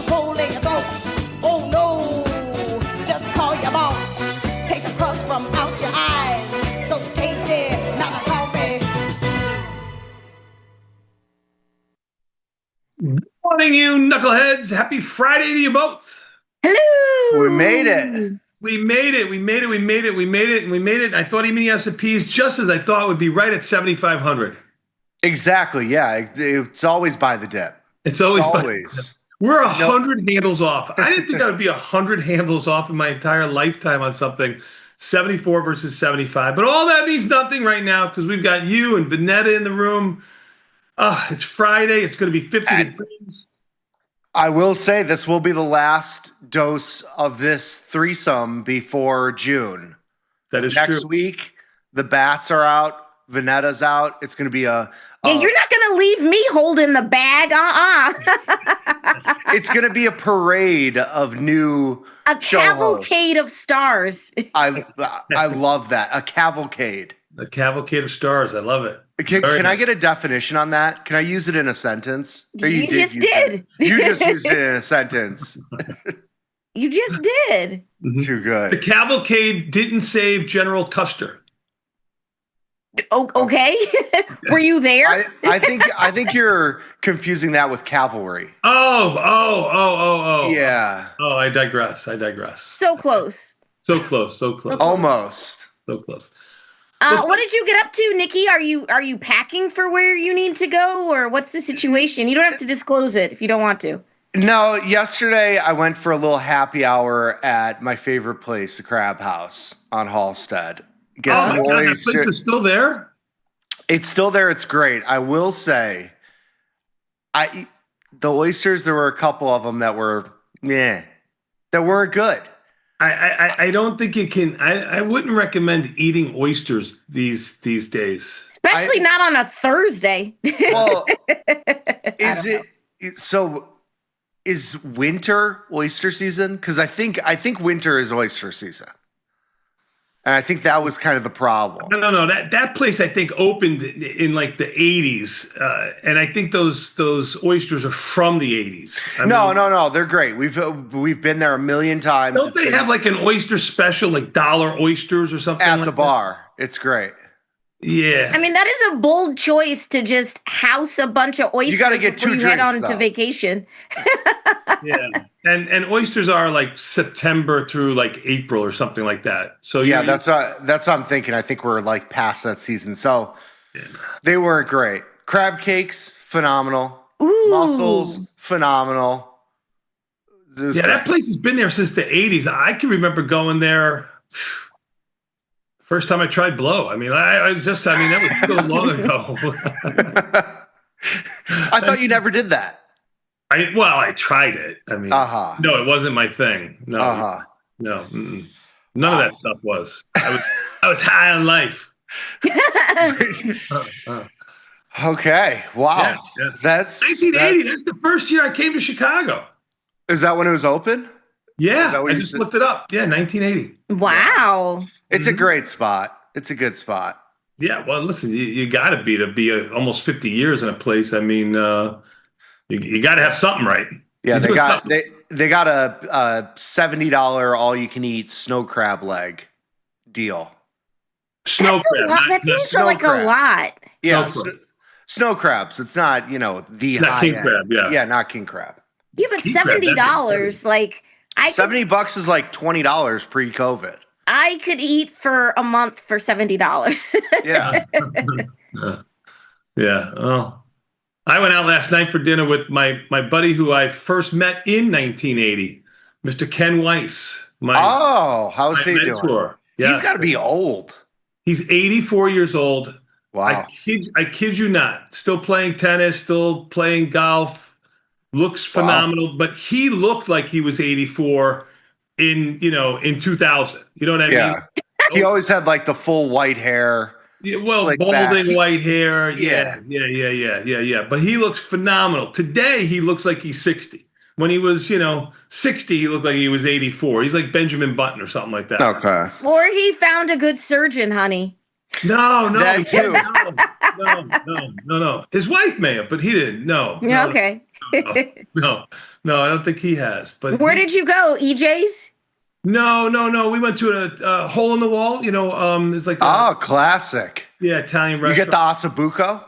holding your throat. Oh no, just call your boss. Take a crust from out your eyes. So tasty, not a coffee. Good morning, you knuckleheads. Happy Friday to you both. Hello. We made it. We made it. I thought even the S&P is just as I thought it would be, right at 7,500. Exactly. Yeah. It's always by the dip. It's always. We're 100 handles off. I didn't think I would be 100 handles off in my entire lifetime on something. 74 versus 75. But all that means nothing right now because we've got you and Vanetta in the room. It's Friday. It's going to be 50 degrees. I will say this will be the last dose of this threesome before June. That is true. Next week, the bats are out. Vanetta's out. It's going to be Yeah, you're not going to leave me holding the bag. It's going to be a parade of new A cavalcade of stars. I love that. A cavalcade. A cavalcade of stars. I love it. Can I get a definition on that? Can I use it in a sentence? Or You just did. You just used it in a sentence. You just did. Too good. The cavalcade didn't save General Custer. Oh, okay. Were you there? I think you're confusing that with cavalry. Oh. Yeah. Oh, I digress. So close. So close. Almost. So close. What did you get up to, Nikki? Are you packing for where you need to go, or what's the situation? You don't have to disclose it if you don't want to. No, yesterday I went for a little happy hour at my favorite place, the Crab House on Halstead. Get some that oysters. place is still there? It's still there. It's great. I will say, the oysters, there were a couple of them that were, that weren't good. I don't think you can. I wouldn't recommend eating oysters these days. Especially not on a Thursday. Well, is winter oyster season? Because I think winter is oyster season. And I think that was kind of the problem. No. That place I think opened in like the 80s, and I think those oysters are from the 80s. No, they're great. We've been there a million times. Don't they have like an oyster special, like dollar oysters or something at like the bar? It's great. Yeah. I mean, that is a bold choice to just house a bunch of oysters. You got to get two drinks, head on though. to vacation. Yeah. And oysters are like September through like April or something like that. So yeah, that's what I'm thinking. I think we're like past that season. So they were great. Crab cakes, phenomenal. Ooh. Mussels, phenomenal. That place has been there since the 80s. I can remember going there first time I tried blow. I mean, that was so long ago. I thought you never did that. I tried it. I mean, no, it wasn't my thing. No, no, none of that stuff was. I was high on life. Okay, wow, yeah. That's 1980. That's the first year I came to Chicago. Is that when it was open? Yeah, I just looked it up. Yeah, 1980. Wow, it's a great spot. It's a good spot. Yeah, well, listen, you got to be almost 50 years in a place. I mean. You got to have something right. Yeah, they got a $70 all you can eat snow crab leg deal. Snow crab. That seems like a lot. Yeah, snow crabs. It's not the not high king end. crab. Yeah, not king crab. Yeah, but $70. Like $70 is like $20 pre-COVID. I could eat for a month for $70. Yeah. Yeah. Oh. I went out last night for dinner with my buddy who I first met in 1980, Mr. Ken Weiss. How's he mentor. doing? Yeah. He's got to be old. He's 84 years old. Wow. I kid you not. Still playing tennis, still playing golf. Looks phenomenal, but he looked like he was 84 in 2000. You know what I mean? Yeah. He always had like the full white hair. Yeah, well, balding white hair. Yeah. But he looks phenomenal. Today, he looks like he's 60. When he was, 60, he looked like he was 84. He's like Benjamin Button or something like that. Okay. Or he found a good surgeon, honey. No. That too. No. His wife may have, but he didn't. No. Okay. No. I don't think he has. But Where did you go? EJ's? No. We went to a hole in the wall. It's like classic. Yeah, Italian restaurant. You get the ossobuco?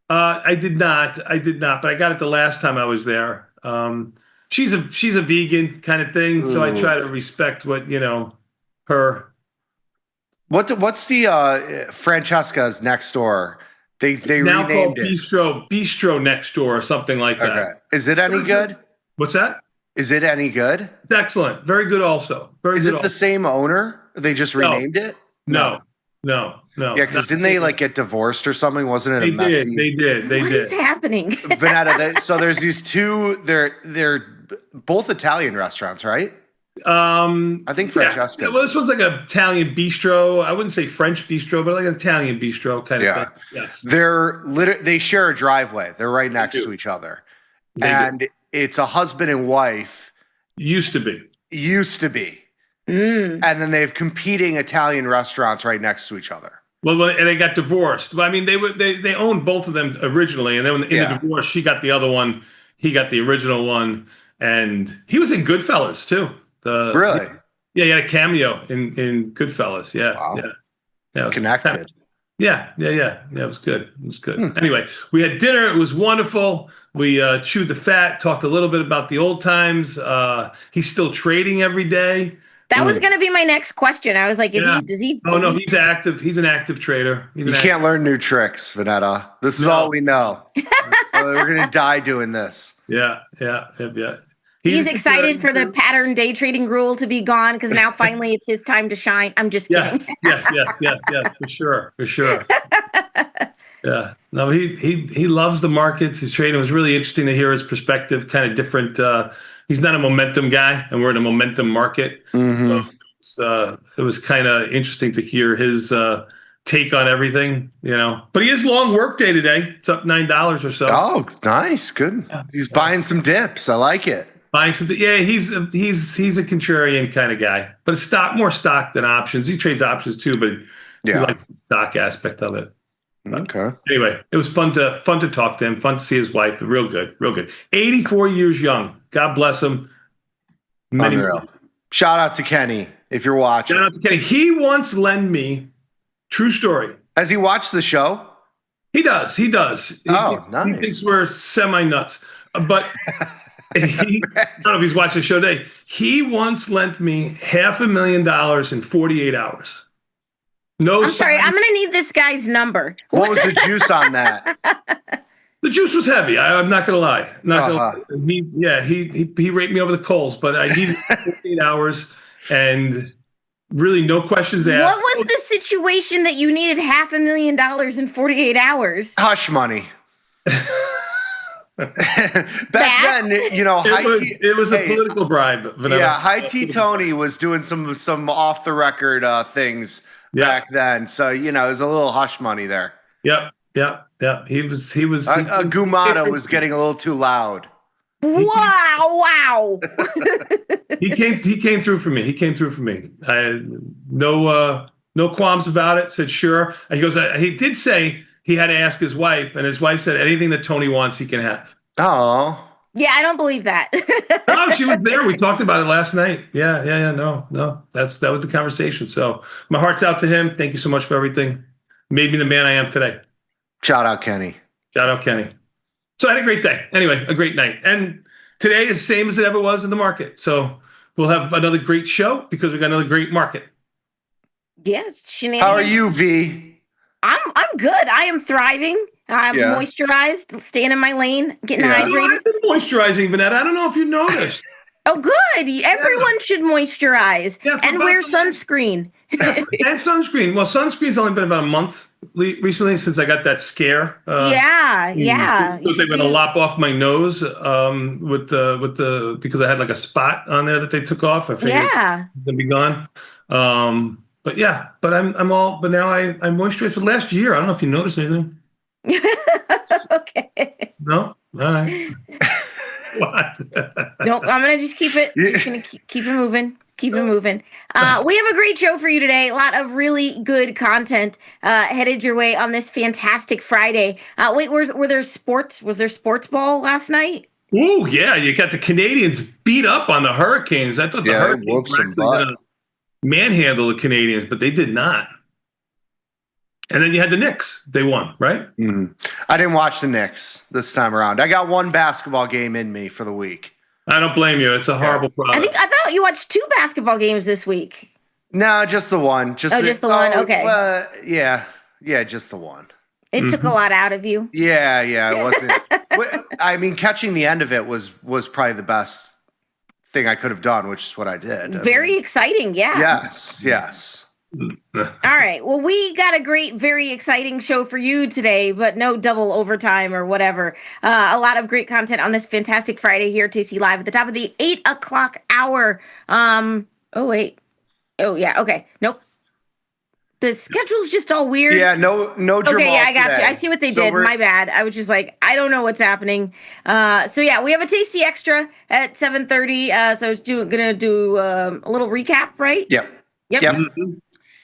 I did not, but I got it the last time I was there. She's a vegan kind of thing, so I try to respect what her. What's the Francesca's next door? They now renamed called it. Bistro next door or something like that. Okay. Is it any good? What's that? Is it any good? It's excellent. Very good also. Very Is good it the same owner? They just renamed it? No. Yeah, because didn't they get divorced or something? Wasn't it a messy? They did. What is happening? Vanetta, so there's these two, they're both Italian restaurants, right? I think Francesca's. Yeah, well, this one's like an Italian bistro. I wouldn't say French bistro, but like an Italian bistro kind of thing. Yes. They share a driveway. They're right next to each other. It's a husband and wife. Used to be. And then they have competing Italian restaurants right next to each other. Well, and they got divorced. Well, I mean, they owned both of them originally, and then in the divorce, she got the other one, he got the original one, and he was in Goodfellas too. Really? He had a cameo in Goodfellas. Yeah, wow. Yeah. Connected. Yeah. It was good. Anyway, we had dinner. It was wonderful. We chewed the fat, talked a little bit about the old times. He's still trading every day. That was going to be my next question. I was like, does he? Oh, no, he's active. He's an active trader. You can't learn new tricks, Vanetta. This is all we know. We're going to die doing this. Yeah. He's excited for the pattern day trading rule to be gone because now finally it's his time to shine. I'm just kidding. Yes, for sure. Yeah. No, he loves the markets. His trading was really interesting to hear his perspective, kind of different. He's not a momentum guy, and we're in a momentum market. Mm-hmm. So it was kind of interesting to hear his take on everything, But he is long work day today. It's up $9 or so. Oh, nice, good. Yeah. He's buying some dips. I like it. Buying some, he's a contrarian kind of guy, but it's more stock than options. He trades options too, but he likes the stock aspect of it. Okay. Anyway, it was fun to talk to him. Fun to see his wife. Real good. 84 years young. God bless him. Unreal. Shout out to Kenny if you're watching. Shout out to Kenny. He once lent me. True story. Has he watched the show? He does. Nice. He thinks we're semi nuts, but. I don't know if he's watching the show today. He once lent me $500,000 in 48 hours. I'm sorry. I'm going to need this guy's number. What was the juice on that? The juice was heavy. I'm not going to lie. He raped me over the coals, but I needed 48 hours and really no questions asked. What was the situation that you needed $500,000 in 48 hours? Hush money. Back then, it was a political bribe. Vanessa. Yeah, High T Tony was doing some off the record things back then, so it was a little hush money there. Yep. He was. Gumata was getting a little too loud. Wow. He came through for me. I had no qualms about it. Said sure. He goes. He did say. He had to ask his wife, and his wife said, anything that Tony wants, he can have. Oh. Yeah, I don't believe that. No, she was there. We talked about it last night. Yeah. No. That was the conversation. So my heart's out to him. Thank you so much for everything. Made me the man I am today. Shout out, Kenny. So I had a great day. Anyway, a great night. And today is the same as it ever was in the market. So we'll have another great show because we got another great market. Yeah. How are you, V? I'm good. I am thriving. I'm moisturized, staying in my lane, getting hydrated. I've been moisturizing, Vanetta. I don't know if you noticed. Oh, good. Everyone should moisturize and wear sunscreen. And sunscreen. Well, sunscreen's only been about a month recently since I got that scare. Yeah. Because they're going to lop off my nose with the because I had like a spot on there that they took off. I figured it's going to be gone. But I'm all. But now I moisturized for the last year. I don't know if you noticed anything. Okay. No. All right. What? Nope. I'm gonna just keep it. Just gonna keep it moving. Keep it moving. We have a great show for you today. A lot of really good content headed your way on this fantastic Friday. Wait, were there sports? Was there sports ball last night? Ooh, yeah, you got the Canadians beat up on the Hurricanes. I thought the Hurricanes were actually going to manhandle the Canadians, but they did not. And then you had the Knicks. They won, right? Mm-hmm. I didn't watch the Knicks this time around. I got one basketball game in me for the week. I don't blame you. It's a horrible product. I thought you watched 2 basketball games this week. No, just the one. Just the one? Okay. Yeah, just the one. It took a lot out of you. Yeah, it wasn't. I mean, catching the end of it was probably the best thing I could have done, which is what I did. Very exciting, yeah. Yes. All right. Well, we got a great, very exciting show for you today, but no double overtime or whatever. A lot of great content on this fantastic Friday here at Tasty Live at the top of the 8 o'clock hour. Oh, wait. Oh, yeah. Okay. Nope. The schedule's just all weird. Yeah, no Jamal Okay, yeah, I got today. you. I see what they did. My bad. I was just like, I don't know what's happening. So yeah, we have a Tasty Extra at 7:30. So I was gonna do a little recap, right? Yep. Mm-hmm.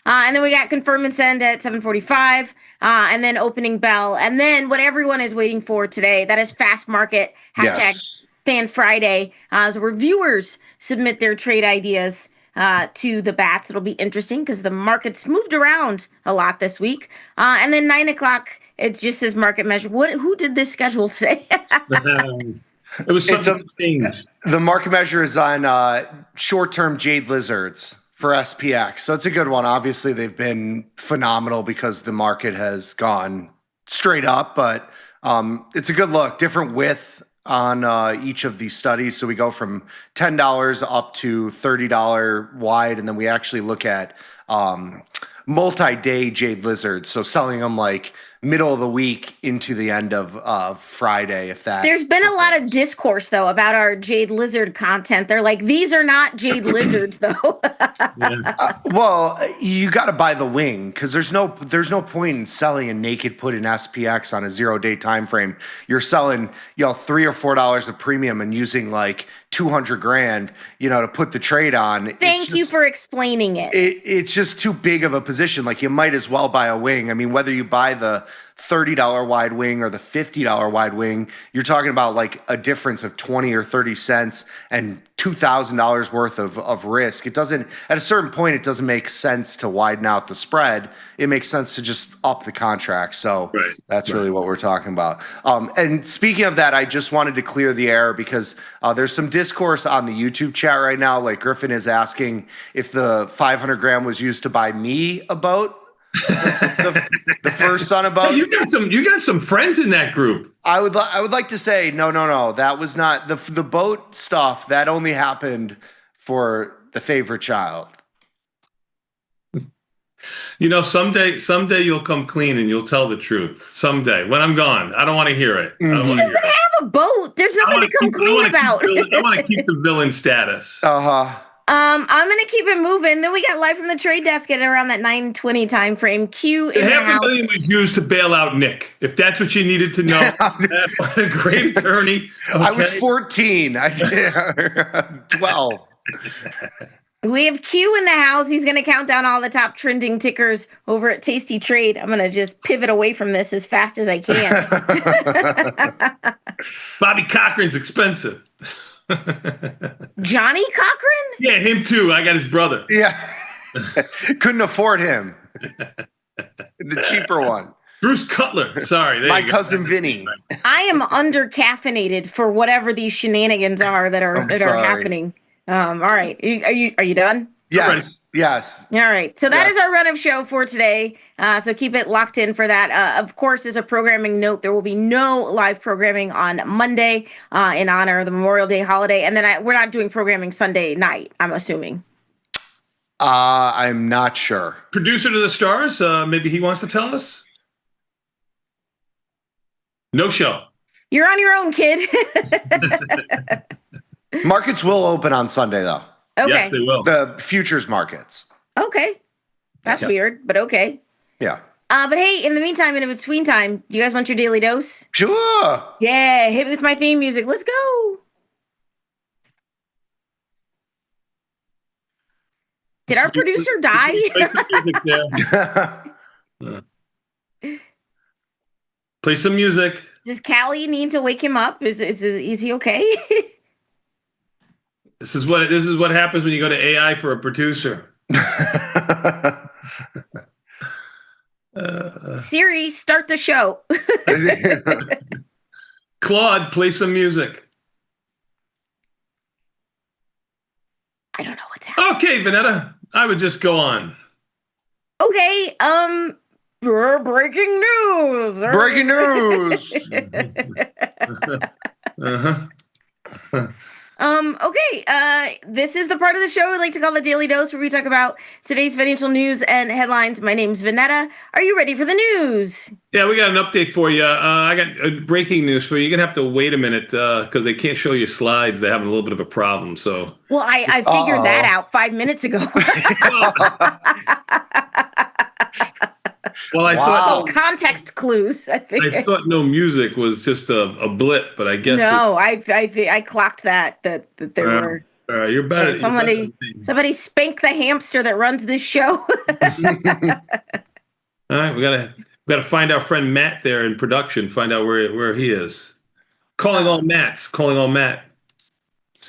And then we got Confirm and Send at 7:45, and then Opening Bell. And then what everyone is waiting for today, that is Fast Market, hashtag Fan Friday. So reviewers submit their trade ideas to the bats. It'll be interesting because the market's moved around a lot this week. And then 9 o'clock, it just says Market Measure. Who did this schedule today? It was something changed. The Market Measure is on short-term jade lizards for SPX. So it's a good one. Obviously, they've been phenomenal because the market has gone straight up, but it's a good look. Different width on each of these studies. So we go from $10 up to $30 wide, and then we actually look at multi-day jade lizards. So selling them like middle of the week into the end of Friday, if that. There's been a lot of discourse though about our jade lizard content. They're like, these are not jade lizards though. Well, you got to buy the wing because there's no point in selling a naked put in SPX on a 0-day time frame. You're selling $3 or $4 a premium and using like $200,000, to put the trade on. Thank you for explaining it. It's just too big of a position. Like you might as well buy a wing. I mean, whether you buy the $30 wide wing or the $50 wide wing, you're talking about like a difference of 20 or 30 cents and $2,000 worth of risk. It doesn't, at a certain point, it doesn't make sense to widen out the spread. It makes sense to just up the contract. So that's really what we're talking about. And speaking of that, I just wanted to clear the air because there's some discourse on the YouTube chat right now. Like Griffin is asking if the 500 gram was used to buy me a boat. the first son of boat. You got some friends in that group. I would like to say no. That was not the boat stuff. That only happened for the favorite child. Someday you'll come clean and you'll tell the truth. Someday when I'm gone, I don't want to hear it. He doesn't have a boat. There's nothing to come clean about. I want to keep the villain status. I'm gonna keep it moving. Then we got live from the trade desk at around that 9:20 time frame. Q in the house. $500,000 was used to bail out Nick. If that's what you needed to know, what a great attorney. Okay. I was 14. I did 12. We have Q in the house. He's gonna count down all the top trending tickers over at Tasty Trade. I'm gonna just pivot away from this as fast as I can. Bobby Cochran's expensive. Johnny Cochran? Yeah, him too. I got his brother. Yeah. Couldn't afford him. The cheaper one. Bruce Cutler. Sorry. My cousin Vinny. I am under caffeinated for whatever these shenanigans are that are happening. All right. Are you done? Yes. All right. So that is our run of show for today. So keep it locked in for that. Of course, as a programming note, there will be no live programming on Monday in honor of the Memorial Day holiday. And then we're not doing programming Sunday night, I'm assuming. I'm not sure. Producer to the stars, maybe he wants to tell us? No show. You're on your own, kid. Markets will open on Sunday, though. Okay. Yes, they will. The futures markets. Okay. That's weird, but okay. Yeah. But hey, in the meantime, in between time, you guys want your daily dose? Sure. Yeah, hit me with my theme music. Let's go. Did our producer die? Play some music there. Play some music. Does Callie need to wake him up? Is he okay? This is what happens when you go to AI for a producer. Siri, start the show. Claude, play some music. I don't know what's happening. Okay, Vanetta, I would just go on. Okay, breaking news. Breaking news. Okay, this is the part of the show we like to call the Daily Dose, where we talk about today's financial news and headlines. My name's Vanetta. Are you ready for the news? Yeah, we got an update for you. I got breaking news for you. You're going to have to wait a minute because they can't show you slides. They're having a little bit of a problem. So, well, I figured that out 5 minutes ago. Well, I thought context clues. I thought no music was just a blip, but I guess no. I clocked that there were. You're better. Somebody spank the hamster that runs this show. All right, we gotta find our friend Matt there in production. Find out where he is. Calling all Matt. See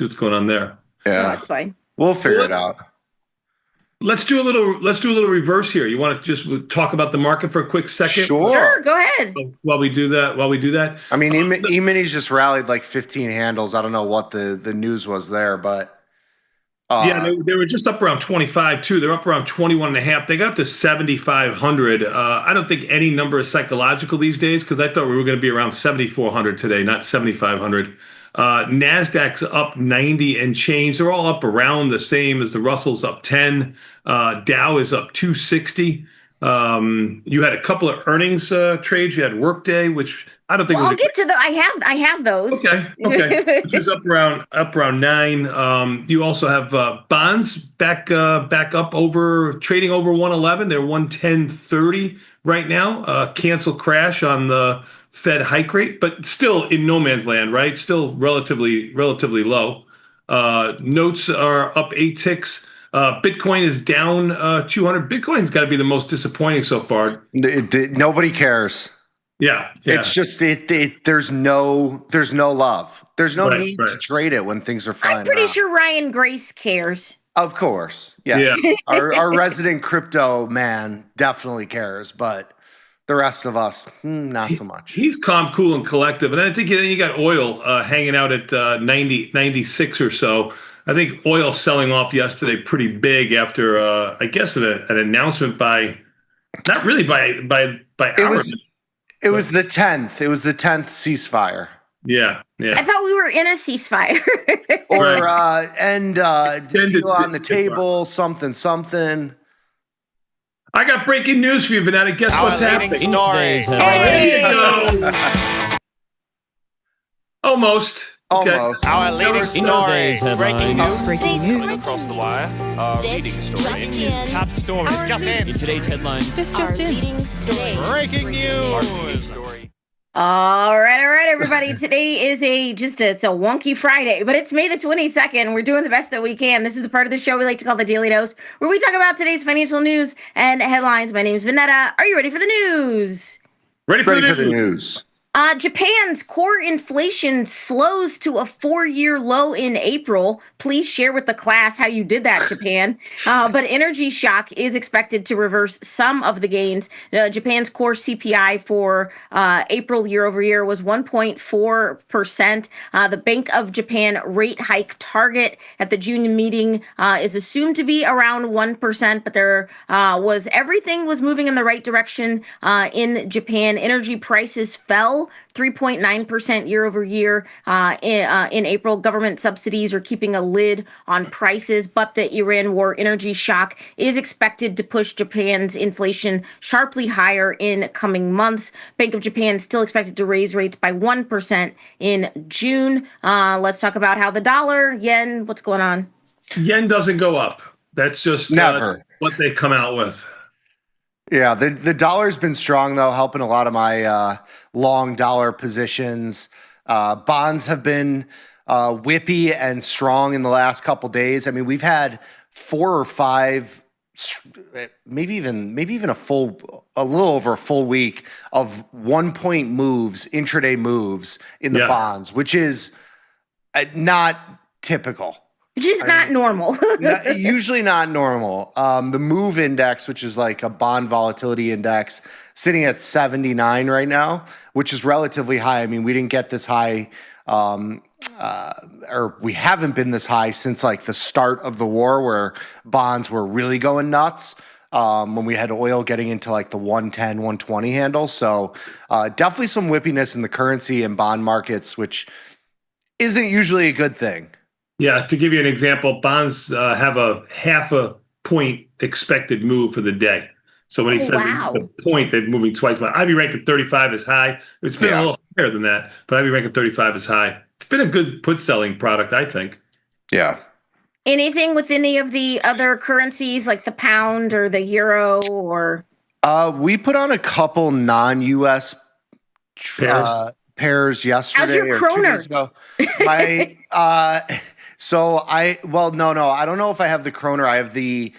what's going on there. Yeah, that's fine. We'll figure it out. Let's do a little reverse here. You want to just talk about the market for a quick second? Sure, go ahead. While we do that. I mean, E-minis just rallied like 15 handles. I don't know what the news was there, but yeah, they were just up around 25 too. They're up around 21 and a half. They got up to 7,500. I don't think any number is psychological these days because I thought we were going to be around 7,400 today, not 7,500. NASDAQ's up 90 and change. They're all up around the same as the Russell's up 10. Dow is up 260. You had a couple of earnings trades. You had Workday, which I don't think. I'll get to the. I have those. Okay. Which is up around 9. You also have bonds back up trading over 111. They're 110.30 right now. Cancel crash on the Fed hike rate, but still in no man's land, right? Still relatively low. Notes are up 8 ticks. Bitcoin is down 200. Bitcoin's got to be the most disappointing so far. Nobody cares. Yeah. It's just there's no love. There's no need to trade it when things are fine. I'm pretty sure Ryan Grace cares. Of course, yes. Yeah. Our resident crypto man definitely cares, but the rest of us, not so much. He's calm, cool, and collective. And I think you got oil hanging out at 96 or so. I think oil selling off yesterday pretty big after, I guess, an announcement not really by It was the 10th. It was the 10th ceasefire. Yeah. I thought we were in a ceasefire. Deal on the table, something. I got breaking news for you, Vanetta. Guess what's happening? There you go. Almost. Our leading story. Breaking news. Across the wire. This just in. Top story. Just in. In today's headlines. This just in. Breaking news. All right, everybody. Today is it's a wonky Friday, but it's May the 22nd. We're doing the best that we can. This is the part of the show we like to call the Daily Dose, where we talk about today's financial news and headlines. My name is Vanetta. Are you ready for the news? Ready for the news. Japan's core inflation slows to a 4-year low in April. Please share with the class how you did that, Japan. But energy shock is expected to reverse some of the gains. Japan's core CPI for April year over year was 1.4%. The Bank of Japan rate hike target at the June meeting is assumed to be around 1%, but everything was moving in the right direction in Japan. Energy prices fell 3.9% year over year in April. Government subsidies are keeping a lid on prices, but the Iran war energy shock is expected to push Japan's inflation sharply higher in coming months. Bank of Japan still expected to raise rates by 1% in June. Let's talk about how the dollar, yen, what's going on? Yen doesn't go up. That's just never what they come out with. Yeah, the dollar's been strong, though, helping a lot of my long dollar positions. Bonds have been whippy and strong in the last couple days. I mean, we've had 4 or 5, maybe even a little over a full week of 1-point moves, intraday moves in the bonds, which is not typical. Which is not normal. Usually not normal. The MOVE index, which is like a bond volatility index, sitting at 79 right now, which is relatively high. I mean, we didn't get this high, or we haven't been this high since like the start of the war, where bonds were really going nuts. When we had oil getting into like the 110, 120 handle. So definitely some whippiness in the currency and bond markets, which isn't usually a good thing. Yeah, to give you an example, bonds have a 0.5 point expected move for the day. So when he says the point, they're moving twice. But Ivy ranked at 35 is high. It's been a little higher than that, but Ivy ranked at 35 is high. It's been a good put selling product, I think. Yeah. Anything with any of the other currencies, like the pound or the euro, or? We put on a couple non-U.S. pairs yesterday. How's your or 2 kroner? days ago. No, I don't know if I have the kroner. I have the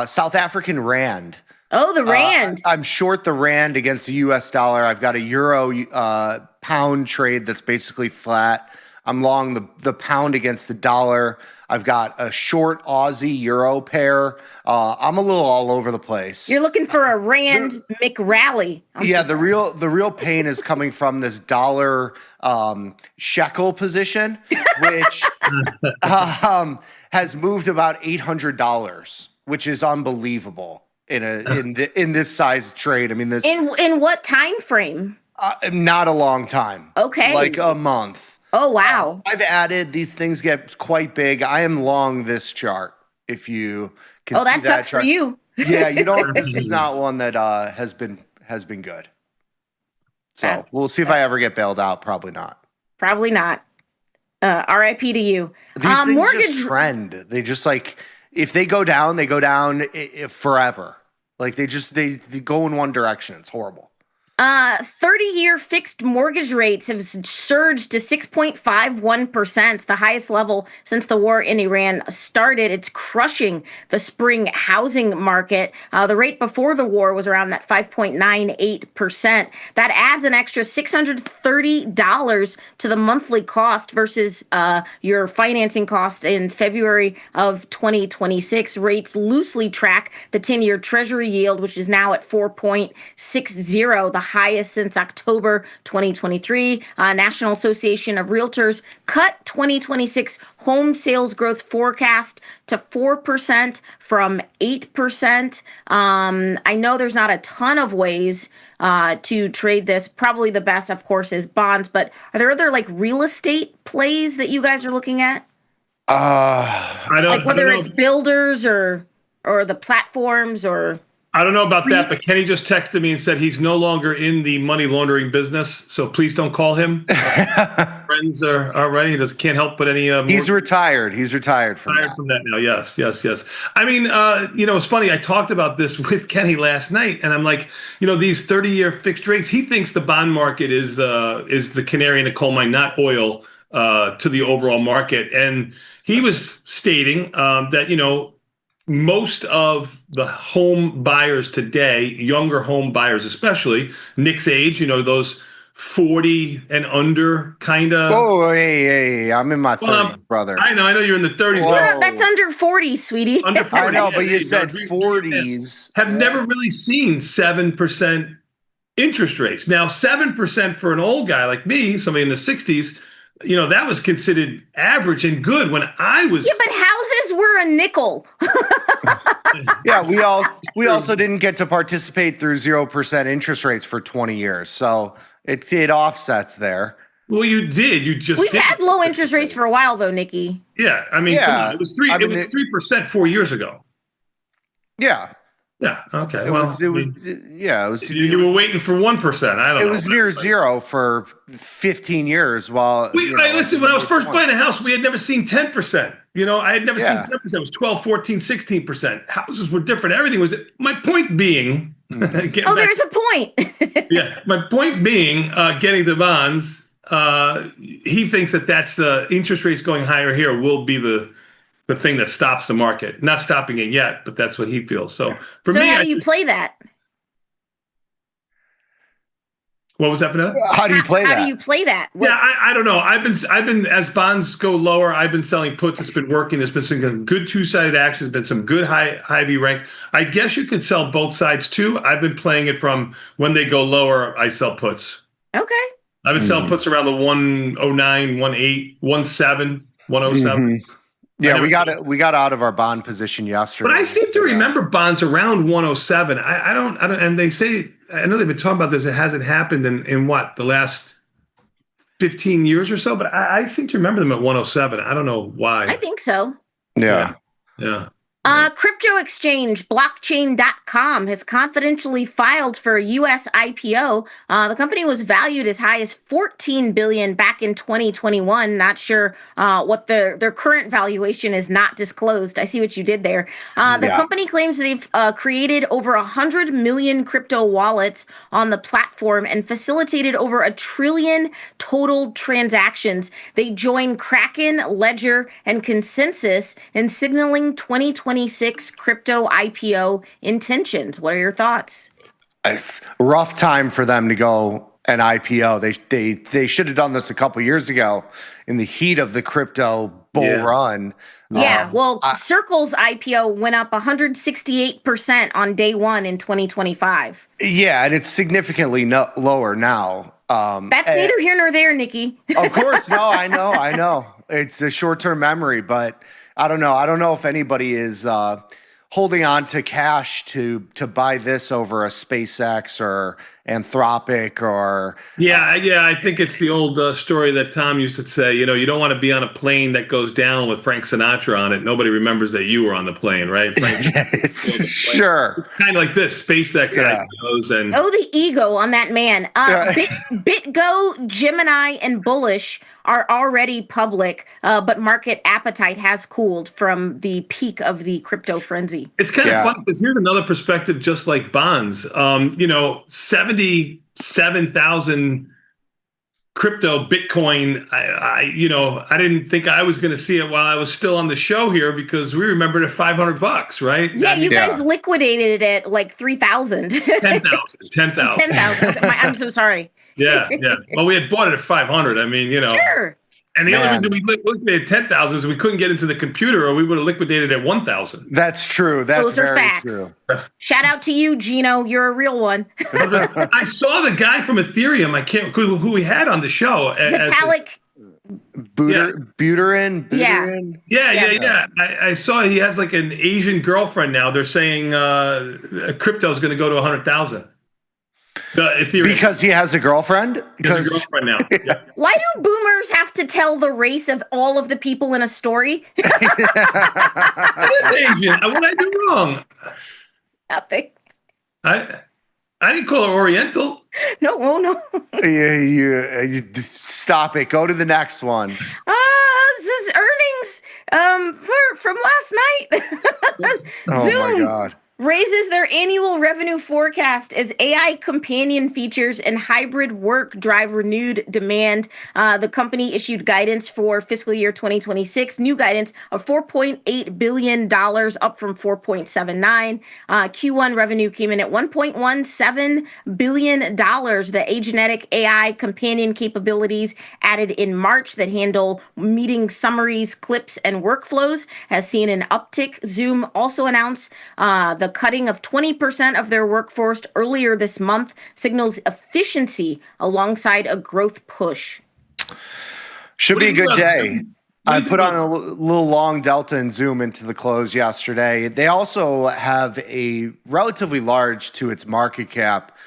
South African rand. Oh, the rand. I'm short the rand against the U.S. dollar. I've got a euro pound trade that's basically flat. I'm long the pound against the dollar. I've got a short Aussie euro pair. I'm a little all over the place. You're looking for a rand McRally. The real pain is coming from this dollar shekel position, which has moved about $800, which is unbelievable in this size trade. I mean, this in what time frame? Not a long time. Okay, like a month. Oh, wow. I've added, these things get quite big. I am long this chart, if you can see that sucks chart. For you. Yeah, you don't, this is not one that has been good. So we'll see if I ever get bailed out. Probably not. Probably not. RIP to you. These things just trend. They just like, if they go down, they go down forever. Like they go in one direction. It's horrible. 30-year fixed mortgage rates have surged to 6.51%, the highest level since the war in Iran started. It's crushing the spring housing market. The rate before the war was around that 5.98%. That adds an extra $630 to the monthly cost versus your financing cost in February of 2026. Rates loosely track the 10-year Treasury yield, which is now at 4.60, the highest since October 2023. National Association of Realtors cut 2026 home sales growth forecast to 4% from 8%. I know there's not a ton of ways to trade this. Probably the best, of course, is bonds, but are there other like real estate plays that you guys are looking at? I don't, like whether it's builders or the platforms or... I don't know about that, but Kenny just texted me and said he's no longer in the money laundering business, so please don't call him. Friends are already. He can't help but any. He's retired. He's retired from that now. Yes. I mean, it's funny. I talked about this with Kenny last night, and I'm like, these 30-year fixed rates. He thinks the bond market is the canary in the coal mine, not oil, to the overall market. And he was stating that most of the home buyers today, younger home buyers especially, Nick's age, those 40 and under kind of. Oh, hey, I'm in my 30s, brother. I know you're in the 30s. That's under 40, sweetie. Under 40. I know, but you said 40s. Have never really seen 7% interest rates. Now, 7% for an old guy like me, somebody in the 60s, that was considered average and good when I was. Yeah, but houses were a nickel. Yeah, we also didn't get to participate through 0% interest rates for 20 years, so it offsets there. Well, you did. We've had low interest rates for a while, though, Nikki. Yeah, I mean, come on. It was 3% 4 years ago. Yeah. Yeah. Okay. You were waiting for 1%. I don't know. It was near zero for 15 years. While listen, when I was first buying a house, we had never seen 10%. I had never seen 10%. It was 12, 14, 16%. Houses were different. Everything was. My point being. There's a point. Yeah. My point being, getting to bonds. he thinks that that's the interest rates going higher here will be the thing that stops the market. Not stopping it yet, but that's what he feels. So for me, how do you play that? What was that, Vanessa? How do you play that? How do you play that? Yeah, I don't know. I've been as bonds go lower, I've been selling puts. It's been working. There's been some good two-sided action. There's been some good high V rank. I guess you could sell both sides too. I've been playing it from when they go lower, I sell puts. Okay. I've been selling puts around the 109, 18, 17, 107. Yeah, we got out of our bond position yesterday. But I seem to remember bonds around 107. I don't, and they say, I know they've been talking about this. It hasn't happened in what, the last 15 years or so, but I seem to remember them at 107. I don't know why. I think so. Yeah. Crypto exchange blockchain.com has confidentially filed for a U.S. IPO. The company was valued as high as $14 billion back in 2021. Not sure what their current valuation is, not disclosed. I see what you did there. The company claims they've created over 100 million crypto wallets on the platform and facilitated over 1 trillion total transactions. They join Kraken, Ledger, and Consensus in signaling 2026 crypto IPO intentions. What are your thoughts? Rough time for them to go an IPO. They should have done this a couple years ago in the heat of the crypto bull run. Circle's IPO went up 168% on day one in 2025. Yeah, and it's significantly lower now. That's neither here nor there, Nikki. Of course, no, I know. It's a short-term memory, but I don't know. I don't know if anybody is holding on to cash to buy this over a SpaceX or Anthropic or. I think it's the old story that Tom used to say. You know, you don't want to be on a plane that goes down with Frank Sinatra on it. Nobody remembers that you were on the plane, right? Sure. Kind of like this SpaceX IPOs and. Oh, the ego on that man. BitGo, Gemini, and Bullish are already public, but market appetite has cooled from the peak of the crypto frenzy. It's kind of fun because here's another perspective, just like bonds. 77,000 crypto Bitcoin. I didn't think I was going to see it while I was still on the show here because we remembered at $500, right? Yeah, you guys liquidated it at like 3,000. 10,000. I'm so sorry. Yeah. Well, we had bought it at 500. I mean, Sure. And the only reason we liquidated 10,000 is we couldn't get into the computer, or we would have liquidated at 1,000. That's true. Those are very facts. True. Shout out to you, Gino. You're a real one. I saw the guy from Ethereum. Who we had on the show. Vitalik. Buterin. Yeah. I saw he has like an Asian girlfriend now. They're saying crypto is going to go to 100,000. Because he has a girlfriend? He has a girlfriend now. Yeah. Why do boomers have to tell the race of all of the people in a story? What is Asian? What did I do wrong? Nothing. I didn't call her Oriental. No. You stop it. Go to the next one. This is earnings from last night. Oh Zoom. my God. Raises their annual revenue forecast as AI companion features and hybrid work drive renewed demand. The company issued guidance for fiscal year 2026, new guidance of $4.8 billion, up from $4.79. Q1 revenue came in at $1.17 billion. The agenetic AI companion capabilities added in March that handle meeting summaries, clips, and workflows has seen an uptick. Zoom also announced the cutting of 20% of their workforce earlier this month, signals efficiency alongside a growth push. Should be a good day. I put on a little long delta and Zoom into the close yesterday. They also have a relatively large to its market cap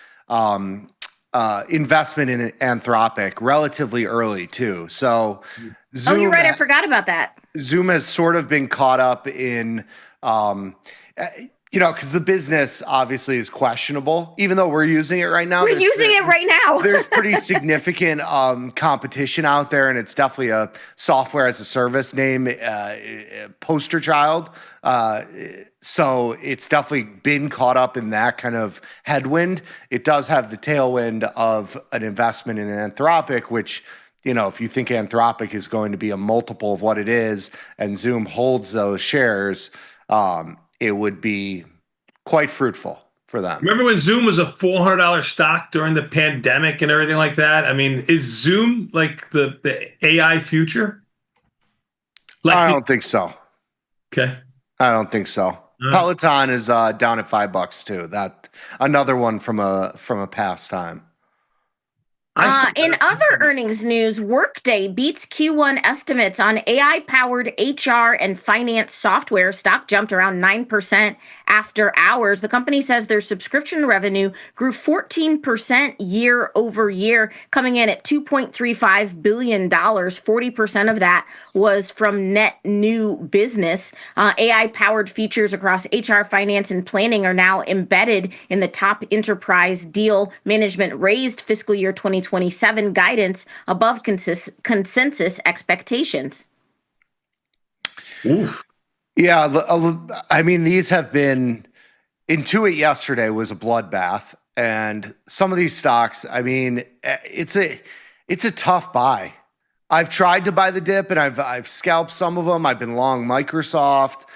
investment in Anthropic, relatively early too. So Zoom, you're right. I forgot about that. Zoom has sort of been caught up in because the business obviously is questionable, even though we're using it right now. We're using it right now. There's pretty significant competition out there, and it's definitely a software as a service name, poster child. So it's definitely been caught up in that kind of headwind. It does have the tailwind of an investment in Anthropic, which if you think Anthropic is going to be a multiple of what it is and Zoom holds those shares, it would be quite fruitful for them. Remember when Zoom was a $400 stock during the pandemic and everything like that? I mean, is Zoom like the AI future? I don't think so. Okay. I don't think so. Peloton is down at $5 too. That another one from a past time. In other earnings news, Workday beats Q1 estimates on AI-powered HR and finance software. Stock jumped around 9% after hours. The company says their subscription revenue grew 14% year over year, coming in at $2.35 billion. 40% of that was from net new business. AI-powered features across HR, finance, and planning are now embedded in the top enterprise deal. Management raised fiscal year 2027 guidance above consensus expectations. Oof. Yeah, I mean, these have been. Intuit yesterday was a bloodbath, and some of these stocks. I mean, it's a tough buy. I've tried to buy the dip, and I've scalped some of them. I've been long Microsoft.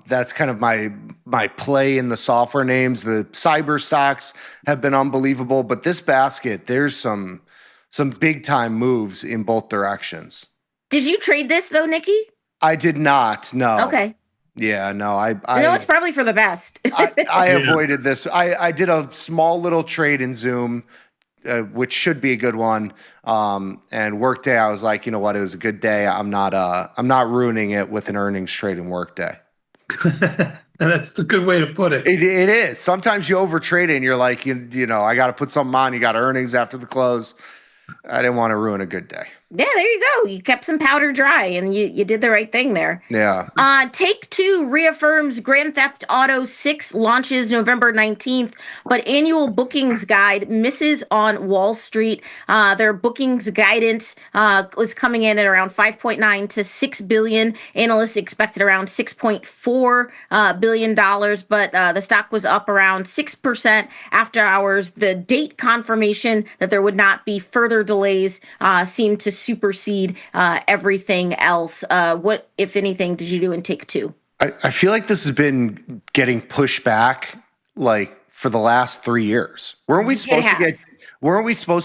That's kind of my play in the software names. The cyber stocks have been unbelievable, but this basket, there's some big time moves in both directions. Did you trade this though, Nikki? I did not. No. Okay. Yeah, no. I know it's probably for the best. I avoided this. I did a small little trade in Zoom, which should be a good one. And Workday, I was like, you know what? It was a good day. I'm not ruining it with an earnings trade in Workday. And that's a good way to put it. It is. Sometimes you overtrade it and you're like, you know, I got to put something on. You got earnings after the close. I didn't want to ruin a good day. Yeah, there you go. You kept some powder dry, and you did the right thing there. Yeah. Take-Two reaffirms Grand Theft Auto 6 launches November 19th, but annual bookings guide misses on Wall Street. Their bookings guidance was coming in at around 5.9 to 6 billion. Analysts expected around $6.4 billion, but the stock was up around 6% after hours. The date confirmation that there would not be further delays seemed to supersede everything else. What, if anything, did you do in Take-Two? I feel like this has been getting pushed back like for the last 3 years. Weren't we supposed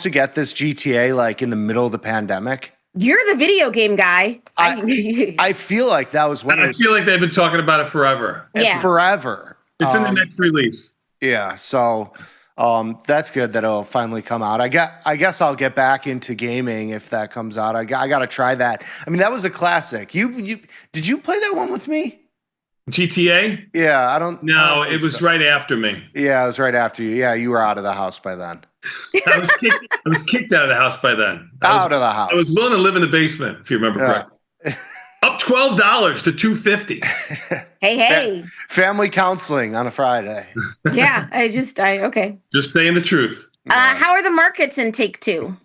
to get this GTA like in the middle of the pandemic? You're the video game guy. I feel like that was when I feel like they've been talking about it forever. Yeah. Forever. It's in the next release. Yeah, so that's good that it'll finally come out. I guess I'll get back into gaming if that comes out. I got to try that. I mean, that was a classic. You did you play that one with me? GTA? Yeah, I don't. No, it was right after me. Yeah, it was right after you. Yeah, you were out of the house by then. I was kicked out of the house by then. Out of the house. I was willing to live in the basement, if you remember correctly. Up $12 to $250. Hey. Family counseling on a Friday. Yeah, okay. Just saying the truth. How are the markets in Take-Two?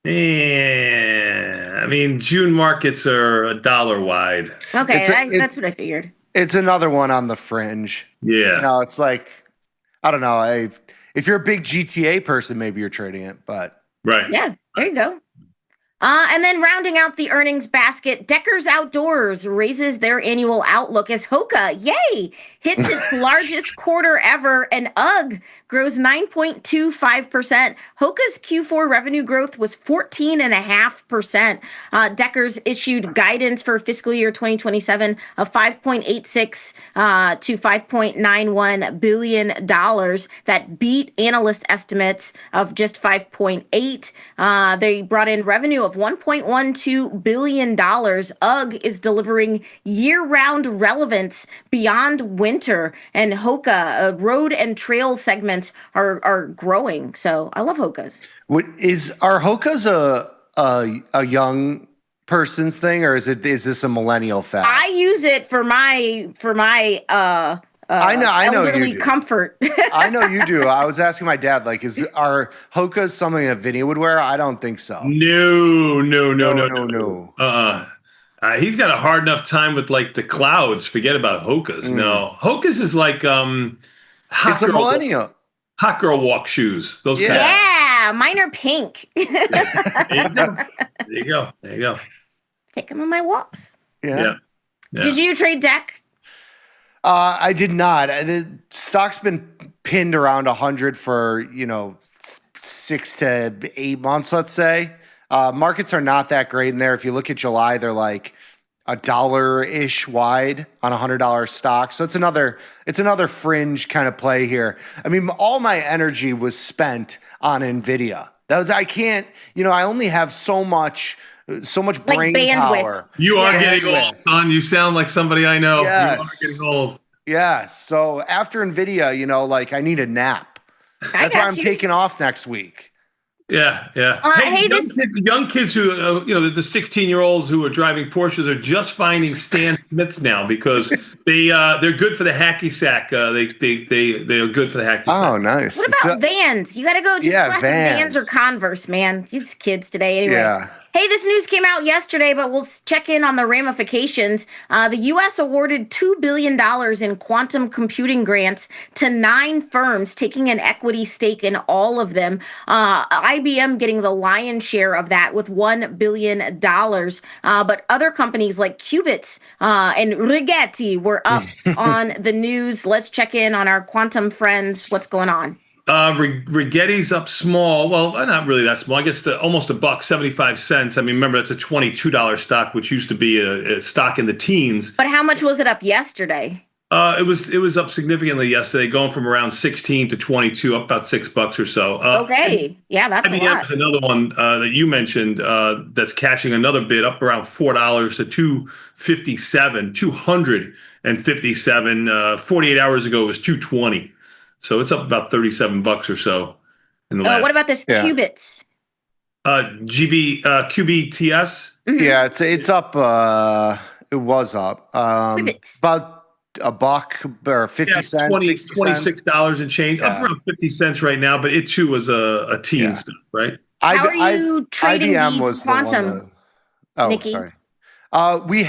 Yeah, I mean, June markets are $1 wide. Okay, that's what I figured. It's another one on the fringe. Yeah. You know, it's like, I don't know. If you're a big GTA person, maybe you're trading it, but. Right. Yeah, there you go. And then rounding out the earnings basket, Deckers Outdoors raises their annual outlook as Hoka, yay, hits its largest quarter ever, and UGG grows 9.25%. Hoka's Q4 revenue growth was 14.5%. Deckers issued guidance for fiscal year 2027 of $5.86 to $5.91 billion. That beat analyst estimates of just 5.8. They brought in revenue of $1.12 billion. UGG is delivering year-round relevance beyond winter, and Hoka road and trail segments are growing. So I love Hokas. Are Hokas a young person's thing, or is this a millennial fad? I use it for my I know elderly you do. comfort. I know you do. I was asking my dad, like, are Hokas something that Vinny would wear? I don't think so. No. He's got a hard enough time with like the clouds. Forget about Hokas. No, Hokas is like it's a millennial. hot girl walk shoes. Those kind. Yeah, Yeah, mine are pink. There you go. Take them on my walks. Yeah. Did you trade deck? I did not. The stock's been pinned around 100 for 6 to 8 months, let's say. Markets are not that great in there. If you look at July, they're like $1-ish wide on $100 stock. So it's another fringe kind of play here. I mean, all my energy was spent on Nvidia. I can't. I only have so much brain power. You are getting old, son. You sound like somebody I know. Yes. You are getting old. Yes. So after Nvidia, I need a nap. That's why I'm taking off next week. Yeah. Young kids who, the 16-year-olds who are driving Porsches are just finding Stan Smiths now because they're good for the hacky sack. They are good for the hacky sack. Oh, nice. What about Vans? You got to go just classic Vans or Converse, man. These kids today, anyway. Yeah. Hey, this news came out yesterday, but we'll check in on the ramifications. The U.S. awarded $2 billion in quantum computing grants to 9 firms, taking an equity stake in all of them. IBM getting the lion's share of that with $1 billion. But other companies like Qubits and Rigetti were up on the news. Let's check in on our quantum friends. What's going on? Rigetti's up small. Well, not really that small. I guess almost $1.75. I mean, remember that's a $22 stock, which used to be a stock in the teens. But how much was it up yesterday? It was up significantly yesterday, going from around 16 to 22, up about $6 or so. Okay, yeah, that's a lot. IBM is another one that you mentioned that's cashing another bid up around $4 to 257. 48 hours ago it was 220. So it's up about $37 or so in the last. What about this Qubits? QBTS? Mm-hmm. Yeah, it's up. It was up. About $1 or 50 cents. $26 and change. Up around 50 cents right now, but it too was a teen stock, right? How are you trading IBM these was quantum, Nikki? Sorry. We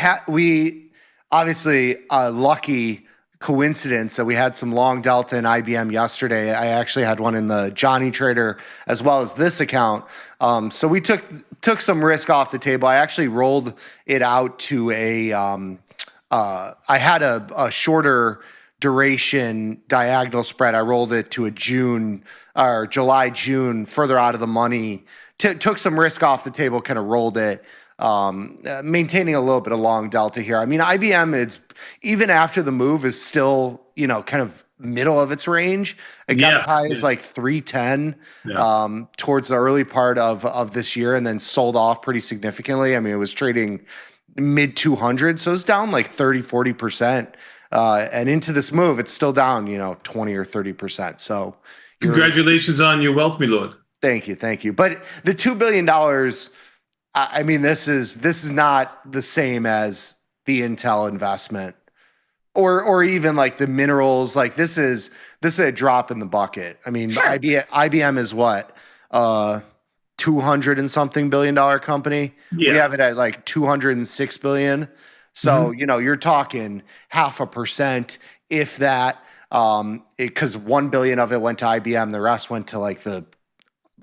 obviously lucky coincidence that we had some long delta in IBM yesterday. I actually had one in the Johnny Trader as well as this account. So we took some risk off the table. I actually rolled it out to I had a shorter duration diagonal spread. I rolled it to a July, June, further out of the money. Took some risk off the table, kind of rolled it. Maintaining a little bit of long delta here. I mean, IBM, it's even after the move is still, kind of middle of its range. It got as high as like 310 towards the early part of this year and then sold off pretty significantly. I mean, it was trading mid 200, so it's down like 30-40%. And into this move, it's still down, 20 or 30%. So congratulations on your wealth, my lord. Thank you. But the $2 billion, I mean, this is not the same as the Intel investment or even like the minerals. Like this is a drop in the bucket. I mean, sure. IBM is what, 200 and something $billion company. Yeah. We have it at like 206 billion. So, you're talking 0.5%, if that, because 1 billion of it went to IBM. The rest went to like the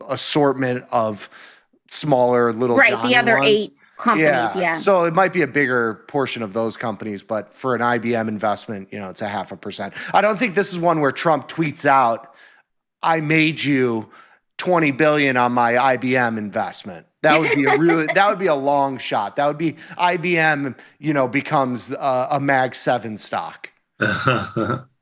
assortment of smaller little the other ones. 8 companies. Yeah. So it might be a bigger portion of those companies, but for an IBM investment, it's 0.5%. I don't think this is one where Trump tweets out, "I made you 20 billion on my IBM investment." That would be that would be a long shot. That would be IBM, becomes a Mag 7 stock.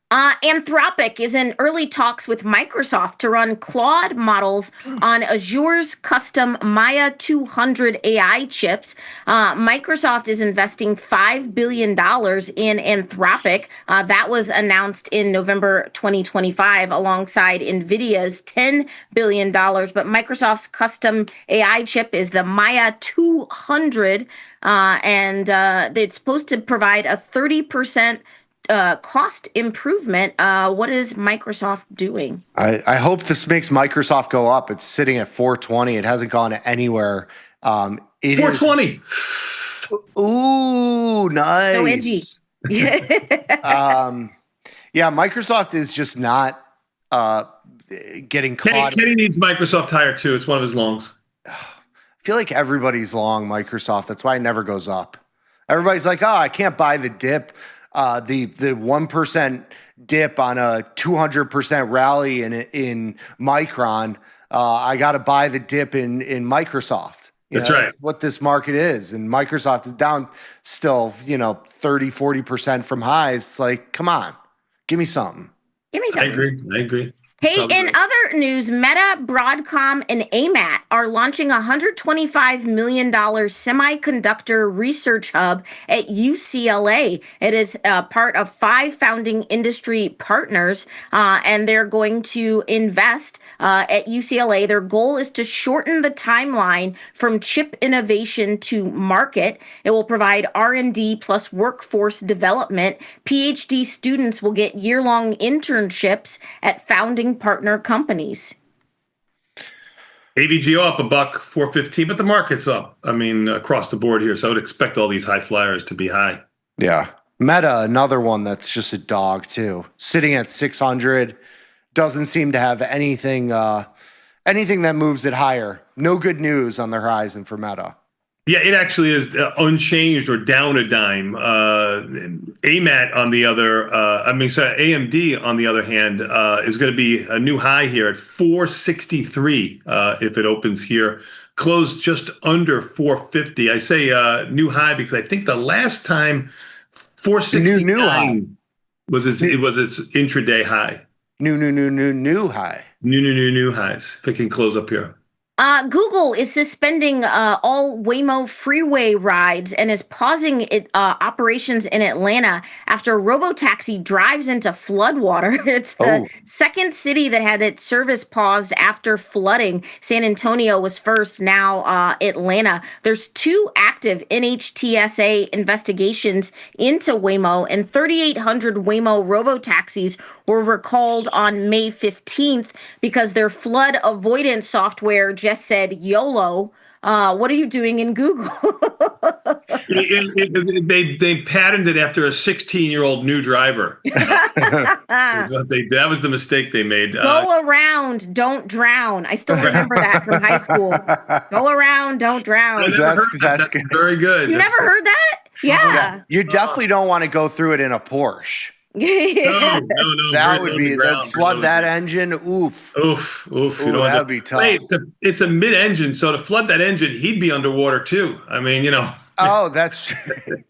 Anthropic is in early talks with Microsoft to run Claude models on Azure's custom Maya 200 AI chips. Microsoft is investing $5 billion in Anthropic. That was announced in November 2025 alongside NVIDIA's $10 billion. But Microsoft's custom AI chip is the Maya 200, and it's supposed to provide a 30% cost improvement. What is Microsoft doing? I hope this makes Microsoft go up. It's sitting at 420. It hasn't gone anywhere. 420. Ooh, nice. So edgy. Yeah, Microsoft is just not getting caught. Kenny needs Microsoft Hire too. It's one of his longs. I feel like everybody's long Microsoft. That's why it never goes up. Everybody's like, oh, I can't buy the dip, the 1% dip on a 200% rally in Micron. I got to buy the dip in Microsoft. That's right. That's what this market is. And Microsoft is down still, 30, 40% from highs. It's like, come on, give me something. Give me something. I agree. Hey, in other news, Meta, Broadcom, and AMAT are launching a $125 million semiconductor research hub at UCLA. It is part of 5 founding industry partners, and they're going to invest at UCLA. Their goal is to shorten the timeline from chip innovation to market. It will provide R&D plus workforce development. PhD students will get year-long internships at founding partner companies. AVGO up $1.415, but the market's up. I mean, across the board here. So I would expect all these high flyers to be high. Yeah. Meta, another one that's just a dog too. Sitting at 600, doesn't seem to have anything that moves it higher. No good news on the horizon for Meta. Yeah, it actually is unchanged or down a dime. AMAT on the other, AMD on the other hand, is going to be a new high here at 463 if it opens here. Closed just under 450. I say new high because I think the last time 469 new high was its intraday high. New high. New highs. If it can close up here. Google is suspending all Waymo freeway rides and is pausing operations in Atlanta after a robotaxi drives into floodwater. It's the second city that had its service paused after flooding. San Antonio was first, now Atlanta. There's 2 active NHTSA investigations into Waymo, and 3,800 Waymo robotaxis were recalled on May 15th because their flood avoidance software just said YOLO. What are you doing in Google? They patterned it after a 16-year-old new driver. That was the mistake they made. Go around, don't drown. I still remember that from high school. Go around, don't drown. That's good. Very good. You never heard that? Yeah. You definitely don't want to go through it in a Porsche. No. That would be flood that engine. Oof. That would be tough. Hey, it's a mid-engine, so to flood that engine, he'd be underwater too. I mean, Oh, that's true.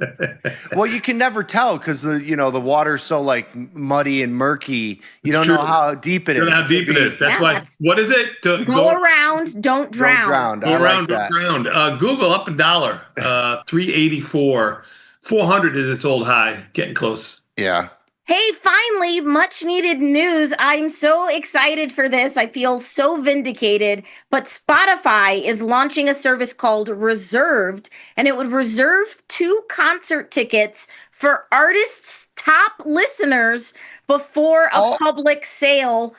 Well, you can never tell because the water's so like muddy and murky. You don't know how deep it is. You don't know how deep it is. That's why. What is it? Go around, don't drown. Go around, don't drown. Google up $1. 384. 400 is its old high. Getting close. Yeah. Hey, finally, much needed news. I'm so excited for this. I feel so vindicated. But Spotify is launching a service called Reserved, and it would reserve 2 concert tickets for artists' top listeners before a public sale.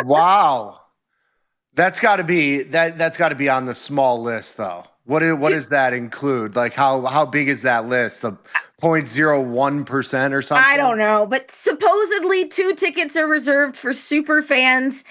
Wow. That's got to be on the small list though. What does that include? Like how big is that list? The 0.01% or something? I don't know, but supposedly 2 tickets are reserved for super fans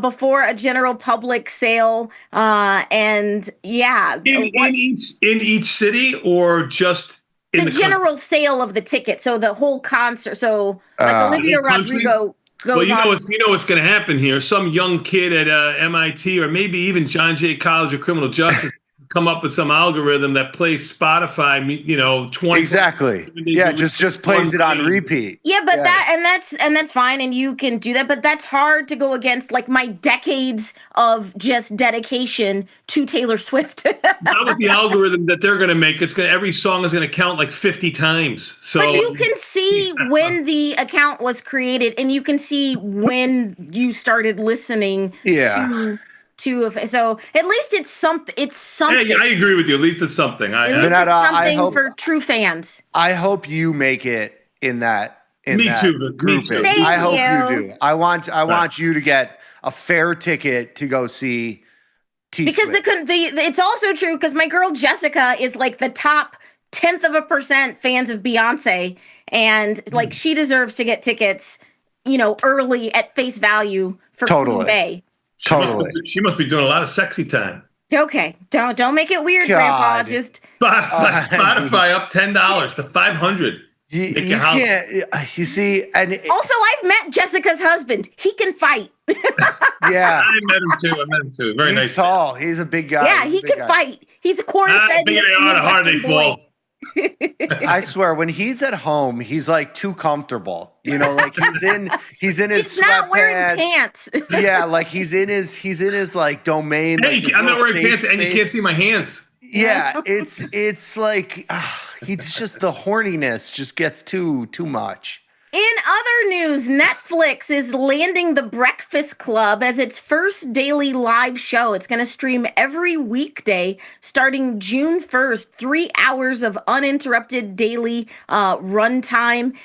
before a general public sale. And yeah, in each city or just in the general sale of the ticket. So the whole concert. So like Olivia Rodrigo. Well, you know what's going to happen here. Some young kid at MIT or maybe even John Jay College of Criminal Justice come up with some algorithm that plays Spotify, 20 exactly. Yeah, just plays it on repeat. Yeah, but that's fine, and you can do that. But that's hard to go against, like my decades of just dedication to Taylor Swift. Not with the algorithm that they're going to make. Every song is going to count like 50 times. So, but you can see when the account was created, and you can see when you started listening. Yeah. So at least it's something. It's something. Yeah, I agree with you. At least it's something. Something for true fans. I hope you make it in that. Me too. Thank I hope you do. I want you to get a fair ticket to go see Because it's also true because my girl Jessica is like the top 10th of a % fans of Beyonce, and like she deserves to get tickets. early at face value for Green Bay. Totally. She must be doing a lot of sexy time. Okay, don't make it weird, Grandpa. Just Spotify up $10 to $500. You can't. You see, and also I've met Jessica's husband. He can fight. Yeah, I met him too. Very nice. He's tall. Man. He's a big guy. Yeah, he can fight. He's a corn-fed. Big hard they fall. I swear, when he's at home, he's like too comfortable. Like he's in his he's not wearing pants. Yeah, like he's in his like domain. Hey, like I'm not wearing pants, space. and you can't see my hands. Yeah, it's like he's just the horniness just gets too much. In other news, Netflix is landing The Breakfast Club as its first daily live show. It's going to stream every weekday starting June 1st, 3 hours of uninterrupted daily runtime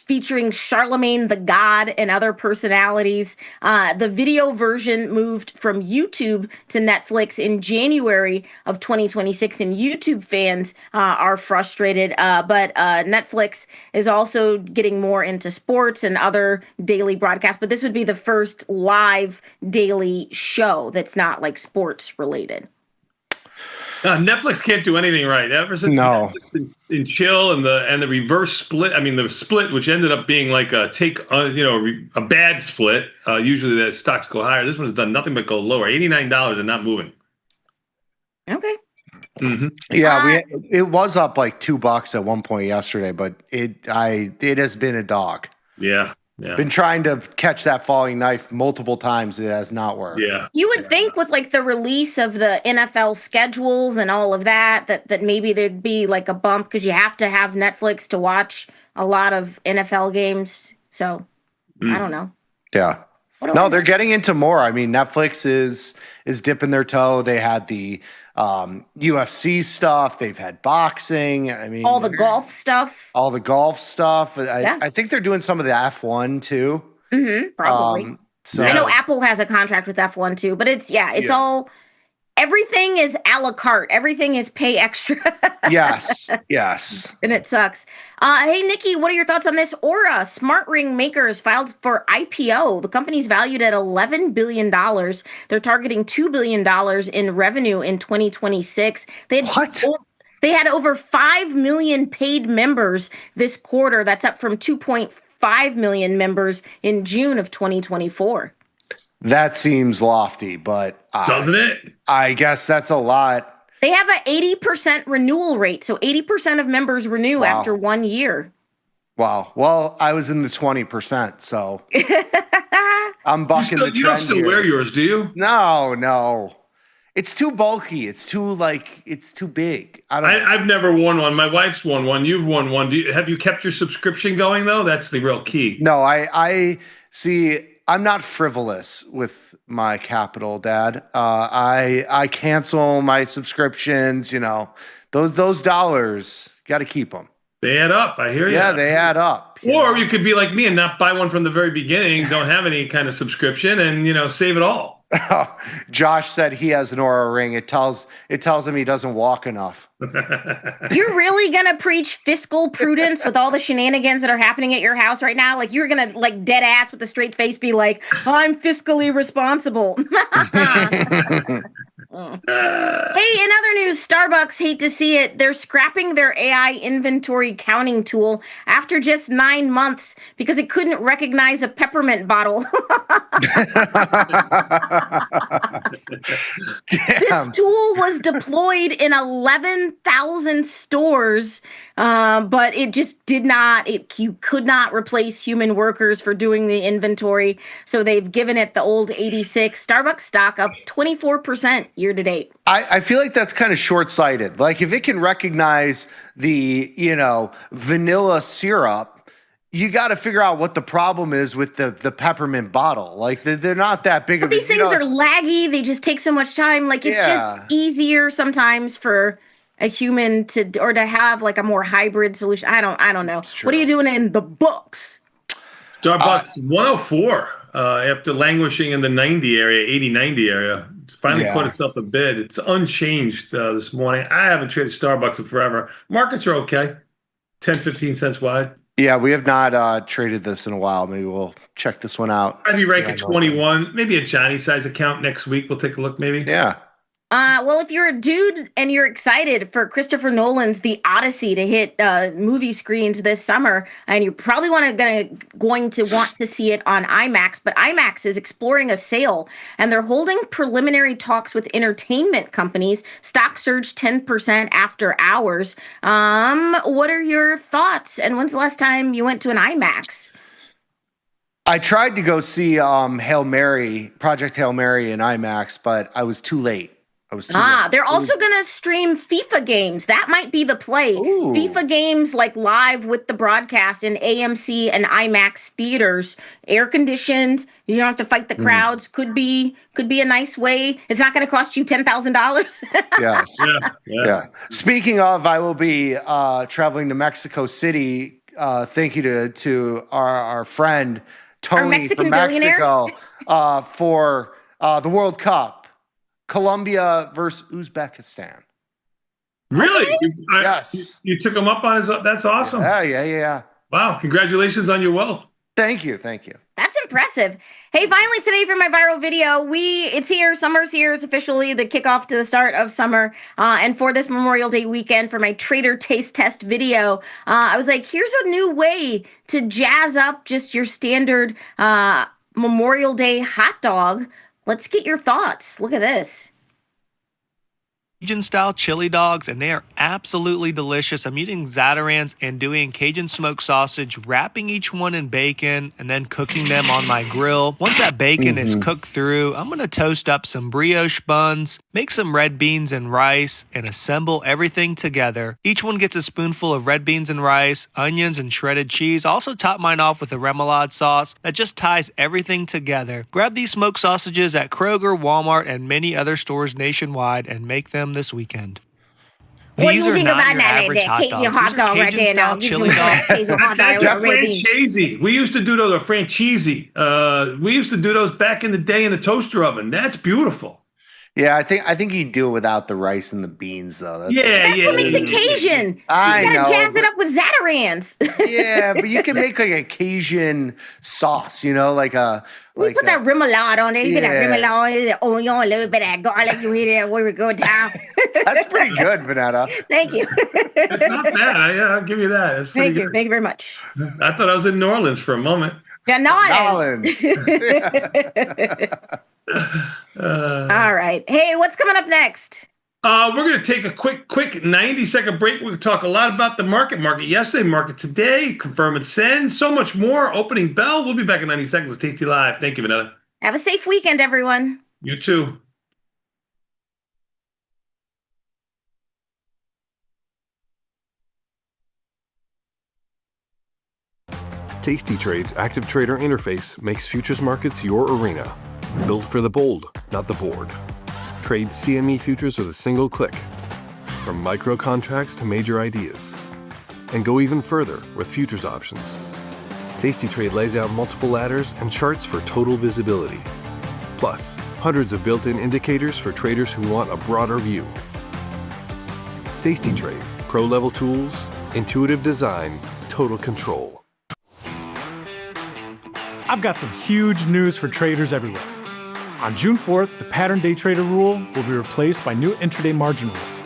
featuring Charlemagne the God and other personalities. The video version moved from YouTube to Netflix in January of 2026, and YouTube fans are frustrated. But Netflix is also getting more into sports and other daily broadcasts, but this would be the first live daily show that's not like sports related. Netflix can't do anything right ever since Netflix in chill and the reverse split. I mean, the split, which ended up being like a bad split. Usually the stocks go higher. This one's done nothing but go lower. $89 and not moving. Okay. Mm-hmm. Yeah, it was up like $2 at one point yesterday, but it has been a dog. Yeah. Been trying to catch that falling knife multiple times. It has not worked. Yeah. You would think with like the release of the NFL schedules and all of that maybe there'd be like a bump because you have to have Netflix to watch a lot of NFL games. So I don't know. Yeah. No, they're getting into more. I mean, Netflix is dipping their toe. They had the UFC stuff. They've had boxing. I mean, all the golf stuff. I think they're doing some of the F1 too. Mm-hmm, probably. So I know Apple has a contract with F1 too, but it's all. Everything is a la carte. Everything is pay extra. Yes. And it sucks. Hey, Nikki, what are your thoughts on this? Aura smart ring makers filed for IPO. The company's valued at $11 billion. They're targeting $2 billion in revenue in 2026. They had over 5 million paid members this quarter. That's up from 2.5 million members in June of 2024. That seems lofty, but doesn't it? I guess that's a lot. They have an 80% renewal rate, so 80% of members renew after 1 year. Wow. Well, I was in the 20%, so I'm bucking the trend. You don't still wear yours, do you? No. It's too bulky. It's too big. I've never worn one. My wife's worn one. You've worn one. Have you kept your subscription going though? That's the real key. No, I see. I'm not frivolous with my capital, Dad. I cancel my subscriptions. Those dollars, got to keep them. They add up. I hear you. Yeah, they add up. Or you could be like me and not buy one from the very beginning. Don't have any kind of subscription, and save it all. Josh said he has an Aura ring. It tells him he doesn't walk enough. You're really gonna preach fiscal prudence with all the shenanigans that are happening at your house right now? Like you're gonna like dead ass with a straight face be like, I'm fiscally responsible. Hey, in other news, Starbucks, hate to see it, they're scrapping their AI inventory counting tool after just 9 months because it couldn't recognize a peppermint bottle. This tool was deployed in 11,000 stores, but it just did not, you could not replace human workers for doing the inventory. So they've given it the old 86. Starbucks stock up 24% year to date. I feel like that's kind of short-sighted. Like if it can recognize the, vanilla syrup, you got to figure out what the problem is with the peppermint bottle. Like they're not that big of these things are laggy. They just take so much time. Like it's just easier sometimes for a human to have like a more hybrid solution. I don't know. What are you doing in the books? Starbucks 104 after languishing in the 80-90 area. It's finally put itself a bid. It's unchanged this morning. I haven't traded Starbucks in forever. Markets are okay. 10, 15 cents wide. Yeah, we have not traded this in a while. Maybe we'll check this one out. I'd be ranking 21, maybe a Johnny size account next week. We'll take a look, maybe. Yeah. Well, if you're a dude and you're excited for Christopher Nolan's The Odyssey to hit movie screens this summer, and you're probably going to want to see it on IMAX, but IMAX is exploring a sale, and they're holding preliminary talks with entertainment companies. Stock surged 10% after hours. What are your thoughts? And when's the last time you went to an IMAX? I tried to go see Project Hail Mary in IMAX, but I was too late. They're also going to stream FIFA games. That might be the play. Ooh. FIFA games like live with the broadcast in AMC and IMAX theaters, air conditioned. You don't have to fight the crowds. Could be a nice way. It's not going to cost you $10,000. Yes. Yeah. Speaking of, I will be traveling to Mexico City. Thank you to our friend Tony from Mexico for the World Cup. Colombia versus Uzbekistan. Really? Yes. You took him up on his. That's awesome. Yeah. Wow! Congratulations on your wealth. Thank you. That's impressive. Hey, finally today for my viral video, it's here. Summer's here. It's officially the kickoff to the start of summer. And for this Memorial Day weekend, for my Trader Taste Test video, I was like, here's a new way to jazz up just your standard Memorial Day hot dog. Let's get your thoughts. Look at this. Cajun-style chili dogs, and they are absolutely delicious. I'm eating Zatarain's and doing Cajun smoked sausage, wrapping each one in bacon, and then cooking them on my grill. Once that bacon is cooked through, I'm going to toast up some brioche buns, make some red beans and rice, and assemble everything together. Each one gets a spoonful of red beans and rice, onions, and shredded cheese. I also top mine off with a remoulade sauce that just ties everything together. Grab these smoked sausages at Kroger, Walmart, and many other stores nationwide and make them this weekend. What do you think about that Cajun hot dog right there now? Chili dog. That's a franchisee. We used to do those, we used to do those back in the day in the toaster oven. That's beautiful. Yeah, I think you do it without the rice and the beans, though. That's what makes it Cajun. You gotta jazz it up with Zatarain's. Yeah, but you can make like a Cajun sauce, you know, like a. We put that remoulade on there. You get that remoulade, the onion, a little bit of garlic. You hear that where we go down. That's pretty good, Vanetta. Thank you. It's not bad. I'll give you that. It's pretty good. Thank you very much. I thought I was in New Orleans for a moment. Yeah, New Orleans. All right. Hey, what's coming up next? We're going to take a quick 90-second break. We're going to talk a lot about the market yesterday, market today, confirm and send, so much more. Opening bell. We'll be back in 90 seconds. Tasty Live. Thank you, Vanessa. Have a safe weekend, everyone. You too. Tasty Trade's Active Trader interface makes futures markets your arena. Built for the bold, not the bored. Trade CME futures with a single click. From micro contracts to major ideas. And go even further with futures options. Tasty Trade lays out multiple ladders and charts for total visibility. Plus, hundreds of built-in indicators for traders who want a broader view. Tasty Trade, pro-level tools, intuitive design, total control. I've got some huge news for traders everywhere. On June 4th, the pattern day trader rule will be replaced by new intraday margin rules.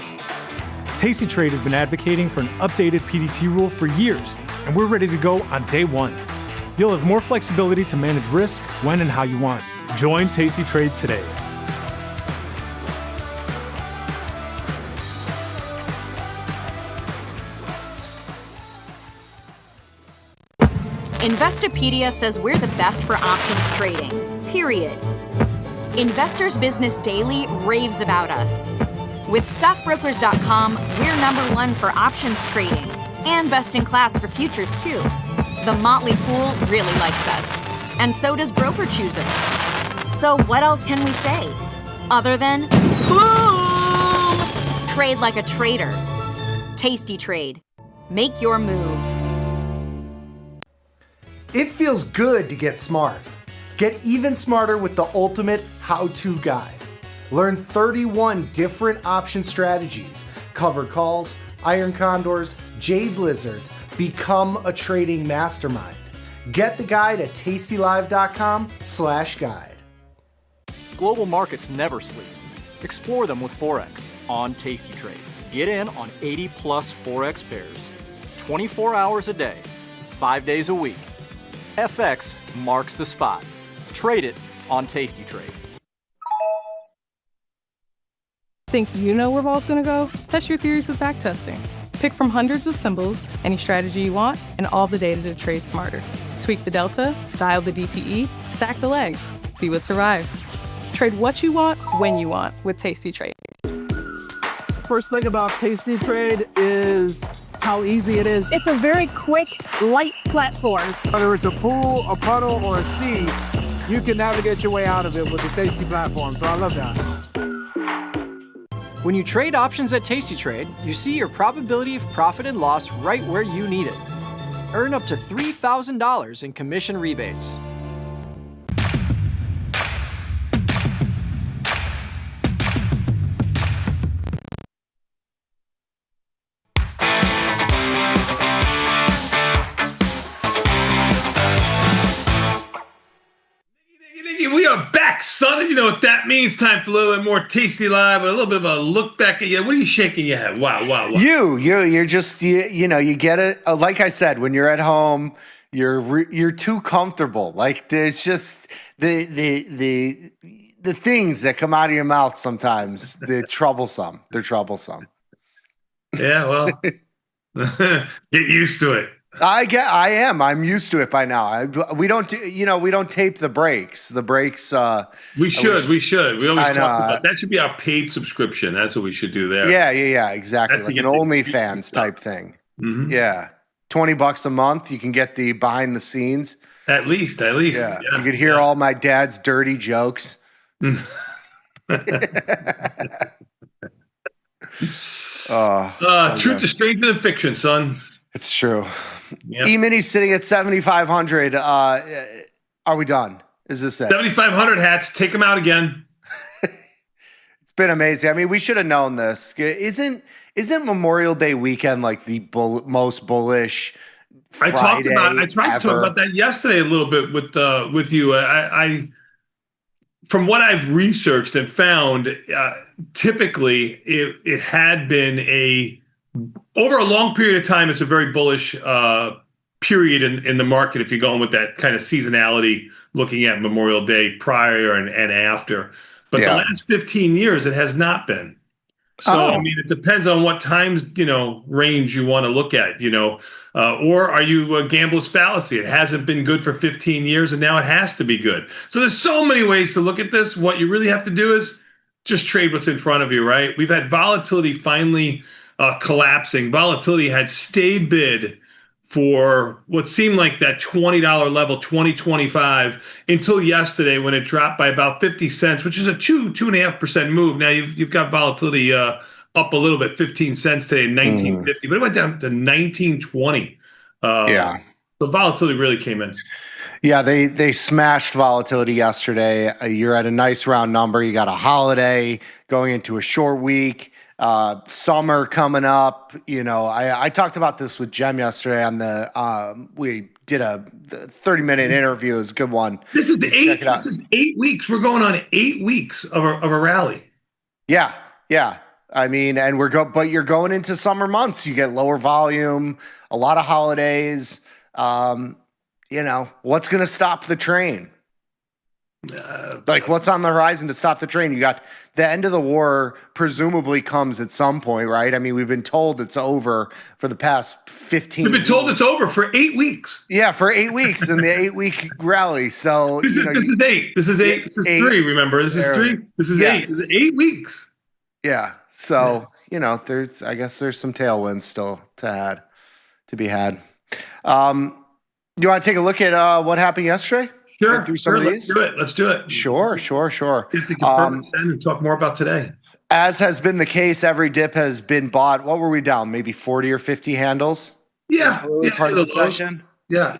Tasty Trade has been advocating for an updated PDT rule for years, and we're ready to go on day one. You'll have more flexibility to manage risk when and how you want. Join Tasty Trade today. Investopedia says we're the best for options trading, period. Investors Business Daily raves about us. With stockbrokers.com, we're #1 for options trading and best in class for futures too. The Motley Fool really likes us, and so does Broker Chooser. So what else can we say other than boom? Trade like a trader. Tasty Trade. Make your move. It feels good to get smart. Get even smarter with the ultimate how-to guide. Learn 31 different option strategies, covered calls, iron condors, jade lizards, Become a trading mastermind. Get the guide at tastylive.com/guide. Global markets never sleep. Explore them with Forex on Tasty Trade. Get in on 80 plus Forex pairs, 24 hours a day, 5 days a week. FX marks the spot. Trade it on Tasty Trade. Think you know where ball's gonna go? Test your theories with backtesting. Pick from hundreds of symbols, any strategy you want, and all the data to trade smarter. Tweak the delta, dial the DTE, stack the legs, see what survives. Trade what you want, when you want with Tasty Trade. First thing about Tasty Trade is how easy it is. It's a very quick, light platform. Whether it's a pool, a puddle, or a sea, you can navigate your way out of it with the Tasty platform, so I love that. When you trade options at Tasty Trade, you see your probability of profit and loss right where you need it. Earn up to $3,000 in commission rebates. We are back, son. And you know what that means. Time for a little bit more Tasty Live, a little bit of a look back at you. What are you shaking your head? Wow. You're just you get it. Like I said, when you're at home, you're too comfortable. Like there's just the things that come out of your mouth sometimes. They're troublesome. Yeah, well, get used to it. I'm used to it by now. We don't tape the breaks. The breaks. We should. We always talk about that. Should be our paid subscription. That's what we should do there. Yeah. Exactly. That's like an OnlyFans type thing. Mm-hmm. Yeah. $20 a month. You can get the behind the scenes. At least. Yeah. You could hear all my dad's dirty jokes. Truth is stranger than fiction, son. It's true. Yep. E-mini's sitting at 7,500. Are we done? Is this it? 7,500 hats. Take them out again. It's been amazing. I mean, we should have known this. Isn't Memorial Day weekend like the most bullish Friday I tried to talk about that yesterday a little bit with you. I from what I've researched and found, typically it had been over a long period of time, it's a very bullish period in the market if you're going with that kind of seasonality, looking at Memorial Day prior and after. But the last 15 years, it has not been. So, I mean, it depends on what times, range you want to look at, or are you a gambler's fallacy? It hasn't been good for 15 years and now it has to be good. So there's so many ways to look at this. What you really have to do is just trade what's in front of you, right? We've had volatility finally collapsing. Volatility had stayed bid for what seemed like that $20 level, 2025, until yesterday when it dropped by about 50 cents, which is a 2.5% move. Now you've got volatility up a little bit, 15 cents today, 19.50, but it went down to 19.20. So volatility really came in. Yeah, they smashed volatility yesterday. You're at a nice round number. You got a holiday going into a short week. Summer coming up, I talked about this with Jem yesterday on we did a 30-minute interview. It was a good one. This is 8 weeks. We're going on 8 weeks of a rally. Yeah. I mean, and but you're going into summer months. You get lower volume, a lot of holidays. What's going to stop the train? What's on the horizon to stop the train? You got the end of the war presumably comes at some point, right? I mean, we've been told it's over for the past 15 We've been told it's over for 8 weeks. Yeah, for 8 weeks in the 8-week rally. So this is 8. This is 8. This is 3, remember? This is 3. This is 8. This is 8 weeks. Yeah. So, there's some tailwinds still to be had. You want to take a look at what happened yesterday? Sure. Through some of these? Let's do it. Sure. Get to confirm and send and talk more about today. As has been the case, every dip has been bought. What were we down? Maybe 40 or 50 handles? Yeah. Part of the session? Yeah.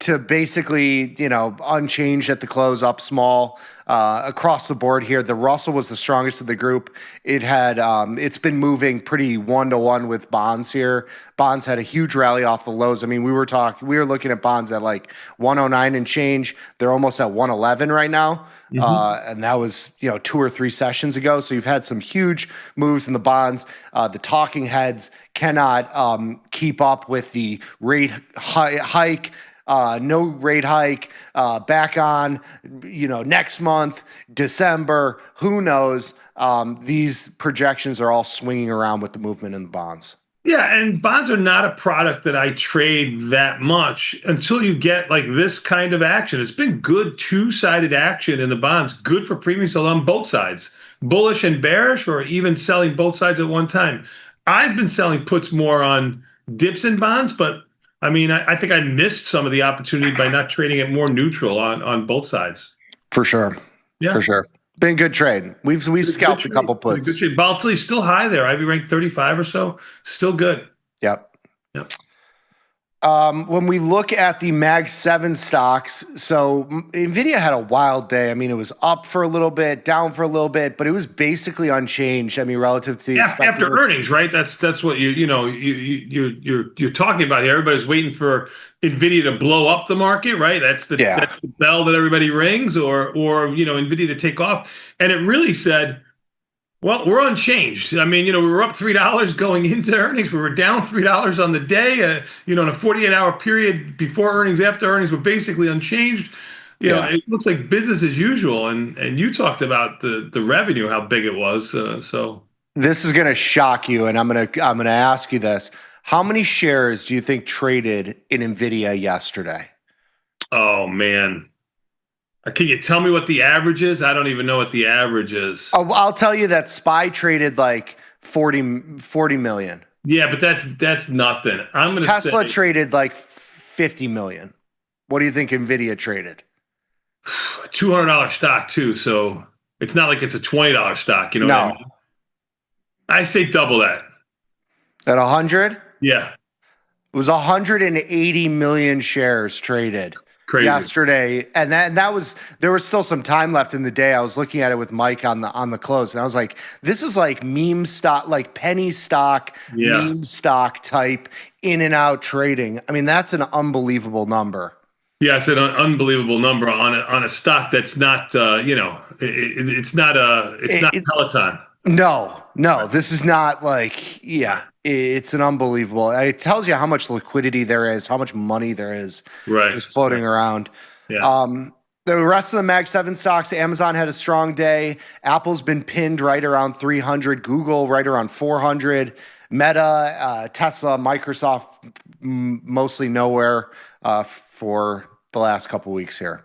to basically, unchanged at the close, up small across the board here. The Russell was the strongest of the group. It's been moving pretty 1-to-1 with bonds here. Bonds had a huge rally off the lows. I mean, we were looking at bonds at like 109 and change. They're almost at 111 right now. And that was, 2 or 3 sessions ago. So you've had some huge moves in the bonds. The talking heads cannot keep up with the rate hike. No rate hike, back on, next month, December, who knows? These projections are all swinging around with the movement in the bonds. Yeah, and bonds are not a product that I trade that much until you get like this kind of action. It's been good two-sided action in the bonds, good for premium sell on both sides, bullish and bearish, or even selling both sides at one time. I've been selling puts more on dips in bonds, but I mean, I think I missed some of the opportunity by not trading it more neutral on both sides. For sure. Yeah. For sure. Been a good trade. We've scalped a couple puts. Good trade. Volatility still high there. Ivy ranked 35 or so. Still good. Yep. When we look at the Mag 7 stocks, so NVIDIA had a wild day. I mean, it was up for a little bit, down for a little bit, but it was basically unchanged. I mean, relative to the after earnings, right? That's what you're talking about here. Everybody's waiting for NVIDIA to blow up the market, right? That's the bell that everybody rings, or NVIDIA to take off. And it really said, well, we're unchanged. I mean, we were up $3 going into earnings. We were down $3 on the day. In a 48-hour period before earnings, after earnings, we're basically unchanged. It looks like business as usual. And you talked about the revenue, how big it was. So this is going to shock you, and I'm going to ask you this: how many shares do you think traded in NVIDIA yesterday? Oh man. Can you tell me what the average is? I don't even know what the average is. Oh, I'll tell you that SPY traded like 40 million. Yeah, but that's nothing. I'm going to say Tesla traded like 50 million. What do you think NVIDIA traded? $200 stock too, so it's not like it's a $20 stock. What I mean? I say double that. At 100? Yeah. It was 180 million shares traded. Crazy. Yesterday, and there was still some time left in the day. I was looking at it with Mike on the close, and I was like, this is like meme stock, like penny stock, meme stock type in and out trading. I mean, that's an unbelievable number. Yeah, it's an unbelievable number on a stock that's not it's not Peloton. No, this is not like, it's an unbelievable. It tells you how much liquidity there is, how much money there is just floating around. Yeah. The rest of the Mag 7 stocks, Amazon had a strong day. Apple's been pinned right around 300. Google right around 400. Meta, Tesla, Microsoft, mostly nowhere for the last couple weeks here.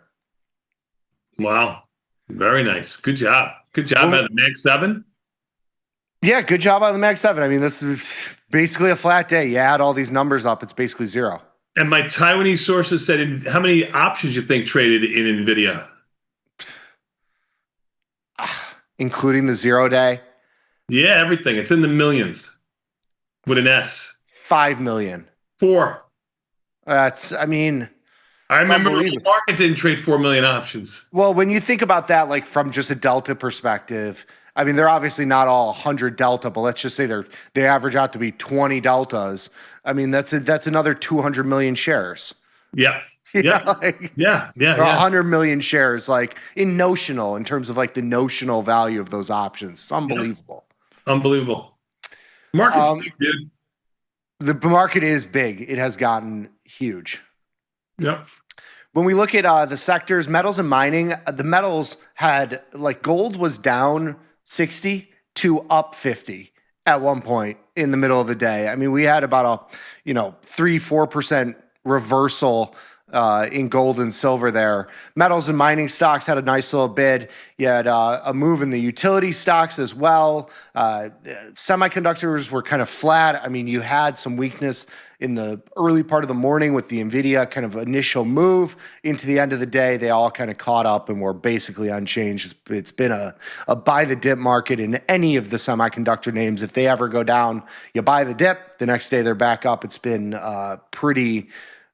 Wow. Very nice. Good job. Good job at the Mag 7. Yeah, good job on the Mag 7. I mean, this is basically a flat day. You add all these numbers up, it's basically zero. And my Taiwanese sources said, how many options you think traded in NVIDIA? Including the 0 day? Yeah, everything. It's in the millions with an S. 5 million. 4. I remember the market didn't trade 4 million options. Well, when you think about that, like from just a delta perspective, I mean, they're obviously not all 100 delta, but let's just say they average out to be 20 deltas. I mean, that's another 200 million shares. Yeah. Yeah. 100 million shares, like in terms of like the notional value of those options. It's unbelievable. Yeah. Unbelievable. Market's big, dude. The market is big. It has gotten huge. Yep. When we look at the sectors, metals and mining, the metals had like gold was down 60 to up 50 at one point in the middle of the day. I mean, we had about a 3-4% reversal in gold and silver there. Metals and mining stocks had a nice little bid. You had a move in the utility stocks as well. Semiconductors were kind of flat. I mean, you had some weakness in the early part of the morning with the NVIDIA kind of initial move. Into the end of the day, they all kind of caught up and were basically unchanged. It's been a buy the dip market in any of the semiconductor names. If they ever go down, you buy the dip. The next day they're back up. It's been pretty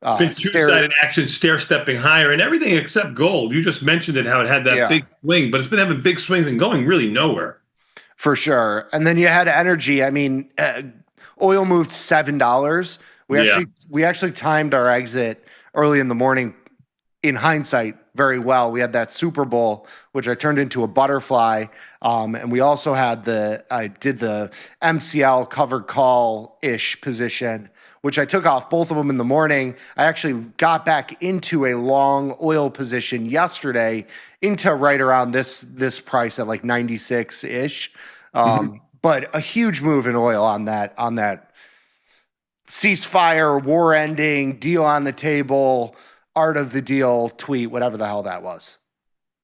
It's been two-sided action, stair-stepping higher, and everything except gold. You just mentioned it, how it had that big swing, but it's been having big swings and going really nowhere. For sure. And then you had energy. I mean, oil moved $7. We actually timed our exit early in the morning, in hindsight, very well. We had that Super Bowl, which I turned into a butterfly. And we also had I did the MCL covered call-ish position, which I took off both of them in the morning. I actually got back into a long oil position yesterday into right around this price at like 96-ish. But a huge move in oil on that ceasefire, war ending, deal on the table, art of the deal tweet, whatever the hell that was.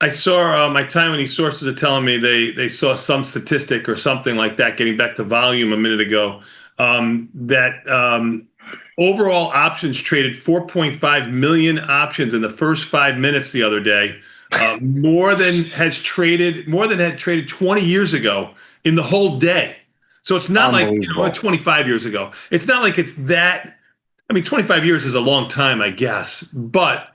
I saw my Taiwanese sources are telling me they saw some statistic or something like that, getting back to volume a minute ago, that overall options traded 4.5 million options in the first 5 minutes the other day, more than had traded 20 years ago in the whole day. So it's not like 25 years ago. It's not like it's that. I mean, 25 years is a long time, I guess, but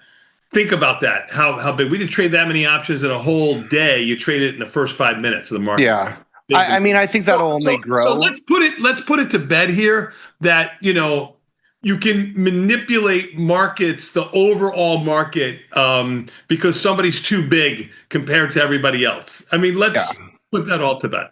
think about that. How big? We didn't trade that many options in a whole day. You trade it in the first 5 minutes of the market. Yeah. I mean, I think that'll only grow. So let's put it to bed here that, you can manipulate markets, the overall market, because somebody's too big compared to everybody else. I mean, let's put that all to bed.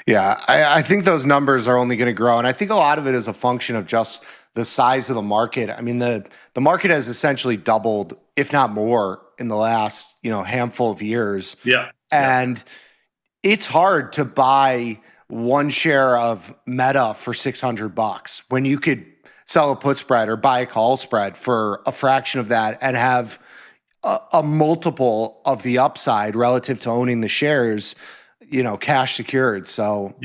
Yeah, I think those numbers are only going to grow. And I think a lot of it is a function of just the size of the market. I mean, the market has essentially doubled, if not more, in the last, handful of years. Yeah. And it's hard to buy one share of Meta for $600 when you could sell a put spread or buy a call spread for a fraction of that and have a multiple of the upside relative to owning the shares, cash secured. So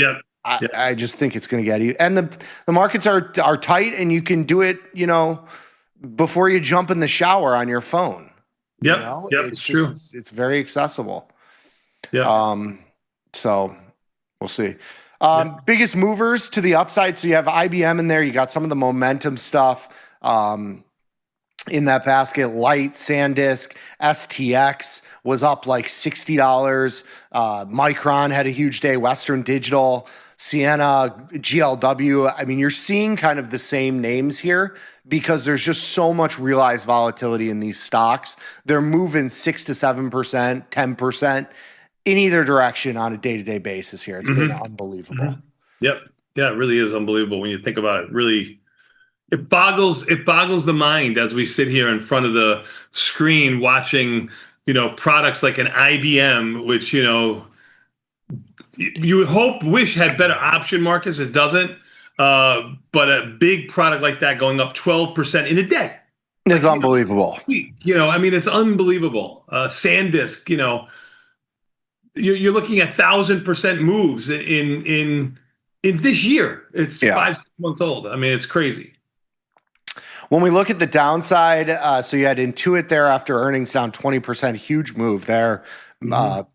I just think it's going to get you. And the markets are tight, and you can do it, before you jump in the shower on your phone. It's true. It's very accessible. Yeah. So we'll see. Biggest movers to the upside. So you have IBM in there. You got some of the momentum stuff in that basket. Light, SanDisk, STX was up like $60. Micron had a huge day. Western Digital, Sienna, GLW. I mean, you're seeing kind of the same names here because there's just so much realized volatility in these stocks. They're moving 6 to 7%, 10%. In either direction on a day-to-day basis here. It's been unbelievable. Yep. Yeah, it really is unbelievable when you think about it. Really, it boggles the mind as we sit here in front of the screen watching, products like an IBM, which, you would wish had better option markets. It doesn't. But a big product like that going up 12% in a day. It's unbelievable. It's unbelievable. SanDisk, you're looking at 1,000% moves in this year. It's 5-6 months old. I mean, it's crazy. When we look at the downside, so you had Intuit there after earnings down 20%, huge move there.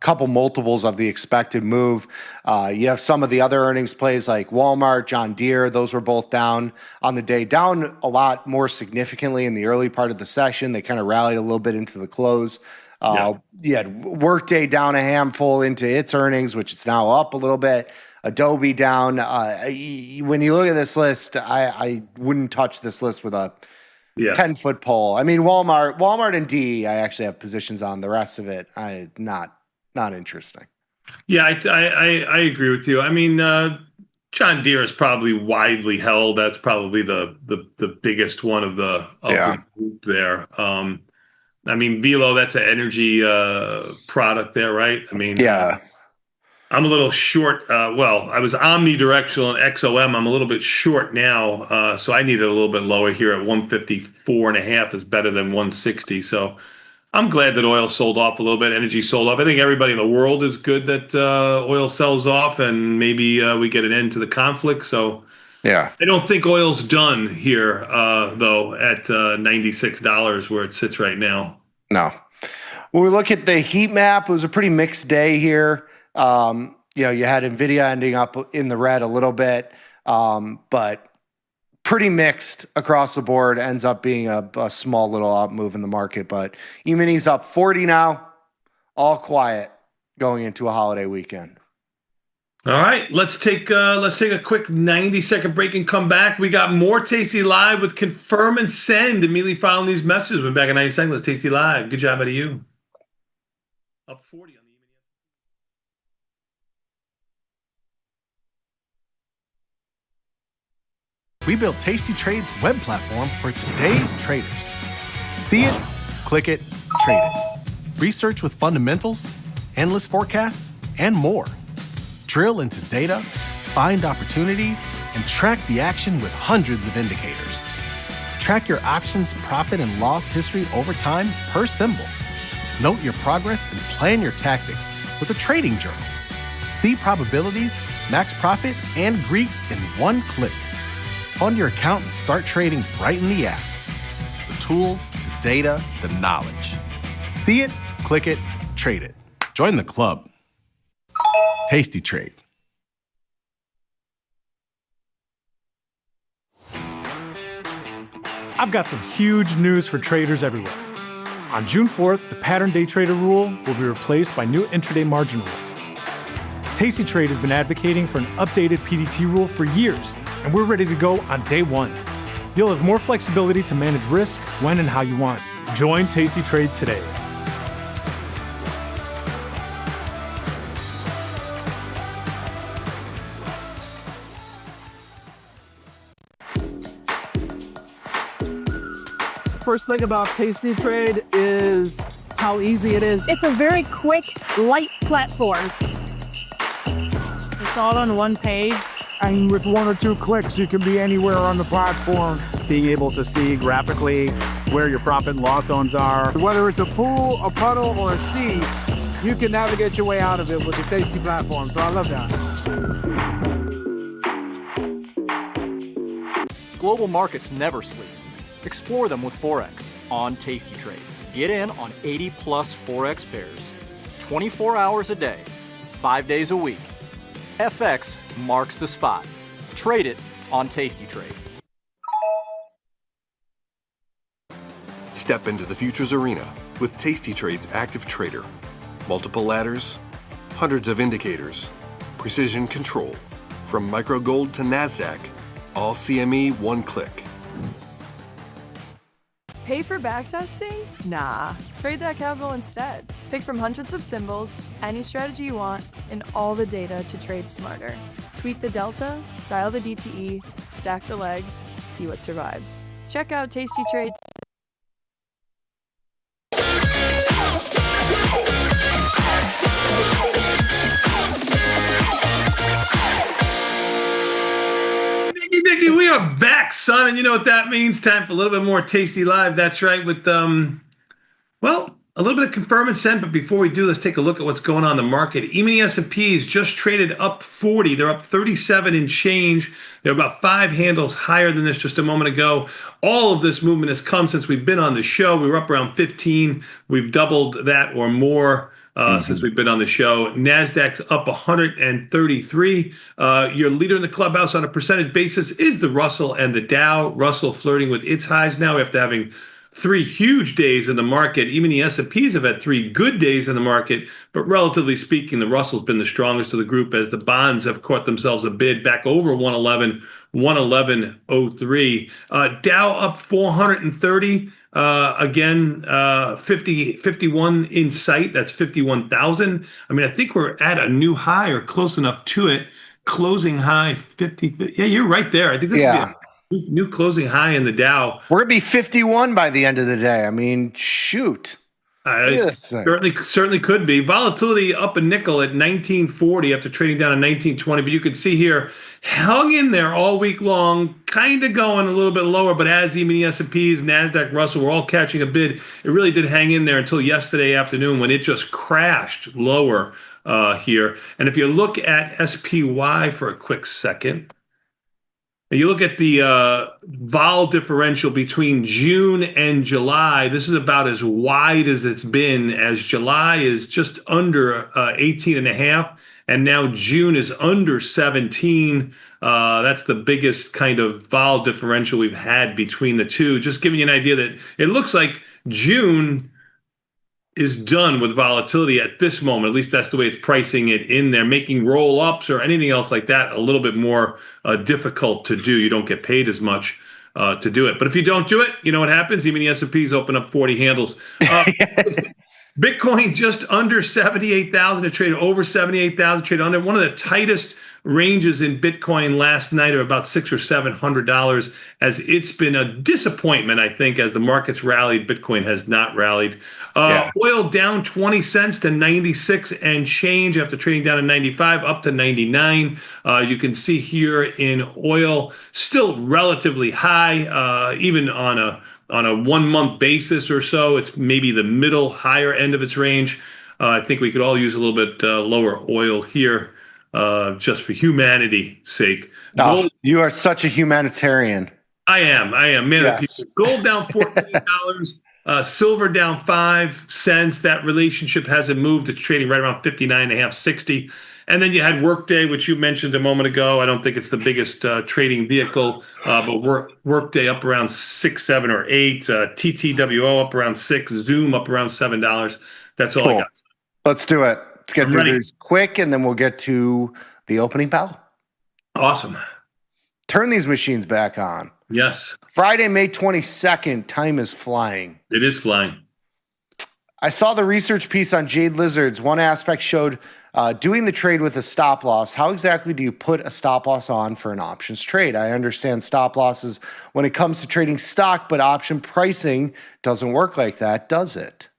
Couple multiples of the expected move. You have some of the other earnings plays like Walmart, John Deere. Those were both down on the day, down a lot more significantly in the early part of the session. They kind of rallied a little bit into the close. You had Workday down a handful into its earnings, which it's now up a little bit. Adobe down. When you look at this list, I wouldn't touch this list with a 10-foot pole. I mean, Walmart and DE, I actually have positions on. The rest of it, not interesting. Yeah, I agree with you. I mean, John Deere is probably widely held. That's probably the biggest one of the group there. I mean, Velo, that's an energy product there, right? I mean, I'm a little short. I was omnidirectional in XOM. I'm a little bit short now, so I need it a little bit lower here at 154.5 is better than 160. So I'm glad that oil sold off a little bit. Energy sold off. I think everybody in the world is good that oil sells off, and maybe we get an end to the conflict. So I don't think oil's done here, though, at $96 where it sits right now. No. When we look at the heat map, it was a pretty mixed day here. You had NVIDIA ending up in the red a little bit, but pretty mixed across the board. Ends up being a small little up move in the market, but E-minis up 40 now. All quiet going into a holiday weekend. All right, let's take a quick 90-second break and come back. We got more Tasty Live with Confirm and Send immediately following these messages. We're back in 90 seconds. Let's Tasty Live. Good job out of you. Up 40 on the We built Tasty Trade's web platform for today's traders. See it, click it, trade it. Research with fundamentals, endless forecasts, and more. Drill into data, find opportunity, and track the action with hundreds of indicators. Track your options profit and loss history over time per symbol. Note your progress and plan your tactics with a trading journal. See probabilities, max profit, and Greeks in one click. Fund your account and start trading right in the app. The tools, the data, the knowledge. See it, click it, trade it. Join the club. Tasty Trade. I've got some huge news for traders everywhere. On June 4th, the pattern day trader rule will be replaced by new intraday margin rules. Tasty Trade has been advocating for an updated PDT rule for years, and we're ready to go on day one. You'll have more flexibility to manage risk when and how you want. Join Tasty Trade today. First thing about Tasty Trade is how easy it is. It's a very quick, light platform. It's all on one page. And with 1 or 2 clicks, you can be anywhere on the platform. Being able to see graphically where your profit and loss zones are. Whether it's a pool, a puddle, or a sea, you can navigate your way out of it with the Tasty platform. So I love that. Global markets never sleep. Explore them with Forex on Tasty Trade. Get in on 80 plus Forex pairs, 24 hours a day, 5 days a week. FX marks the spot. Trade it on Tasty Trade. Step into the futures arena with Tasty Trade's active trader. Multiple ladders, hundreds of indicators, precision control. From micro gold to NASDAQ, all CME one click. Pay for backtesting? Nah, trade that capital instead. Pick from hundreds of symbols, any strategy you want, and all the data to trade smarter. Tweak the delta, dial the DTE, stack the legs, see what survives. Check out Tasty Trade. Nicky, we are back, son, and you know what that means. Time for a little bit more Tasty Live. That's right, with a little bit of Confirm and Send. But before we do, let's take a look at what's going on in the market. E-mini S&Ps just traded up 40. They're up 37 and change. They're about 5 handles higher than this just a moment ago. All of this movement has come since we've been on the show. We were up around 15. We've doubled that or more since we've been on the show. NASDAQ's up 133. Your leader in the clubhouse on a percentage basis is the Russell and the Dow. Russell flirting with its highs now after having 3 huge days in the market. Even the S&Ps have had 3 good days in the market, but relatively speaking, the Russell's been the strongest of the group as the bonds have caught themselves a bid back over 111, 111.03. Dow up 430. Again, 51 in sight. That's 51,000. I mean, I think we're at a new high or close enough to it. Closing high 50. Yeah, you're right there. I think that's new closing high in the Dow. We're gonna be 51 by the end of the day. I mean, shoot. Certainly could be. Volatility up a nickel at 1940 after trading down at 1920. But you can see here, hung in there all week long, kind of going a little bit lower. But as even the S&Ps, NASDAQ, Russell were all catching a bid, it really did hang in there until yesterday afternoon when it just crashed lower here. And if you look at SPY for a quick second, and you look at the vol differential between June and July, this is about as wide as it's been, as July is just under 18 and a half, and now June is under 17. That's the biggest kind of vol differential we've had between the two. Just giving you an idea that it looks like June is done with volatility at this moment. At least that's the way it's pricing it in there, making roll-ups or anything else like that a little bit more difficult to do. You don't get paid as much to do it. But if you don't do it, you know what happens? Even the S&Ps open up 40 handles. Bitcoin just under 78,000. It traded over 78,000. Traded under one of the tightest ranges in Bitcoin last night of about $600 or $700, as it's been a disappointment, I think, as the markets rallied. Bitcoin has not rallied. Oil down 20 cents to 96 and change after trading down to 95, up to 99. You can see here in oil, still relatively high, even on a 1 month basis or so. It's maybe the middle, higher end of its range. I think we could all use a little bit lower oil here. Just for humanity's sake. Oh, you are such a humanitarian. I am. Man, yes. Gold down $14, silver down 5 cents. That relationship hasn't moved. It's trading right around 59.5, 60. And then you had Workday, which you mentioned a moment ago. I don't think it's the biggest trading vehicle, but Workday up around 6, 7, or 8. TTWO up around 6. Zoom up around $7. That's all I got. Let's do it. Let's get through these quick, and then we'll get to the opening bell. Awesome. Turn these machines back on. Yes. Friday, May 22nd. Time is flying. It is flying. I saw the research piece on Jade Lizards. One aspect showed doing the trade with a stop loss. How exactly do you put a stop loss on for an options trade? I understand stop losses when it comes to trading stock, but option pricing doesn't work like that, does it?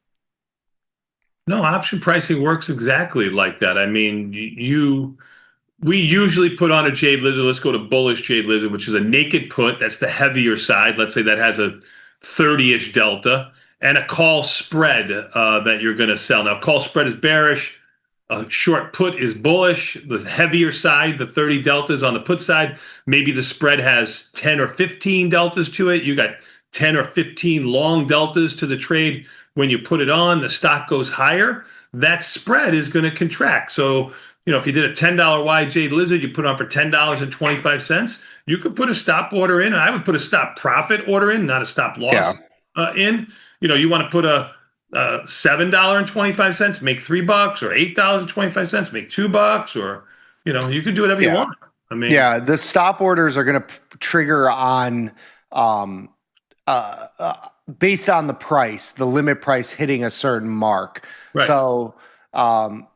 No, option pricing works exactly like that. I mean, we usually put on a Jade Lizard. Let's go to bullish Jade Lizard, which is a naked put. That's the heavier side. Let's say that has a 30-ish delta, and a call spread that you're going to sell. Now, call spread is bearish. A short put is bullish. The heavier side, the 30 deltas on the put side, maybe the spread has 10 or 15 deltas to it. You got 10 or 15 long deltas to the trade. When you put it on, the stock goes higher. That spread is going to contract. So, if you did a $10 wide Jade Lizard, you put on for $10.25, you could put a stop order in. I would put a stop profit order in, not a stop loss in. You want to put a $7.25, make $3, or $8.25, make $2, or you could do whatever you want. I mean, the stop orders are going to trigger on based on the price, the limit price hitting a certain mark. Right. So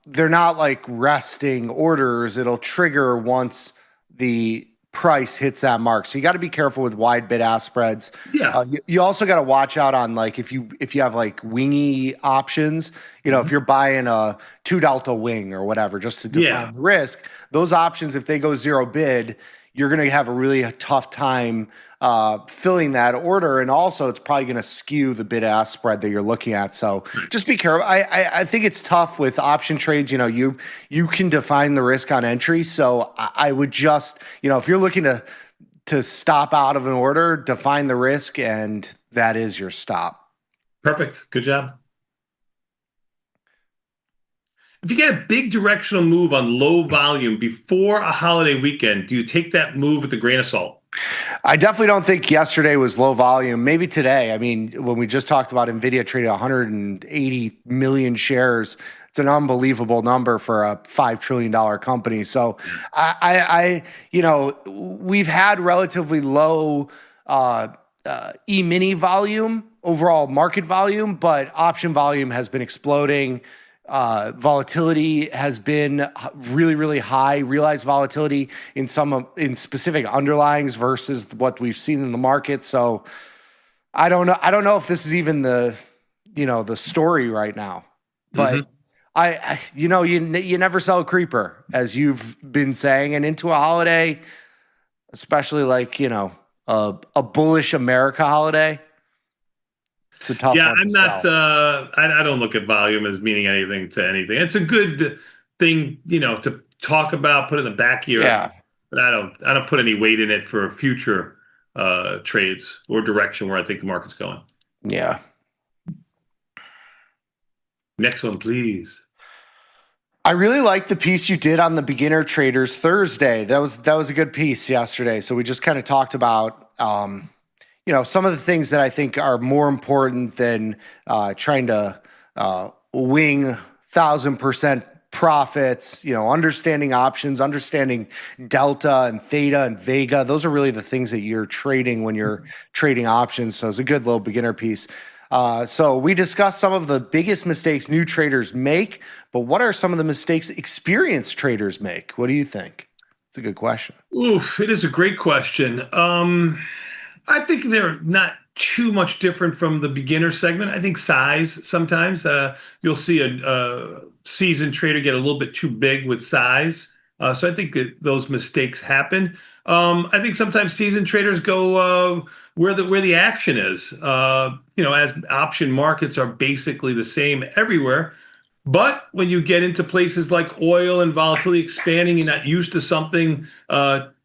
they're not like resting orders. It'll trigger once the price hits that mark. So you got to be careful with wide bid-ask spreads. Yeah. You also got to watch out on like if you have like wingy options, if you're buying a 2 delta wing or whatever, just to define the risk, those options, if they go zero bid, you're going to have a really tough time filling that order. And also it's probably going to skew the bid-ask spread that you're looking at. So just be careful. I think it's tough with option trades. You can define the risk on entry. So I would just, if you're looking to stop out of an order, define the risk, and that is your stop. Perfect. Good job. If you get a big directional move on low volume before a holiday weekend, do you take that move with a grain of salt? I definitely don't think yesterday was low volume. Maybe today. I mean, when we just talked about NVIDIA trading 180 million shares, it's an unbelievable number for a $5 trillion company. So we've had relatively low E-mini volume, overall market volume, but option volume has been exploding. Volatility has been really, really high. Realized volatility in specific underlyings versus what we've seen in the market. So I don't know if this is even the story right now. But you never sell a creeper, as you've been saying, and into a holiday, especially like a bullish America holiday. It's a tough one. I'm not. I don't look at volume as meaning anything to anything. It's a good thing, to talk about, put in the back of your But I don't put any weight in it for future trades or direction where I think the market's going. Yeah. Next one, please. I really like the piece you did on the beginner traders Thursday. That was a good piece yesterday. So we just kind of talked about some of the things that I think are more important than trying to wing 1,000% profits, understanding options, understanding delta and theta and vega. Those are really the things that you're trading when you're trading options. So it's a good little beginner piece. So we discussed some of the biggest mistakes new traders make, but what are some of the mistakes experienced traders make? What do you think? It's a good question. Oof, it is a great question. I think they're not too much different from the beginner segment. I think size, sometimes you'll see a seasoned trader get a little bit too big with size. So I think that those mistakes happen. I think sometimes seasoned traders go where the action is. As option markets are basically the same everywhere. But when you get into places like oil and volatility expanding, you're not used to something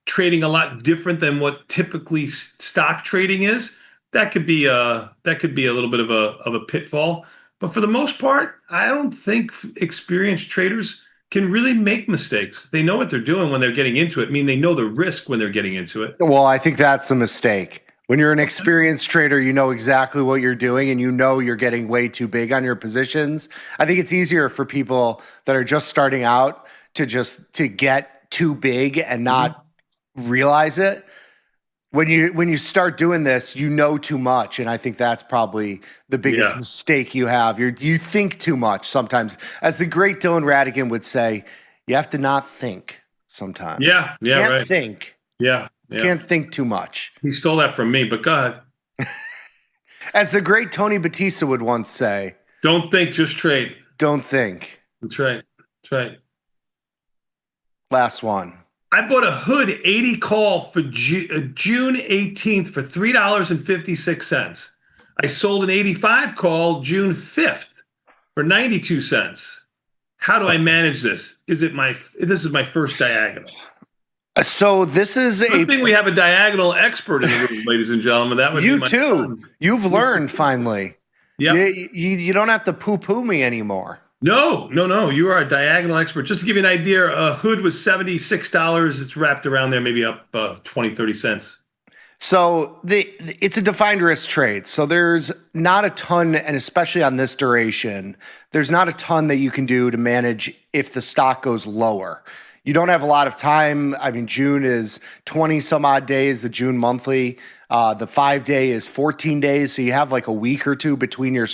trading a lot different than what typically stock trading is. That could be a little bit of a pitfall. But for the most part, I don't think experienced traders can really make mistakes. They know what they're doing when they're getting into it. I mean, they know the risk when they're getting into it. Well, I think that's a mistake. When you're an experienced trader, you know exactly what you're doing and you know you're getting way too big on your positions. I think it's easier for people that are just starting out to get too big and not realize it. When you start doing this, you know too much, and I think that's probably the biggest mistake you have. You think too much sometimes. As the great Dylan Radigan would say, you have to not think sometimes. Yeah, Can't right. think. Yeah. Can't think too much. He stole that from me, but go ahead. As the great Tony Batista would once say, don't think, just trade. Don't think. That's right. Last one. I bought a Hood 80 call for June 18th for $3.56. I sold an 85 call June 5th for 92 cents. How do I manage this? This is my first diagonal. So this is Good thing we have a diagonal expert in the room, ladies and gentlemen. That would be my too. son. You've learned finally. Yeah. You don't have to poo-poo me anymore. No. You are a diagonal expert. Just to give you an idea, a Hood was $76. It's wrapped around there, maybe up 20, 30 cents. So it's a defined risk trade. So there's not a ton, and especially on this duration, there's not a ton that you can do to manage if the stock goes lower. You don't have a lot of time. I mean, June is 20 some odd days, the June monthly. The 5-day is 14 days. So you have like a week or two between your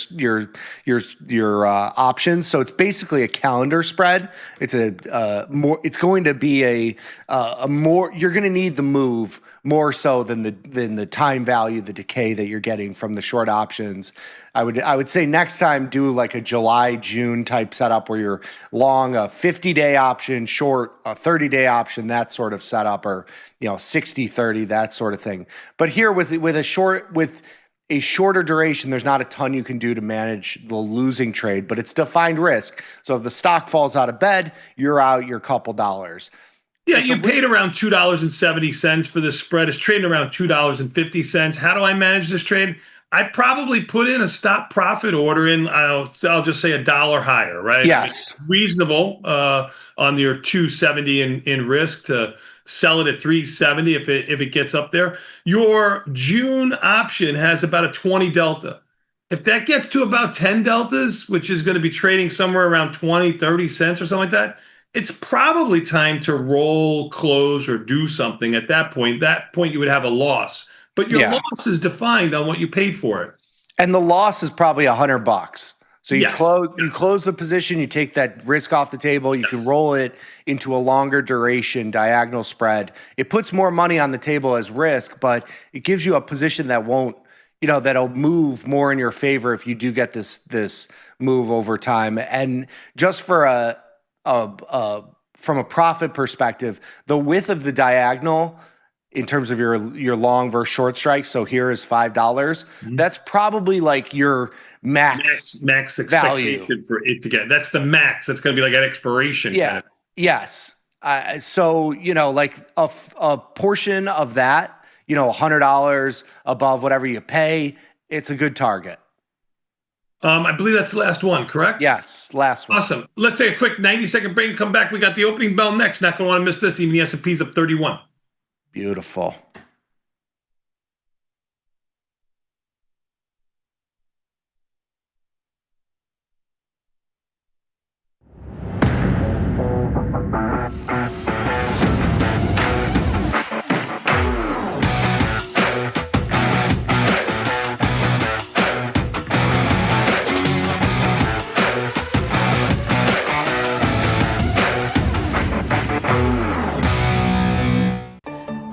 options. So it's basically a calendar spread. It's it's going to be you're going to need the move more so than the time value, the decay that you're getting from the short options. I would say next time do like a July, June type setup where you're long a 50-day option, short a 30-day option, that sort of setup, or 60-30, that sort of thing. But here with a shorter duration, there's not a ton you can do to manage the losing trade, but it's defined risk. So if the stock falls out of bed, you're out your couple dollars. Yeah, you paid around $2.70 for this spread. It's trading around $2.50. How do I manage this trade? I probably put in a stop profit order in, I'll just say $1 higher, right? Yes. It's reasonable on your $2.70 in risk to sell it at $3.70 if it gets up there. Your June option has about a 20 delta. If that gets to about 10 deltas, which is going to be trading somewhere around 20, 30 cents or something like that, it's probably time to roll, close, or do something at that point. That point, you would have a loss. But your loss is defined on what you paid for it. And the loss is probably $100. So you close the position, you take that risk off the table, you can roll it into a longer duration diagonal spread. It puts more money on the table as risk, but it gives you a position that won't, that'll move more in your favor if you do get this move over time. And just for from a profit perspective, the width of the diagonal in terms of your long versus short strike. So here is $5. Mm-hmm. That's probably like your max expectation value for it to get. That's the max. That's going to be like at expiration. Yeah. Yes. So, like a portion of that, $100 above whatever you pay, it's a good target. I believe that's the last one, correct? Yes, last one. Awesome. Let's take a quick 90-second break and come back. We got the opening bell next. Not going to want to miss this. Even the S&P's up 31. Beautiful.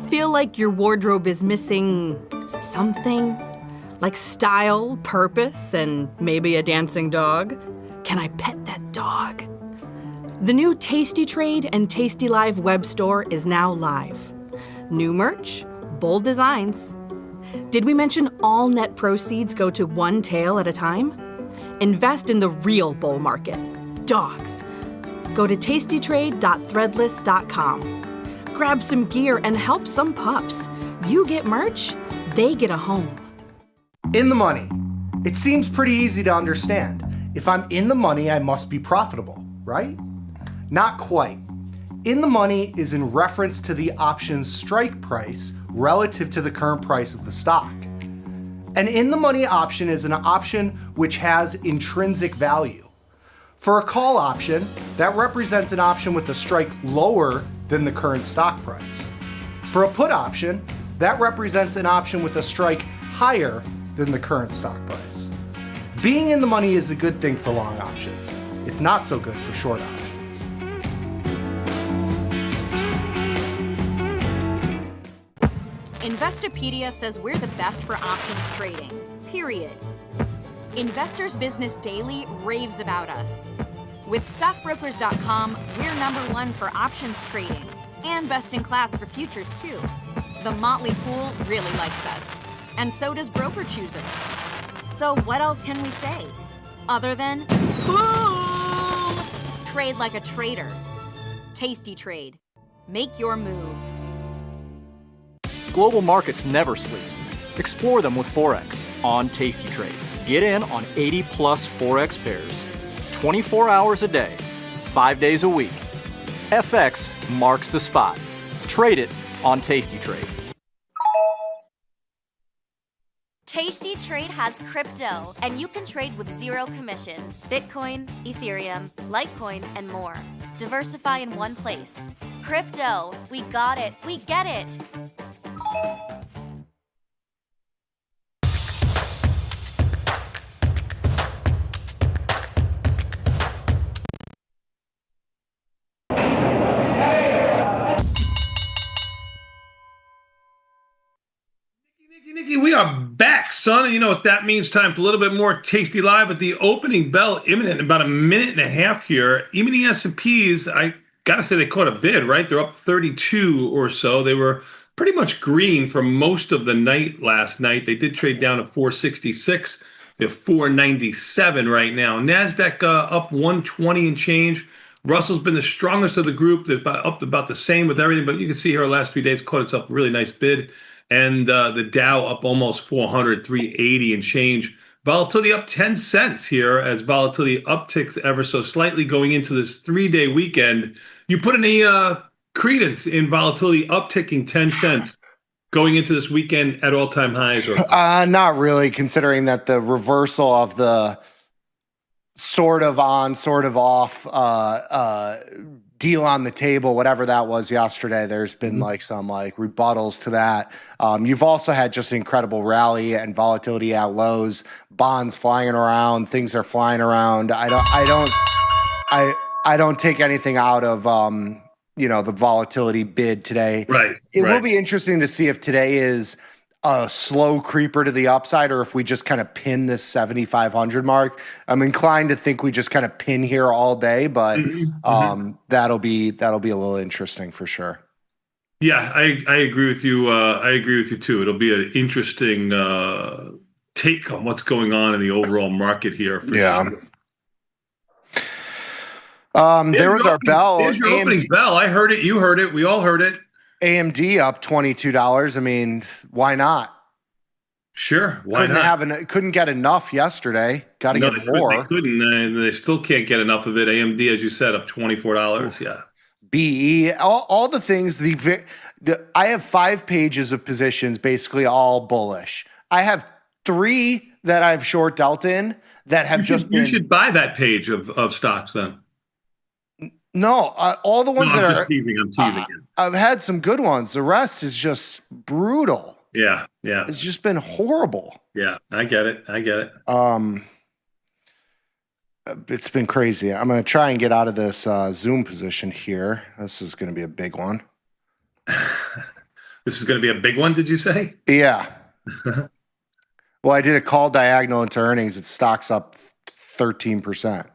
Feel like your wardrobe is missing something? Like style, purpose, and maybe a dancing dog? Can I pet that dog? The new Tasty Trade and tastylive web store is now live. New merch, bold designs. Did we mention all net proceeds go to one tail at a time? Invest in the real bull market, dogs. Go to tastytrade.threadless.com. Grab some gear and help some pups. You get merch, they get a home. In the money. It seems pretty easy to understand. If I'm in the money, I must be profitable, right? Not quite. In the money is in reference to the option's strike price relative to the current price of the stock. An in the money option is an option which has intrinsic value. For a call option, that represents an option with a strike lower than the current stock price. For a put option, that represents an option with a strike higher than the current stock price. Being in the money is a good thing for long options. It's not so good for short options. Investopedia says we're the best for options trading, period. Investors Business Daily raves about us. With stockbrokers.com, we're #1 for options trading and best in class for futures too. The Motley Fool really likes us, and so does Broker Chooser. So what else can we say other than boom? Trade like a trader. Tasty Trade. Make your move. Global markets never sleep. Explore them with Forex on Tasty Trade. Get in on 80+ Forex pairs, 24 hours a day, 5 days a week. FX marks the spot. Trade it on Tasty Trade. Tasty Trade has crypto, and you can trade with 0 commissions. Bitcoin, Ethereum, Litecoin, and more. Diversify in one place. Crypto, we got it, we get it. Nikki, we are back, son. You know what that means? Time for a little bit more Tasty Live at the opening bell imminent in about a minute and a half here. Even the S&Ps, I got to say they caught a bid, right? They're up 32 or so. They were pretty much green for most of the night last night. They did trade down to 466. They're 497 right now. NASDAQ up 120 and change. Russell's been the strongest of the group. They're up about the same with everything, but you can see here last 3 days caught itself a really nice bid. And the Dow up almost 400, 380 and change. Volatility up 10 cents here as volatility upticks ever so slightly going into this 3-day weekend. You put any credence in volatility upticking 10 cents going into this weekend at all-time highs? Or not really, considering that the reversal of the sort of on, sort of off deal on the table, whatever that was yesterday, there's been like some like rebuttals to that. You've also had just an incredible rally and volatility at lows, bonds flying around, things are flying around. I don't take anything out of the volatility bid today. Right. It will be interesting to see if today is a slow creeper to the upside or if we just kind of pin this 7,500 mark. I'm inclined to think we just kind of pin here all day, but that'll be a little interesting for sure. Yeah, I agree with you. I agree with you too. It'll be an interesting take on what's going on in the overall market here. For sure. There was our bell. There's your opening bell. I heard it. You heard it. We all heard it. AMD up $22. I mean, why not? Sure. Why not? Couldn't get enough yesterday. Got to get more. They couldn't. They still can't get enough of it. AMD, as you said, up $24. Yeah. BE, all the things. I have 5 pages of positions, basically all bullish. I have 3 that I've short dealt in that have You should buy that page of stocks then. No, all the ones that I'm are. Just teasing. I'm teasing. I've had some good ones. The rest is just brutal. Yeah. It's just been horrible. Yeah, I get it. It's been crazy. I'm going to try and get out of this Zoom position here. This is going to be a big one. This is going to be a big one, did you say? Yeah. Well, I did a call diagonal into earnings. It stocks up 13%.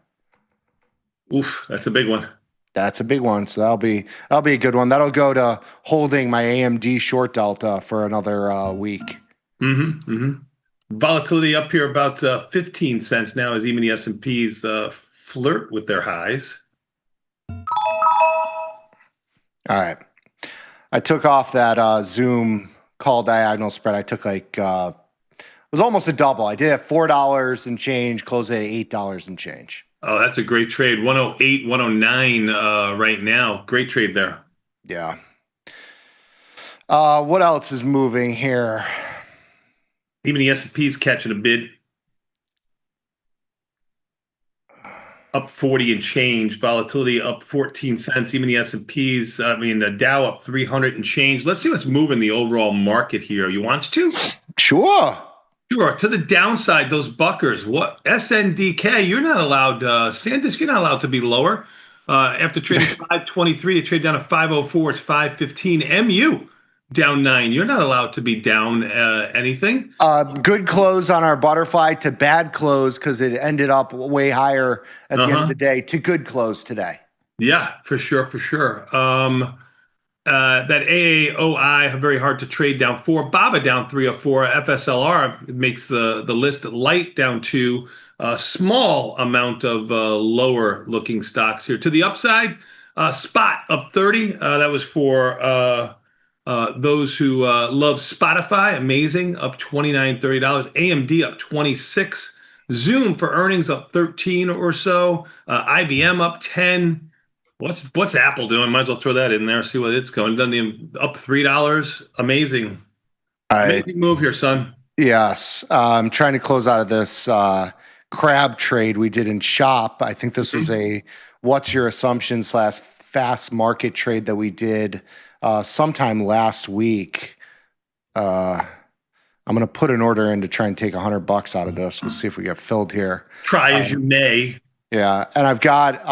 Oof, that's a big one. That's a big one. So that'll be a good one. That'll go to holding my AMD short delta for another week. Volatility up here about 15 cents now as even the S&Ps flirt with their highs. All right. I took off that Zoom call diagonal spread. I took it was almost a double. I did it at $4 and change, closed at $8 and change. Oh, that's a great trade. 108, 109 right now. Great trade there. Yeah. What else is moving here? Even the S&P's catching a bid. Up 40 and change. Volatility up 14 cents. Even the S&P's, the Dow up 300 and change. Let's see what's moving the overall market here. You want to? Sure. To the downside, those buckers. What SNDK? You're not allowed. Sandisk, you're not allowed to be lower. After trading 523, they trade down to 504. It's 515. MU down 9. You're not allowed to be down anything. Good close on our butterfly to bad close because it ended up way higher at the end of the day to good close today. Yeah, for sure. That AAOI, very hard to trade, down 4. BABA down 3 or 4. FSLR makes the list light, down to a small amount of lower looking stocks here. To the upside, Spot up 30. That was for those who love Spotify. Amazing, up $29, $30. AMD up 26. Zoom for earnings up 13 or so. IBM up 10. What's Apple doing? Might as well throw that in there, see what it's going. Done up $3. Amazing. Amazing move here, son. Yes. I'm trying to close out of this crab trade we did in Shop. I think this was a what's your assumption / fast market trade that we did sometime last week. I'm going to put an order in to try and take $100 out of this. We'll see if we get filled here. Try as you may. Yeah. And I've got...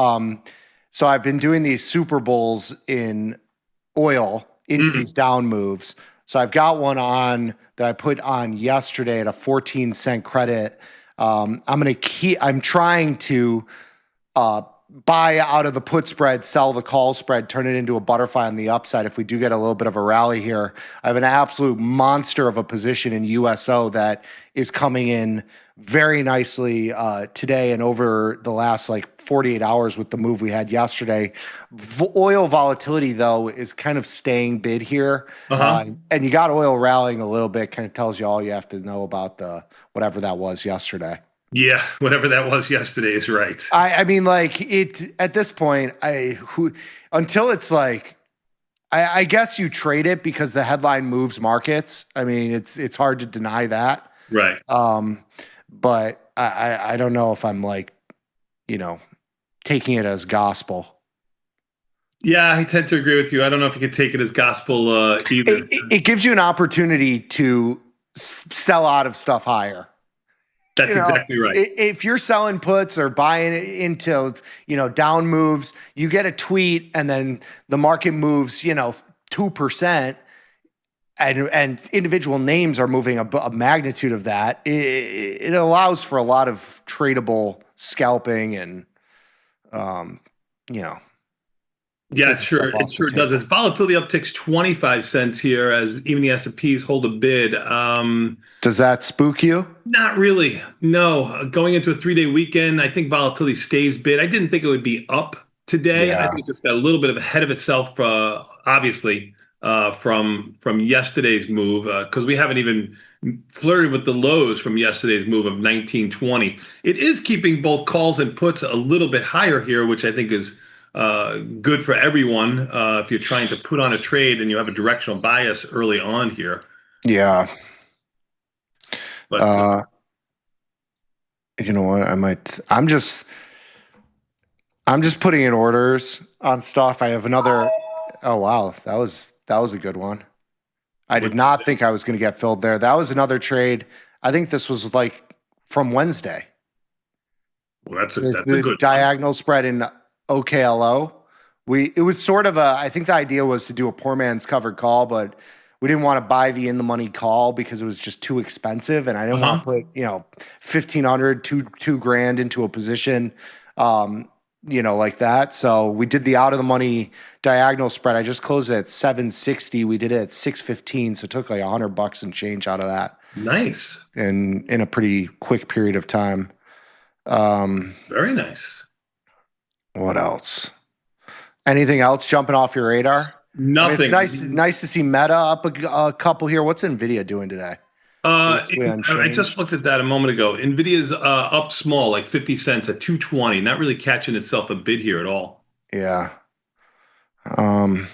So I've been doing these Super Bowls in oil into these down moves. So I've got one on that I put on yesterday at a 14-cent credit. I'm trying to buy out of the put spread, sell the call spread, turn it into a butterfly on the upside if we do get a little bit of a rally here. I have an absolute monster of a position in USO that is coming in very nicely today and over the last 48 hours with the move we had yesterday. Oil volatility, though, is kind of staying bid here. And you got oil rallying a little bit, kind of tells you all you have to know about the whatever that was yesterday. Yeah, whatever that was yesterday is right. I mean, it at this point, until it's I guess you trade it because the headline moves markets. I mean, it's hard to deny that. Right. But I don't know if I'm taking it as gospel. Yeah, I tend to agree with you. I don't know if you can take it as gospel either. It gives you an opportunity to sell out of stuff higher. That's exactly right. If you're selling puts or buying into, down moves, you get a tweet and then the market moves, 2%. And individual names are moving a magnitude of that. It allows for a lot of tradable scalping and, Yeah, it sure does. Its volatility upticks 25 cents here as even the S&Ps hold a bid. Does that spook you? Not really. No. Going into a 3-day weekend, I think volatility stays bid. I didn't think it would be up Today, I think it's got a little bit of ahead of itself, obviously, from yesterday's move, because we haven't even flirted with the lows from yesterday's move of 1920. It is keeping both calls and puts a little bit higher here, which I think is good for everyone if you're trying to put on a trade and you have a directional bias early on here. Yeah. But you know what? I'm just putting in orders on stuff. I have another. Oh wow, that was a good one. I did not think I was going to get filled there. That was another trade. I think this was like from Wednesday. Well, that's a good diagonal spread in OKLO. It was sort of I think the idea was to do a poor man's covered call, but we didn't want to buy the in the money call because it was just too expensive, and I didn't want to put $1,500, $2,000 into a position, like that. So we did the out of the money diagonal spread. I just closed it at 760. We did it at 615, so it took like $100 and change out of that. Nice. And in a pretty quick period of time. Very nice. What else? Anything else jumping off your radar? Nothing. It's nice to see Meta up a couple here. What's Nvidia doing today? I just looked at that a moment ago. Nvidia's up small, like 50 cents at 220. Not really catching itself a bid here at all. Yeah. I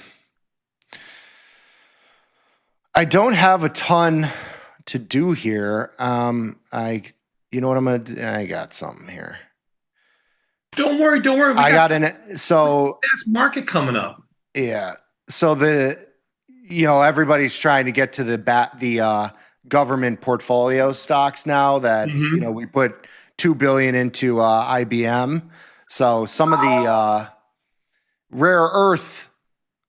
don't have a ton to do here. I got something here. Don't worry. I got fast market coming up. Yeah. So everybody's trying to get to the government portfolio stocks now that we put $2 billion into IBM. So some of the rare earth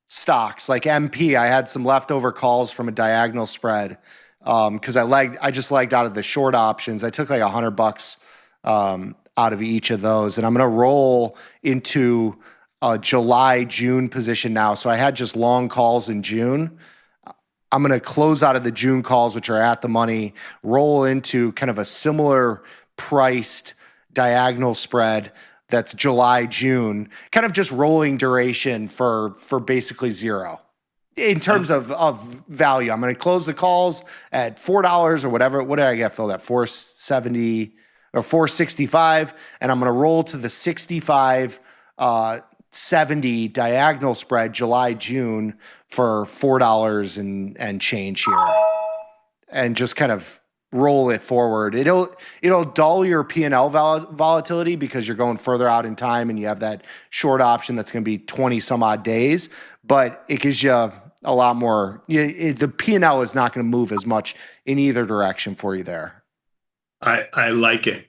stocks like MP, I had some leftover calls from a diagonal spread because I just legged out of the short options. I took like $100 out of each of those, and I'm going to roll into a July-June position now. So I had just long calls in June. I'm going to close out of the June calls, which are at the money, roll into kind of a similar priced diagonal spread that's July-June, kind of just rolling duration for basically zero. In terms of value, I'm going to close the calls at $4 or whatever. What did I get filled at? $4.70 or $4.65, and I'm going to roll to the 65 70 diagonal spread July-June for $4 and change here, and just kind of roll it forward. It'll dull your P&L volatility because you're going further out in time and you have that short option that's going to be 20 some odd days, but it gives you a lot more. The P&L is not going to move as much in either direction for you there. I like it.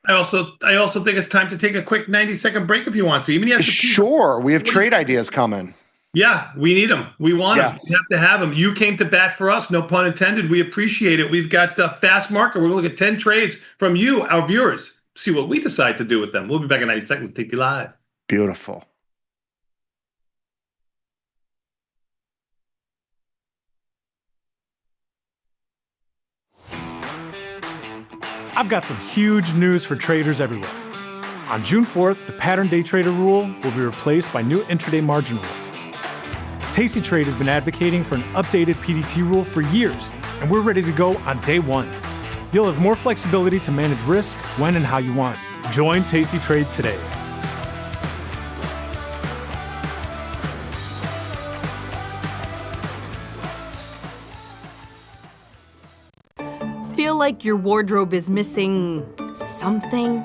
I also think it's time to take a quick 90-second break if you want to. Even sure, we have trade ideas coming. Yeah, we need them. We want them. We have to have them. You came to bat for us, no pun intended. We appreciate it. We've got fast market. We're going to look at 10 trades from you, our viewers. See what we decide to do with them. We'll be back in 90 seconds. Take you live. Beautiful. I've got some huge news for traders everywhere. On June 4th, the pattern day trader rule will be replaced by new intraday margin rules. Tasty Trade has been advocating for an updated PDT rule for years, and we're ready to go on day one. You'll have more flexibility to manage risk when and how you want. Join Tasty Trade today. Feel like your wardrobe is missing something?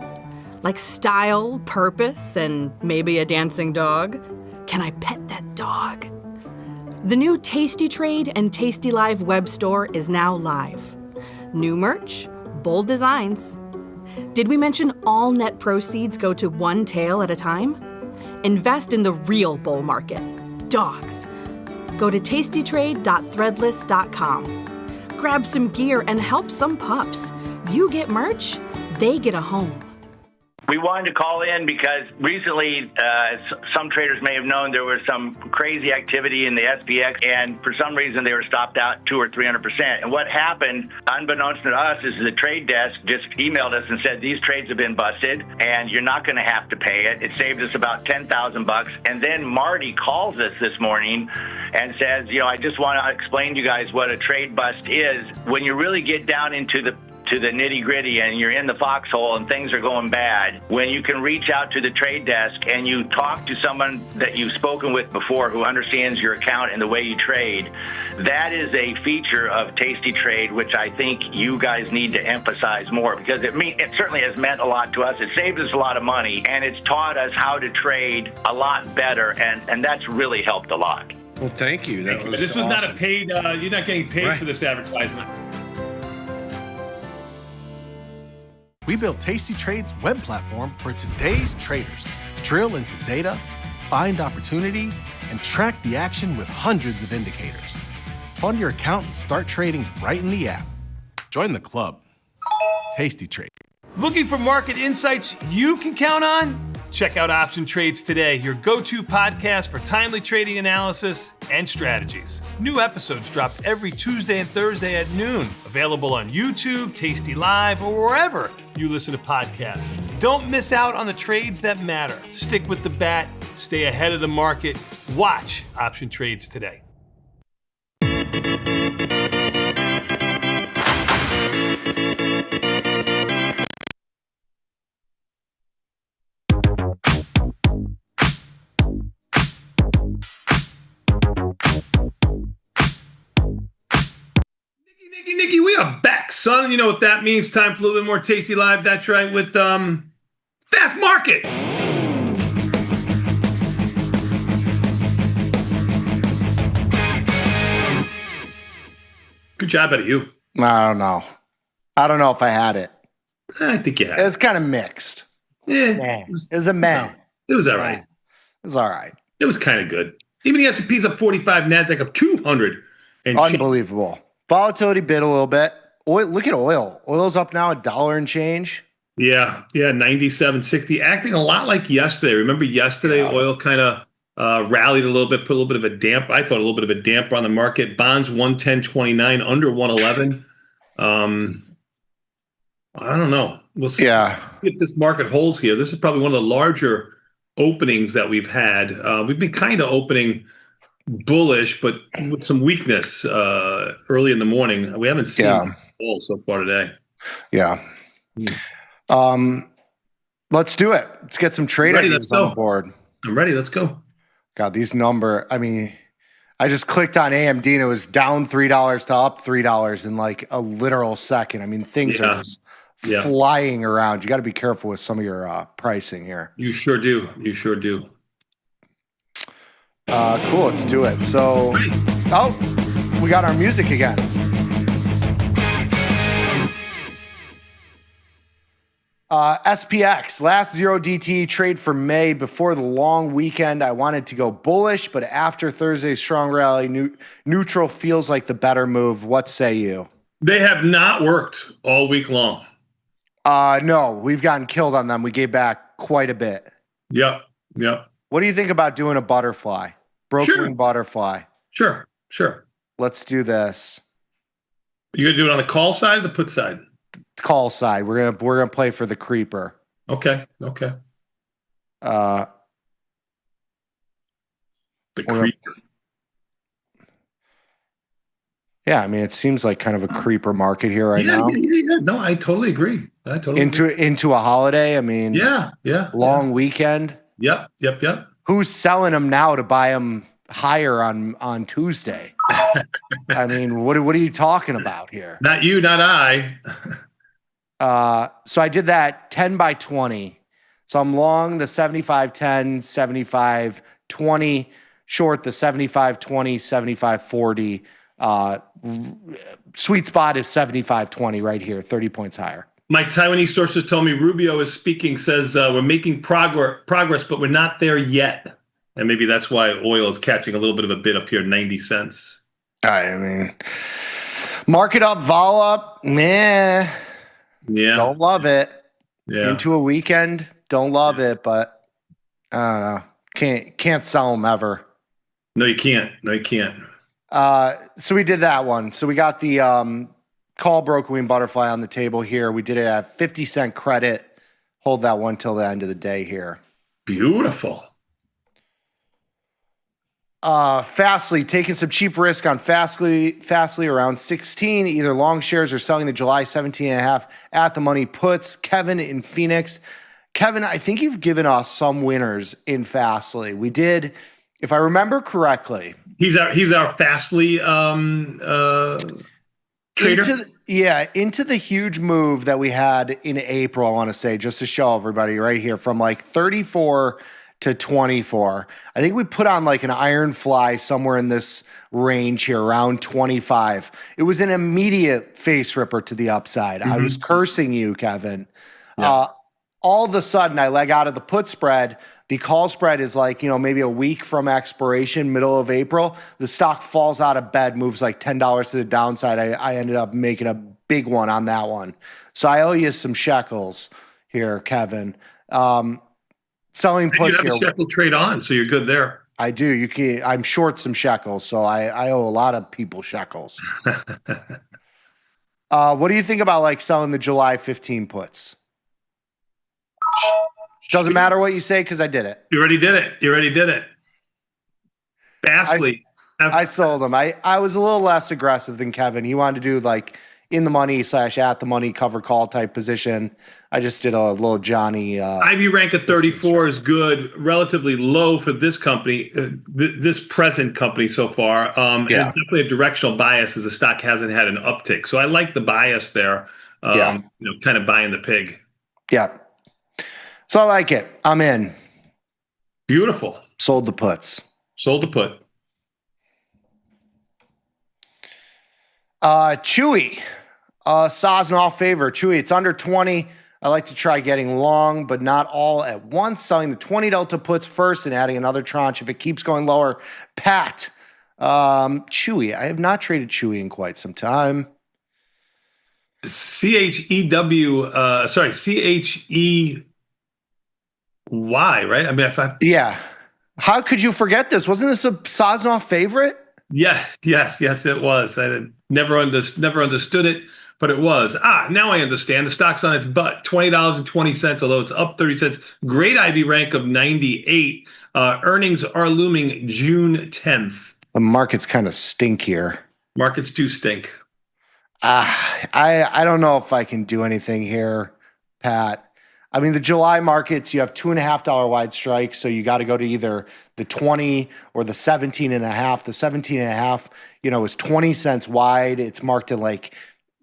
Like style, purpose, and maybe a dancing dog? Can I pet that dog? The new Tasty Trade and tastylive web store is now live. New merch, bold designs. Did we mention all net proceeds go to one tail at a time? Invest in the real bull market, dogs. Go to tastytrade.threadless.com. Grab some gear and help some pups. You get merch, they get a home. We wanted to call in because recently some traders may have known there was some crazy activity in the SPX, and for some reason they were stopped out 200 or 300%. And what happened, unbeknownst to us, is the trade desk just emailed us and said these trades have been busted, and you're not going to have to pay it. It saved us about $10,000. And then Marty calls us this morning and says, I just want to explain to you guys what a trade bust is. When you really get down into the nitty gritty and you're in the foxhole and things are going bad, when you can reach out to the trade desk and you talk to someone that you've spoken with before who understands your account and the way you trade, that is a feature of Tasty Trade, which I think you guys need to emphasize more, because it certainly has meant a lot to us. It saved us a lot of money, and it's taught us how to trade a lot better, and that's really helped a lot. Well, thank you. This was not a paid, you're not getting paid for this advertisement. We built Tasty Trade's web platform for today's traders. Drill into data, find opportunity, and track the action with hundreds of indicators. Fund your account and start trading right in the app. Join the club. Tasty Trade. Looking for market insights you can count on? Check out Option Trades Today, your go-to podcast for timely trading analysis and strategies. New episodes drop every Tuesday and Thursday at noon. Available on YouTube, Tasty Live, or wherever you listen to podcasts. Don't miss out on the trades that matter. Stick with the bat, stay ahead of the market. Watch Option Trades Today. Nikki, we are back, son. You know what that means. Time for a little bit more Tasty Live. That's right, with Fast Market. Good job out of you. I don't know. I don't know if I had it. I think you had it. It's kind of mixed. Yeah. It was a meh. No, it was all right. It was all right. It was kind of good. Even the S&P's up 45, NASDAQ up 200. Unbelievable. Volatility bit a little bit. Oil, look at oil. Oil's up now $1 and change. Yeah, 97.60, acting a lot like yesterday. Remember yesterday, oil kind of rallied a little bit, put a little bit of a damp. I thought a little bit of a damper on the market. Bonds 110.29, under 111. I don't know. We'll see if this market holds here. This is probably one of the larger openings that we've had. We've been kind of opening bullish, but with some weakness early in the morning. We haven't seen all so far today. Yeah. Let's do it. Let's get some trade ideas on the board. I'm ready. Let's go. God, these I just clicked on AMD and it was down $3 to up $3 in like a literal second. I mean, things are just flying around. You got to be careful with some of your pricing here. You sure do. You sure do. Cool. Let's do it. So, we got our music again. SPX, last 0DTE trade for May before the long weekend. I wanted to go bullish, but after Thursday's strong rally, neutral feels like the better move. What say you? They have not worked all week long. No, we've gotten killed on them. We gave back quite a bit. Yep. What do you think about doing a butterfly? Broken butterfly. Sure. Let's do this. You gonna do it on the call side or the put side? Call side. We're gonna play for the creeper. Okay. The creeper. Yeah, I mean, it seems like kind of a creeper market here right now. Yeah. No, I totally agree. Into a holiday. I mean, long weekend. Yep. Who's selling them now to buy them higher on Tuesday? I mean, what are you talking about here? Not you, not I. So I did that 10 by 20. So I'm long the 75-10, 75-20, short the 75-20, 75-40. Sweet spot is 75-20 right here, 30 points higher. My Taiwanese sources told me Rubio is speaking, says we're making progress, but we're not there yet. And maybe that's why oil is catching a little bit of a bid up here, 90 cents. I mean, market up, vol up, meh. Yeah. Don't love it. Yeah. Into a weekend, Don't love it, but I don't know. Can't sell them ever. No, you can't. No, you can't. So we did that one. So we got the call broker wing butterfly on the table here. We did it at 50-cent credit. Hold that one till the end of the day here. Beautiful. Fastly, taking some cheap risk on Fastly around 16, either long shares or selling the July 17.5 at the money puts. Kevin in Phoenix. Kevin, I think you've given us some winners in Fastly. We did, if I remember correctly. He's our Fastly trader. Into the huge move that we had in April, I want to say, just to show everybody right here, from like 34 to 24. I think we put on like an iron fly somewhere in this range here, around 25. It was an immediate face ripper to the upside. I was cursing you, Kevin. Yeah. All of a sudden, I leg out of the put spread. The call spread is like, maybe a week from expiration, middle of April. The stock falls out of bed, moves like $10 to the downside. I ended up making a big one on that one. So I owe you some shekels here, Kevin. Selling puts here. You have a shekel trade on, so you're good there. I do. I'm short some shekels, so I owe a lot of people shekels. What do you think about like selling the July 15 puts? Doesn't matter what you say because I did it. You already did it. Fastly. I sold him. I was a little less aggressive than Kevin. He wanted to do like in the money / at the money cover call type position. I just did a little Johnny. IV rank of 34 is good, relatively low for this company, this present company so far. And definitely a directional bias as the stock hasn't had an uptick. So I like the bias there, kind of buying the pig. Yeah. So I like it. I'm in. Beautiful. Sold the puts. Sold the put. Chewy. Saw's in all favor. Chewy, it's under 20. I like to try getting long, but not all at once. Selling the 20 delta puts first and adding another tranche if it keeps going lower. Pat. Chewy. I have not traded Chewy in quite some time. CHEY, right? I mean, yeah. How could you forget this? Wasn't this a Sosnoff favorite? Yeah, yes, it was. I never understood it, but it was. Now I understand. The stock's on its butt. $20.20, although it's up 30 cents. Great IV rank of 98. Earnings are looming June 10th. The markets kind of stink here. Markets do stink. I don't know if I can do anything here, Pat. I mean, the July markets, you have $2.50 wide strikes, so you got to go to either the 20 or the 17.5. The 17.5, is 20 cents wide. It's marked at like,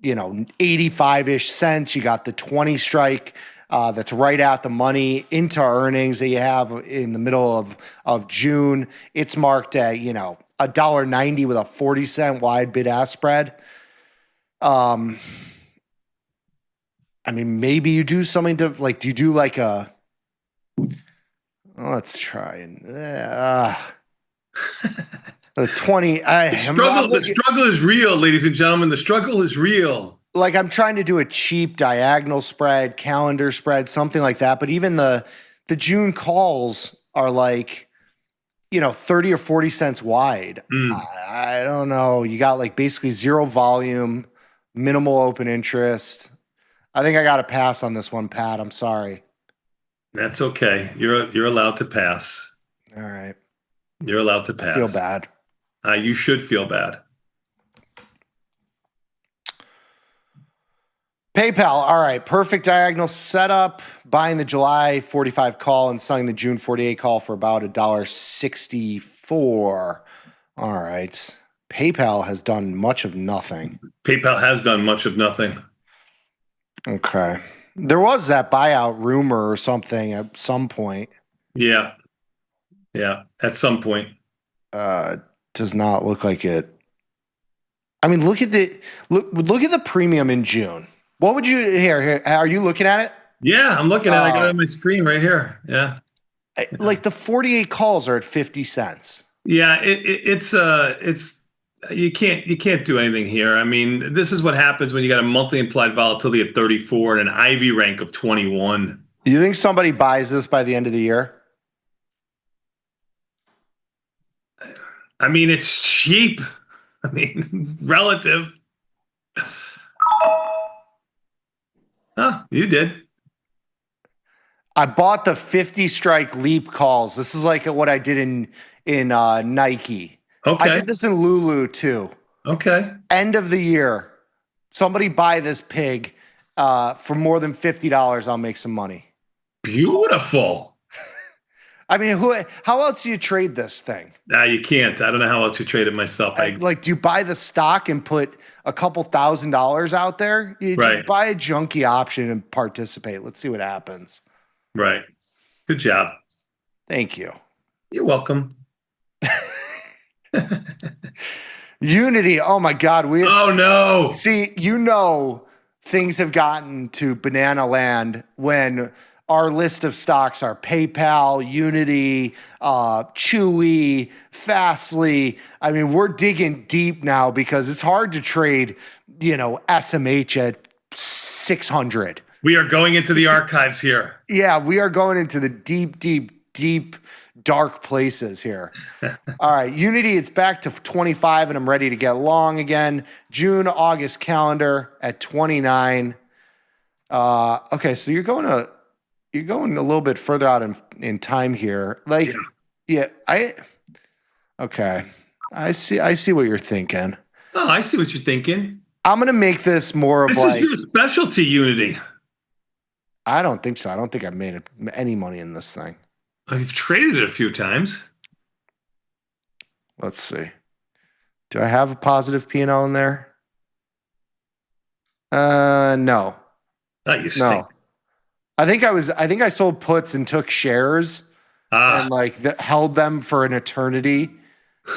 85-ish cents. You got the 20 strike that's right at the money into earnings that you have in the middle of June. It's marked at, $1.90 with a 40-cent wide bid-ask spread. I mean, maybe you do something to like. Do you do like a? Let's try and the 20. The struggle is real, ladies and gentlemen. The struggle is real. Like I'm trying to do a cheap diagonal spread, calendar spread, something like that. But even the June calls are like, 30 or 40 cents wide. I don't know. You got like basically zero volume, minimal open interest. I think I got to pass on this one, Pat. I'm sorry. That's okay. You're allowed to pass. All right. You're allowed to pass. I feel bad. You should feel bad. PayPal. All right. Perfect diagonal setup. Buying the July 45 call and selling the June 48 call for about $1.64. All right. PayPal has done much of nothing. Okay. There was that buyout rumor or something at some point. Yeah. At some point. Does not look like it. I mean, look at the premium in June. What would you here? Are you looking at it? Yeah, I'm looking at it. I got it on my screen right here. Yeah. Like the 48 calls are at 50 cents. Yeah, it's you can't do anything here. I mean, this is what happens when you got a monthly implied volatility at 34 and an IV rank of 21. You think somebody buys this by the end of the year? I mean, it's cheap. I mean, relative. Oh, you did. I bought the 50 strike leap calls. This is like what I did in Nike. Okay. I did this in Lulu too. Okay. End of the year. Somebody buy this pig for more than $50. I'll make some money. Beautiful. I mean, how else do you trade this thing? Nah, you can't. I don't know how else you trade it myself. Like, do you buy the stock and put a couple $1,000s out there? You just buy a junky option and participate. Let's see what happens. Right. Good job. Thank you. You're welcome. Unity. Oh my God. Oh no. See, things have gotten to banana land when our list of stocks are PayPal, Unity, Chewy, Fastly. I mean, we're digging deep now because it's hard to trade, SMH at 600. We are going into the archives here. Yeah, we are going into the deep, dark places here. All right, Unity, it's back to 25, and I'm ready to get long again. June, August calendar at 29. Okay, so you're going a little bit further out in time here. I see what you're thinking. Oh, I see what you're thinking. I'm gonna make this more of this is your specialty, Unity. I don't think so. I don't think I've made any money in this thing. You've traded it a few times. Let's see. Do I have a positive P&L in there? No. Oh, you stink. No. I think I sold puts and took shares and held them for an eternity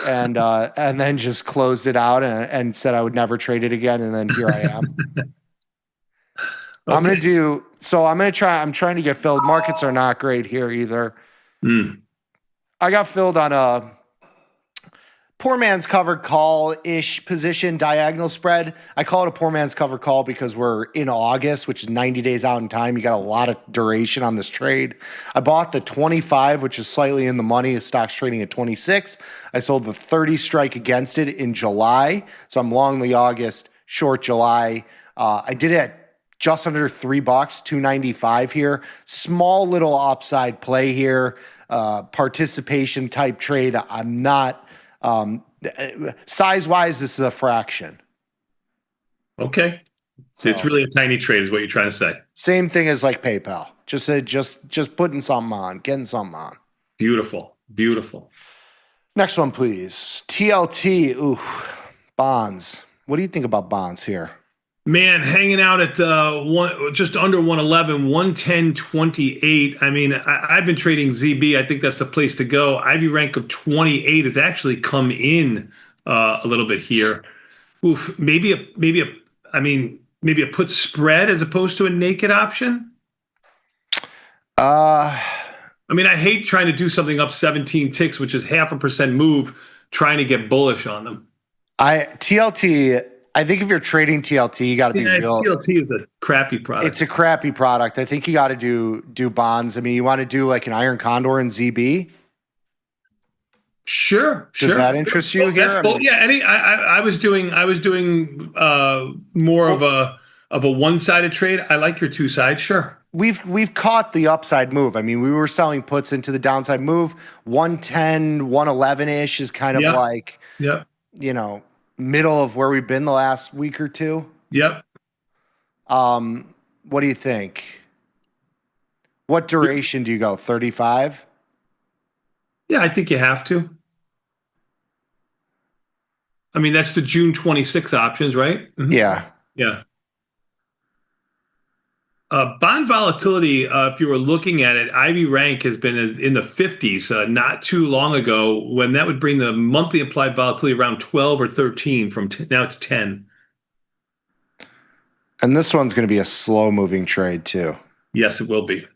and then just closed it out and said I would never trade it again. And then here I am. Okay. I'm trying to get filled. Markets are not great here either. I got filled on a poor man's covered call-ish position, diagonal spread. I call it a poor man's covered call because we're in August, which is 90 days out in time. You got a lot of duration on this trade. I bought the 25, which is slightly in the money. The stock's trading at 26. I sold the 30 strike against it in July. So I'm long the August, short July. I did it at just under $3, $2.95 here. Small little upside play here. Participation type trade. I'm not size-wise, this is a fraction. Okay. So it's really a tiny trade is what you're trying to say. Same thing as like PayPal. Just putting something on, getting something on. Beautiful. Next one, please. TLT. Ooh, bonds. What do you think about bonds here? Man, hanging out at just under 111, 110.28. I mean, I've been trading ZB. I think that's the place to go. Ivy rank of 28 has actually come in a little bit here. Oof, maybe a put spread as opposed to a naked option. I mean, I hate trying to do something up 17 ticks, which is 0.5% move, trying to get bullish on them. TLT. I think if you're trading TLT, you got to be real. TLT is a crappy product. It's a crappy product. I think you got to do bonds. I mean, you want to do like an Iron Condor and ZB? Sure. Does that interest you here? I was doing more of a one-sided trade. I like your two sides. Sure. We've caught the upside move. I mean, we were selling puts into the downside move. 110, 111-ish is kind of like, middle of where we've been the last week or two. Yep. What do you think? What duration do you go? 35? Yeah, I think you have to. I mean, that's the June 26 options, right? Mm-hmm. Yeah. Bond volatility, if you were looking at it, Ivy rank has been in the 50s not too long ago, when that would bring the monthly implied volatility around 12 or 13. Now it's 10. And this one's going to be a slow moving trade too. Yes, it will be.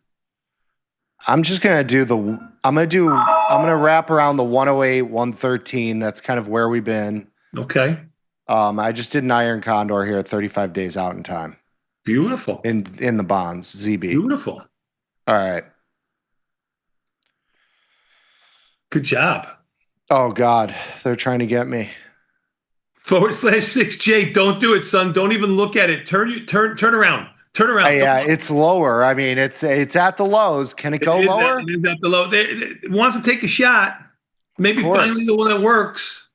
I'm just going to I'm going to wrap around the 108, 113. That's kind of where we've been. Okay. I just did an Iron Condor here at 35 days out in time. Beautiful. In the bonds, ZB. Beautiful. All right. Good job. Oh God, they're trying to get me. /6J. Don't do it, son. Don't even look at it. Turn around. Turn around. Yeah, it's lower. I mean, it's at the lows. Can it go lower? It is at the low. It wants to take a shot. Maybe finally the one that works.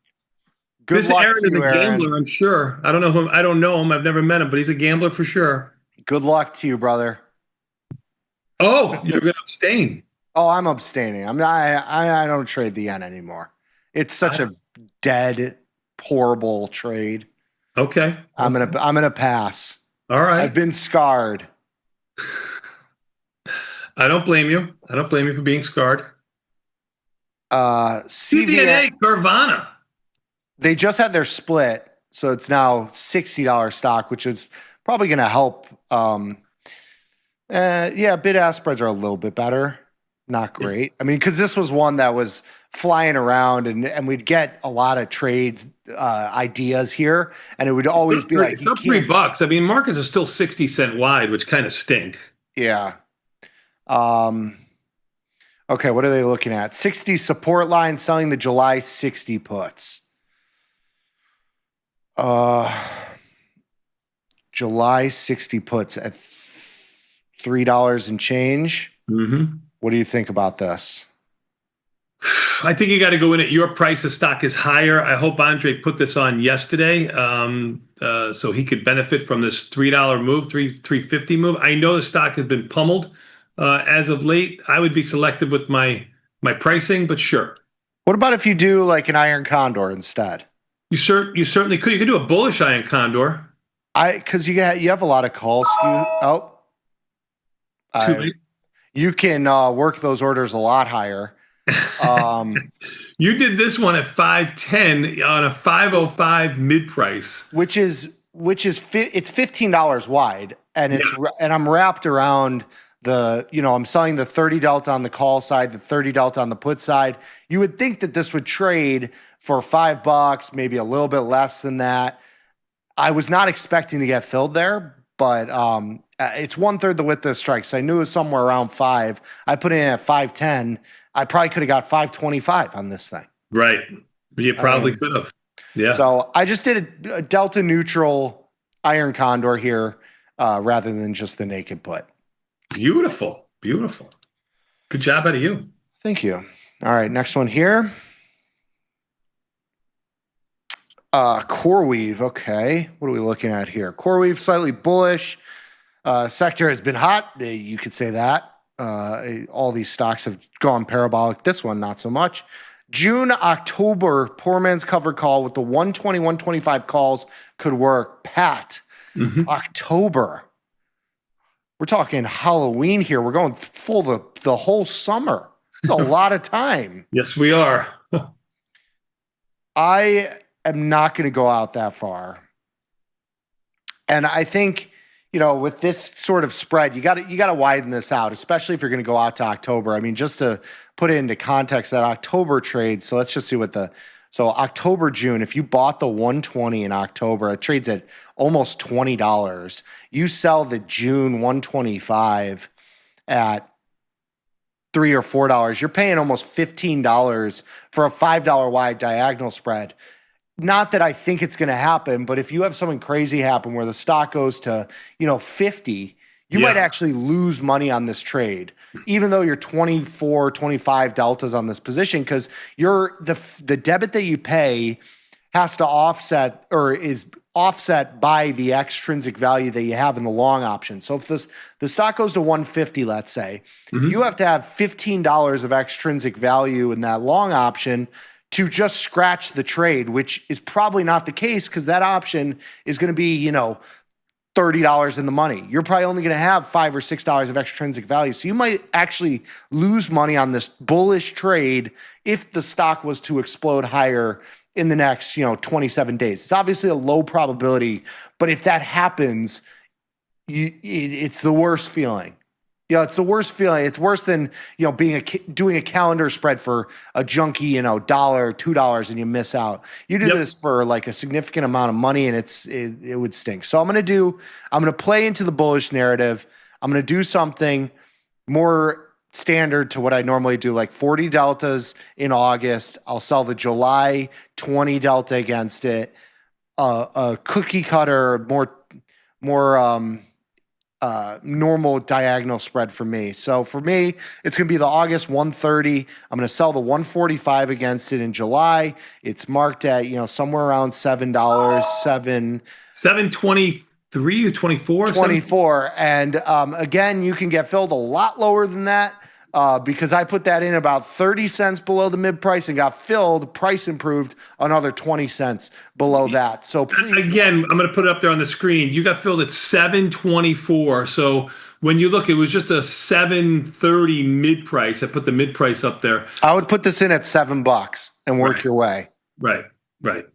Good luck Aaron to is you, a gambler, Aaron. I'm sure. I don't know him. I don't know him. I've never met him, but he's a gambler for sure. Good luck to you, brother. Oh, you're going to abstain. Oh, I'm abstaining. I don't trade the yen anymore. It's such a dead, horrible trade. Okay. I'm gonna pass. All right. I've been scarred. I don't blame you. I don't blame you for being scarred. CVNA Carvana. They just had their split, so it's now $60 stock, which is probably going to help. Bid-ask spreads are a little bit better. Not great. I mean, because this was one that was flying around, and we'd get a lot of trades ideas here, and it would always be like, it's up $3. I mean, markets are still 60-cent wide, which kind of stink. Yeah. Okay, what are they looking at? 60 support line, selling the July 60 puts. July 60 puts at $3 and change. Mm-hmm. What do you think about this? I think you got to go in at your price. The stock is higher. I hope Andre put this on yesterday, so he could benefit from this $3 move, $3.50 move. I know the stock has been pummeled as of late. I would be selective with my pricing, but sure. What about if you do like an iron condor instead? You certainly could. You could do a bullish iron condor. Because you have a lot of calls. Too late. You can work those orders a lot higher. You did this one at 510 on a 505 mid price, which is it's $15 wide, and and I'm wrapped around I'm selling the 30 delta on the call side, the 30 delta on the put side. You would think that this would trade for $5, maybe a little bit less than that. I was not expecting to get filled there, but it's 1/3 the width of the strike. So I knew it was somewhere around 5. I put it in at 510. I probably could have got 525 on this thing. Right. You probably could have. Yeah. So I just did a delta neutral iron condor here rather than just the naked put. Beautiful. Beautiful. Good job out of you. Thank you. All right. Next one here. CoreWeave. Okay. What are we looking at here? CoreWeave slightly bullish. Sector has been hot. You could say that. All these stocks have gone parabolic. This one, not so much. June, October, poor man's covered call with the 120, 125 calls could work. Pat, October. We're talking Halloween here. We're going full the whole summer. It's a lot of time. Yes, we are. I am not going to go out that far. And I think, with this sort of spread, you got to widen this out, especially if you're going to go out to October. I mean, just to put it into context, that October trade. So let's just see so October, June, if you bought the 120 in October, it trades at almost $20. You sell the June 125 at $3 or $4. You're paying almost $15 for a $5 wide diagonal spread. Not that I think it's going to happen, but if you have something crazy happen where the stock goes to, 50, you might actually lose money on this trade, even though you're 24, 25 deltas on this position, because the debit that you pay has to offset or is offset by the extrinsic value that you have in the long option. So if the stock goes to 150, let's say, you have to have $15 of extrinsic value in that long option to just scratch the trade, which is probably not the case because that option is going to be, $30 in the money. You're probably only going to have $5 or $6 of extrinsic value. So you might actually lose money on this bullish trade if the stock was to explode higher in the next, 27 days. It's obviously a low probability, but if that happens, it's the worst feeling. It's the worst feeling. It's worse than, doing a calendar spread for a junky, $1, $2 and you miss out. You do this for like a significant amount of money and it would stink. So I'm going to play into the bullish narrative. I'm going to do something more standard to what I normally do, like 40 deltas in August. I'll sell the July 20 delta against it. A cookie cutter, more normal diagonal spread for me. So for me, it's going to be the August 130. I'm going to sell the 145 against it in July. It's marked at, somewhere around $7, $7.23 or 24. 24. And again, you can get filled a lot lower than that. Because I put that in about 30 cents below the mid price and got filled, price improved another 20 cents below that. So please. Again, I'm going to put it up there on the screen. You got filled at 7.24. So when you look, it was just a 7.30 mid price. I put the mid price up there. I would put this in at $7 and work your way. Right.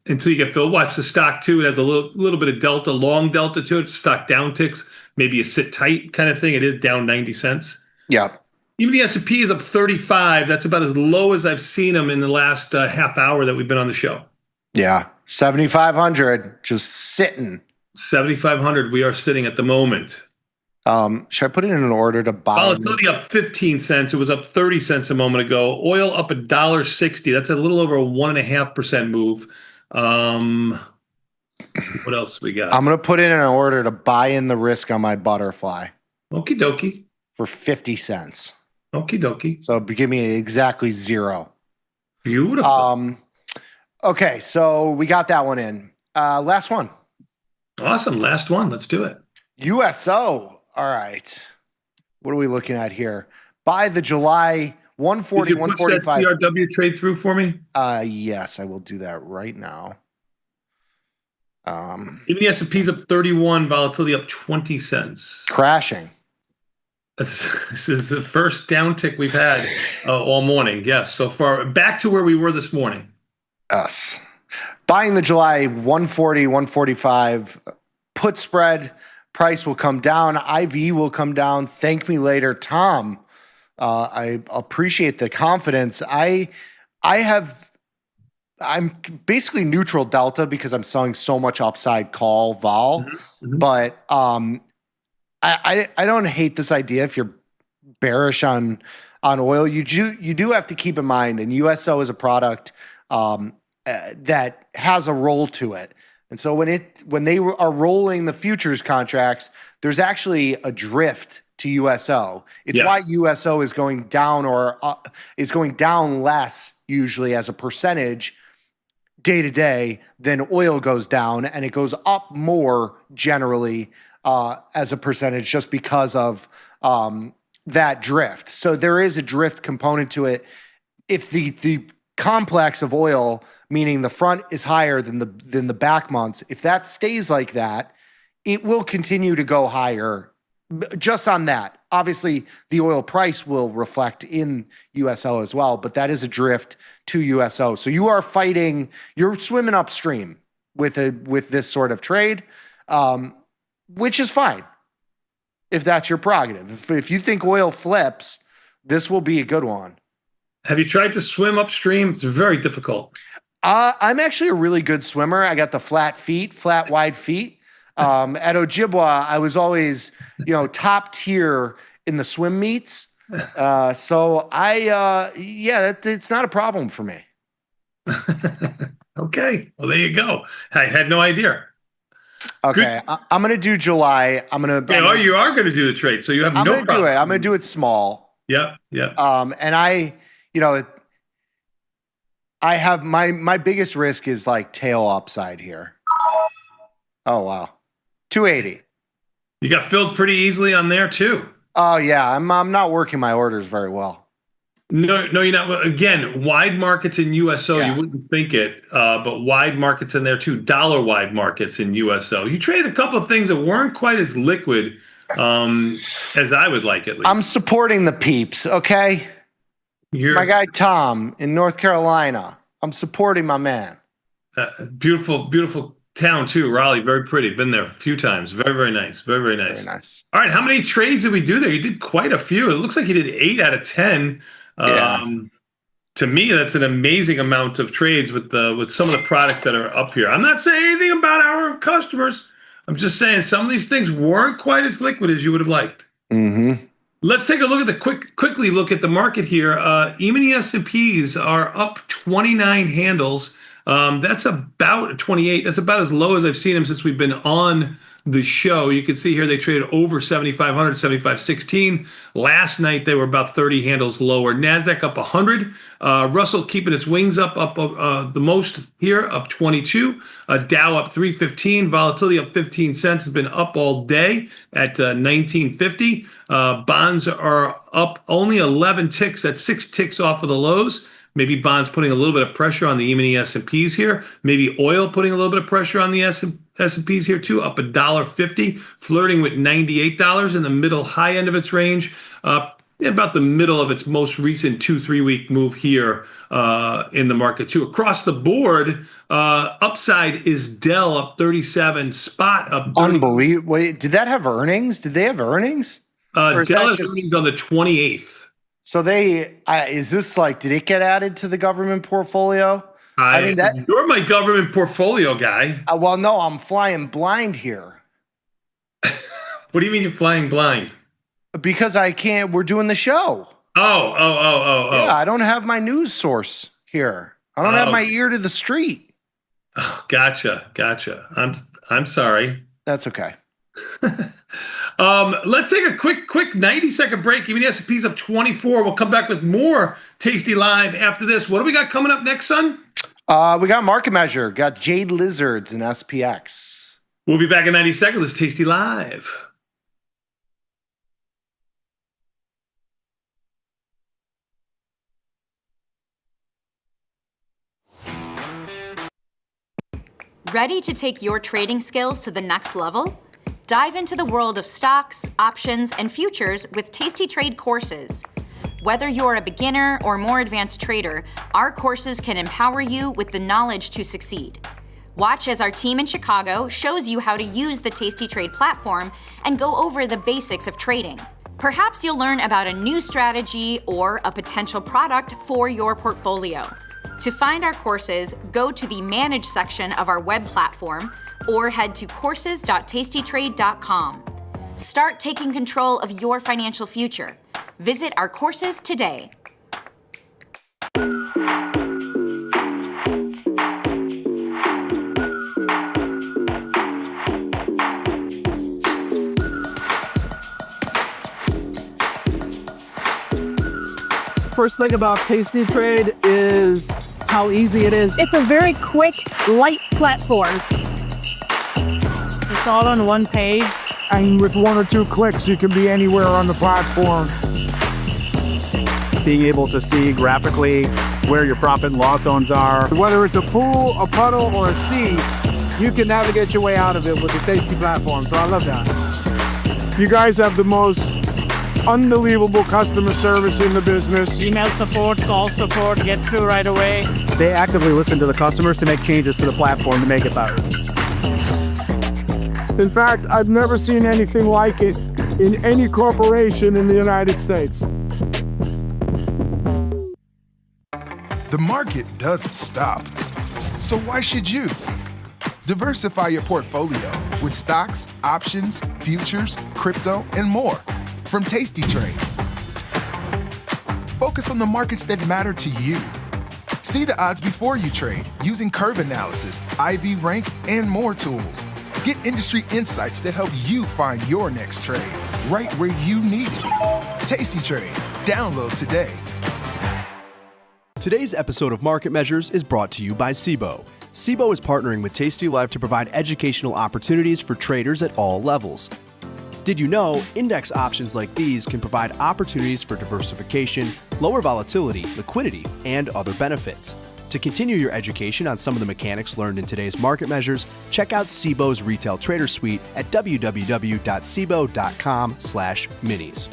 Until you get filled. Watch the stock too. It has a little bit of delta, long delta to it. Stock down ticks, maybe a sit tight kind of thing. It is down 90 cents. Yeah. Even the S&P is up 35. That's about as low as I've seen them in the last half hour that we've been on the show. Yeah, 7,500 just sitting. 7,500 we are sitting at the moment. Should I put it in an order to buy? Volatility up 15 cents. It was up 30 cents a moment ago. Oil up $1.60. That's a little over a 1.5% move. What else we got? I'm going to put it in an order to buy in the risk on my butterfly. Okie dokie. For 50 cents. Okie dokie. So give me exactly 0. Beautiful. Okay, so we got that one in. Last one. Awesome. Last one. Let's do it. USO. All right. What are we looking at here? Buy the July 140, Did you push that 145. CRW trade through for me? Yes, I will do that right now. Even the S&P's up 31, volatility up 20 cents. Crashing. This is the first downtick we've had all morning. Yes, so far back to where we were this morning. Us. Buying the July 140, 145 put spread. Price will come down. IV will come down. Thank me later, Tom. I appreciate the confidence. I'm basically neutral delta because I'm selling so much upside call vol, but I don't hate this idea if you're bearish on oil. You do have to keep in mind, and USO is a product that has a roll to it. And so when they are rolling the futures contracts, there's actually a drift to USO. It's why USO is going down or is going down less usually as a percentage day to day than oil goes down, and it goes up more generally as a percentage just because of that drift. So there is a drift component to it. If the complex of oil, meaning the front is higher than the back months, if that stays like that, it will continue to go higher just on that. Obviously, the oil price will reflect in USO as well, but that is a drift to USO. So you are fighting, you're swimming upstream with this sort of trade, which is fine if that's your prerogative. If you think oil flips, this will be a good one. Have you tried to swim upstream? It's very difficult. I'm actually a really good swimmer. I got the flat wide feet. At Ojibwa, I was always, top tier in the swim meets. So it's not a problem for me. Okay. Well, there you go. I had no idea. Okay. I'm going to do July. You are going to do the trade. So you have no problem. I'm going to do it. I'm going to do it small. Yeah. And I have my biggest risk is like tail upside here. Oh, wow. 280. You got filled pretty easily on there too. Oh yeah. I'm not working my orders very well. No, you're not. Again, wide markets in USO, you wouldn't think it, but wide markets in there too. Dollar wide markets in USO. You traded a couple of things that weren't quite as liquid as I would like at least. I'm supporting the peeps, okay? My guy Tom in North Carolina. I'm supporting my man. Beautiful town too, Raleigh. Very pretty. Been there a few times. Very, very nice. Very, very nice. Very nice. All right, how many trades did we do there? You did quite a few. It looks like you did 8 out of 10. To me, that's an amazing amount of trades with some of the products that are up here. I'm not saying anything about our customers. I'm just saying some of these things weren't quite as liquid as you would have liked. Mm-hmm. Let's take a look at quickly look at the market here. E-mini S&Ps are up 29 handles. That's about 28. That's about as low as I've seen them since we've been on the show. You can see here they traded over 7,500, 7,516. Last night they were about 30 handles lower. NASDAQ up 100. Russell keeping its wings up the most here, up 22. Dow up 315. Volatility up 15 cents. Has been up all day at 1950. Bonds are up only 11 ticks. That's 6 ticks off of the lows. Maybe bonds putting a little bit of pressure on the E-mini S&Ps here. Maybe oil putting a little bit of pressure on the S&Ps here too, up $1.50, flirting with $98 in the middle high end of its range, about the middle of its most recent 2-3 week move here in the market too. Across the board, upside is Dell up 37, Spot up 30. Unbelievable. Wait, did that have earnings? Did they have earnings? Dell has earnings on the 28th. So is this like, did it get added to the government portfolio? I mean, you're my government portfolio guy. Well, no, I'm flying blind here. What do you mean you're flying blind? Because we're doing the show. Oh. Yeah, I don't have my news source here. I don't have my ear to the street. Oh, gotcha. I'm sorry. That's okay. Let's take a quick 90-second break. Even the S&P's up 24. We'll come back with more Tasty Live after this. What do we got coming up next, son? We got Market Measure, got Jade Lizards and SPX. We'll be back in 90 seconds. It's Tasty Live. Ready to take your trading skills to the next level? Dive into the world of stocks, options, and futures with Tasty Trade courses. Whether you're a beginner or more advanced trader, our courses can empower you with the knowledge to succeed. Watch as our team in Chicago shows you how to use the Tasty Trade platform and go over the basics of trading. Perhaps you'll learn about a new strategy or a potential product for your portfolio. To find our courses, go to the Manage section of our web platform or head to courses.tastytrade.com. Start taking control of your financial future. Visit our courses today. First thing about Tasty Trade is how easy it is. It's a very quick, light platform. It's all on one page. And with 1 or 2 clicks, you can be anywhere on the platform. Being able to see graphically where your profit and loss zones are. Whether it's a pool, a puddle, or a sea, you can navigate your way out of it with the Tasty platform. So I love that. You guys have the most unbelievable customer service in the business. Email support, call support, get through right away. They actively listen to the customers to make changes to the platform to make it better. In fact, I've never seen anything like it in any corporation in the United States. The market doesn't stop. So why should you? Diversify your portfolio with stocks, options, futures, crypto, and more from Tasty Trade. Focus on the markets that matter to you. See the odds before you trade using curve analysis, IV rank, and more tools. Get industry insights that help you find your next trade right where you need it. Tasty Trade. Download today. Today's episode of Market Measures is brought to you by SIBO. SIBO is partnering with Tasty Live to provide educational opportunities for traders at all levels. Did you know index options like these can provide opportunities for diversification, lower volatility, liquidity, and other benefits? To continue your education on some of the mechanics learned in today's market measures, check out SIBO's Retail Trader Suite at www.sibo.com/minis.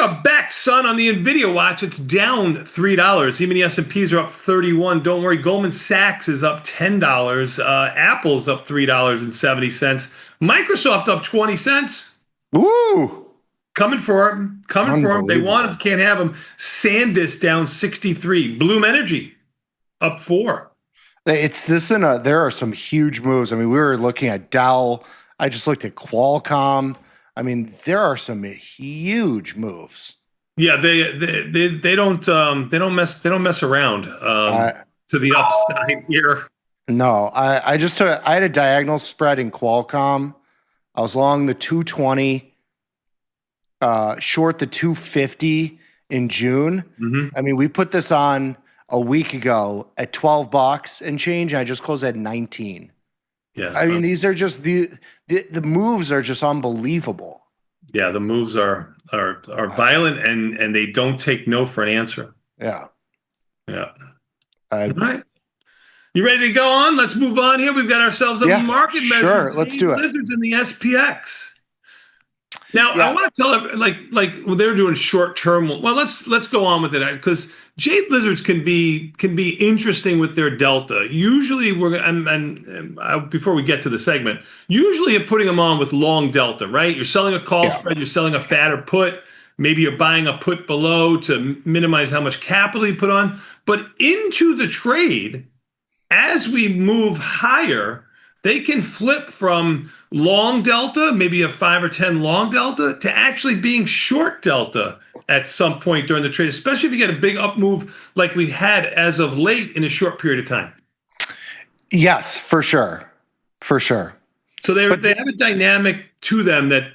are back, son, on the NVIDIA watch. It's down $3. Even the S&Ps are up 31. Don't worry, Goldman Sachs is up $10. Apple's up $3.70. Microsoft up 20 cents. Ooh. Coming for them. Coming for them. They want them, can't have them. SanDisk down 63. Bloom Energy up 4. There are some huge moves. I mean, we were looking at Dell. I just looked at Qualcomm. I mean, there are some huge moves. Yeah, they don't mess around to the upside here. No, I had a diagonal spread in Qualcomm. I was long the 220, short the 250 in June. Mm-hmm. I mean, we put this on a week ago at $12 and change, and I just closed at 19. Yeah, I mean, these are just the moves are just unbelievable. Yeah, the moves are violent, and they don't take no for an answer. Yeah. All right. You ready to go on? Let's move on here. We've got ourselves a market measure. Sure, let's do it. Lizards in the SPX. Now, I want to tell everyone, like they're doing short term. Well, let's go on with it, because Jade Lizards can be interesting with their delta. Usually, before we get to the segment, usually you're putting them on with long delta, right? You're selling a call spread, you're selling a fatter put. Maybe you're buying a put below to minimize how much capital you put on. But into the trade, as we move higher, they can flip from long delta, maybe a 5 or 10 long delta, to actually being short delta at some point during the trade, especially if you get a big up move like we've had as of late in a short period of time. Yes, for sure. For sure. So they have a dynamic to them that,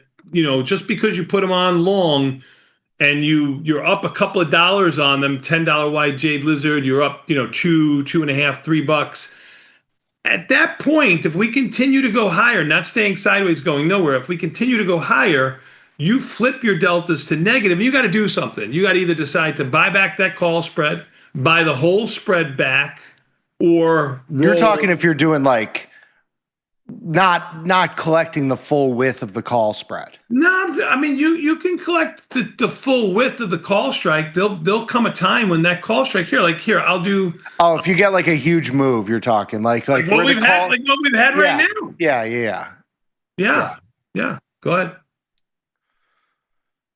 just because you put them on long and you're up a couple of dollars on them, $10 wide Jade Lizard, you're up, $2.5, $3. At that point, if we continue to go higher, not staying sideways, going nowhere, if we continue to go higher, you flip your deltas to negative. You got to do something. You got to either decide to buy back that call spread, buy the whole spread back, or you're talking if you're doing like not collecting the full width of the call spread. No, I mean you can collect the full width of the call strike. There'll come a time when that call strike here, I'll do. Oh, if you get like a huge move, you're talking like what we've had, right now. Yeah. Go ahead.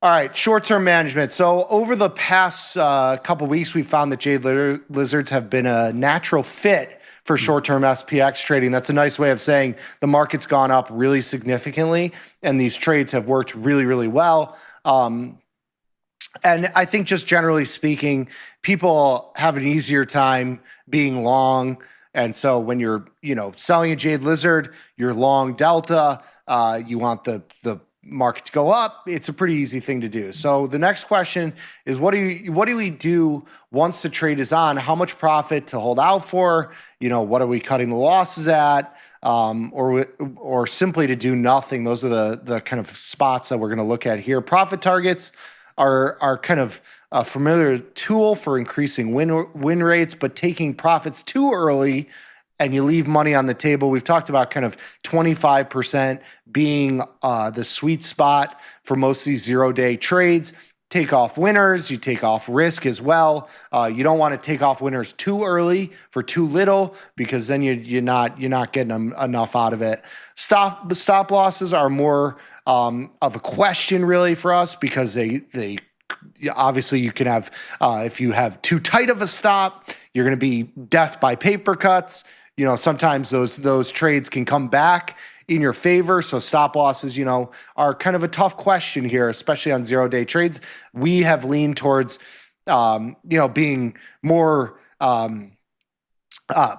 All right, short-term management. So over the past couple weeks, we found that Jade Lizards have been a natural fit for short-term SPX trading. That's a nice way of saying the market's gone up really significantly, and these trades have worked really, really well. And I think just generally speaking, people have an easier time being long. And so when you're, selling a Jade Lizard, you're long delta, you want the market to go up, it's a pretty easy thing to do. So the next question is, what do we do once the trade is on? How much profit to hold out for? What are we cutting the losses at? Or simply to do nothing? Those are the kind of spots that we're going to look at here. Profit targets are kind of a familiar tool for increasing win rates, but taking profits too early and you leave money on the table. We've talked about kind of 25% being the sweet spot for most of these zero-day trades. Take off winners, you take off risk as well. You don't want to take off winners too early for too little, because then you're not getting enough out of it. Stop losses are more of a question really for us, because they obviously you can have if you have too tight of a stop, you're going to be death by paper cuts. Sometimes those trades can come back in your favor. So stop losses, are kind of a tough question here, especially on zero-day trades. We have leaned towards, being more,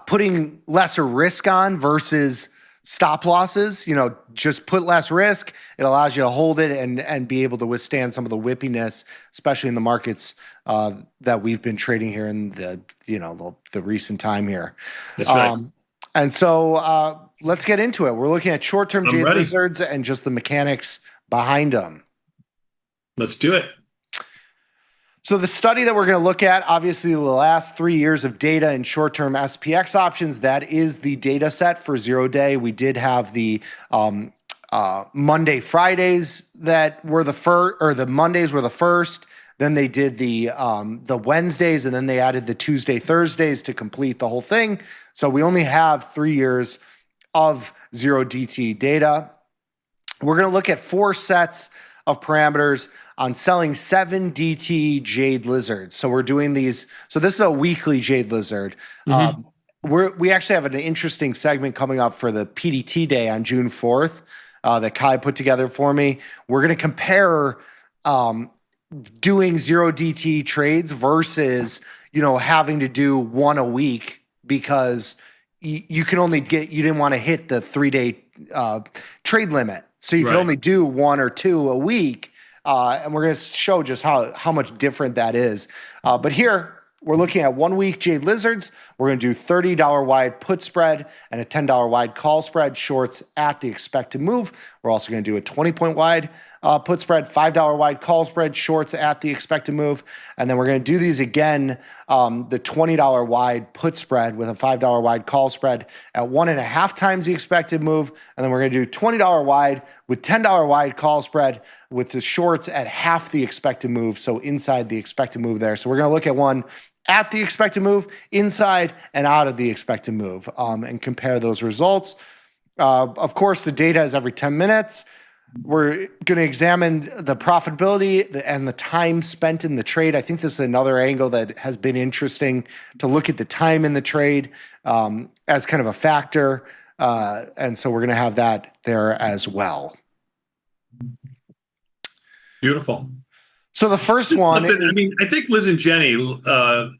putting lesser risk on versus stop losses. Just put less risk. It allows you to hold it and be able to withstand some of the whippiness, especially in the markets that we've been trading here in the recent time here. That's right. And so let's get into it. We're looking at short-term Jade Lizards and just the mechanics behind them. Let's do it. So the study that we're going to look at, obviously the last 3 years of data in short-term SPX options, that is the data set for zero day. We did have the Monday, Fridays that were the first, or the Mondays were the first. Then they did the Wednesdays, and then they added the Tuesday, Thursdays to complete the whole thing. So we only have 3 years of 0 DT data. We're going to look at 4 sets of parameters on selling 7 DT Jade Lizards. So we're doing these. So this is a weekly Jade Lizard. We actually have an interesting segment coming up for the PDT day on June 4th that Kai put together for me. We're going to compare doing 0 DT trades versus, having to do one a week because you can only you didn't want to hit the 3-day trade limit. So you can only do 1 or 2 a week. And we're going to show just how much different that is. But here we're looking at 1 week Jade Lizards. We're going to do $30 wide put spread and a $10 wide call spread, shorts at the expected move. We're also going to do a 20-point wide put spread, $5 wide call spread, shorts at the expected move. And then we're going to do these again, the $20 wide put spread with a $5 wide call spread at 1.5 times the expected move. And then we're going to do $20 wide with $10 wide call spread with the shorts at half the expected move. So inside the expected move there. So we're going to look at one at the expected move, inside and out of the expected move, and compare those results. Of course, the data is every 10 minutes. We're going to examine the profitability and the time spent in the trade. I think this is another angle that has been interesting to look at the time in the trade as kind of a factor. And so we're going to have that there as well. Beautiful. So the first one, I think Liz and Jenny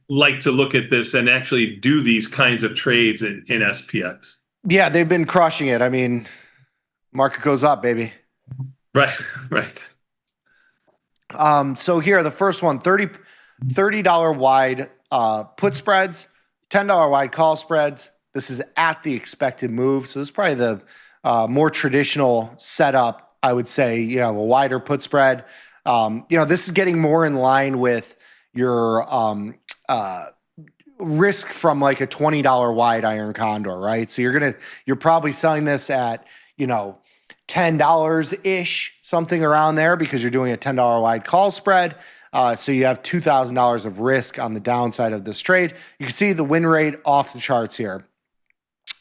like to look at this and actually do these kinds of trades in SPX. Yeah, they've been crushing it. I mean, market goes up, baby. Right. So here, the first one, $30 wide put spreads, $10 wide call spreads. This is at the expected move. So this is probably the more traditional setup, I would say. You have a wider put spread. This is getting more in line with your risk from like a $20 wide iron condor, right? So you're probably selling this at, $10 ish, something around there, because you're doing a $10 wide call spread. So you have $2,000 of risk on the downside of this trade. You can see the win rate off the charts here.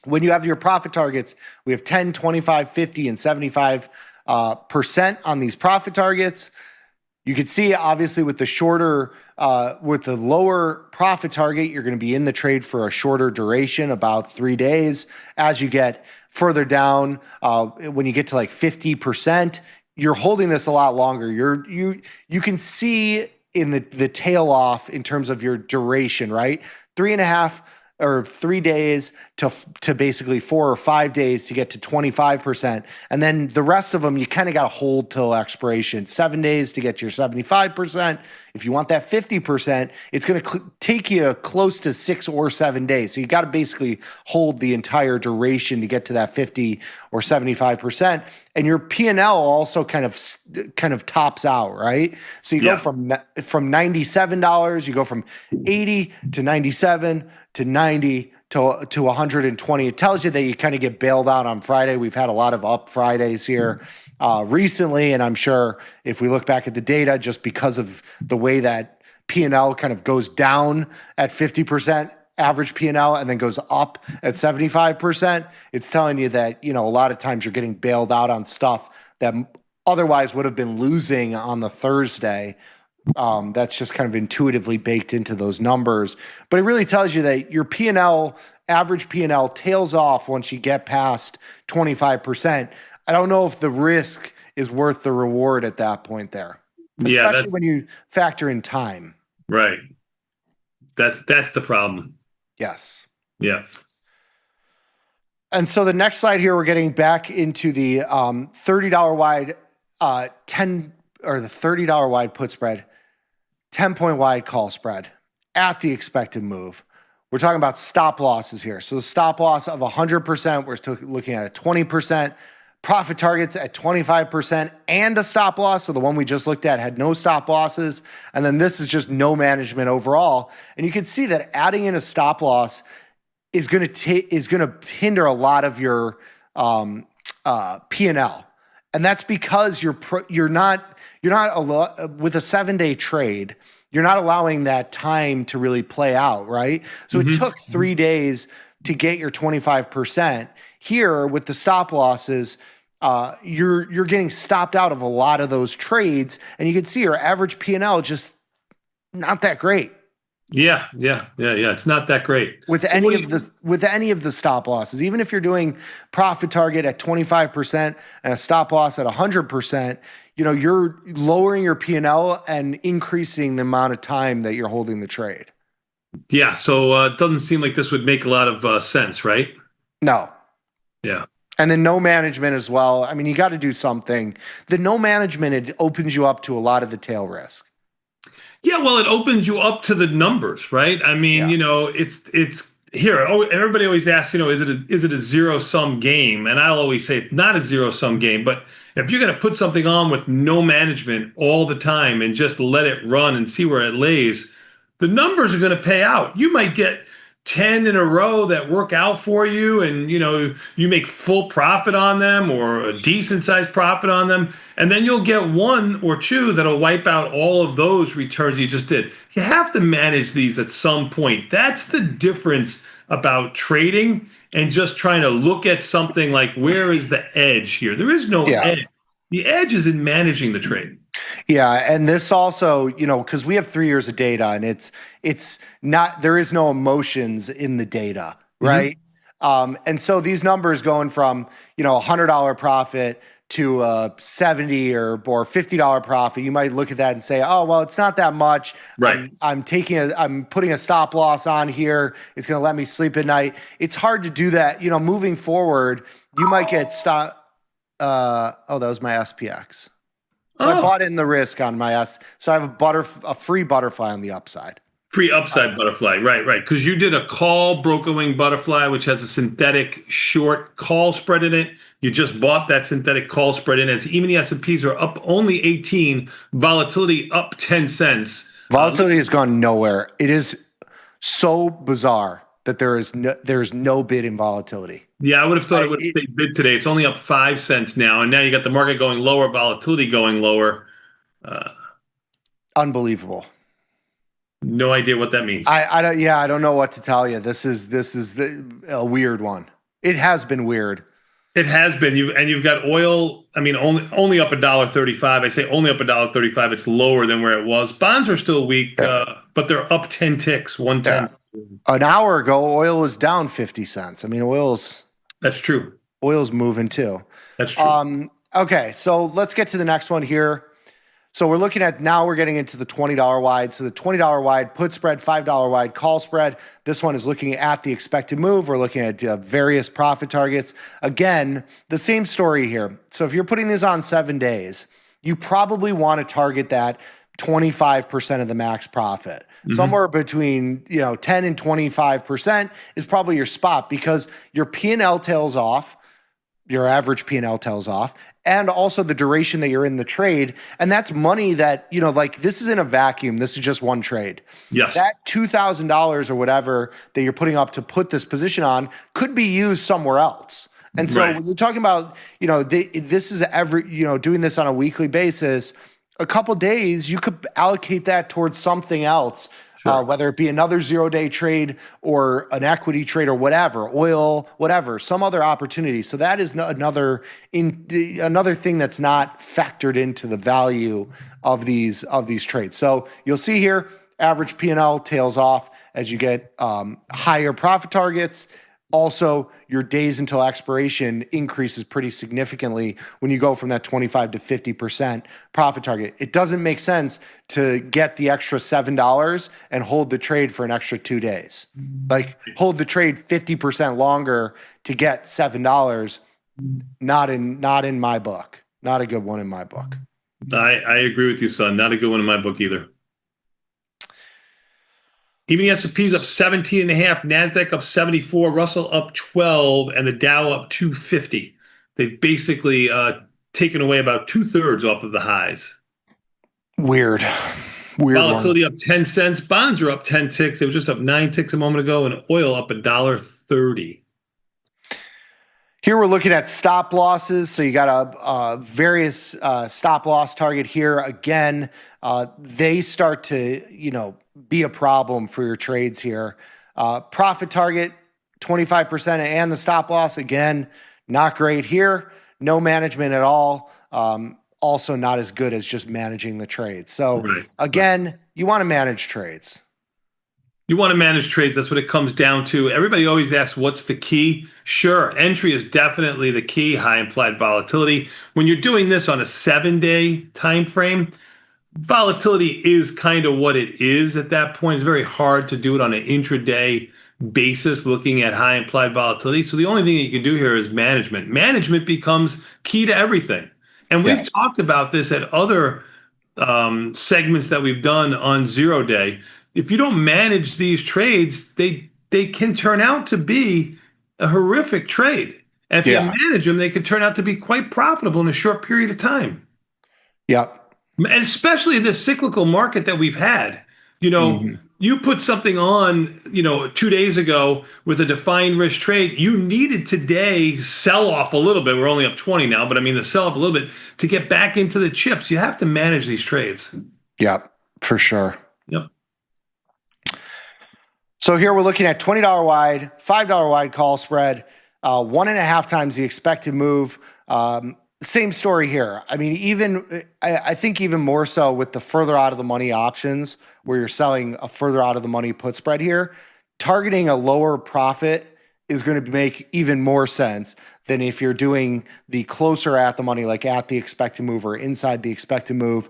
When you have your profit targets, we have 10, 25, 50, and 75% on these profit targets. You can see, obviously, with the lower profit target, you're going to be in the trade for a shorter duration, about 3 days. As you get further down, when you get to like 50%, you're holding this a lot longer. You can see in the tail off in terms of your duration, right? 3.5 or 3 days to basically 4 or 5 days to get to 25%. And then the rest of them, you kind of got to hold till expiration. 7 days to get your 75%. If you want that 50%, it's going to take you close to 6 or 7 days. So you got to basically hold the entire duration to get to that 50 or 75%. And your P&L also kind of tops out, right? So you go from $97, you go from 80 to 97 to 90 to 120. It tells you that you kind of get bailed out on Friday. We've had a lot of up Fridays here recently, and I'm sure if we look back at the data, just because of the way that P&L kind of goes down at 50% average P&L and then goes up at 75%, it's telling you that, a lot of times you're getting bailed out on stuff that otherwise would have been losing on the Thursday. That's just kind of intuitively baked into those numbers. But it really tells you that your P&L, average P&L, tails off once you get past 25%. I don't know if the risk is worth the reward at that point there, especially when you factor in time. Right. That's the problem. Yes. Yeah. And so the next slide here, we're getting back into the $30 wide, the $30 wide put spread, 10-point wide call spread at the expected move. We're talking about stop losses here. So the stop loss of 100%, we're still looking at a 20%. Profit targets at 25% and a stop loss. So the one we just looked at had no stop losses. And then this is just no management overall. And you can see that adding in a stop loss is going to hinder a lot of your P&L. And that's because you're not with a 7-day trade, you're not allowing that time to really play out, right? So it took 3 days to get your 25%. Here with the stop losses, you're getting stopped out of a lot of those trades, and you can see your average P&L just not that great. Yeah. It's not that great with any of the stop losses. Even if you're doing profit target at 25% and a stop loss at 100%, you're lowering your P&L and increasing the amount of time that you're holding the trade. Yeah. So it doesn't seem like this would make a lot of sense, right? No. Yeah. And then no management as well. I mean, you got to do something. The no management, it opens you up to a lot of the tail risk. Yeah, well, it opens you up to the numbers, right? I mean, it's here. Oh, everybody always asks, is it a zero-sum game? And I'll always say it's not a zero-sum game. But if you're going to put something on with no management all the time and just let it run and see where it lays, the numbers are going to pay out. You might get 10 in a row that work out for you, and you make full profit on them or a decent sized profit on them, and then you'll get 1 or 2 that'll wipe out all of those returns you just did. You have to manage these at some point. That's the difference about trading and just trying to look at something like, where is the edge here? There is no edge. The edge is in managing the trade. Yeah, and this also, because we have 3 years of data, and it's not, there is no emotions in the data, right? And so these numbers going from $100 profit to a $70 or $50 profit, you might look at that and say, oh, well, it's not that much. Right. I'm putting a stop loss on here. It's going to let me sleep at night. It's hard to do that. Moving forward, you might get stop. That was my SPX. So I bought in the risk on my S. So I have a free butterfly on the upside. Free upside butterfly, right. Because you did a call broken wing butterfly, which has a synthetic short call spread in it. You just bought that synthetic call spread in. As even the S&Ps are up only 18, volatility up 10 cents. Volatility has gone nowhere. It is so bizarre that there's no bid in volatility. Yeah, I would have thought it would have stayed bid today. It's only up 5 cents now, and now you got the market going lower, volatility going lower. Unbelievable. No idea what that means. I don't know what to tell you. This is a weird one. It has been weird. It has been. You've got oil. I mean, only up $1.35. I say only up $1.35. It's lower than where it was. Bonds are still weak, but they're up 10 ticks. 110. Yeah. An hour ago, oil was down 50 cents. I mean, that's true. Oil's moving too. That's true. Okay, so let's get to the next one here. So we're getting into the $20 wide. So the $20 wide put spread, $5 wide call spread. This one is looking at the expected move. We're looking at various profit targets. Again, the same story here. So if you're putting these on 7 days, you probably want to target that 25% of the max profit. Somewhere between 10 and 25% is probably your spot, because your P&L tails off, your average P&L tails off, and also the duration that you're in the trade. And that's money that, this is in a vacuum. This is just one trade. Yes. That $2,000 or whatever that you're putting up to put this position on could be used somewhere else. And so when you're talking about, this is doing this on a weekly basis, a couple days, you could allocate that towards something else, whether it be another 0-day trade or an equity trade or whatever, oil, whatever, some other opportunity. So that is another thing that's not factored into the value of these trades. So you'll see here, average P&L tails off as you get higher profit targets. Also, your days until expiration increases pretty significantly when you go from that 25 to 50% profit target. It doesn't make sense to get the extra $7 and hold the trade for an extra 2 days. Like, hold the trade 50% longer to get $7. Not in my book. Not a good one in my book. I agree with you, son. Not a good one in my book either. Even the S&P's up 17.5, NASDAQ up 74, Russell up 12, and the Dow up 250. They've basically taken away about 2/3 off of the highs. Weird Volatility up 10 cents. Bonds are up 10 ticks. They were just up 9 ticks a moment ago, and oil up $1.30. Here we're looking at stop losses. So you got a various stop loss target here. Again, they start to, be a problem for your trades here. Profit target, 25% and the stop loss, again, not great here. No management at all. Also not as good as just managing the trades. So again, you want to manage trades. You want to manage trades. That's what it comes down to. Everybody always asks, what's the key? Sure, entry is definitely the key, high implied volatility. When you're doing this on a 7-day time frame, volatility is kind of what it is at that point. It's very hard to do it on an intraday basis looking at high implied volatility. So the only thing that you can do here is management. Management becomes key to everything. And we've talked about this at other segments that we've done on 0 day. If you don't manage these trades, they can turn out to be a horrific trade. And if you manage them, they can turn out to be quite profitable in a short period of time. Yep. And especially this cyclical market that we've had. You put something on, 2 days ago with a defined risk trade, you needed today sell off a little bit. We're only up 20 now, but the sell off a little bit to get back into the chips. You have to manage these trades. Yep, for sure. Yep. So here we're looking at $20 wide, $5 wide call spread, 1.5 times the expected move. Same story here. I think even more so with the further out of the money options where you're selling a further out of the money put spread here, targeting a lower profit is going to make even more sense than if you're doing the closer at the money, like at the expected move or inside the expected move,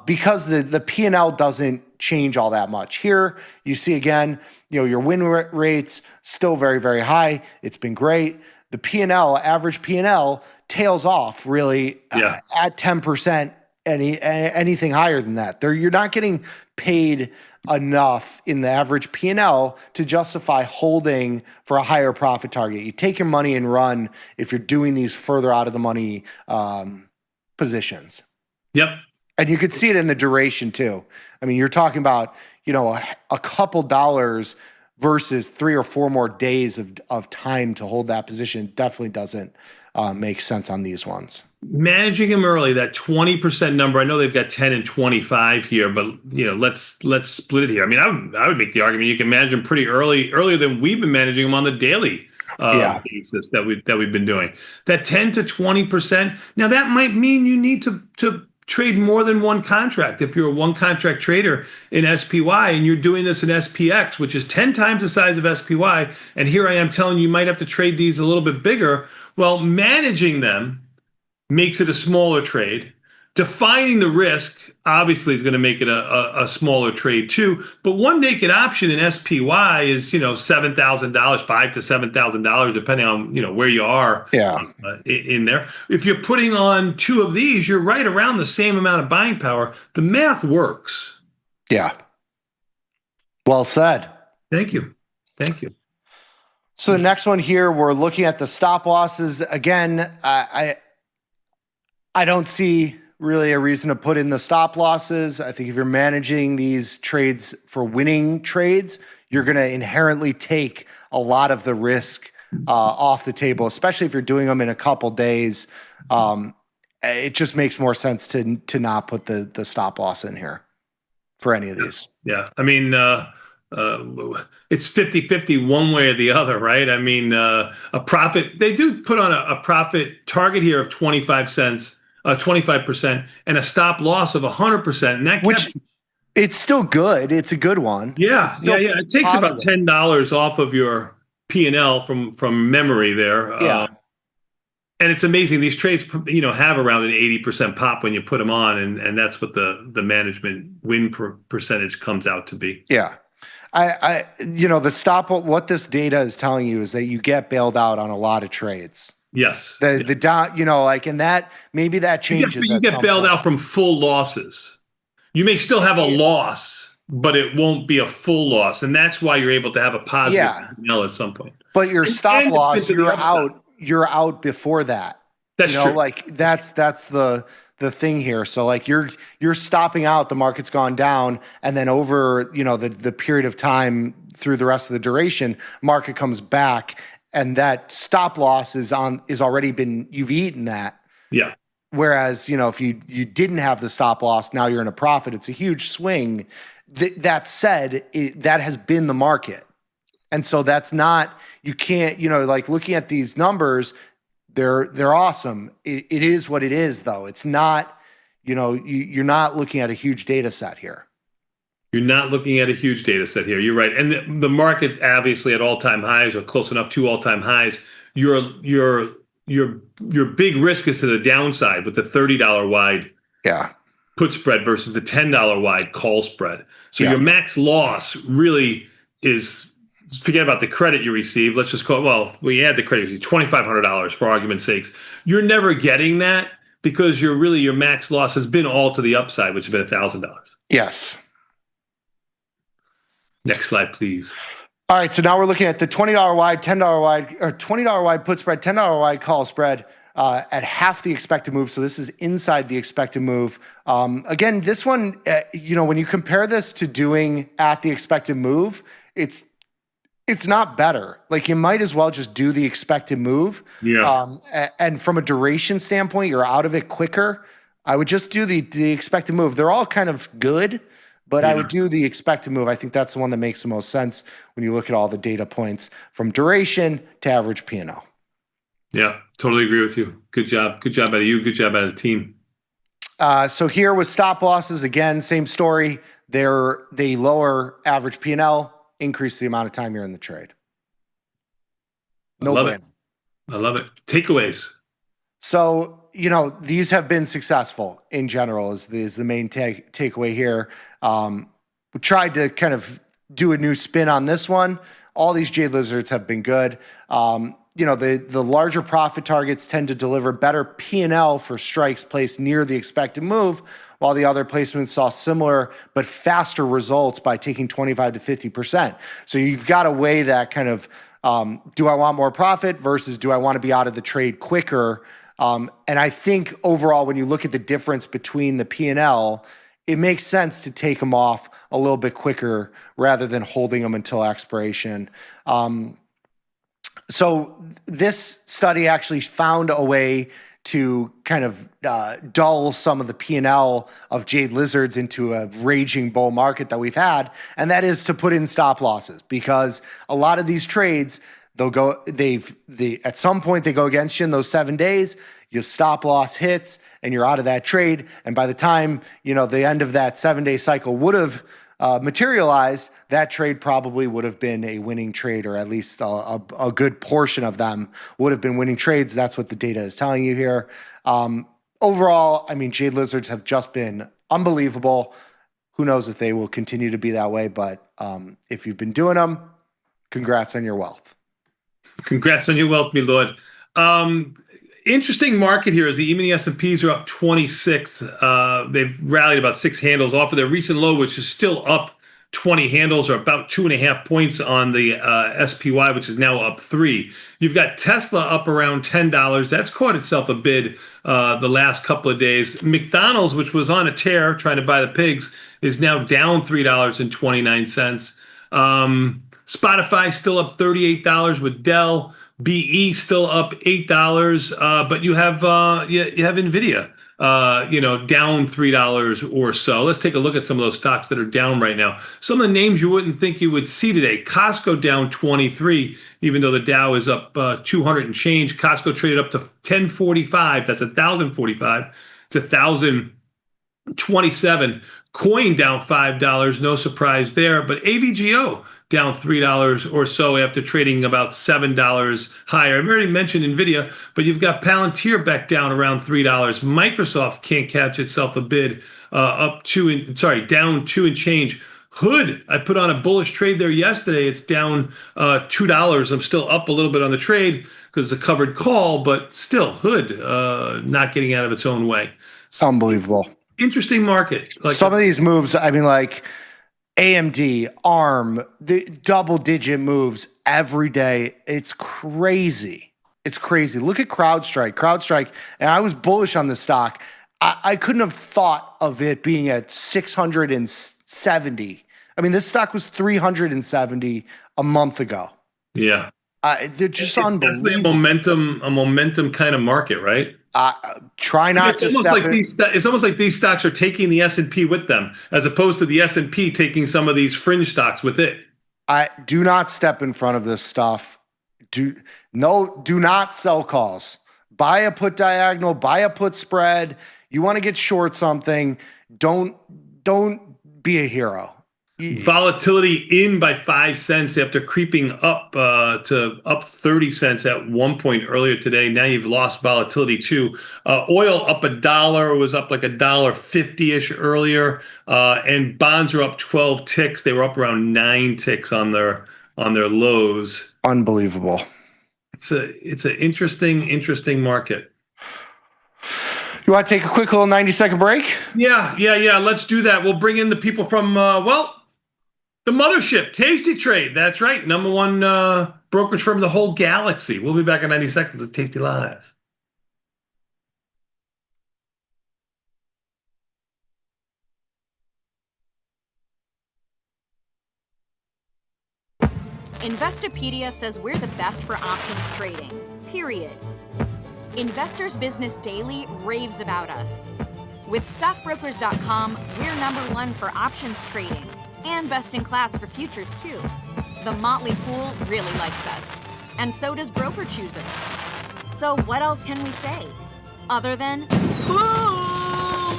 because the P&L doesn't change all that much. Here you see again, your win rates still very, very high. It's been great. The P&L, average P&L, tails off really at 10%. Anything higher than that, you're not getting paid enough in the average P&L to justify holding for a higher profit target. You take your money and run if you're doing these further out of the money positions. Yep. And you could see it in the duration too. You're talking about a couple dollars versus 3 or 4 more days of time to hold that position. Definitely doesn't make sense on these ones. Managing them early, that 20% number. I know they've got 10 and 25 here, but let's split it here. I would make the argument you can manage them pretty earlier than we've been managing them on the daily basis that we've been doing. That 10 to 20%. Now that might mean you need to trade more than one contract. If you're a one contract trader in SPY and you're doing this in SPX, which is 10 times the size of SPY, and here I am telling you might have to trade these a little bit bigger. Well, managing them makes it a smaller trade. Defining the risk obviously is going to make it a smaller trade too. But one naked option in SPY is $7,000, $5,000 to $7,000, depending on where you are in there. If you're putting on 2 of these, you're right around the same amount of buying power. The math works. Yeah. Well said. Thank you. So the next one here, we're looking at the stop losses again. I don't see really a reason to put in the stop losses. I think if you're managing these trades for winning trades, you're going to inherently take a lot of the risk off the table, especially if you're doing them in a couple days. It just makes more sense to not put the stop loss in here for any of these. Yeah. It's 50-50 one way or the other, right? A profit, they do put on a profit target here of 25 cents. 25% and a stop loss of 100%, and that it's still good. It's a good one. Yeah. It takes positive. about $10 off of your P&L from memory there. And it's amazing. These trades, have around an 80% pop when you put them on, and that's what the management win percentage comes out to be. Yeah. The stop. What this data is telling you is that you get bailed out on a lot of trades. Yes. The down, and that maybe that changes. You get bailed out from full losses. You may still have a loss, but it won't be a full loss, and that's why you're able to have a positive P&L at some point. But your stop loss, you're out before that. That's true. That's the thing here. So you're stopping out. The market's gone down, and then over the period of time through the rest of the duration, market comes back. and that stop loss is already been, you've eaten that. Yeah. Whereas, if you didn't have the stop loss, now you're in a profit. It's a huge swing. That said, that has been the market. And so that's not, you can't, like looking at these numbers, they're awesome. It is what it is, though. It's not, you're not looking at a huge data set here. You're not looking at a huge data set here. You're right. And the market obviously at all-time highs or close enough to all-time highs. Your big risk is to the downside with the $30 wide put spread versus the $10 wide call spread. So your max loss really is, forget about the credit you receive. Let's just call it, well, we add the credit, $2,500 for argument's sakes. You're never getting that because your max loss has been all to the upside, which has been $1,000. Yes. Next slide, please. All right, so now we're looking at the $20 wide, $10 wide, or $20 wide put spread, $10 wide call spread at half the expected move. So this is inside the expected move. Again, this one, when you compare this to doing at the expected move, it's not better. Like you might as well just do the expected move. Yeah. And from a duration standpoint, you're out of it quicker. I would just do the expected move. They're all kind of good, but I would do the expected move. I think that's the one that makes the most sense when you look at all the data points from duration to average P&L. Yeah, totally agree with you. Good job. Good job out of you. Good job out of the team. So here with stop losses, again, same story. They lower average P&L, increase the amount of time you're in the trade. No brainer. I love it. Takeaways. So, these have been successful in general is the main takeaway here. We tried to kind of do a new spin on this one. All these Jade Lizards have been good. The larger profit targets tend to deliver better P&L for strikes placed near the expected move, while the other placements saw similar but faster results by taking 25 to 50%. So you've got to weigh that kind of, do I want more profit versus do I want to be out of the trade quicker? And I think overall, when you look at the difference between the P&L, it makes sense to take them off a little bit quicker rather than holding them until expiration. So this study actually found a way to kind of dull some of the P&L of Jade Lizards into a raging bull market that we've had, and that is to put in stop losses, because a lot of these trades, at some point they go against you in those 7 days, your stop loss hits and you're out of that trade, and by the time the end of that 7-day cycle would have materialized, that trade probably would have been a winning trade, or at least a good portion of them would have been winning trades. That's what the data is telling you here. Overall, Jade Lizards have just been unbelievable. Who knows if they will continue to be that way, but if you've been doing them, congrats on your wealth. Congrats on your wealth, my lord. Interesting market here as even the S&Ps are up 26. They've rallied about 6 handles off of their recent low, which is still up 20 handles, or about 2.5 points on the SPY, which is now up 3. You've got Tesla up around $10. That's caught itself a bid the last couple of days. McDonald's, which was on a tear trying to buy the pigs, is now down $3.29. Spotify still up $38 with Dell. BE still up $8, but you have Nvidia, down $3 or so. Let's take a look at some of those stocks that are down right now. Some of the names you wouldn't think you would see today. Costco down 23, even though the Dow is up 200 and change. Costco traded up to 1045. That's 1,045. It's 1,027. Coin down $5. No surprise there, but AVGO down $3 or so after trading about $7 higher. I've already mentioned Nvidia, but you've got Palantir back down around $3. Microsoft can't catch itself a bid, down 2 and change. Hood, I put on a bullish trade there yesterday. It's down $2. I'm still up a little bit on the trade because it's a covered call, but still, Hood not getting out of its own way. Unbelievable. Interesting market. Some of these moves, AMD, ARM, the double-digit moves every day. It's crazy. It's crazy. Look at CrowdStrike, and I was bullish on this stock. I couldn't have thought of it being at 670. This stock was 370 a month ago. Yeah. They're just it's unbelievable. definitely a momentum kind of market, right? Try not to step in. It's almost like these stocks are taking the S&P with them, as opposed to the S&P taking some of these fringe stocks with it. Do not step in front of this stuff. Do not sell calls. Buy a put diagonal, buy a put spread. You want to get short something, don't be a hero. Volatility in by 5 cents after creeping up to up 30 cents at one point earlier today. Now you've lost volatility too. Oil up $1, was up like $1.50-ish earlier, and bonds are up 12 ticks. They were up around 9 ticks on their lows. Unbelievable. It's an interesting market. You want to take a quick little 90-second break? Yeah. Let's do that. We'll bring in the people from the mothership, Tasty Trade. That's right. Number one brokerage firm in the whole galaxy. We'll be back in 90 seconds with Tasty Live. Investopedia says we're the best for options trading, period. Investors Business Daily raves about us. With stockbrokers.com, we're number one for options trading and best in class for futures too. The Motley Fool really likes us, and so does Broker Chooser. So what else can we say other than boom?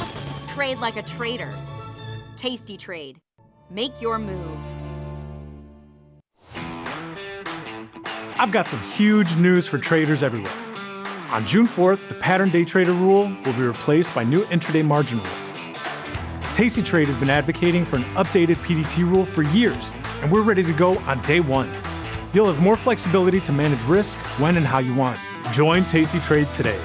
Trade like a trader. Tasty Trade. Make your move. I've got some huge news for traders everywhere. On June 4th, the pattern day trader rule will be replaced by new intraday margin rules. Tasty Trade has been advocating for an updated PDT rule for years, and we're ready to go on day one. You'll have more flexibility to manage risk when and how you want. Join Tasty Trade today.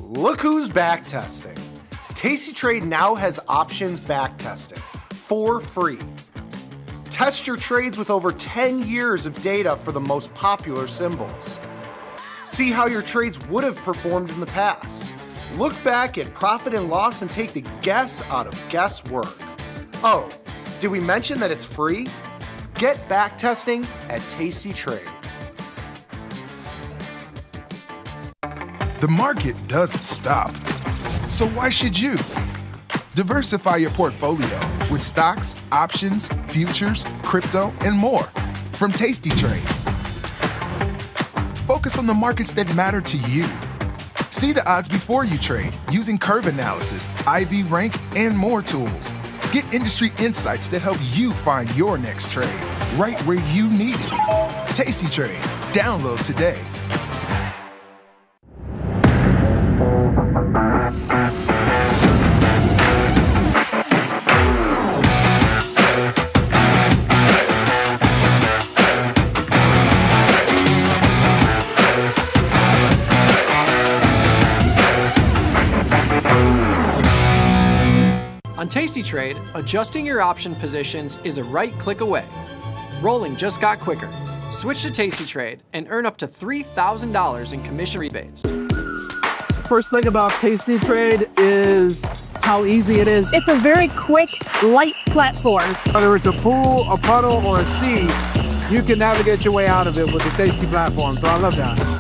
Look who's back testing. Tasty Trade now has options back testing for free. Test your trades with over 10 years of data for the most popular symbols. See how your trades would have performed in the past. Look back at profit and loss and take the guess out of guesswork. Oh, did we mention that it's free? Get back testing at Tasty Trade. The market doesn't stop. So why should you? Diversify your portfolio with stocks, options, futures, crypto, and more from Tasty Trade. Focus on the markets that matter to you. See the odds before you trade using curve analysis, IV rank, and more tools. Get industry insights that help you find your next trade right where you need it. Tasty Trade. Download today. On Tasty Trade, adjusting your option positions is a right click away. Rolling just got quicker. Switch to Tasty Trade and earn up to $3,000 in commission rebates. First thing about Tasty Trade is how easy it is. It's a very quick, light platform. Whether it's a pool, a puddle, or a sea, you can navigate your way out of it with the Tasty platform. So I love that.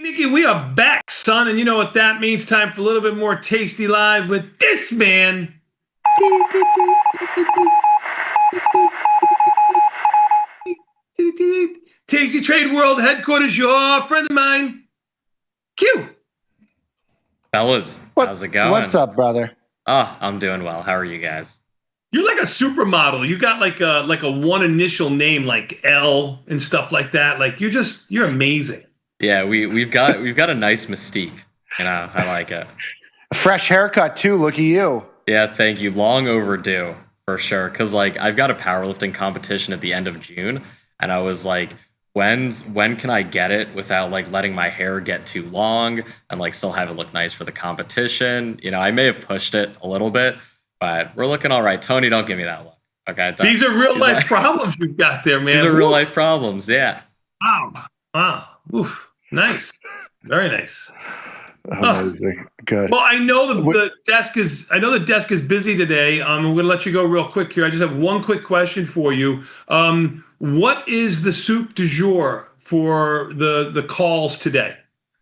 Nikki, we are back, son, and you know what that means. Time for a little bit more Tasty Live with this man. Tasty Trade World Headquarters, your friend of mine, Q. Fellas, how's it going? What's up, brother? Oh, I'm doing well. How are you guys? You're like a supermodel. You got like a one initial name like L and stuff like that. Like you're amazing. Yeah, we've got a nice mystique. You know, I like it. A fresh haircut too. Look at you. Yeah, thank you. Long overdue for sure. Cause like I've got a powerlifting competition at the end of June, and I was like when can I get it without like letting my hair get too long and like still have it look nice for the competition? I may have pushed it a little bit, but we're looking all right. Tony, don't give me that look. Okay. These are real life problems we've got there, man. These are real life problems. Yeah. Wow. Oof. Nice. Very nice. Amazing. Good. Well, I know the desk is busy today. I'm going to let you go real quick here. I just have one quick question for you. What is the soup du jour for the calls today?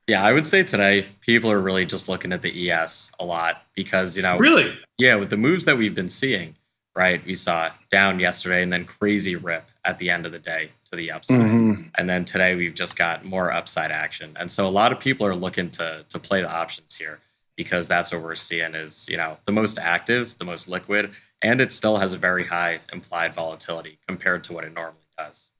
Yeah, I would say today people are really just looking at the ES a lot because, really? Yeah, with the moves that we've been seeing, right? We saw it down yesterday and then crazy rip at the end of the day to the upside. Mm-hmm. And then today we've just got more upside action. And so a lot of people are looking to play the options here because that's what we're seeing is, the most active, the most liquid, and it still has a very high implied volatility compared to what it normally does.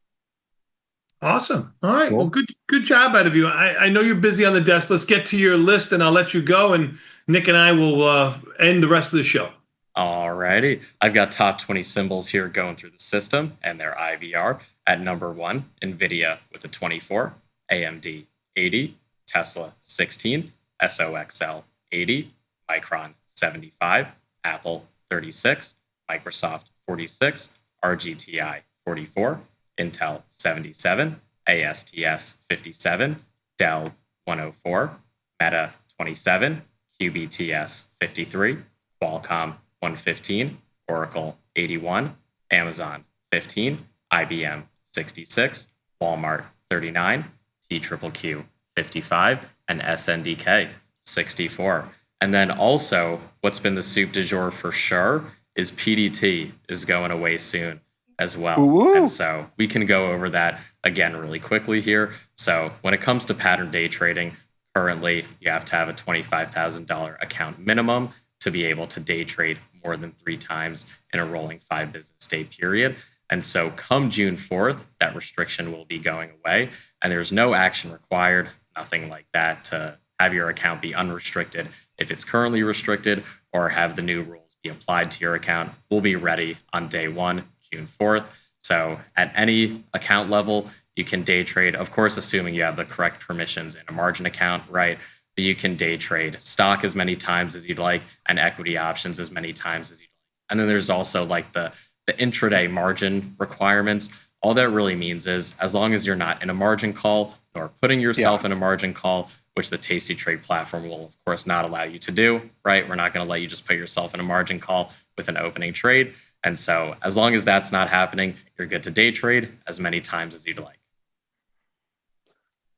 Awesome. All right. Cool. Well, good job out of you. I know you're busy on the desk. Let's get to your list and I'll let you go. And Nick and I will end the rest of the show. All righty. I've got top 20 symbols here going through the system and their IVR. At number 1, NVIDIA with a 24, AMD 80, Tesla 16, SOXL 80, Micron 75, Apple 36, Microsoft 46, RGTI 44, Intel 77, ASTS 57, Dell 104, Meta 27, QBTS 53, Qualcomm 115, Oracle 81, Amazon 15, IBM 66, Walmart 39, TQQQ 55, and SNDK 64. And then also, what's been the soup du jour for sure is PDT is going away soon as well. Ooh. And so we can go over that again really quickly here. So when it comes to pattern day trading, currently you have to have a $25,000 account minimum to be able to day trade more than 3 times in a rolling 5 business day period. And so come June 4th, that restriction will be going away and there's no action required, nothing like that to have your account be unrestricted if it's currently restricted or have the new rules be applied to your account. We'll be ready on day 1, June 4th. So at any account level, you can day trade, of course, assuming you have the correct permissions in a margin account, right? But you can day trade stock as many times as you'd like and equity options as many times as you'd like. And then there's also like the intraday margin requirements. All that really means is as long as you're not in a margin call nor putting yourself in a margin call, which the Tasty Trade platform will, of course, not allow you to do, right? We're not going to let you just put yourself in a margin call with an opening trade. And so as long as that's not happening, you're good to day trade as many times as you'd like.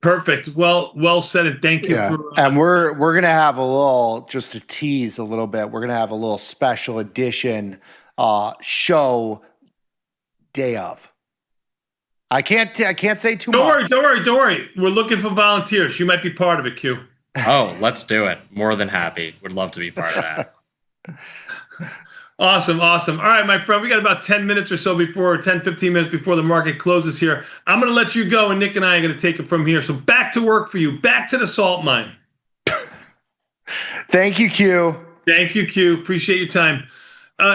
Perfect. Well said. And thank you. And we're going to have a little, just to tease a little bit, we're going to have a little special edition show day of. I can't say too much. Don't worry. We're looking for volunteers. You might be part of it, Q. Oh, let's do it. More than happy. Would love to be part of that. Awesome. All right, my friend, we got about 10 minutes or so 15 minutes before the market closes here. I'm going to let you go, and Nick and I are going to take it from here. So back to work for you. Back to the salt mine. Thank you, Q. Thank you, Q. Appreciate your time.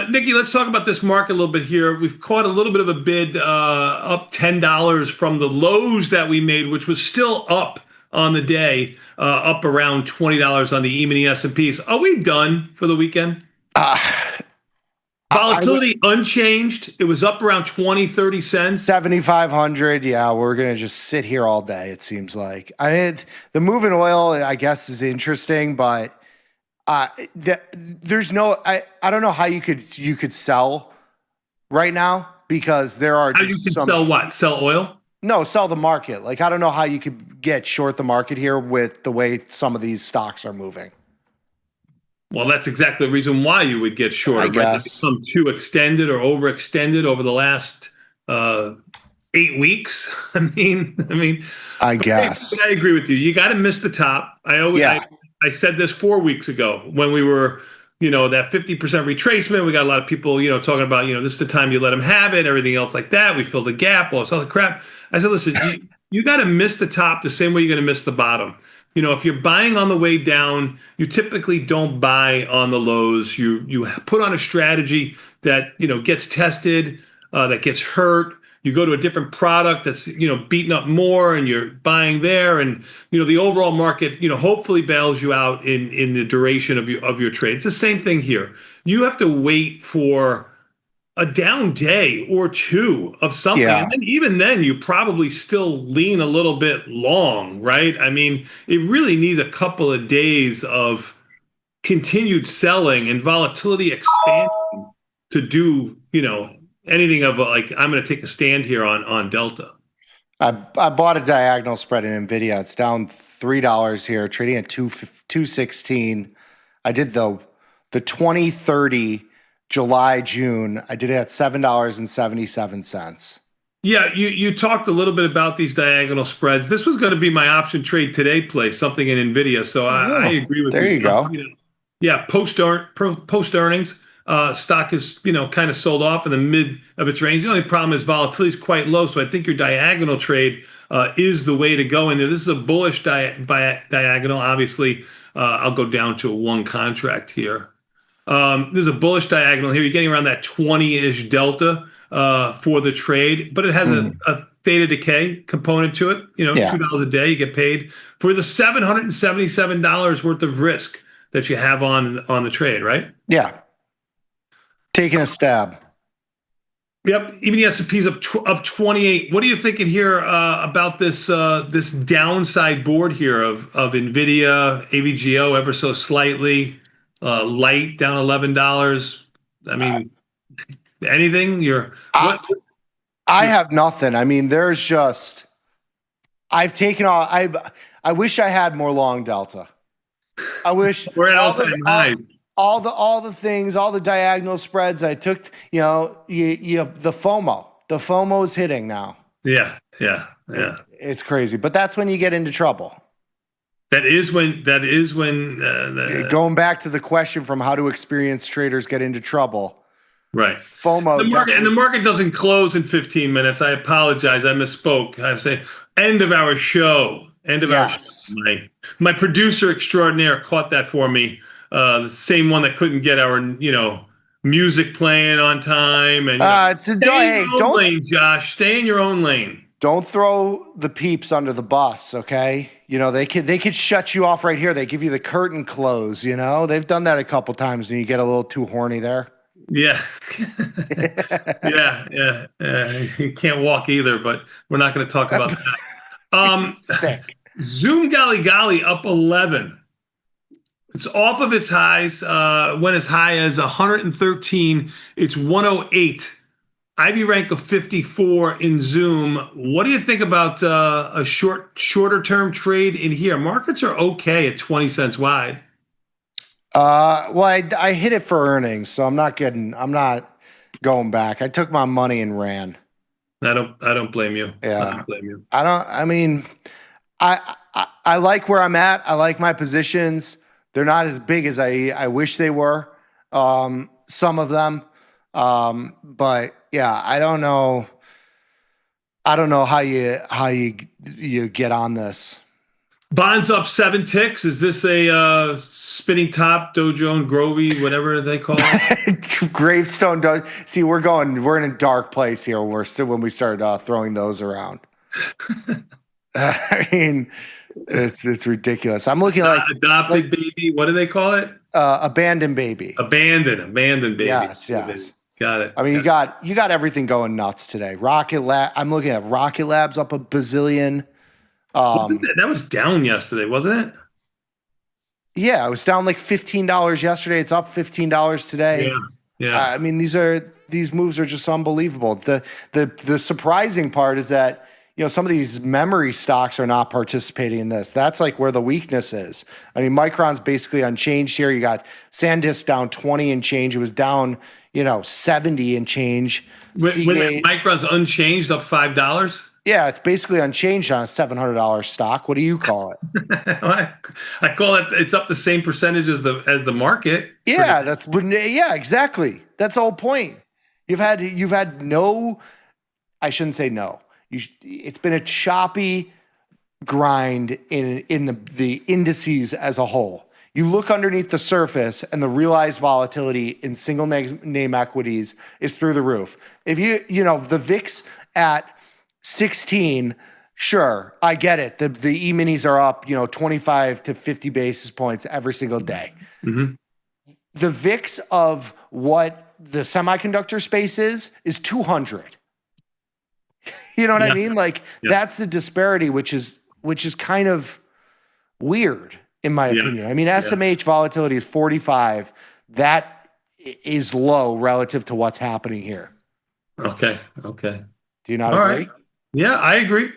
Nikki, let's talk about this market a little bit here. We've caught a little bit of a bid up $10 from the lows that we made, which was still up on the day, up around $20 on the E-mini S&Ps. Are we done for the weekend? Volatility unchanged. It was up around 20, 30 cents. 7,500. Yeah, we're going to just sit here all day, it seems like. The move in oil, I guess, is interesting, but there's no, I don't know how you could sell right now because there are just sell what? Sell oil? No, sell the market. Like, I don't know how you could get short the market here with the way some of these stocks are moving. Well, that's exactly the reason why you would get short. I guess. Become too extended or overextended over the last 8 weeks. I guess. I agree with you. You got to miss the top. I said this 4 weeks ago when we were, that 50% retracement. We got a lot of people, talking about, this is the time you let them have it, everything else like that. We filled the gap, all this other crap. I said, listen, you got to miss the top the same way you're going to miss the bottom. If you're buying on the way down, you typically don't buy on the lows. You put on a strategy that, gets tested, that gets hurt. you go to a different product that's, beaten up more and you're buying there. And, the overall market, hopefully bails you out in the duration of your trade. It's the same thing here. You have to wait for a down day or two of something. Yeah. And then even then you probably still lean a little bit long, right? I mean, it really needs a couple of days of continued selling and volatility expansion to do, anything of like, I'm going to take a stand here on Delta. I bought a diagonal spread in NVIDIA. It's down $3 here, trading at 216. I did the 2030 July, June. I did it at $7.77. Yeah, you talked a little bit about these diagonal spreads. This was going to be my option trade today play, something in NVIDIA. So I agree with you. There you go. Yeah, post earnings, stock is kind of sold off in the mid of its range. The only problem is volatility is quite low. So I think your diagonal trade is the way to go in there. This is a bullish diagonal. Obviously, I'll go down to a one contract here. There's a bullish diagonal here. You're getting around that 20-ish delta for the trade, but it has a theta decay component to it. $2 a day, you get paid for the $777 worth of risk that you have on the trade, right? Yeah. Taking a stab. Yep. Even the S&P's up 28. What are you thinking here about this this downside board here of NVIDIA, AVGO ever so slightly? Light down $11. I mean, anything? I have nothing. I mean, there's just I've taken all. I wish I had more long delta. I wish we're at all-time high. All the things, all the diagonal spreads I took. You have the FOMO. The FOMO is hitting now. Yeah. It's crazy, but that's when you get into trouble. That is when going back to the question from how do experienced traders get into trouble. Right. FOMO. The market doesn't close in 15 minutes. I apologize. I misspoke. I say end of our show. Our show. My producer extraordinaire caught that for me. The same one that couldn't get our music playing on time. And stay in your own lane, Josh. Stay in your own lane. Don't throw the peeps under the bus, okay? They could shut you off right here. They give you the curtain close, They've done that a couple times when you get a little too horny there. Yeah. yeah. You can't walk either, but we're not going to talk about that. Sick. Zoom Golly up 11. It's off of its highs. Went as high as 113. It's 108. Ivy rank of 54 in Zoom. What do you think about a shorter term trade in here? Markets are okay at 20 cents wide. Well, I hit it for earnings, so I'm not going back. I took my money and ran. I don't blame you. Yeah. I don't blame you. I like where I'm at. I like my positions. They're not as big as I wish they were. Some of them. But yeah, I don't know how you get on this. Bonds up 7 ticks. Is this a spinning top, Dow Jones, Grovey, whatever they call it? Gravestone. See, we're in a dark place here when we start throwing those around. I mean, it's ridiculous. I'm looking like adopted baby. What do they call it? Abandoned baby. Abandoned baby. Yes. Got it. I mean, you got everything going nuts today. Rocket Lab. I'm looking at Rocket Labs up a bazillion. That was down yesterday, wasn't it? Yeah, it was down like $15 yesterday. It's up $15 today. Yeah. I mean, these moves are just unbelievable. The surprising part is that some of these memory stocks are not participating in this. That's like where the weakness is. I mean, Micron's basically unchanged here. You got SanDisk down 20 and change. It was down 70 and change. Micron's unchanged, up $5. Yeah, it's basically unchanged on a $700 stock. What do you call it? I call it. It's up the same percentage as the market. Yeah, exactly. That's the whole point. You've had no. I shouldn't say no. It's been a choppy grind in the indices as a whole. You look underneath the surface, and the realized volatility in single name equities is through the roof. If the VIX at 16, sure, I get it. The E-minis are up, 25 to 50 basis points every single day. Mm-hmm. The VIX of what the semiconductor space is 200. You know what I mean? Like that's the disparity, which is kind of weird in my opinion. I mean, SMH volatility is 45. That is low relative to what's happening here. Okay. Do you not All agree? right. Yeah, I agree.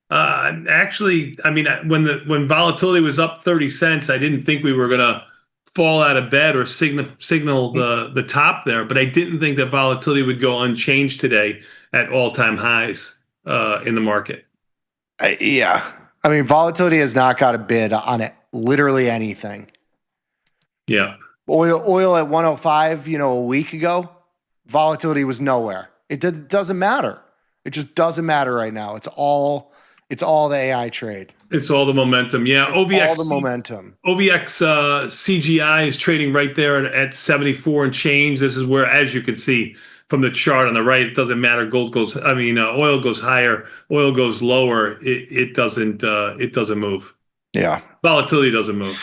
Actually, I mean, when volatility was up 30 cents, I didn't think we were going to fall out of bed or signal the top there, but I didn't think that volatility would go unchanged today at all-time highs in the market. Yeah. I mean, volatility has not got a bid on it, literally anything. Yeah. Oil at 105, a week ago, volatility was nowhere. It doesn't matter. It just doesn't matter right now. It's all the AI trade. It's all the momentum. Yeah. OVX, all the momentum. OVX CGI is trading right there at 74 and change. This is where, as you can see from the chart on the right, it doesn't matter. Oil goes higher, oil goes lower. It doesn't move. Yeah. Volatility doesn't move.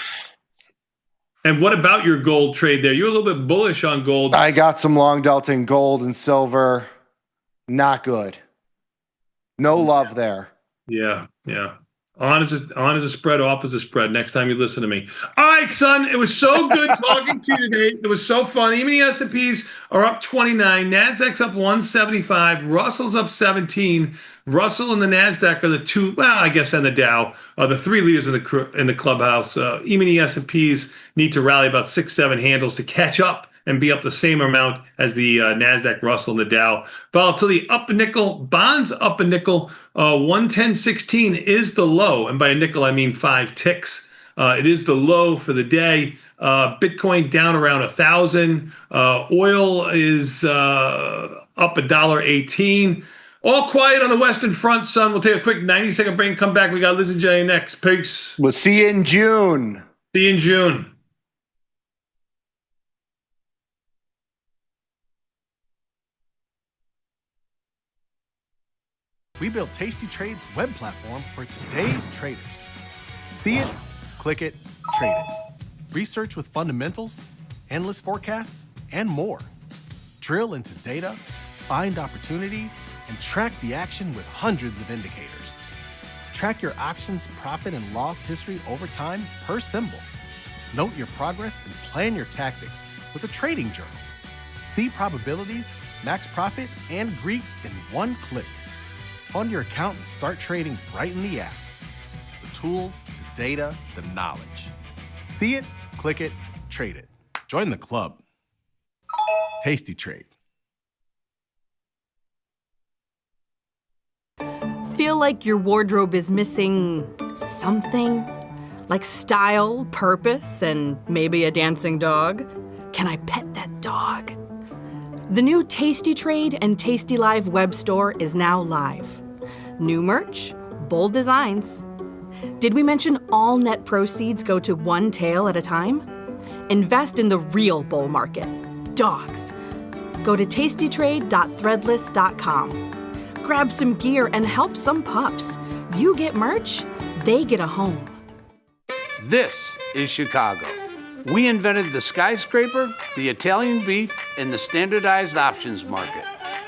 And what about your gold trade there? You're a little bit bullish on gold. I got some long delta in gold and silver. Not good. No love there. Yeah. On is a spread, off is a spread. Next time you listen to me. All right, son. It was so good talking to you today. It was so fun. Even the S&Ps are up 29. NASDAQ's up 175. Russell's up 17. Russell and the NASDAQ are the two, I guess, and the Dow are the three leaders in the clubhouse. Even the S&Ps need to rally about 6-7 handles to catch up and be up the same amount as the NASDAQ, Russell, and the Dow. Volatility up a nickel, bonds up a nickel. 110.16 is the low, and by a nickel I mean 5 ticks. It is the low for the day. Bitcoin down around 1,000. Oil is up $1.18. All quiet on the Western Front, son. We'll take a quick 90-second break and come back. We got Liz and Jay next. Peace. We'll see you in June. See you in June. We built Tasty Trade's web platform for today's traders. See it, click it, trade it. Research with fundamentals, endless forecasts, and more. Drill into data, find opportunity, and track the action with hundreds of indicators. Track your options profit and loss history over time per symbol. Note your progress and plan your tactics with a trading journal. See probabilities, max profit, and Greeks in one click. Fund your account and start trading right in the app. The tools, the data, the knowledge. See it, click it, trade it. Join the club. Tasty Trade. Feel like your wardrobe is missing something? Like style, purpose, and maybe a dancing dog? Can I pet that dog? The new Tasty Trade and tastylive web store is now live. New merch, bold designs. Did we mention all net proceeds go to one tail at a time? Invest in the real bull market, dogs. Go to tastytrade.threadless.com. Grab some gear and help some pups. You get merch, they get a home. This is Chicago. We invented the skyscraper, the Italian beef, and the standardized options market.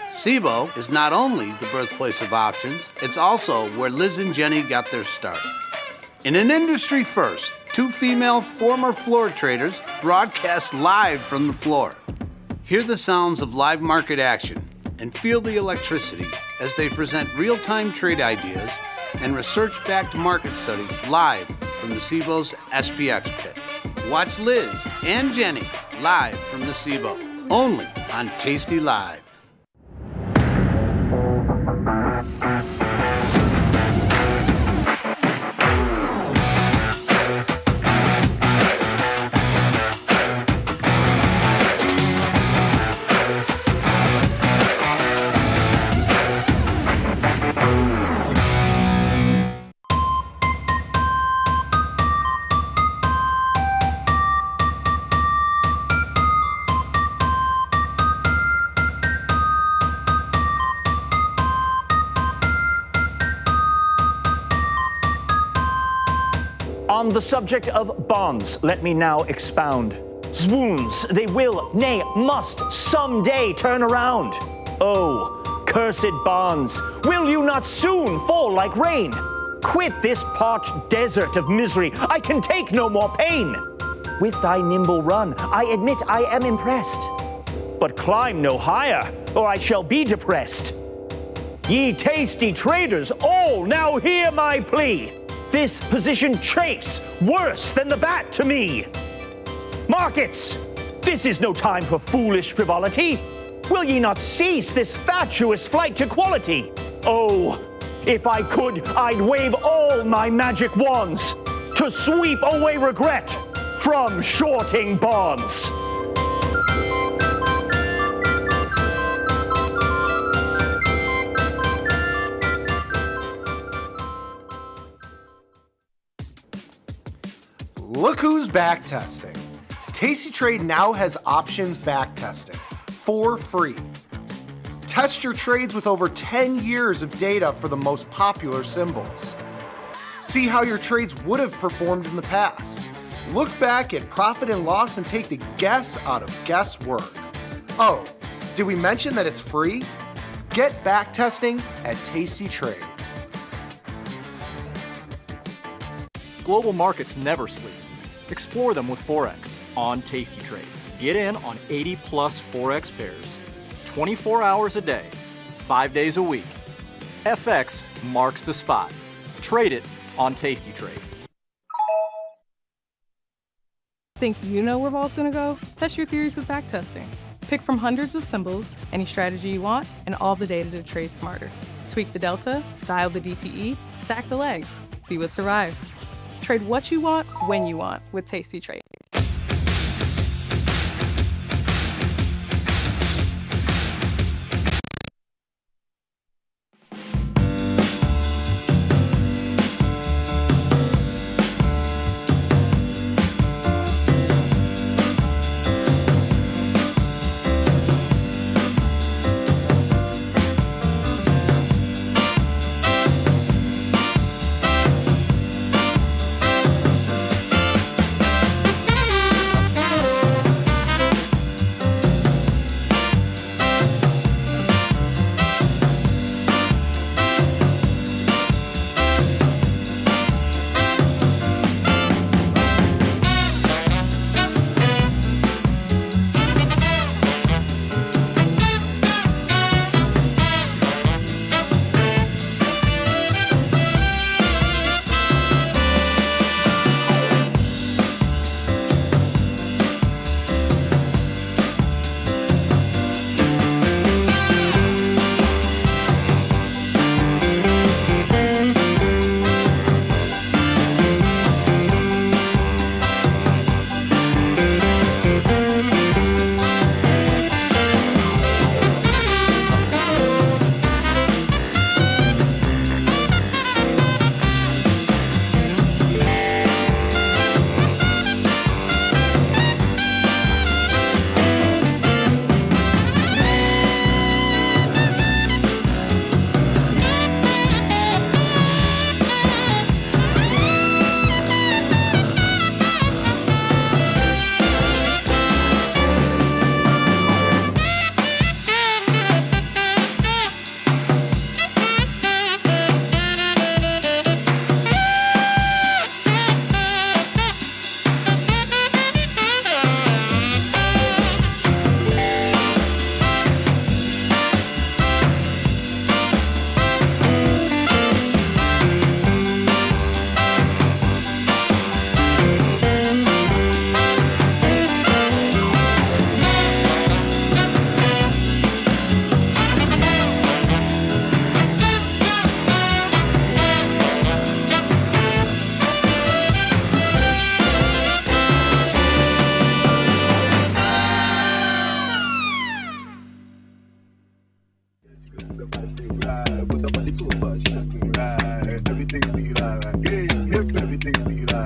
SIBO is not only the birthplace of options, it's also where Liz and Jenny got their start. In an industry first, 2 female former floor traders broadcast live from the floor. Hear the sounds of live market action and feel the electricity as they present real-time trade ideas and research-backed market studies live from the SIBO's SPX pit. Watch Liz and Jenny live from the SIBO, only on Tasty Live. On the subject of bonds, let me now expound. Swoons, they will, nay, must someday turn around. Oh, cursed bonds, will you not soon fall like rain? Quit this parched desert of misery, I can take no more pain. With thy nimble run, I admit I am impressed. But climb no higher, or I shall be depressed. Ye tasty traders, all now hear my plea. This position chafes worse than the bat to me. Markets, this is no time for foolish frivolity. Will ye not cease this fatuous flight to quality? Oh, if I could, I'd wave all my magic wands to sweep away regret from shorting bonds. Look who's back testing. Tasty Trade now has options back testing for free. Test your trades with over 10 years of data for the most popular symbols. See how your trades would have performed in the past. Look back at profit and loss and take the guess out of guesswork. Oh, did we mention that it's free? Get back testing at Tasty Trade. Global markets never sleep. Explore them with Forex on Tasty Trade. Get in on 80 plus Forex pairs, 24 hours a day, 5 days a week. FX marks the spot. Trade it on Tasty Trade. Think you know where vol's gonna go? Test your theories with backtesting. Pick from hundreds of symbols, any strategy you want, and all the data to trade smarter. Tweak the delta, dial the DTE, stack the legs, see what survives. Trade what you want, when you want with Tasty Trade.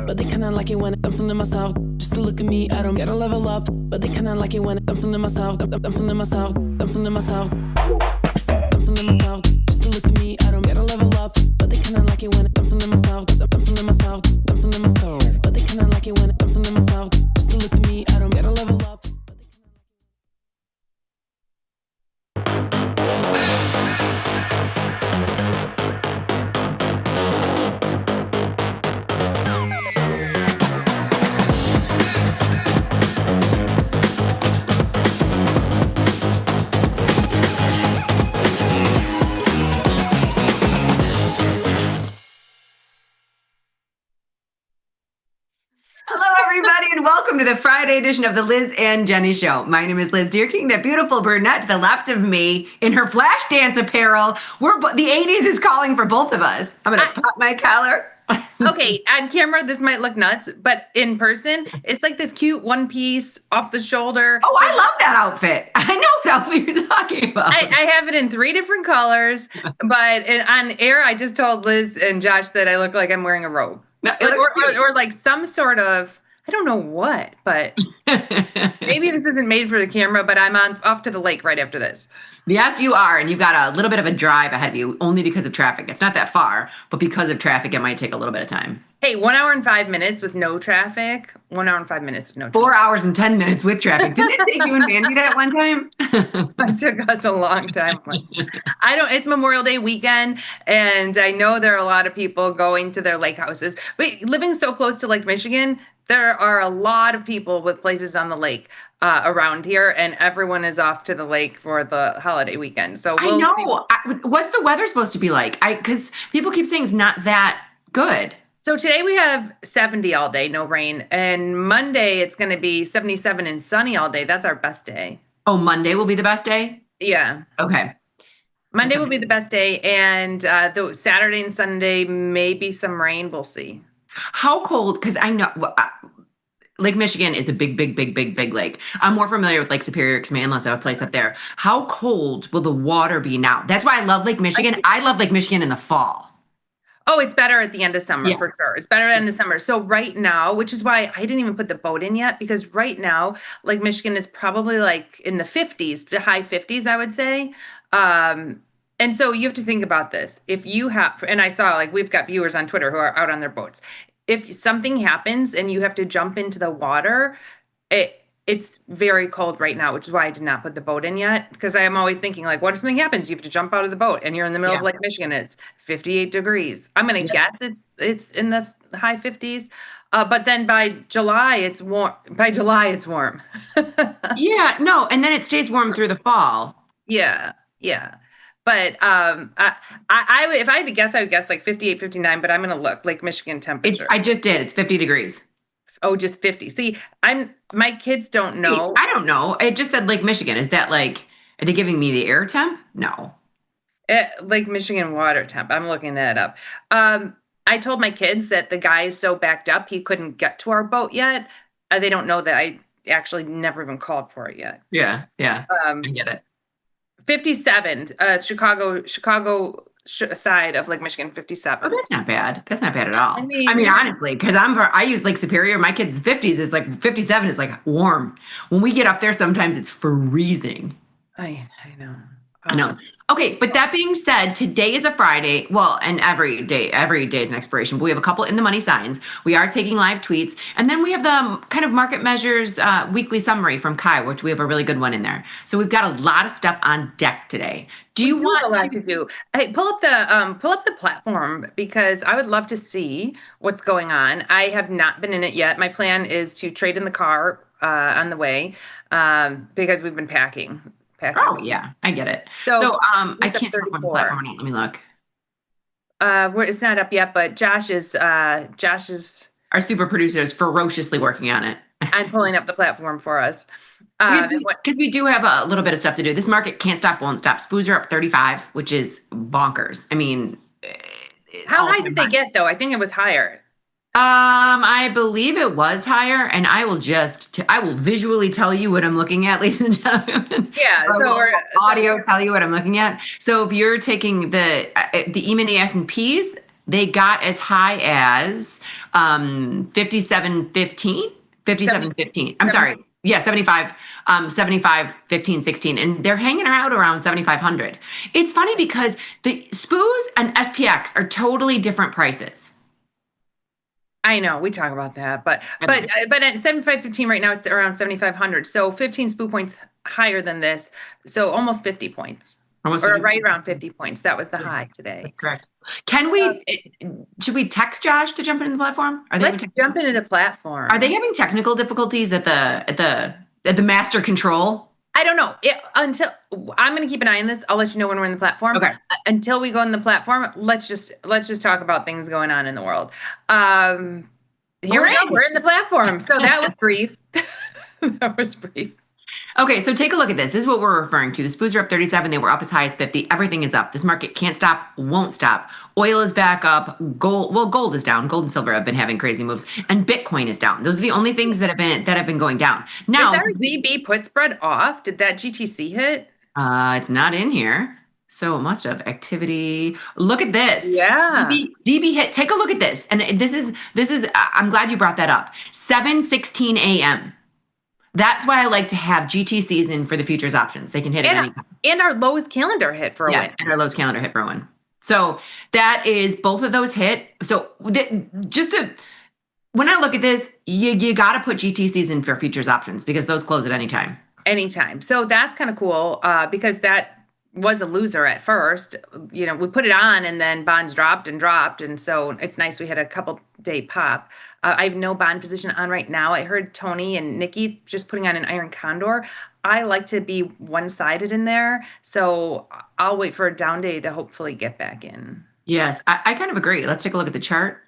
But they kinda like it when I'm feeling myself. Just to look at me, I don't gotta level up. But they kinda like it when I'm feeling myself. I'm feeling myself. I'm feeling myself. I'm feeling myself. Just to look at me, I don't gotta level up. But they kinda like it when I'm feeling myself. I'm feeling myself. I'm feeling myself. feeling myself. Just to look at me, I don't gotta level up. Hello, everybody, and welcome to the Friday edition of the Liz and Jenny Show. My name is Liz Deerking, that beautiful brunette to the left of me in her flash dance apparel. The 80s is calling for both of us. I'm going to pop my collar. Okay, on camera, this might look nuts, but in person, it's like this cute one piece off the shoulder. Oh, I love that outfit. I know what outfit you're talking about. I have it in 3 different colors, but on air, I just told Liz and Josh that I look like I'm wearing a robe. Or like some sort of, I don't know what, but maybe this isn't made for the camera, but I'm off to the lake right after this. Yes, you are. And you've got a little bit of a drive ahead of you only because of traffic. It's not that far, but because of traffic, it might take a little bit of time. Hey, 1 hour and 5 minutes with no traffic. 1 hour and 5 minutes with no traffic. 4 hours and 10 minutes with traffic. Didn't it take you and Mandy that one time? It took us a long time. It's Memorial Day weekend, and I know there are a lot of people going to their lake houses. But living so close to Lake Michigan, there are a lot of people with places on the lake around here, and everyone is off to the lake for the holiday weekend. So I know. What's the weather supposed to be like? Because people keep saying it's not that good. So today we have 70 all day, no rain. And Monday it's going to be 77 and sunny all day. That's our best day. Oh, Monday will be the best day? Yeah. Okay. Monday will be the best day. And the Saturday and Sunday, maybe some rain. We'll see. How cold? Because I know Lake Michigan is a big lake. I'm more familiar with Lake Superior because my in-laws have a place up there. How cold will the water be now? That's why I love Lake Michigan. I love Lake Michigan in the fall. Oh, it's better at the end of summer for sure. It's better at the end of summer. So right now, which is why I didn't even put the boat in yet, because right now, Lake Michigan is probably like in the 50s, the high 50s, I would say. And so you have to think about this. If you have, and I saw like we've got viewers on Twitter who are out on their boats. If something happens and you have to jump into the water, it's very cold right now, which is why I did not put the boat in yet. Because I am always thinking, like, what if something happens? You have to jump out of the boat and you're in the middle of Lake Michigan. It's 58 degrees. I'm going to guess it's in the high 50s. But then by July, it's warm. By July, it's warm. Yeah, no. And then it stays warm through the fall. Yeah. But I if I had to guess, I would guess like 58, 59. But I'm going to look Lake Michigan temperature. I just did. It's 50 degrees. Oh, just 50. See, my kids don't know. I don't know. It just said Lake Michigan. Is that like, are they giving me the air temp? No. Lake Michigan water temp. I'm looking that up. I told my kids that the guy is so backed up, he couldn't get to our boat yet. They don't know that I actually never even called for it yet. Yeah. I get it. 57, Chicago side of Lake Michigan, 57. Oh, that's not bad. That's not bad at all. I mean, honestly, because I use Lake Superior. My kids' 50s. It's like 57 is like warm. When we get up there, sometimes it's freezing. I know. I know. Okay, but that being said, today is a Friday. Well, and every day is an expiration. But we have a couple in the money signs. We are taking live tweets, and then we have the kind of market measures weekly summary from Kai, which we have a really good one in there. So we've got a lot of stuff on deck today. Do you want a lot to do? Hey, pull up the platform because I would love to see what's going on. I have not been in it yet. My plan is to trade in the car on the way because we've been packing. Oh yeah, I get it. So I can't tell what the platform on it. Let me look. It's not up yet, but Josh is our super producer is ferociously working on it. I'm pulling up the platform for us. Because we do have a little bit of stuff to do. This market can't stop, won't stop. SPOOs are up 35, which is bonkers. I mean, how high did they get though? I think it was higher. I believe it was higher, and I will visually tell you what I'm looking at, ladies and gentlemen. Yeah, audio tell you what I'm looking at. So if you're taking the E-mini S&Ps, they got as high as 57.15. I'm sorry. Yeah, 75, 15, 16. And they're hanging out around 7,500. It's funny because the SPOOs and SPX are totally different prices. I know we talk about that, but at 75.15 right now it's around 7,500. So 15 SPOO points higher than this. So almost 50 points. Almost or 50 right around 50 points. That was the high today. Correct. Can we? Should we text Josh to jump into the platform? Let's jump into the platform. Are they having technical difficulties at the master control? I don't know. Until I'm going to keep an eye on this. I'll let you know when we're in the platform. Okay. Until we go in the platform, let's just talk about things going on in the world. Here we go. We're in the platform. So that was brief. That was brief. Okay, so take a look at this. This is what we're referring to. The SPOOs are up 37. They were up as high as 50. Everything is up. This market can't stop, won't stop. Oil is back up. Gold is down. Gold and silver have been having crazy moves, and Bitcoin is down. Those are the only things that have been going down. Now, is our ZB put spread off? Did that GTC hit? It's not in here, so it must have. Activity. Look at this. Yeah. ZB hit. Take a look at this, and this is. I'm glad you brought that up. 7:16 a.m. That's why I like to have GTCs in for the futures options. They can hit at any time. And our Lowe's calendar hit for a win. And our Lowe's calendar hit for a win. So that is both of those hit. So when I look at this, you got to put GTCs in for futures options because those close at any time. Anytime. So that's kind of cool because that was a loser at first. We put it on and then bonds dropped. And so it's nice we had a couple day pop. I have no bond position on right now. I heard Tony and Nikki just putting on an iron condor. I like to be one-sided in there. So I'll wait for a down day to hopefully get back in. Yes, I kind of agree. Let's take a look at the chart.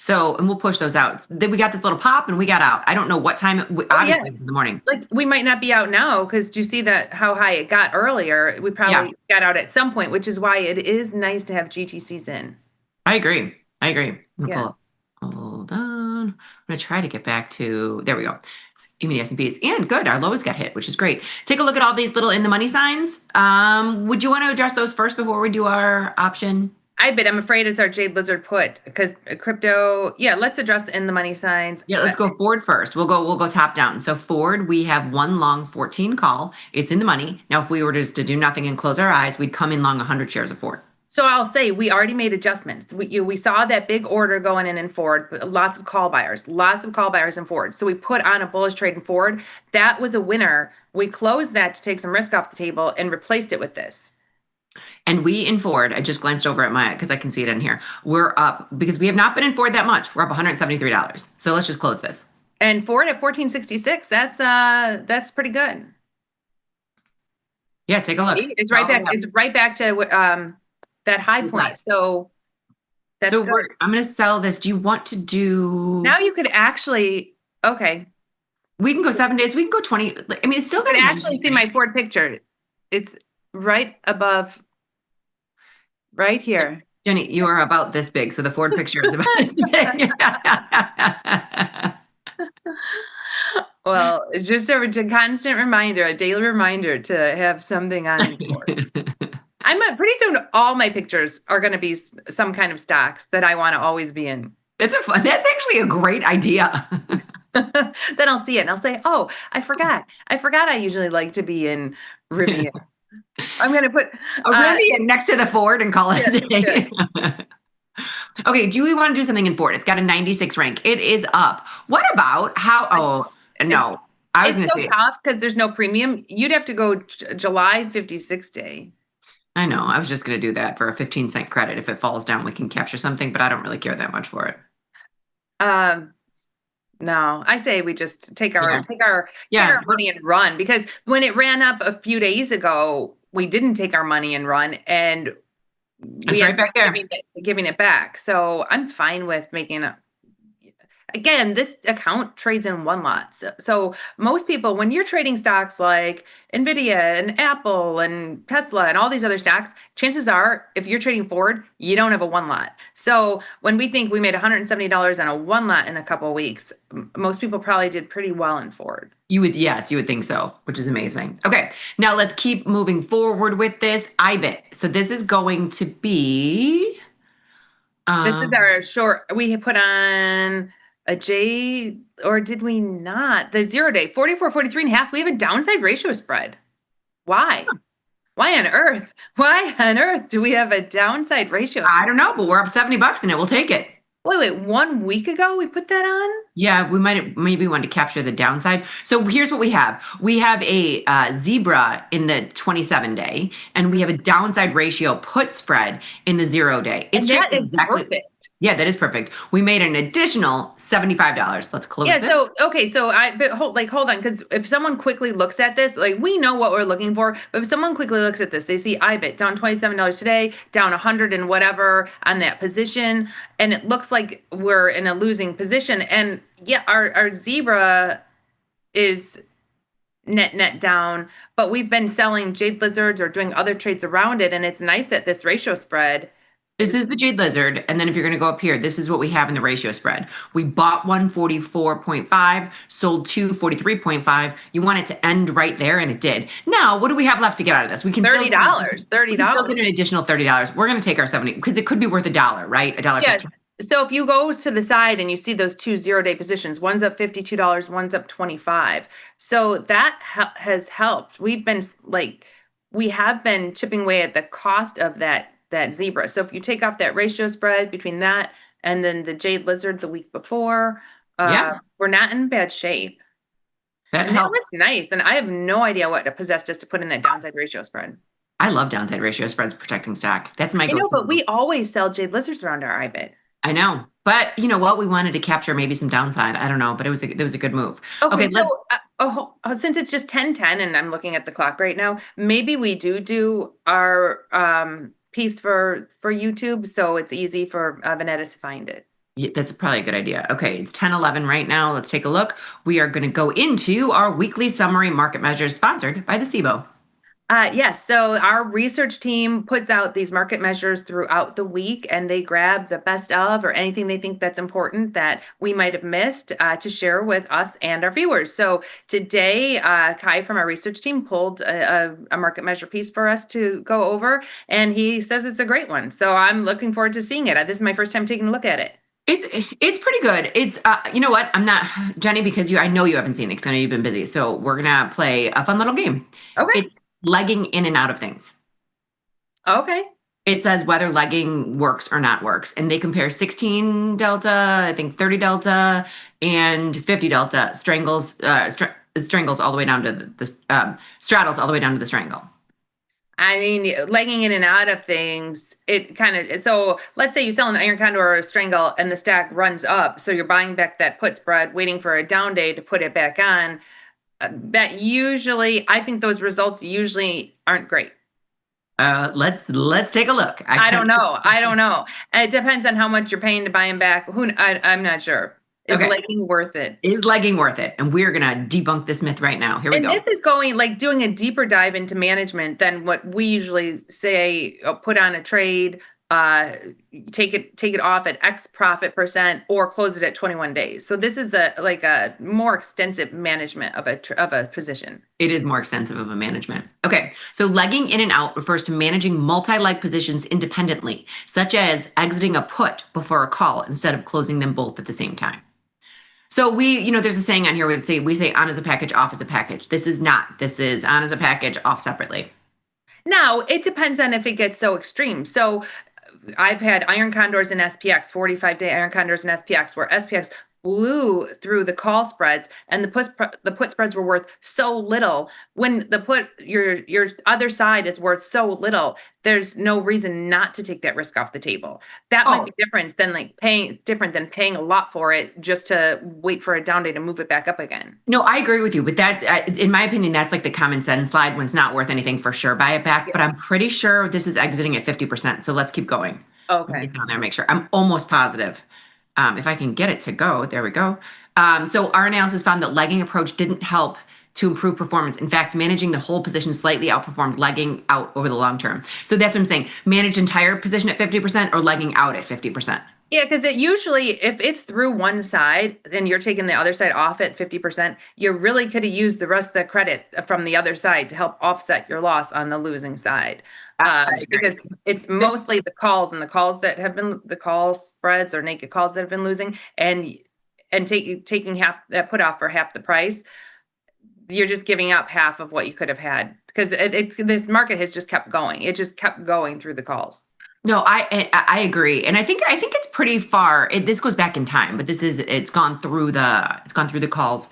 So, and we'll push those out. Then we got this little pop and we got out. I don't know what time, obviously it was in the morning. Like we might not be out now because do you see that how high it got earlier? We probably got out at some point, which is why it is nice to have GTCs in. I agree. Hold on. I'm going to try to get back to, there we go. Even the S&Ps. And good, our lowest got hit, which is great. Take a look at all these little in the money signs. Would you want to address those first before we do our option? I'm afraid it's our Jade Lizard put because crypto. Yeah, let's address the in the money signs. Yeah, let's go forward first. We'll go top down. So forward, we have one long 14 call. It's in the money. Now, if we were just to do nothing and close our eyes, we'd come in long 100 shares of Ford. So I'll say we already made adjustments. We saw that big order going in Ford, lots of call buyers in Ford. So we put on a bullish trade in Ford. That was a winner. We closed that to take some risk off the table and replaced it with this. And we in Ford, I just glanced over at because I can see it in here. We're up because we have not been in Ford that much. We're up $173. So let's just close this. And Ford at 1466, that's pretty good. Yeah, take a look. It's right back. It's right back to that high point. Nice. So that's good. I'm going to sell this. Do you want to do? Now you could actually. Okay. We can go 7 days. We can go 20. I mean, it's still going to actually see my Ford picture. It's right above. Right here. Jenny, you are about this big. So the Ford picture is about this big. Well, it's just a constant reminder, a daily reminder to have something on Ford. Pretty soon all my pictures are going to be some kind of stocks that I want to always be in. That's actually a great idea. Then I'll see it and I'll say, oh, I forgot I usually like to be in Rivian. I'm going to put a Rivian next to the Ford and call it a day. Okay, do we want to do something in Ford? It's got a 96 rank. It is up. What about no. I was going to say tough because there's no premium. You'd have to go July 56 day. I know. I was just going to do that for a 15-cent credit. If it falls down, we can capture something, but I don't really care that much for it. No, I say we just take our money and run because when it ran up a few days ago, we didn't take our money and run and we right back there giving it back. So I'm fine with making again, this account trades in one lot. So most people, when you're trading stocks like NVIDIA and Apple and Tesla and all these other stocks, chances are, if you're trading Ford, you don't have a one lot. So when we think we made $170 on a one lot in a couple of weeks, most people probably did pretty well in Ford. You would think so, which is amazing. Okay, now let's keep moving forward with this. IBIT. So this is going to be... this is our short, we put on... a J, or did we not? The 0 day, 44.5. We have a downside ratio spread. Why? Why on earth? Why on earth do we have a downside ratio? I don't know, but we're up $70 and it will take it. Wait, 1 week ago we put that on? Yeah, we maybe want to capture the downside. So here's what we have. We have a zebra in the 27-day, and we have a downside ratio put spread in the 0-day. And that is perfect. Yeah, that is perfect. We made an additional $75. Let's close Yeah, this. so okay, so hold on, because if someone quickly looks at this, like we know what we're looking for, but if someone quickly looks at this, they see IBIT down $27 today, down 100 and whatever on that position, and it looks like we're in a losing position. And yeah, our zebra is net down, but we've been selling jade lizards or doing other trades around it, and it's nice at this ratio spread. This is the jade lizard, and then if you're going to go up here, this is what we have in the ratio spread. We bought 144.5, sold 243.5. You want it to end right there, and it did. Now, what do we have left to get out of this? We can $30. We can still get an additional $30. We're going to take our 70 because it could be worth $1, right? $1.50. Yes. So if you go to the side and you see those two 0-day positions, one's up $52, one's up $25. So that has helped. We have been chipping away at the cost of that zebra. So if you take off that ratio spread between that and then the jade lizard the week before, we're not in bad shape. That looks nice. And I have no idea what possessed us to put in that downside ratio spread. I love downside ratio spreads protecting stock. That's my go-to. But we always sell jade lizards around our IBIT. I know, but you know what? We wanted to capture maybe some downside. I don't know, but it was a good move. Okay, so since it's just 10:10 and I'm looking at the clock right now, maybe we do our piece for YouTube, so it's easy for Vanetta to find it. Yeah, that's probably a good idea. Okay, it's 10:11 right now. Let's take a look. We are going to go into our weekly summary market measures sponsored by the SIBO. Yes. So our research team puts out these market measures throughout the week, and they grab the best of or anything they think that's important that we might have missed to share with us and our viewers. So today, Kai from our research team pulled a market measure piece for us to go over, and he says it's a great one. So I'm looking forward to seeing it. This is my first time taking a look at it. It's pretty good. It's you know what? I'm not Jenny because I know you haven't seen it because I know you've been busy. So we're gonna play a fun little game. Okay. It's legging in and out of things. Okay. It says whether legging works or not works, and they compare 16 delta, I think 30 delta, and 50 delta strangles all the way down to the straddles all the way down to the strangle. I mean, legging in and out of things, it kind of, so let's say you sell an iron condor or a strangle and the stack runs up. So you're buying back that put spread, waiting for a down day to put it back on. That usually, I think those results usually aren't great. Let's take a look. I don't know. It depends on how much you're paying to buy them back. I'm not sure. Is legging worth it? Is legging worth it? And we're going to debunk this myth right now. Here we go. And this is doing a deeper dive into management than what we usually say, put on a trade, take it off at X profit percent or close it at 21 days. So this is a more extensive management of a position. It is more extensive of a management. Okay. So legging in and out refers to managing multi-leg positions independently, such as exiting a put before a call instead of closing them both at the same time. So there's a saying on here where we say on as a package, off as a package. This is not. This is on as a package, off separately. Now, it depends on if it gets so extreme. So I've had iron condors and SPX, 45-day iron condors and SPX, where SPX blew through the call spreads and the put spreads were worth so little. When the put, your other side is worth so little, there's no reason not to take that risk off the table. That might be different than paying a lot for it just to wait for a down day to move it back up again. No, I agree with you, but that, in my opinion, that's like the common sense slide. When it's not worth anything, for sure, buy it back. Yeah. But I'm pretty sure this is exiting at 50%. So let's keep going. Okay. Down there, make sure. I'm almost positive. If I can get it to go, there we go. So our analysis found that legging approach didn't help to improve performance. In fact, managing the whole position slightly outperformed legging out over the long term. So that's what I'm saying. Manage entire position at 50% or legging out at 50%. Yeah, because it usually, if it's through one side and you're taking the other side off at 50%, you really could have used the rest of the credit from the other side to help offset your loss on the losing side. Because it's mostly the calls and the calls that have been the call spreads or naked calls that have been losing, and taking half that put off for half the price. You're just giving up half of what you could have had because this market has just kept going. It just kept going through the calls. No, I agree, and I think it's pretty far. This goes back in time, but it's gone through the calls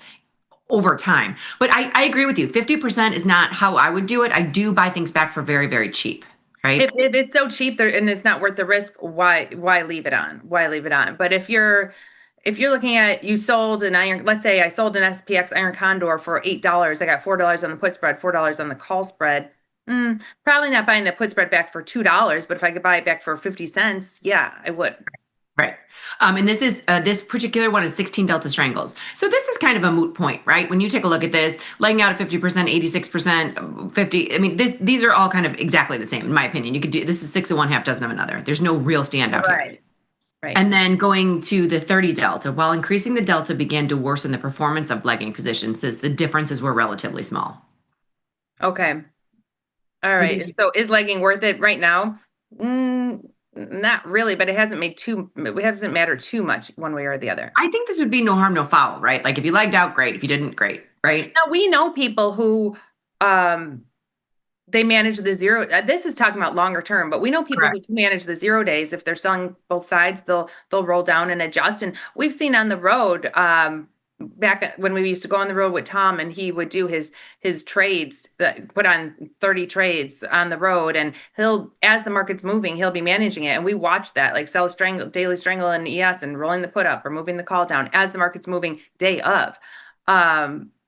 over time. But I agree with you. 50% is not how I would do it. I do buy things back for very, very cheap, right? If it's so cheap there and it's not worth the risk, why leave it on? Why leave it on? But if you're looking at, you sold an iron, let's say I sold an SPX iron condor for $8. I got $4 on the put spread, $4 on the call spread. Probably not buying the put spread back for $2, but if I could buy it back for 50 cents, yeah, I would. Right. And this particular one is 16 delta strangles. So this is kind of a moot point, right? When you take a look at this, laying out at 50%, 86%, 50. I mean, these are all kind of exactly the same, in my opinion. You could do, this is 6 of one, half dozen of another. There's no real standout here. Right. And then going to the 30 delta, while increasing the delta began to worsen the performance of legging positions, says the differences were relatively small. Okay. All right. So is legging worth it right now? Not really, but it hasn't mattered too much one way or the other. I think this would be no harm, no foul, right? Like if you legged out, great. If you didn't, great, right? Now we know people who they manage the zero. This is talking about longer term, but we know people who manage the 0 days. If they're selling both sides, they'll roll down and adjust. And we've seen on the road back when we used to go on the road with Tom, and he would do his trades, put on 30 trades on the road, and as the market's moving, he'll be managing it. And we watch that, like sell a daily strangle in ES and rolling the put up or moving the call down as the market's moving day of.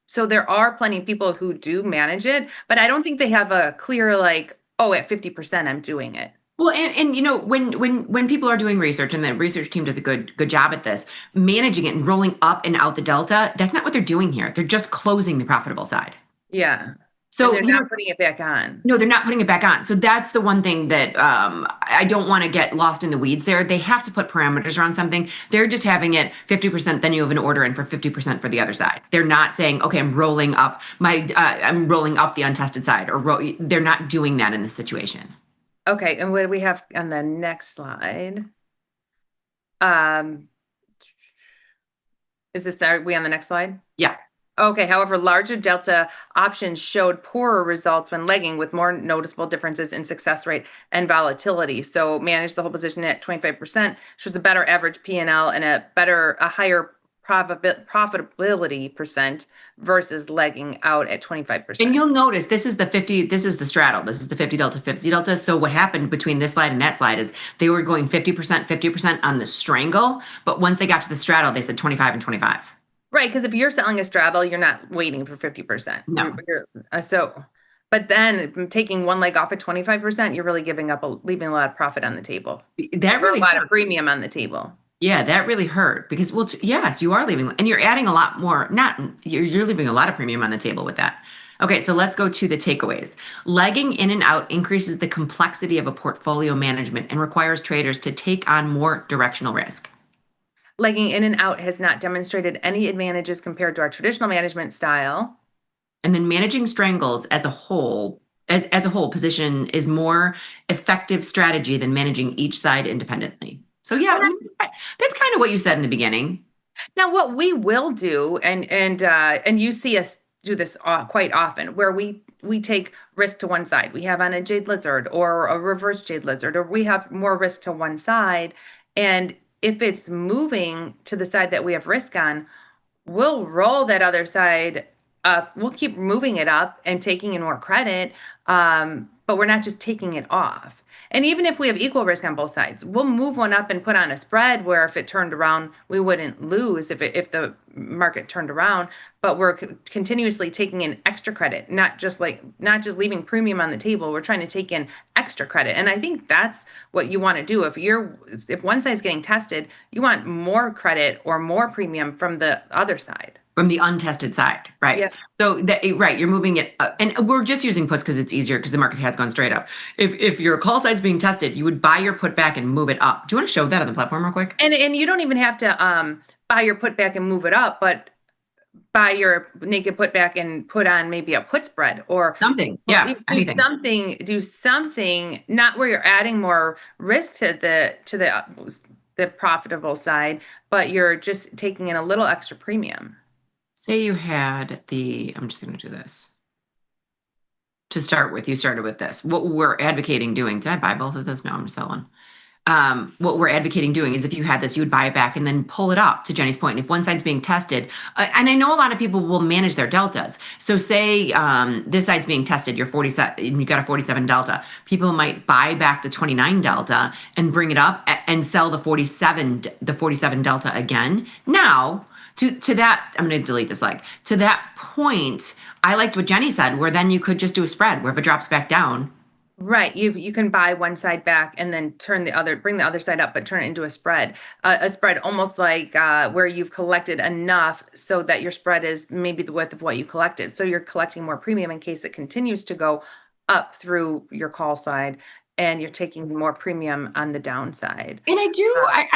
So there are plenty of people who do manage it, but I don't think they have a clear, like, oh, at 50%, I'm doing it. Well, and you know, when people are doing research, and the research team does a good job at this, managing it and rolling up and out the delta, that's not what they're doing here. They're just closing the profitable side. Yeah. So they're not putting it back on. No, they're not putting it back on. So that's the one thing that I don't want to get lost in the weeds there. They have to put parameters around something. They're just having it 50%, then you have an order in for 50% for the other side. They're not saying, okay, I'm rolling up the untested side, or they're not doing that in this situation. Okay, and what do we have on the next slide? Are we on the next slide? Yeah. Okay, however, larger delta options showed poorer results when legging, with more noticeable differences in success rate and volatility. So manage the whole position at 25% shows a better average P&L and a higher profitability percent versus legging out at 25%. And you'll notice this is the straddle. This is the 50 delta, 50 delta. So what happened between this slide and that slide is they were going 50% on the strangle, but once they got to the straddle, they said 25 and 25. Right, because if you're selling a straddle, you're not waiting for 50%. No. But then taking one leg off at 25%, you're really leaving a lot of profit on the table. That really a lot of premium on the table. Yeah, that really hurt because, well, yes, you are leaving, and you're adding a lot more. You're leaving a lot of premium on the table with that. Okay, so let's go to the takeaways. Legging in and out increases the complexity of a portfolio management and requires traders to take on more directional risk. Legging in and out has not demonstrated any advantages compared to our traditional management style. And then managing strangles as a whole position is more effective strategy than managing each side independently. So yeah, that's kind of what you said in the beginning. Now, what we will do, and you see us do this quite often, where we take risk to one side. We have on a jade lizard or a reverse jade lizard, or we have more risk to one side, and if it's moving to the side that we have risk on, we'll roll that other side up. We'll keep moving it up and taking in more credit, but we're not just taking it off. And even if we have equal risk on both sides, we'll move one up and put on a spread where if it turned around, we wouldn't lose if the market turned around, but we're continuously taking in extra credit, not just leaving premium on the table. We're trying to take in extra credit. And I think that's what you want to do. If one side's getting tested, you want more credit or more premium from the other side. From the untested side, right? Yeah. So you're moving it up. And we're just using puts because it's easier because the market has gone straight up. If your call side's being tested, you would buy your put back and move it up. Do you want to show that on the platform real quick? And you don't even have to buy your put back and move it up, but buy your naked put back and put on maybe a put spread or something. Yeah, do something not where you're adding more risk to the profitable side, but you're just taking in a little extra premium. Say you had I'm just going to do this. to start with, you started with this. What we're advocating doing, did I buy both of those? No, I'm gonna sell one. What we're advocating doing is if you had this, you would buy it back and then pull it up, to Jenny's point. If one side's being tested, and I know a lot of people will manage their deltas. So say this side's being tested, you're 47, you got a 47 delta. People might buy back the 29 delta and bring it up and sell the 47 delta again. Now, to that, I'm going to delete this leg. To that point, I liked what Jenny said, where then you could just do a spread, where if it drops back down. Right. You can buy one side back and then bring the other side up, but turn it into a spread. A spread almost like where you've collected enough so that your spread is maybe the width of what you collected. So you're collecting more premium in case it continues to go up through your call side, and you're taking more premium on the downside. And I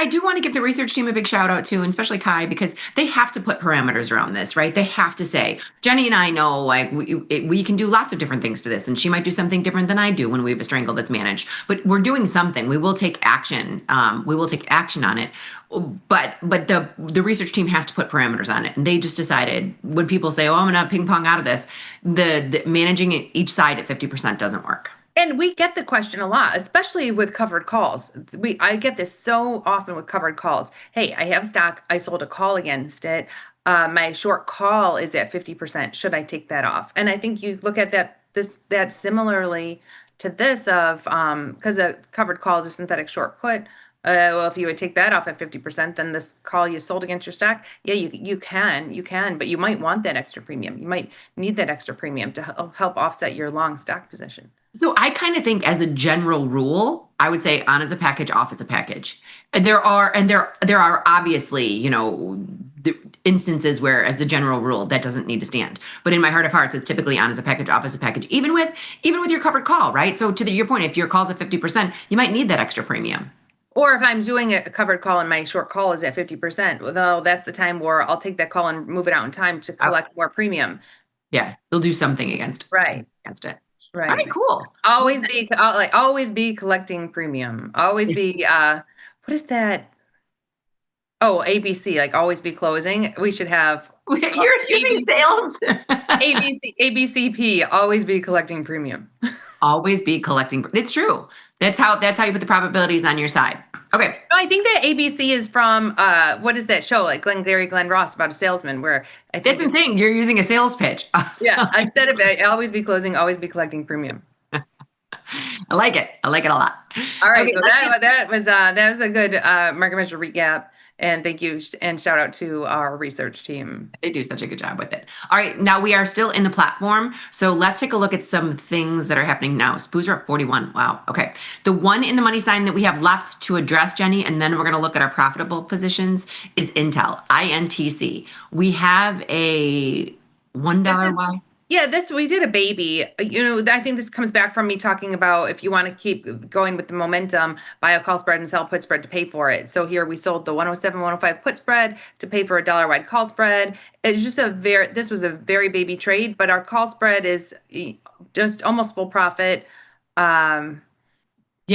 do want to give the research team a big shout out too, and especially Kai, because they have to put parameters around this, right? They have to say, Jenny and I know, like, we can do lots of different things to this, and she might do something different than I do when we have a strangle that's managed, but we're doing something. We will take action. We will take action on it. But the research team has to put parameters on it. And they just decided, when people say, oh, I'm going to ping pong out of this, the managing each side at 50% doesn't work. And we get the question a lot, especially with covered calls. I get this so often with covered calls. Hey, I have stock. I sold a call against it. My short call is at 50%. Should I take that off? And I think you look at that similarly to this of, because a covered call is a synthetic short put. Well, if you would take that off at 50%, then this call you sold against your stock, yeah, you can, but you might want that extra premium. You might need that extra premium to help offset your long stock position. So I kind of think, as a general rule, I would say on as a package, off as a package. There are obviously, the instances where, as a general rule, that doesn't need to stand. But in my heart of hearts, it's typically on as a package, off as a package, even with your covered call, right? So to your point, if your call's at 50%, you might need that extra premium. Or if I'm doing a covered call and my short call is at 50%, well, that's the time where I'll take that call and move it out in time to collect more premium. Yeah, they'll do something against it. Right. Against it. Right. All right, cool. Always be collecting premium. Always be, what is that? Oh, ABC, like always be closing. We should have. You're using sales. ABCP, always be collecting premium. Always be collecting. It's true. That's how you put the probabilities on your side. Okay. No, I think that ABC is from, what is that show? Like Glenn Ross about a salesman, where I think that's what I'm saying. You're using a sales pitch. Yeah. Instead of always be closing, always be collecting premium. I like it. I like it a lot. All right. Okay, So that was a good market measure recap. And thank you, and shout out to our research team. They do such a good job with it. All right, now we are still in the platform, so let's take a look at some things that are happening now. SPOOs are up 41. Wow. Okay. The one in the money sign that we have left to address, Jenny, and then we're going to look at our profitable positions, is Intel, INTC. We have a $1 Y. Yeah, we did a baby. I think this comes back from me talking about, if you want to keep going with the momentum, buy a call spread and sell put spread to pay for it. So here we sold the 107, 105 put spread to pay for a $1 wide call spread. It's just this was a very baby trade, but our call spread is just almost full profit. Yeah,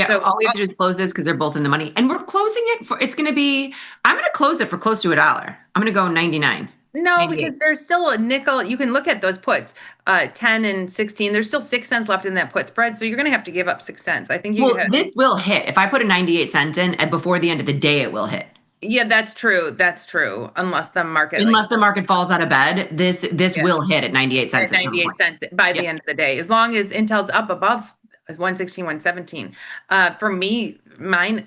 so all we have to do is close this because they're both in the money. And we're closing it for, I'm going to close it for close to $1. I'm going to go 99. No, because there's still a nickel. You can look at those puts, 10 and 16. There's still 6 cents left in that put spread. So you're going to have to give up 6 cents. I think this will hit. If I put a 98 cent in, and before the end of the day, it will hit. Yeah, that's true. That's true. Unless the market falls out of bed, this will hit at 98 cents. At 98 cents by the end of the day, as long as Intel's up above 116, 117. For me,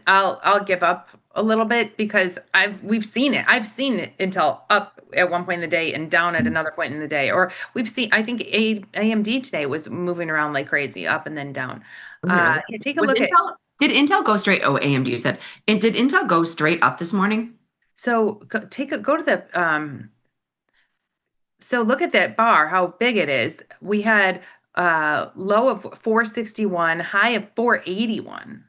I'll give up a little bit, because we've seen it. I've seen Intel up at one point in the day and down at another point in the day. Or we've seen, I think AMD today was moving around like crazy, up and then down. Take a look at Did Intel go straight? Oh, AMD, you said. And did Intel go straight up this morning? So go to the so look at that bar, how big it is. We had low of 461, high of 481.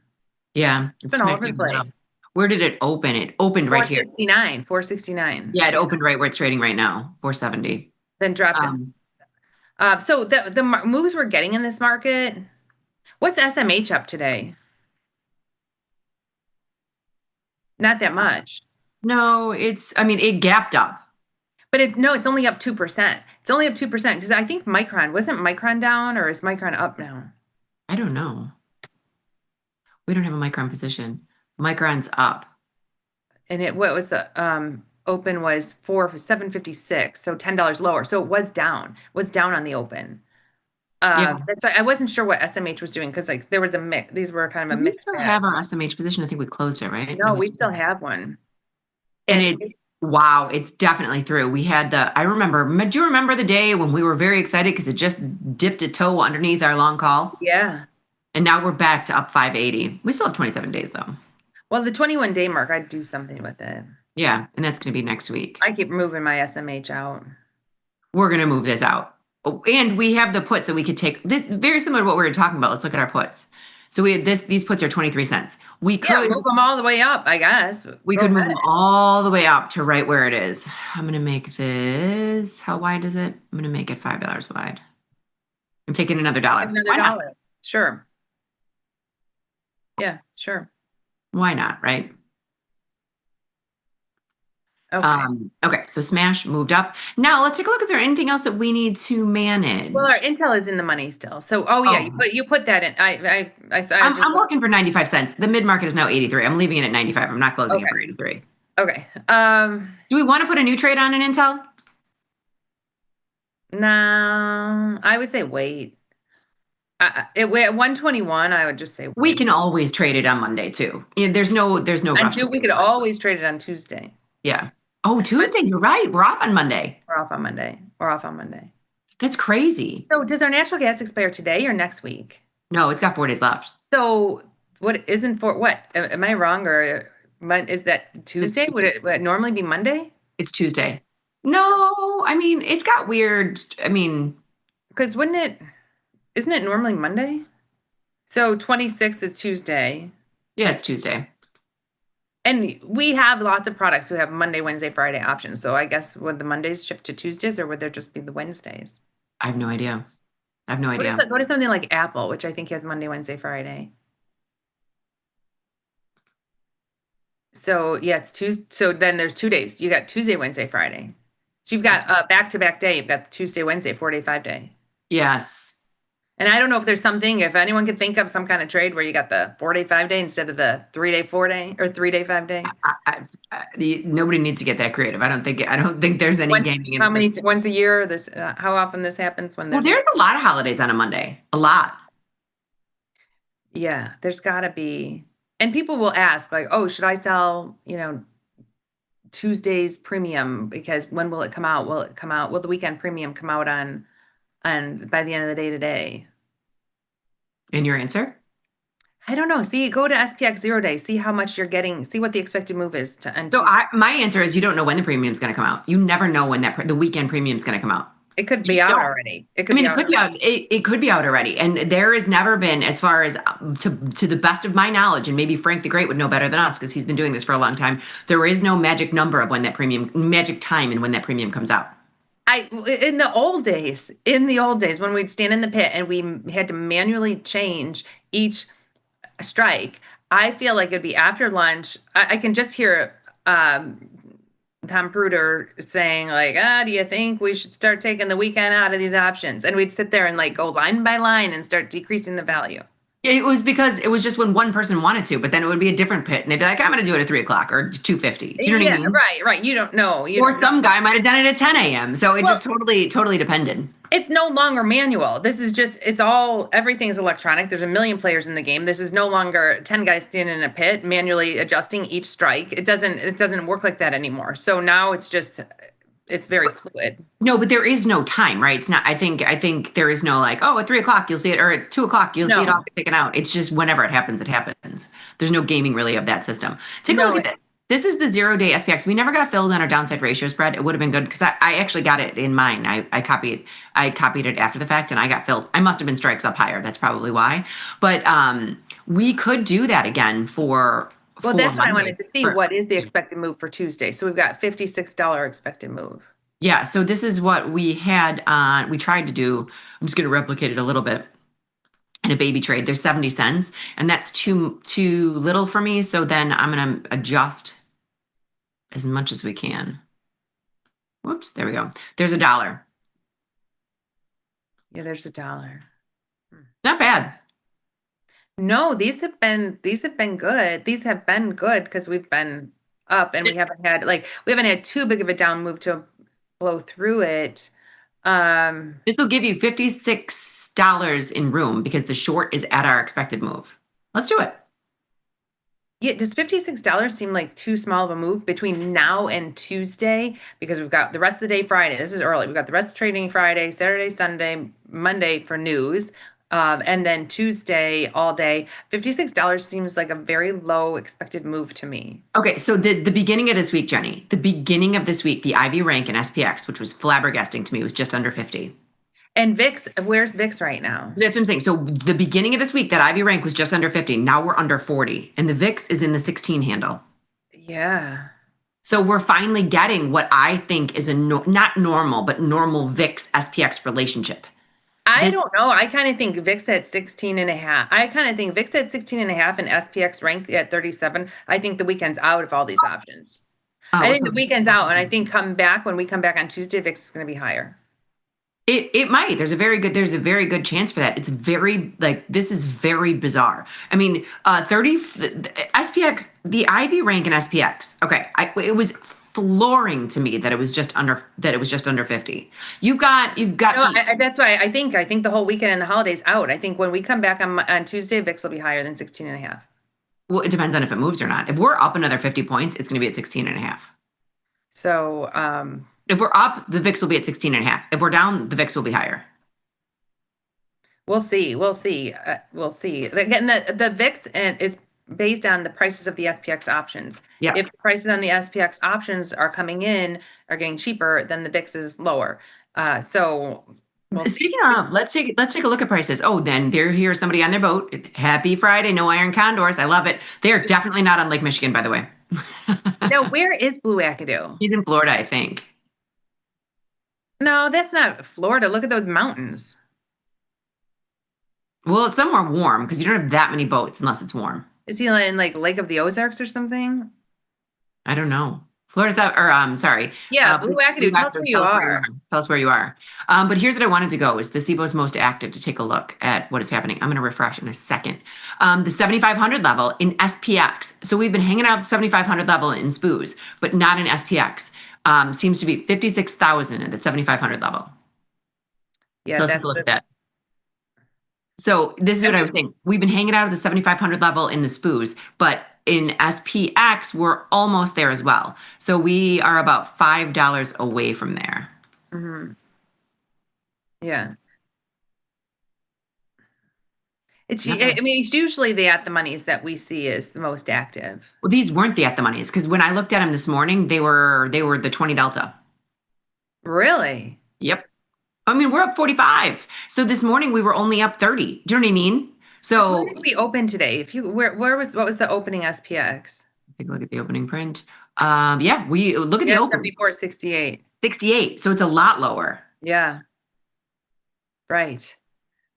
Yeah, it's been all over the place. Where did it open? It opened right here. 469. Yeah, it opened right where it's trading right now, 470. Then dropped it. So the moves we're getting in this market, what's SMH up today? Not that much. No, it gapped up. But it's only up 2%. It's only up 2% because I think wasn't Micron down, or is Micron up now? I don't know. We don't have a Micron position. Micron's up. And what was the open was 756, so $10 lower. So it was down. It was down on the open. That's why I wasn't sure what SMH was doing, because like there was a mix. These were kind of a We mix. still have our SMH position. I think we closed it, right? No, we still have one. And it's definitely through. We had do you remember the day when we were very excited because it just dipped a toe underneath our long call? Yeah. And now we're back to up 580. We still have 27 days though. Well, the 21-day mark, I'd do something with it. Yeah, and that's going to be next week. I keep moving my SMH out. We're going to move this out. Oh, and we have the puts that we could take. This very similar to what we were talking about. Let's look at our puts. So we had these puts are 23 cents. We could move them all the way up, I guess. We could move them all the way up to right where it is. I'm going to make this, how wide is it? I'm going to make it $5 wide. I'm taking another dollar. Another dollar. Sure. Yeah, sure. Why not, right? Okay. Okay, so Smash moved up. Now let's take a look. Is there anything else that we need to manage? Well, our Intel is in the money still. So, you put that in. I'm looking for 95 cents. The mid market is now 83. I'm leaving it at 95. I'm not closing it for 83. Okay. Do we want to put a new trade on an Intel? No, I would say wait. At 121, I would just say wait. We can always trade it on Monday too. There's no rush. We could always trade it on Tuesday. Yeah. Oh, Tuesday. You're right. We're off on Monday. We're off on Monday. That's crazy. So does our natural gas expire today or next week? No, it's got 4 days left. So what am I wrong, or is that Tuesday? Would it normally be Monday? It's Tuesday. No, I mean, it's got weird. I mean, because isn't it normally Monday? So 26th is Tuesday. Yeah, it's Tuesday. And we have lots of products who have Monday, Wednesday, Friday options. So I guess would the Mondays shift to Tuesdays, or would there just be the Wednesdays? I have no idea. Go to something like Apple, which I think has Monday, Wednesday, Friday. So yeah, it's Tuesday. So then there's 2 days. You got Tuesday, Wednesday, Friday. So you've got a back-to-back day. You've got the Tuesday, Wednesday, 4-day, 5-day. Yes. And I don't know if there's something, if anyone could think of some kind of trade where you got the 4-day, 5-day instead of the 3-day, 4-day, or 3-day, 5-day. Nobody needs to get that creative. I don't think there's any gaming. How many once a year? How often this happens? There's a lot of holidays on a Monday. A lot. Yeah, there's got to be. And people will ask, like, oh, should I sell, Tuesday's premium? Because when will it come out? Will it come out? Will the weekend premium come out on by the end of the day today? And your answer? I don't know. See, go to SPX 0 day. See how much you're getting. See what the expected move is to end. So my answer is you don't know when the premium is going to come out. You never know when the weekend premium is going to come out. It could be out already. It could be out already. And there has never been, as far as to the best of my knowledge, and maybe Frank the Great would know better than us because he's been doing this for a long time. There is no magic number of when that magic time and when that premium comes out. In the old days, when we'd stand in the pit and we had to manually change each strike, I feel like it'd be after lunch. I can just hear Tom Pruder saying, like, do you think we should start taking the weekend out of these options? And we'd sit there and like go line by line and start decreasing the value. It was because it was just when one person wanted to, but then it would be a different pit, and they'd be like, "I'm going to do it at 3:00 or 2:50." Do you know what I mean? Right. You don't know. Some guy might have done it at 10 a.m. So it just totally depended. It's no longer manual. This is just, everything's electronic. There's a million players in the game. This is no longer 10 guys standing in a pit manually adjusting each strike. It doesn't work like that anymore. So now it's very fluid. No, but there is no time, right? It's not, I think there is no like, at 3:00 you'll see it, or at 2:00 you'll see it all taken out. It's just whenever it happens, it happens. There's no gaming really of that system. Take a look at this. This is the 0 day SPX. We never got filled on our downside ratio spread. It would have been good because I actually got it in mine. I copied it after the fact and I got filled. I must have been strikes up higher. That's probably why. But we could do that again for. Well, that's why I wanted to see what is the expected move for Tuesday. So we've got $56 expected move. Yeah. So this is what we had we tried to do. I'm just going to replicate it a little bit. In a baby trade, there's 70 cents, and that's too little for me. So then I'm going to adjust as much as we can. Whoops, there we go. There's $1. Yeah, there's $1. Not bad. No, these have been good. These have been good because we've been up and we haven't had too big of a down move to blow through it. This will give you $56 in room because the short is at our expected move. Let's do it. Yeah, does $56 seem like too small of a move between now and Tuesday? Because we've got the rest of the day Friday. This is early. We've got the rest of trading Friday, Saturday, Sunday, Monday for news. And then Tuesday all day. $56 seems like a very low expected move to me. Okay, so the beginning of this week, Jenny, the beginning of this week, the IV rank in SPX, which was flabbergasting to me, was just under 50. And VIX, where's VIX right now? That's what I'm saying. So the beginning of this week, that IV rank was just under 50. Now we're under 40. And the VIX is in the 16 handle. Yeah. So we're finally getting what I think is not normal, but normal VIX SPX relationship. I don't know. I kind of think VIX at 16 and a half. I kind of think VIX at 16 and a half and SPX ranked at 37. I think the weekend's out of all these options. I think the weekend's out. And I think when we come back on Tuesday, VIX is going to be higher. It might. There's a very good chance for that. It's this is very bizarre. I mean, SPX, the IV rank in SPX. Okay, it was flooring to me that it was just under 50. You've got. No, that's why I think the whole weekend and the holidays out. I think when we come back on Tuesday, VIX will be higher than 16 and a half. Well, it depends on if it moves or not. If we're up another 50 points, it's going to be at 16 and a half. So, if we're up, the VIX will be at 16 and a half. If we're down, the VIX will be higher. We'll see. Again, the VIX is based on the prices of the SPX options. Yes. If the prices on the SPX options are getting cheaper, then the VIX is lower. Speaking of, let's take a look at prices. Oh, then here's somebody on their boat. Happy Friday, no iron condors. I love it. They're definitely not on Lake Michigan, by the way. Now, where is Blue Wackadoo? He's in Florida, I think. No, that's not Florida. Look at those mountains. Well, it's somewhere warm because you don't have that many boats unless it's warm. Is he in Lake of the Ozarks or something? I don't know. Florida's out, sorry. Yeah, Blue Wackadoo. Tell us where you are. Tell us where you are. But here's what I wanted to go is the SIBO's most active to take a look at what is happening. I'm going to refresh in a second. The 7,500 level in SPX. So we've been hanging out at the 7,500 level in SPOOs, but not in SPX. Seems to be 56,000 at the 7,500 level. Yeah, so let's take a look at that. So this is what I was saying. We've been hanging out at the 7,500 level in the SPOOs, but in SPX, we're almost there as well. So we are about $5 away from there. Mm-hmm. Yeah. It's usually the at the monies that we see is the most active. Well, these weren't the at the monies because when I looked at them this morning, they were the 20 delta. Really? Yep. I mean, we're up 45. So this morning we were only up 30. Do you know what I mean? So what did we open today? What was the opening SPX? Take a look at the opening print. We look at the open. 74.68. 68. So it's a lot lower. Yeah. Right.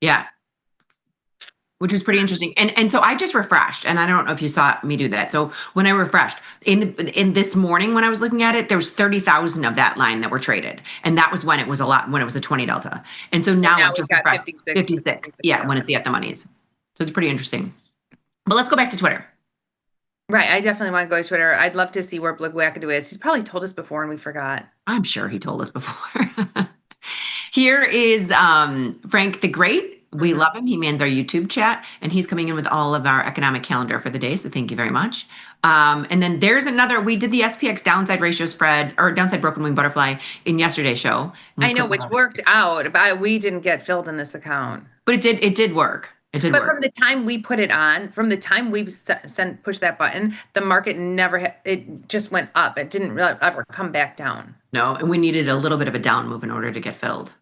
Yeah. Which was pretty interesting. And so I just refreshed, and I don't know if you saw me do that. So when I refreshed in this morning, when I was looking at it, there was 30,000 of that line that were traded. And that was when it was when it was a 20 delta. And so now we've just got refreshed 56. Yeah, when it's the at the monies. So it's pretty interesting. But let's go back to Twitter. Right. I definitely want to go to Twitter. I'd love to see where Blue Wackadoo is. He's probably told us before and we forgot. I'm sure he told us before. Here is Frank the Great. We love him. He mans our YouTube chat, and he's coming in with all of our economic calendar for the day. So thank you very much. And then there's another. We did the SPX downside ratio spread or downside broken wing butterfly in yesterday's show. I know, which worked out, but we didn't get filled in this account. But it did work. But from the time we put it on, from the time we push that button, the market it just went up. It didn't really ever come back down. No, and we needed a little bit of a down move in order to get filled.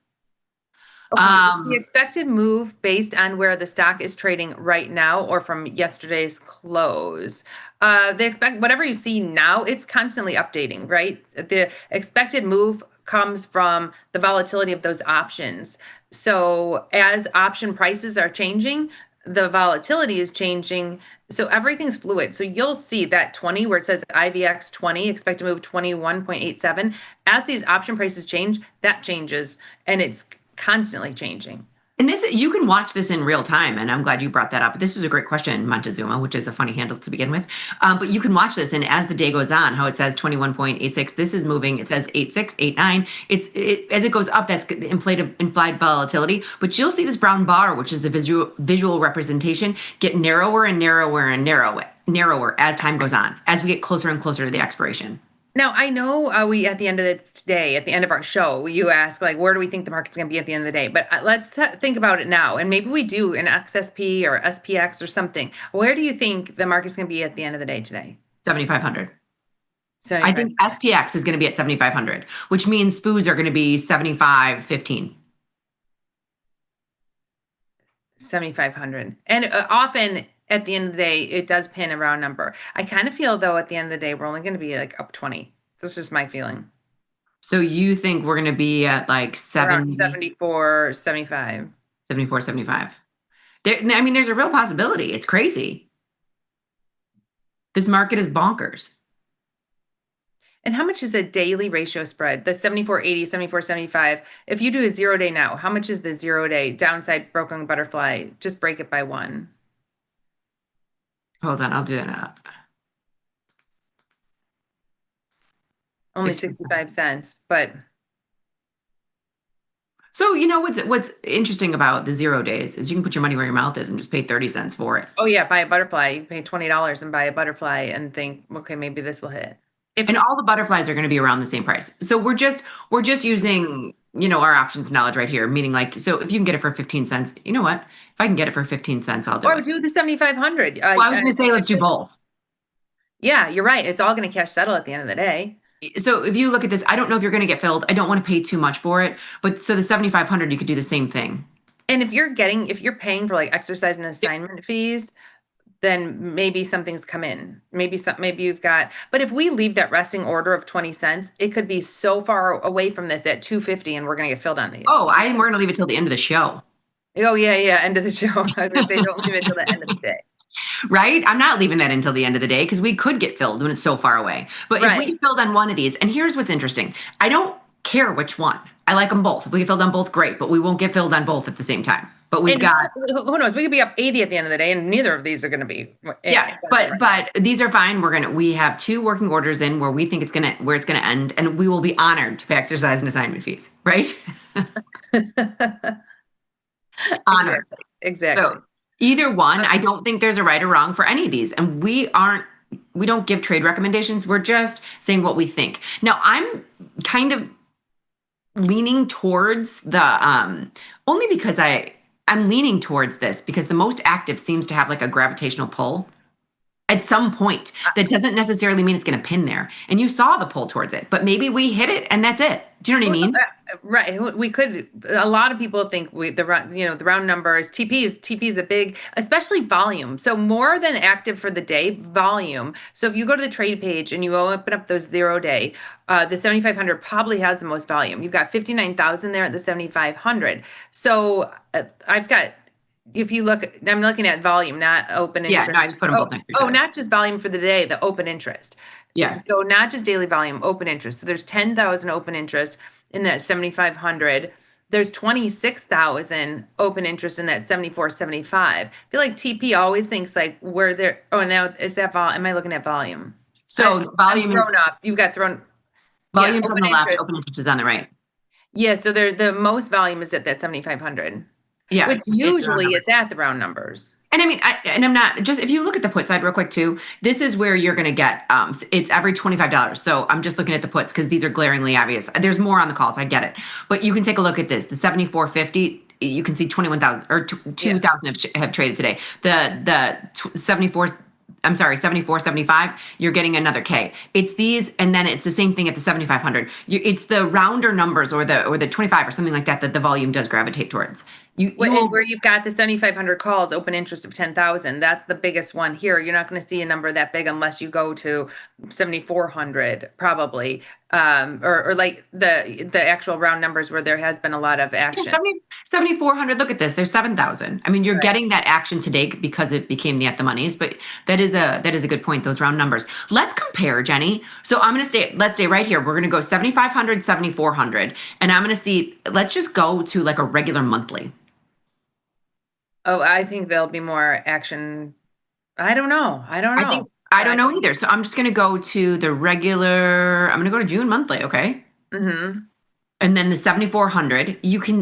Okay, the expected move based on where the stock is trading right now or from yesterday's close. They expect whatever you see now, it's constantly updating, right? The expected move comes from the volatility of those options. So as option prices are changing, the volatility is changing. So everything's fluid. So you'll see that 20 where it says IVX 20, expect to move 21.87. As these option prices change, that changes, and it's constantly changing. And this, you can watch this in real time, and I'm glad you brought that up. This was a great question, Montezuma, which is a funny handle to begin with. But you can watch this, and as the day goes on, how it says 21.86, this is moving. It says 86, 89. As it goes up, that's the implied volatility. But you'll see this brown bar, which is the visual representation, get narrower and narrower and narrower as time goes on, as we get closer and closer to the expiration. Now, I know we, at the end of the day, at the end of our show, you ask, like, where do we think the market's going to be at the end of the day? But let's think about it now. And maybe we do an XSP or SPX or something. Where do you think the market's going to be at the end of the day today? 7,500. I think SPX is going to be at 7,500, which means SPOOs are going to be 75.15. 7,500. And often at the end of the day, it does pin a round number. I kind of feel, though, at the end of the day, we're only going to be like up 20. That's just my feeling. So you think we're going to be at like 74, 75. 74, 75. I mean, there's a real possibility. It's crazy. This market is bonkers. And how much is a daily ratio spread? The 74.80, 74.75. If you do a 0 day now, how much is the 0 day downside broken butterfly? Just break it by 1. Hold on, I'll do that now. Only 65 cents, but. So, you know, what's interesting about the 0 days is you can put your money where your mouth is and just pay 30 cents for it. Oh yeah, buy a butterfly. You pay $20 and buy a butterfly and think, okay, maybe this will hit. And all the butterflies are going to be around the same price. So we're just using, you know, our options knowledge right here, meaning like, so if you can get it for 15 cents, you know what? If I can get it for 15 cents, I'll do it. Or do the 7,500. Well, I was going to say, let's do both. Yeah, you're right. It's all going to cash settle at the end of the day. So if you look at this, I don't know if you're going to get filled. I don't want to pay too much for it. But so the 7,500, you could do the same thing. And if you're paying for like exercise and assignment fees, then maybe something's come in. Maybe you've got, but if we leave that resting order of 20 cents, it could be so far away from this at 250 and we're going to get filled on these. Oh, we're going to leave it till the end of the show. Oh yeah. End of the show. I was going to say, don't leave it till the end of the day. Right? I'm not leaving that until the end of the day because we could get filled when it's so far away. But if we get filled on one of these, and here's what's interesting. I don't care which one. I like them both. If we get filled on both, great. But we won't get filled on both at the same time. But who knows? We could be up 80 at the end of the day, and neither of these are going to be. Yeah, but these are fine. We have 2 working orders in where we think it's gonna end, and we will be honored to pay exercise and assignment fees, right? Honored, exactly. So either one, I don't think there's a right or wrong for any of these, and we don't give trade recommendations. We're just saying what we think. Now, I'm kind of leaning towards the only because I'm leaning towards this because the most active seems to have like a gravitational pull at some point. That doesn't necessarily mean it's going to pin there. And you saw the pull towards it, but maybe we hit it and that's it. Do you know what I mean? Right. We could, a lot of people think the round numbers, TP is a big, especially volume. So more than active for the day, volume. So if you go to the trade page and you open up those 0 day, the 7,500 probably has the most volume. You've got 59,000 there at the 7,500. So I've got, if you look, I'm looking at volume, not open interest. Yeah, no, I just put them both next to each other. Not just volume for the day, the open interest. Yeah. So not just daily volume, open interest. So there's 10,000 open interest in that 7,500. There's 26,000 open interest in that 74.75. I feel like TP always thinks like where they're. Oh, now is that volume? Am I looking at volume? So volume is thrown up. You've got thrown. Volume from the left, open interest is on the right. Yeah, so the most volume is at that 7,500. Yeah, which usually it's at the round numbers. And I mean, I'm not just, if you look at the put side real quick too, this is where you're going to get, it's every $25. So I'm just looking at the puts because these are glaringly obvious. There's more on the calls. I get it. But you can take a look at this. The 74.50, you can see 21,000 or 2,000 have traded today. The 74.75, you're getting another K. It's these, and then it's the same thing at the 7,500. It's the rounder numbers or the 25 or something like that the volume does gravitate towards. Where you've got the 7,500 calls, open interest of 10,000. That's the biggest one here. You're not going to see a number that big unless you go to 7,400 probably, or like the actual round numbers where there has been a lot of action. 7,400. Look at this. There's 7,000. I mean, you're getting that action today because it became the at the monies, but that is a good point. Those round numbers. Let's compare, Jenny. So let's stay right here. We're going to go 7,500, 7,400, and I'm going to see. Let's just go to like a regular monthly. Oh, I think there'll be more action. I don't know. I don't know either. So I'm just going to go to the regular. I'm going to go to June monthly. Okay. Mm-hmm. And then the 7,400,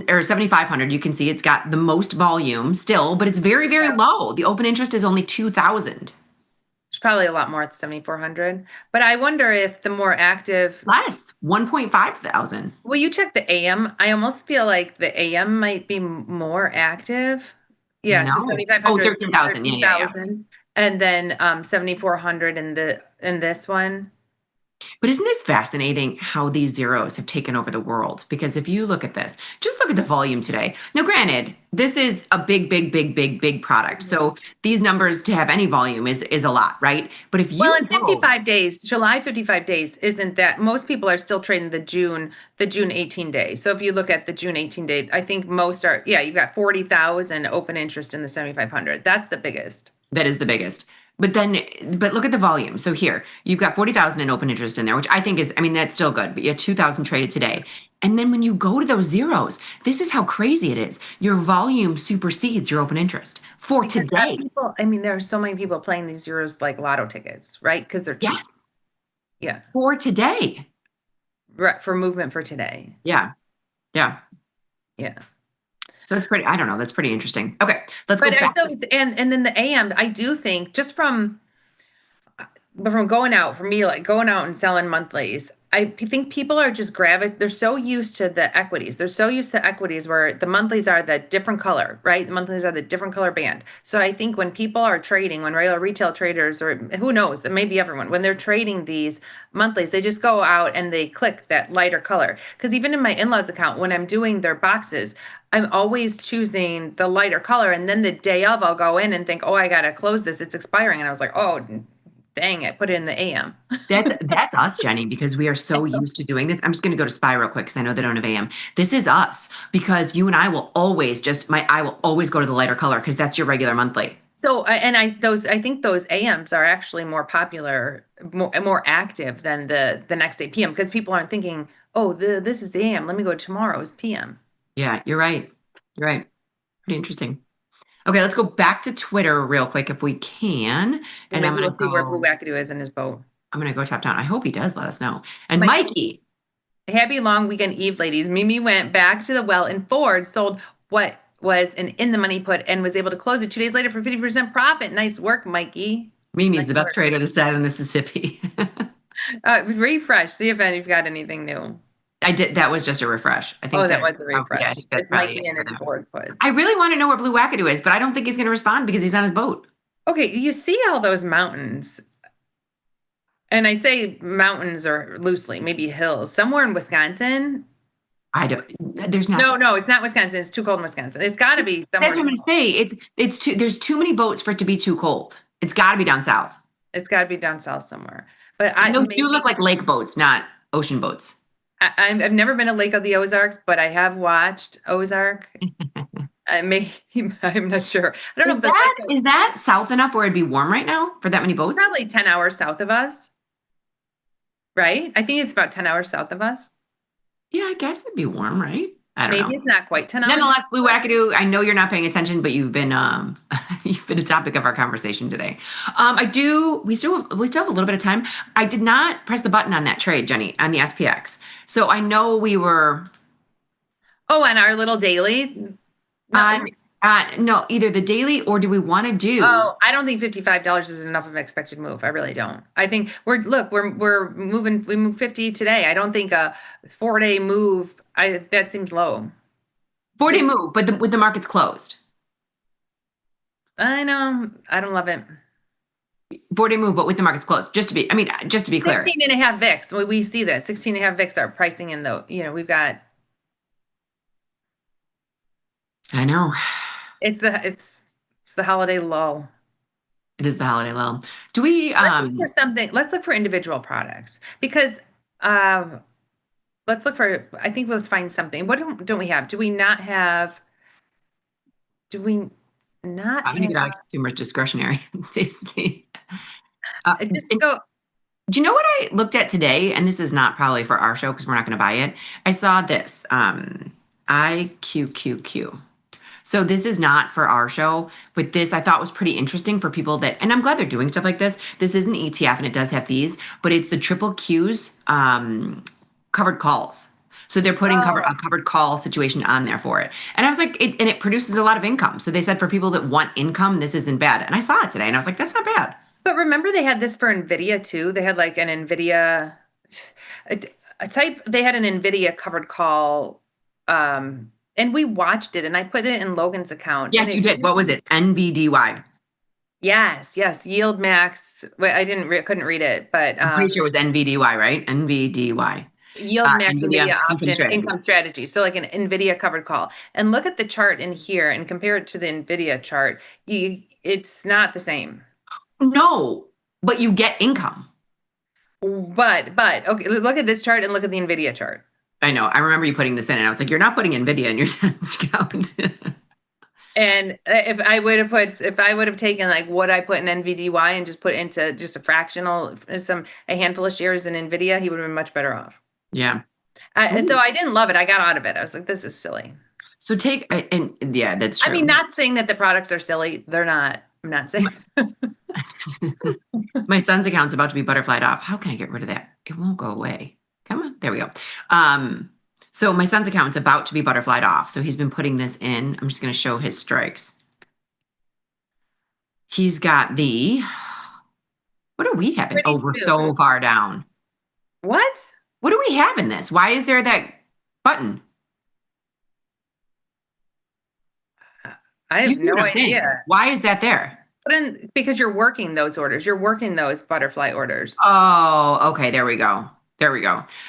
or 7,500, you can see it's got the most volume still, but it's very, very low. The open interest is only 2,000. There's probably a lot more at 7,400, but I wonder if the more active. Less, 1,500. Well, you check the AM. I almost feel like the AM might be more active. Yeah, No. so 7,500. Oh, 13,000. Yeah. And then 7,400 in this one. But isn't this fascinating how these zeros have taken over the world? Because if you look at this, just look at the volume today. Now, granted, this is a big product. So these numbers to have any volume is a lot, right? But if you in 55 days, July 55 days isn't that most people are still trading the June 18 day. So if you look at the June 18 day, I think most are, you've got 40,000 open interest in the 7,500. That's the biggest. That is the biggest. But look at the volume. So here, you've got 40,000 in open interest in there, which I think is, that's still good, but you have 2,000 traded today. And then when you go to those zeros, this is how crazy it is. Your volume supersedes your open interest for today. There are so many people playing these zeros like lotto tickets, right? Because they're cheap. Yeah. For today. Right. For movement for today. Yeah. So it's pretty, I don't know, that's pretty interesting. Okay, let's go back. And then the AM, I do think just from going out, for me, like going out and selling monthlies, I think people are just they're so used to the equities. They're so used to equities where the monthlies are the different color, right? The monthlies are the different color band. So I think when people are trading, when regular retail traders, or who knows, it may be everyone, when they're trading these monthlies, they just go out and they click that lighter color. Because even in my in-laws account, when I'm doing their boxes, I'm always choosing the lighter color. And then the day of, I'll go in and think, oh, I got to close this. It's expiring. And I was like, oh, dang it, put it in the AM. That's us, Jenny, because we are so used to doing this. I'm just going to go to SPY real quick because I know they don't have AM. This is us because you and I will always I will always go to the lighter color because that's your regular monthly. So, I think those AMs are actually more popular, more active than the next day PM because people aren't thinking, oh, this is the AM. Let me go to tomorrow's PM. Yeah, you're right. Pretty interesting. Okay, let's go back to Twitter real quick if we can. And I'm going to see where Blue Wackadoo is in his boat. I'm going to go top down. I hope he does let us know. And Mikey. Happy long weekend eve, ladies. Mimi went back to the well in Ford, sold what was an in the money put and was able to close it 2 days later for 50% profit. Nice work, Mikey. Mimi's the best trader this side of Mississippi. Refresh. See if you've got anything new. I did. That was just a refresh. I think that was a refresh. Yeah, it's Mikey and his board put. I really want to know where Blue Wackadoo is, but I don't think he's going to respond because he's on his boat. Okay, you see all those mountains. And I say mountains or loosely, maybe hills. Somewhere in Wisconsin. There's not. No, it's not Wisconsin. It's too cold in Wisconsin. It's got to be somewhere. That's what I'm going to say. There's too many boats for it to be too cold. It's got to be down south. It's got to be down south somewhere. But do look like lake boats, not ocean boats. I've never been to Lake of the Ozarks, but I have watched Ozark. I'm not sure. I don't know if is that south enough where it'd be warm right now for that many boats? Probably 10 hours south of us. Right? I think it's about 10 hours south of us. Yeah, I guess it'd be warm, right? I don't know. Maybe it's not quite 10 hours. Nonetheless, Blue Wackadoo, I know you're not paying attention, but you've been a topic of our conversation today. We still have a little bit of time. I did not press the button on that trade, Jenny, on the SPX. So I know we were. Oh, and our little daily. No, either the daily or do we want to do? Oh, I don't think $55 is enough of an expected move. I really don't. I think we're moving. We moved 50 today. I don't think a 4-day move. That seems low. 4-day move, but with the markets closed. I know. I don't love it. 4-day move, but with the markets closed. Just to be clear. 16.5 VIX. We see that 16.5 VIX are pricing in we've got. I know. It's the holiday lull. It is the holiday lull. Do we Let's look for individual products because let's find something. What don't we have? Do we not have I'm gonna get out of consumer discretionary. Basically. Just go. Do you know what I looked at today? And this is not probably for our show because we're not going to buy it. I saw this IQQQ. So this is not for our show, but this I thought was pretty interesting for people that, and I'm glad they're doing stuff like this. This is an ETF and it does have fees, but it's the triple Q's covered calls. So they're putting a covered call situation on there for it. And I was like, it produces a lot of income. So they said for people that want income, this isn't bad. And I saw it today and I was like, that's not bad. But remember they had this for NVIDIA too. They had like an NVIDIA they had an NVIDIA covered call. And we watched it and I put it in Logan's account. Yes, you did. What was it? NVDY. Yes. Yield max. Wait, couldn't read it, but I'm pretty sure it was NVDY, right? NVDY. Yield max NVIDIA option income strategy. So like an NVIDIA covered call. And look at the chart in here and compare it to the NVIDIA chart. It's not the same. No, but you get income. But okay, look at this chart and look at the NVIDIA chart. I know. I remember you putting this in and I was like, you're not putting NVIDIA in your sense count. And if I would have taken like what I put in NVDY and just put into just a handful of shares in NVIDIA, he would have been much better off. Yeah. So I didn't love it. I got out of it. I was like, this is silly. So yeah, that's true. I mean, not saying that the products are silly. They're not. I'm not saying. My son's account's about to be butterflied off. How can I get rid of that? It won't go away. Come on. There we go. So my son's account's about to be butterflied off. So he's been putting this in. I'm just going to show his strikes. He's got what do we have? Oh, we're so far down. What? What do we have in this? Why is there that button? I have no idea. Why is that there? Because you're working those orders. You're working those butterfly orders. Oh, okay. There we go.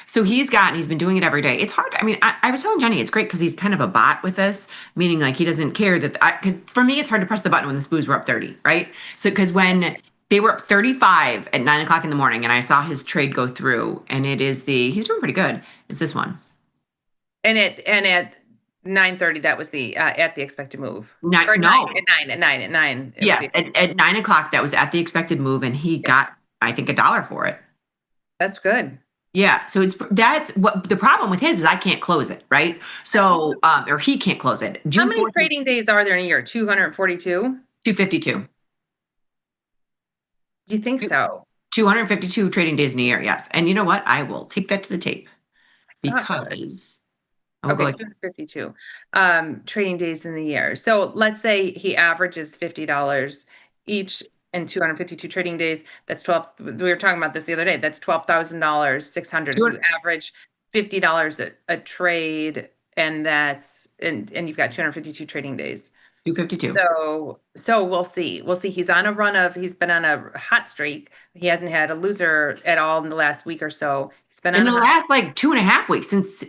So he's been doing it every day. It's hard. I mean, I was telling Jenny, it's great because he's kind of a bot with this, meaning like he doesn't care because for me, it's hard to press the button when the SPOOs were up 30, right? So, because when they were up 35 at 9 o'clock in the morning and I saw his trade go through and he's doing pretty good. It's this one. And at 9:30, that was the at the expected move. At 9. Yes, at 9 o'clock, that was at the expected move, and he got, I think, $1 for it. That's good. Yeah, so that's what the problem with his is I can't close it, right? So, or he can't close it. How many trading days are there in a year? 242? 252. Do you think so? 252 trading days in a year, yes. And you know what? I will take that to the tape because... Okay, 252 trading days in the year. So let's say he averages $50 each in 252 trading days. That's 12. We were talking about this the other day. That's $12,600. If you average $50 a trade, and you've got 252 trading days. 252. So we'll see. He's been on a hot streak. He hasn't had a loser at all in the last week or so. He's been in the last like 2.5 weeks since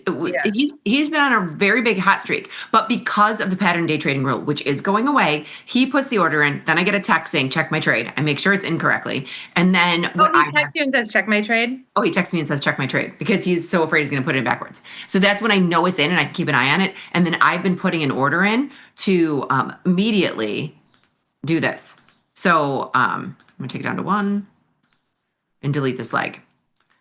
he's been on a very big hot streak. But because of the pattern day trading rule, which is going away, he puts the order in. Then I get a text saying, check my trade. I make sure it's incorrectly. And then he texts you and says, check my trade? Oh, he texts me and says, check my trade because he's so afraid he's going to put it in backwards. So that's when I know it's in and I can keep an eye on it. And then I've been putting an order in to immediately do this. So I'm going to take it down to 1 and delete this leg.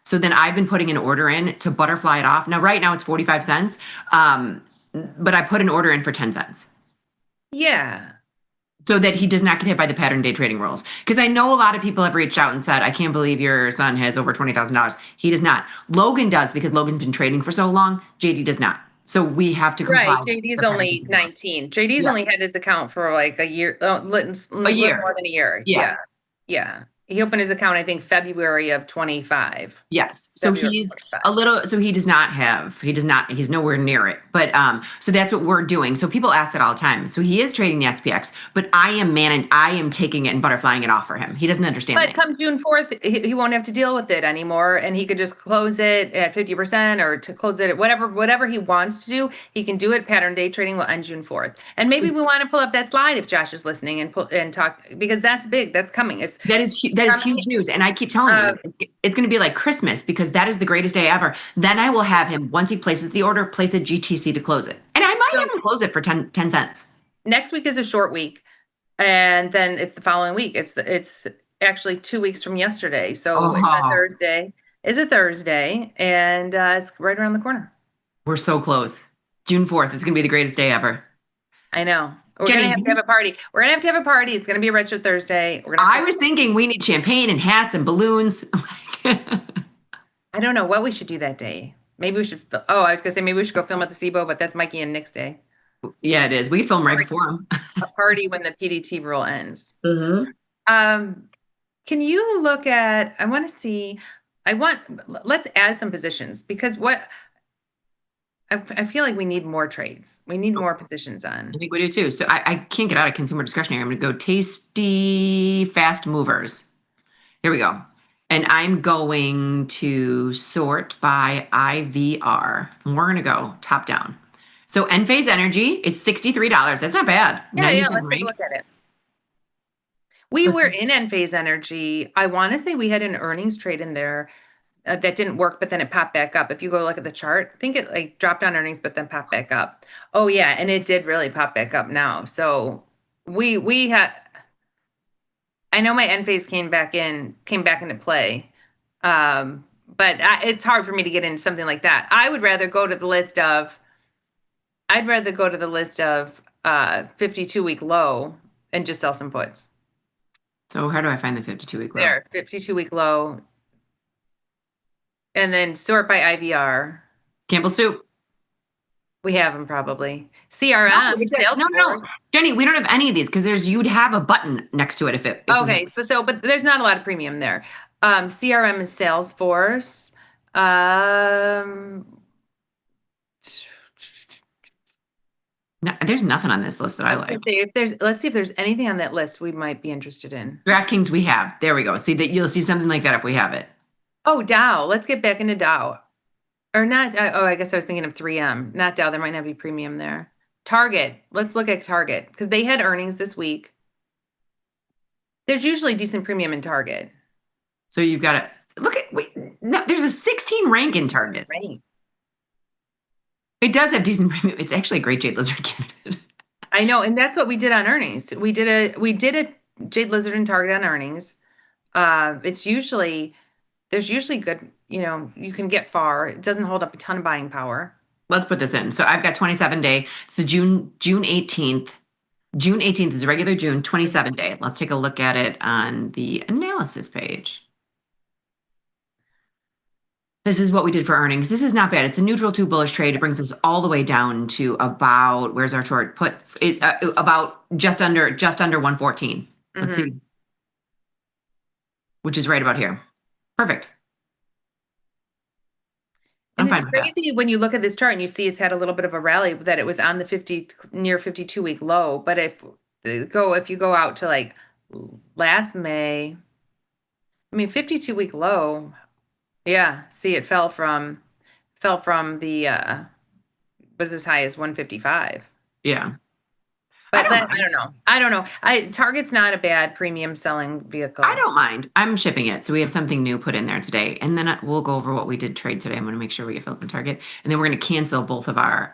So then I've been putting an order in to butterfly it off. Now, right now it's 45 cents, but I put an order in for 10 cents. Yeah. So that he does not get hit by the pattern day trading rules. Because I know a lot of people have reached out and said, I can't believe your son has over $20,000. He does not. Logan does because Logan's been trading for so long. JD does not. So we have to comply. Right. JD's only 19. JD's only had his account for like a year. A year more than a year. Yeah. He opened his account, I think, February of 25. Yes. So February he's 25. a little, so he's nowhere near it. But so that's what we're doing. So people ask that all the time. So he is trading the SPX, but I am taking it and butterflying it off for him. He doesn't understand But that. come June 4th, he won't have to deal with it anymore. And he could just close it at 50% or to close it at whatever he wants to do. He can do it. Pattern day trading will end June 4th. And maybe we want to pull up that slide if Josh is listening and talk, because that's big. That's coming. That is huge news. And I keep telling him it's going to be like Christmas because that is the greatest day ever. Then I will have him, once he places the order, place a GTC to close it. And I might have him close it for 10 cents. Next week is a short week. And then it's the following week. It's actually 2 weeks from yesterday. So it's a Thursday. It's a Thursday. And it's right around the corner. We're so close. June 4th. It's going to be the greatest day ever. I know. We're going to have a party. We're going to have a party. It's going to be a Retro Thursday. I was thinking we need champagne and hats and balloons. I don't know what we should do that day. Maybe we should. I was going to say maybe we should go film at the SIBO, but that's Mikey and Nick's day. Yeah, it is. We could film right before him. A party when the PDT rule ends. Mm-hmm. Can you look at? I want to see. Let's add some positions because I feel like we need more trades. We need more positions on. I think we do too. So I can't get out of consumer discretionary. I'm going to go tasty fast movers. Here we go. And I'm going to sort by IVR. And we're going to go top down. So Enphase Energy, it's $63. That's not bad. Yeah. Let's take a look at it. We were in Enphase Energy. I want to say we had an earnings trade in there. That didn't work, but then it popped back up. If you go look at the chart, I think it like dropped on earnings, but then popped back up. Oh yeah, and it did really pop back up now. So we had. I know my Enphase came back into play, but it's hard for me to get into something like that. I'd rather go to the list of 52-week low and just sell some puts. So how do I find the 52-week low? There, 52-week low. And then sort by IVR. Campbell Soup. We have them probably. CRM. No. Jenny, we don't have any of these because you'd have a button next to it if it. Okay, but there's not a lot of premium there. CRM is Salesforce. No, there's nothing on this list that I like. Let's see if there's anything on that list we might be interested in. DraftKings we have. There we go. See that you'll see something like that if we have it. Oh, Dow. Let's get back into Dow. Or not. I guess I was thinking of 3M. Not Dow. There might not be premium there. Target. Let's look at Target because they had earnings this week. There's usually decent premium in Target. So you've got to look at. No, there's a 16 rank in Target. Right. It does have decent premium. It's actually a great Jade Lizard candidate. I know, and that's what we did on earnings. We did a Jade Lizard and Target on earnings. There's usually good, you can get far. It doesn't hold up a ton of buying power. Let's put this in. So I've got 27 day. It's the June 18th. June 18th is regular June, 27 day. Let's take a look at it on the analysis page. This is what we did for earnings. This is not bad. It's a neutral to bullish trade. It brings us all the way down to about, where's our short put? About just under 114. Let's see. Which is right about here. Perfect. And it's crazy when you look at this chart and you see it's had a little bit of a rally, that it was on the near 52-week low. But if you go out to like last May, 52-week low, yeah. See, it fell from the was as high as 155. Yeah. But I don't know. Target's not a bad premium selling vehicle. I don't mind. I'm shipping it. So we have something new put in there today. And then we'll go over what we did trade today. I'm going to make sure we get filled in Target. And then we're going to cancel both of our,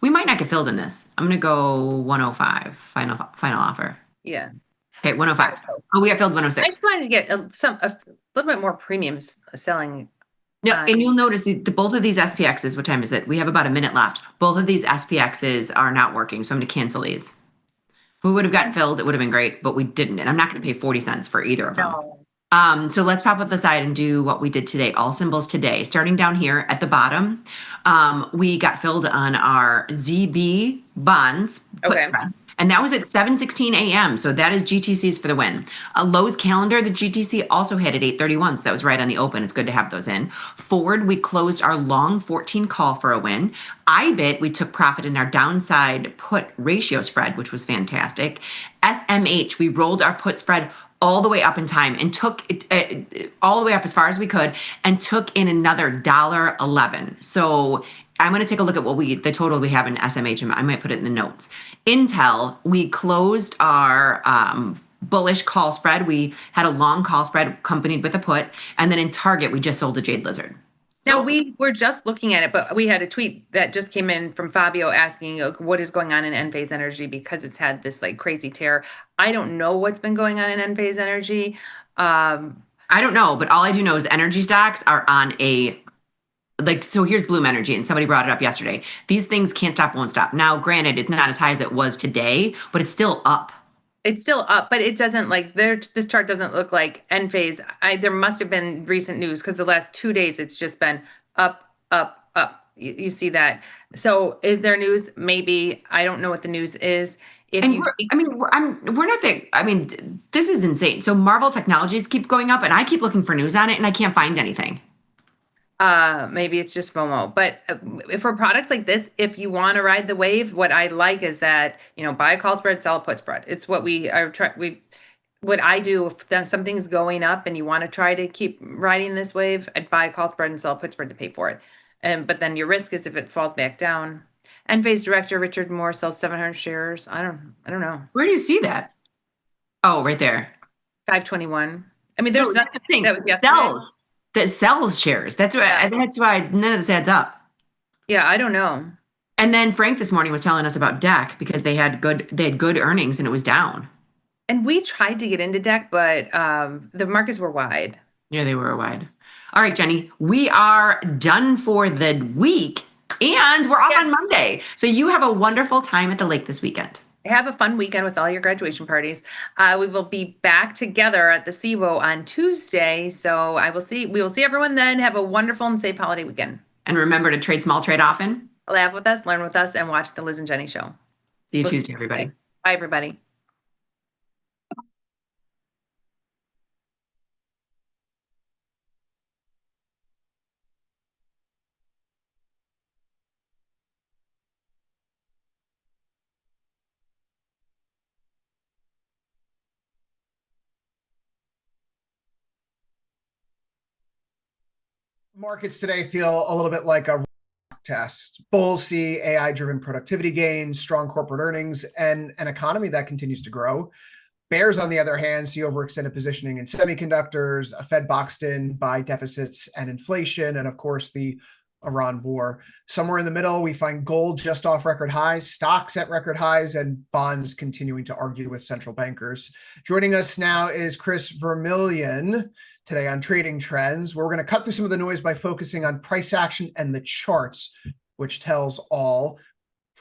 we might not get filled in this. I'm going to go 105, final offer. Yeah. Okay, 105. Oh, we got filled 106. I just wanted to get a little bit more premium selling. No, and you'll notice both of these SPXs, what time is it? We have about a minute left. Both of these SPXs are not working. So I'm going to cancel these. If we would have gotten filled, it would have been great, but we didn't. And I'm not going to pay 40 cents for either of them. No. So let's pop up the side and do what we did today. All symbols today. Starting down here at the bottom, we got filled on our ZB bonds put spread. And that was at 7:16 a.m. So that is GTCs for the win. A Lowe's calendar, the GTC also hit at 8:31. So that was right on the open. It's good to have those in. Forward, we closed our long 14 call for a win. IBIT, we took profit in our downside put ratio spread, which was fantastic. SMH, we rolled our put spread all the way up in time and took it all the way up as far as we could and took in another $1.11. So I'm going to take a look at the total we have in SMH, and I might put it in the notes. Intel, we closed our bullish call spread. We had a long call spread accompanied with a put. And then in Target, we just sold a Jade Lizard. Now, we were just looking at it, but we had a tweet that just came in from Fabio asking what is going on in Enphase Energy because it's had this like crazy tear. I don't know what's been going on in Enphase Energy. I don't know, but all I do know is energy stocks are on so here's Bloom Energy, and somebody brought it up yesterday. These things can't stop, won't stop. Now, granted, it's not as high as it was today, but it's still up. It's still up, but it doesn't this chart doesn't look like Enphase. There must have been recent news because the last 2 days it's just been up, up, up. You see that. So is there news? Maybe. I don't know what the news is. We're not there. I mean, this is insane. So Marvel Technologies keep going up, and I keep looking for news on it, and I can't find anything. Maybe it's just FOMO, but for products like this, if you want to ride the wave, what I like is that, buy a call spread, sell a put spread. It's what what I do if something's going up and you want to try to keep riding this wave, I'd buy a call spread and sell a put spread to pay for it. But then your risk is if it falls back down. Enphase director Richard Moore sells 700 shares. I don't know. Where do you see that? Oh, right there. 521. I mean, there's that's the thing. That was yesterday. That sells shares. That's why none of this adds up. Yeah, I don't know. And then Frank this morning was telling us about DEC because they had good earnings and it was down. And we tried to get into DEC, but the markets were wide. Yeah, they were wide. All right, Jenny, we are done for the week and we're off on Monday. So you have a wonderful time at the lake this weekend. Have a fun weekend with all your graduation parties. We will be back together at the SIBO on Tuesday. So we will see everyone then. Have a wonderful and safe holiday weekend. And remember to trade small, trade often. Laugh with us, learn with us, and watch the Liz and Jenny show. See you Tuesday, everybody. Bye, everybody. Markets today feel a little bit like a test. Bulls see AI-driven productivity gains, strong corporate earnings, and an economy that continues to grow. Bears, on the other hand, see overextended positioning in semiconductors, a Fed boxed in by deficits and inflation, and of course the Iran war. Somewhere in the middle, we find gold just off record highs, stocks at record highs, and bonds continuing to argue with central bankers. Joining us now is Chris Vermillion today on Trading Trends, where we're going to cut through some of the noise by focusing on price action and the charts, which tells all.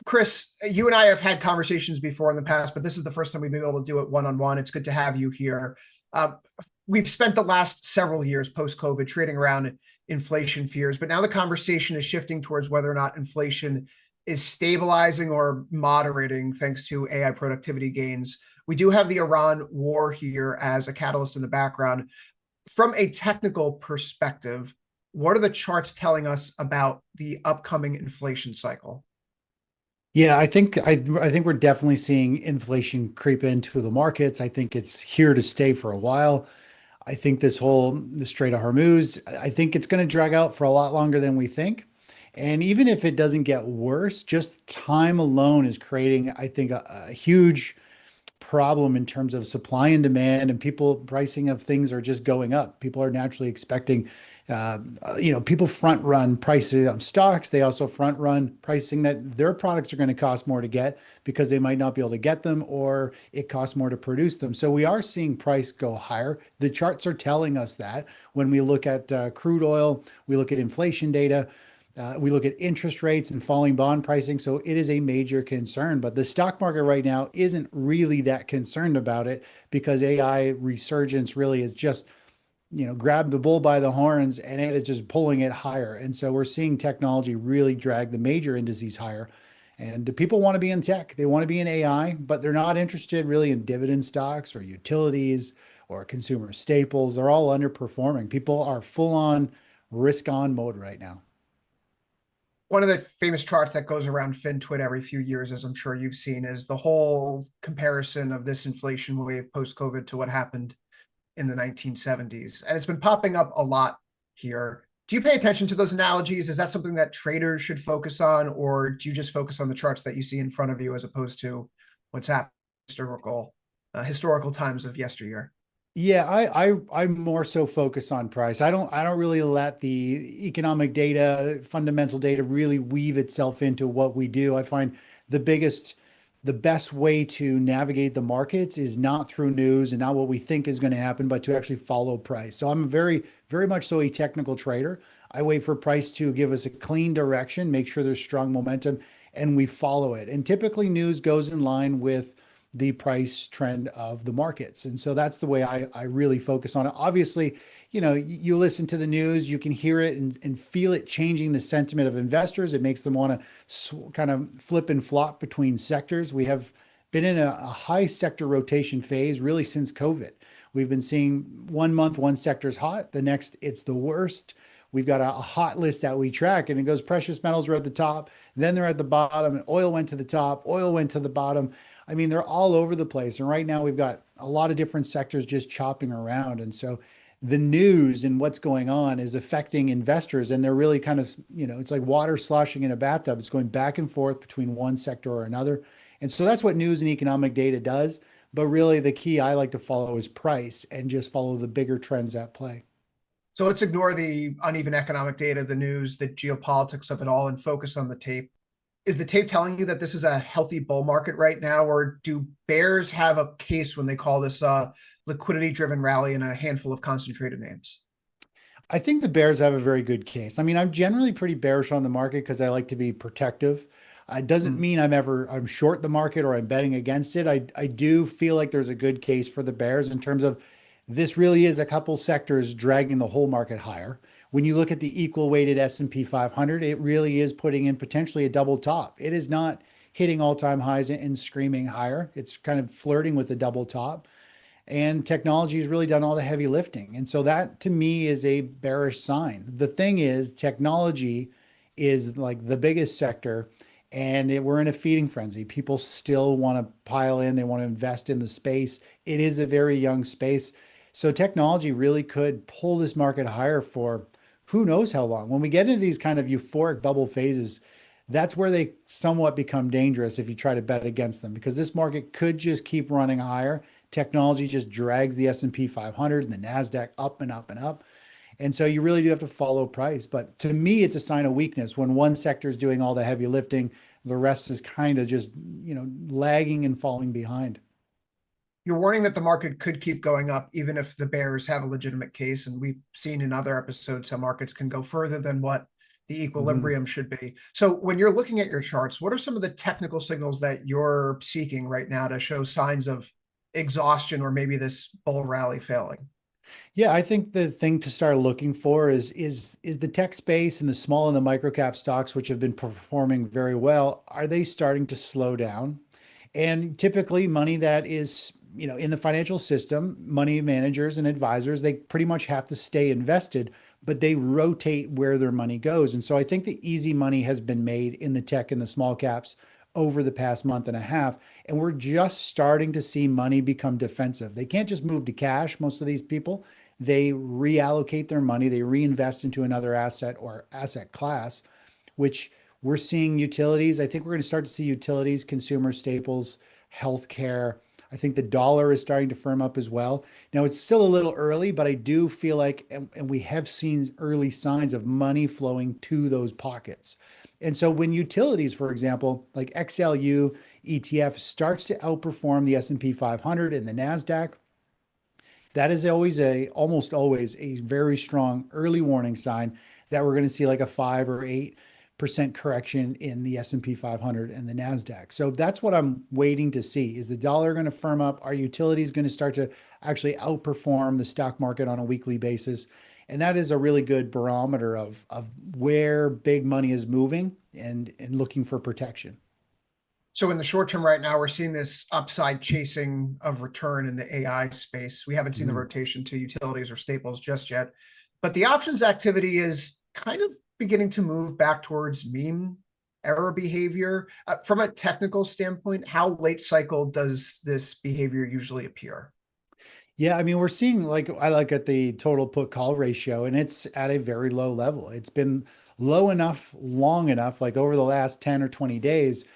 Chris, you and I have had conversations before in the past, but this is the first time we've been able to do it one-on-one. It's good to have you here. We've spent the last several years post-COVID trading around inflation fears, but now the conversation is shifting towards whether or not inflation is stabilizing or moderating thanks to AI productivity gains. We do have the Iran war here as a catalyst in the background. From a technical perspective, what are the charts telling us about the upcoming inflation cycle? Yeah, I think we're definitely seeing inflation creep into the markets. I think it's here to stay for a while. I think the Strait of Hormuz, I think it's going to drag out for a lot longer than we think. And even if it doesn't get worse, just time alone is creating, I think, a huge problem in terms of supply and demand, and pricing of things are just going up. People are naturally expecting, people front run pricing of stocks. They also front run pricing that their products are going to cost more to get because they might not be able to get them or it costs more to produce them. So we are seeing price go higher. The charts are telling us that when we look at crude oil, we look at inflation data, we look at interest rates and falling bond pricing. So it is a major concern, but the stock market right now isn't really that concerned about it because AI resurgence really is just, grab the bull by the horns and it is just pulling it higher. And so we're seeing technology really drag the major indices higher. And people want to be in tech, they want to be in AI, but they're not interested really in dividend stocks or utilities or consumer staples. They're all underperforming. People are full on risk on mode right now. One of the famous charts that goes around FinTwit every few years, as I'm sure you've seen, is the whole comparison of this inflation wave post-COVID to what happened in the 1970s. And it's been popping up a lot here. Do you pay attention to those analogies? Is that something that traders should focus on, or do you just focus on the charts that you see in front of you as opposed to what's happened in historical times of yesteryear? Yeah, I'm more so focused on price. I don't really let the economic data, fundamental data really weave itself into what we do. I find the best way to navigate the markets is not through news and not what we think is going to happen, but to actually follow price. So I'm very, very much so a technical trader. I wait for price to give us a clean direction, make sure there's strong momentum, and we follow it. And typically news goes in line with the price trend of the markets. And so that's the way I really focus on it. Obviously, you listen to the news, you can hear it and feel it changing the sentiment of investors. It makes them want to kind of flip and flop between sectors. We have been in a high sector rotation phase really since COVID. We've been seeing 1 month, one sector's hot, the next it's the worst. We've got a hot list that we track, and it goes precious metals are at the top, then they're at the bottom, and oil went to the top, oil went to the bottom. I mean, they're all over the place. And right now we've got a lot of different sectors just chopping around. And so the news and what's going on is affecting investors. And they're really kind of, it's like water sloshing in a bathtub. It's going back and forth between one sector or another. And so that's what news and economic data does. But really the key I like to follow is price and just follow the bigger trends at play. So let's ignore the uneven economic data, the news, the geopolitics of it all, and focus on the tape. Is the tape telling you that this is a healthy bull market right now, or do bears have a case when they call this a liquidity-driven rally in a handful of concentrated names? I think the bears have a very good case. I mean, I'm generally pretty bearish on the market because I like to be protective. It doesn't mean I'm short the market or I'm betting against it. I do feel like there's a good case for the bears in terms of this really is a couple sectors dragging the whole market higher. When you look at the equal weighted S&P 500, it really is putting in potentially a double top. It is not hitting all-time highs and screaming higher. It's kind of flirting with a double top. And technology has really done all the heavy lifting. And so that to me is a bearish sign. The thing is, technology is like the biggest sector, and we're in a feeding frenzy. People still want to pile in. They want to invest in the space. It is a very young space. So technology really could pull this market higher for who knows how long. When we get into these kind of euphoric bubble phases, that's where they somewhat become dangerous if you try to bet against them, because this market could just keep running higher. Technology just drags the S&P 500 and the NASDAQ up and up and up. And so you really do have to follow price. But to me, it's a sign of weakness when one sector is doing all the heavy lifting, the rest is kind of just, lagging and falling behind. You're warning that the market could keep going up even if the bears have a legitimate case. And we've seen in other episodes how markets can go further than what the equilibrium should be. So when you're looking at your charts, what are some of the technical signals that you're seeking right now to show signs of exhaustion or maybe this bull rally failing? Yeah, I think the thing to start looking for is the tech space and the small and the micro cap stocks, which have been performing very well, are they starting to slow down? And typically money that is, in the financial system, money managers and advisors, they pretty much have to stay invested, but they rotate where their money goes. And so I think the easy money has been made in the tech and the small caps over the past month and a half. And we're just starting to see money become defensive. They can't just move to cash, most of these people. They reallocate their money, they reinvest into another asset or asset class, which we're seeing utilities. I think we're going to start to see utilities, consumer staples, healthcare. I think the dollar is starting to firm up as well. Now, it's still a little early, but I do feel like, and we have seen early signs of money flowing to those pockets. And so when utilities, for example, like XLU ETF starts to outperform the S&P 500 and the NASDAQ, that is almost always a very strong early warning sign that we're going to see like a 5 or 8% correction in the S&P 500 and the NASDAQ. So that's what I'm waiting to see. Is the dollar going to firm up? Are utilities going to start to actually outperform the stock market on a weekly basis? And that is a really good barometer of where big money is moving and looking for protection. So in the short term right now, we're seeing this upside chasing of return in the AI space. We haven't seen the rotation to utilities or staples just yet, but the options activity is kind of beginning to move back towards meme era behavior. From a technical standpoint, how late cycle does this behavior usually appear? Yeah, I mean, we're seeing like I look at the total put call ratio and it's at a very low level. It's been low enough, long enough, like over the last 10 or 20 days,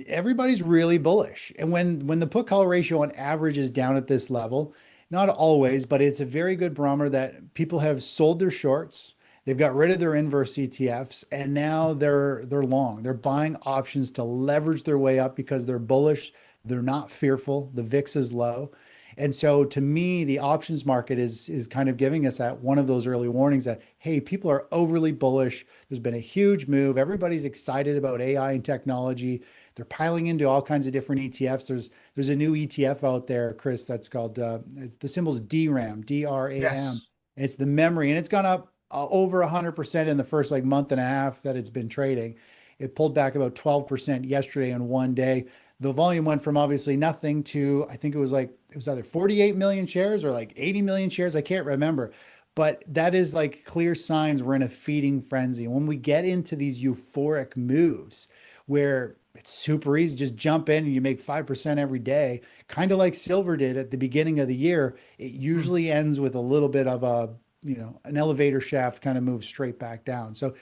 everybody's really bullish. And when the put call ratio on average is down at this level, not always, but it's a very good barometer that people have sold their shorts. They've got rid of their inverse ETFs and now they're long. They're buying options to leverage their way up because they're bullish. They're not fearful. The VIX is low. And so to me, the options market is kind of giving us that one of those early warnings that, hey, people are overly bullish. There's been a huge move. Everybody's excited about AI and technology. They're piling into all kinds of different ETFs. There's a new ETF out there, Chris, that's called, the symbol's DRAM, DRAM. Yes. And it's the memory, and it's gone up over 100% in the first like month and a half that it's been trading. It pulled back about 12% yesterday in one day. The volume went from obviously nothing to, I think it was either 48 million shares or like 80 million shares. I can't remember, but that is like clear signs we're in a feeding frenzy. When we get into these euphoric moves where it's super easy, just jump in and you make 5% every day, kind of like silver did at the beginning of the year, it usually ends with a little bit of an elevator shaft kind of moves straight back down. So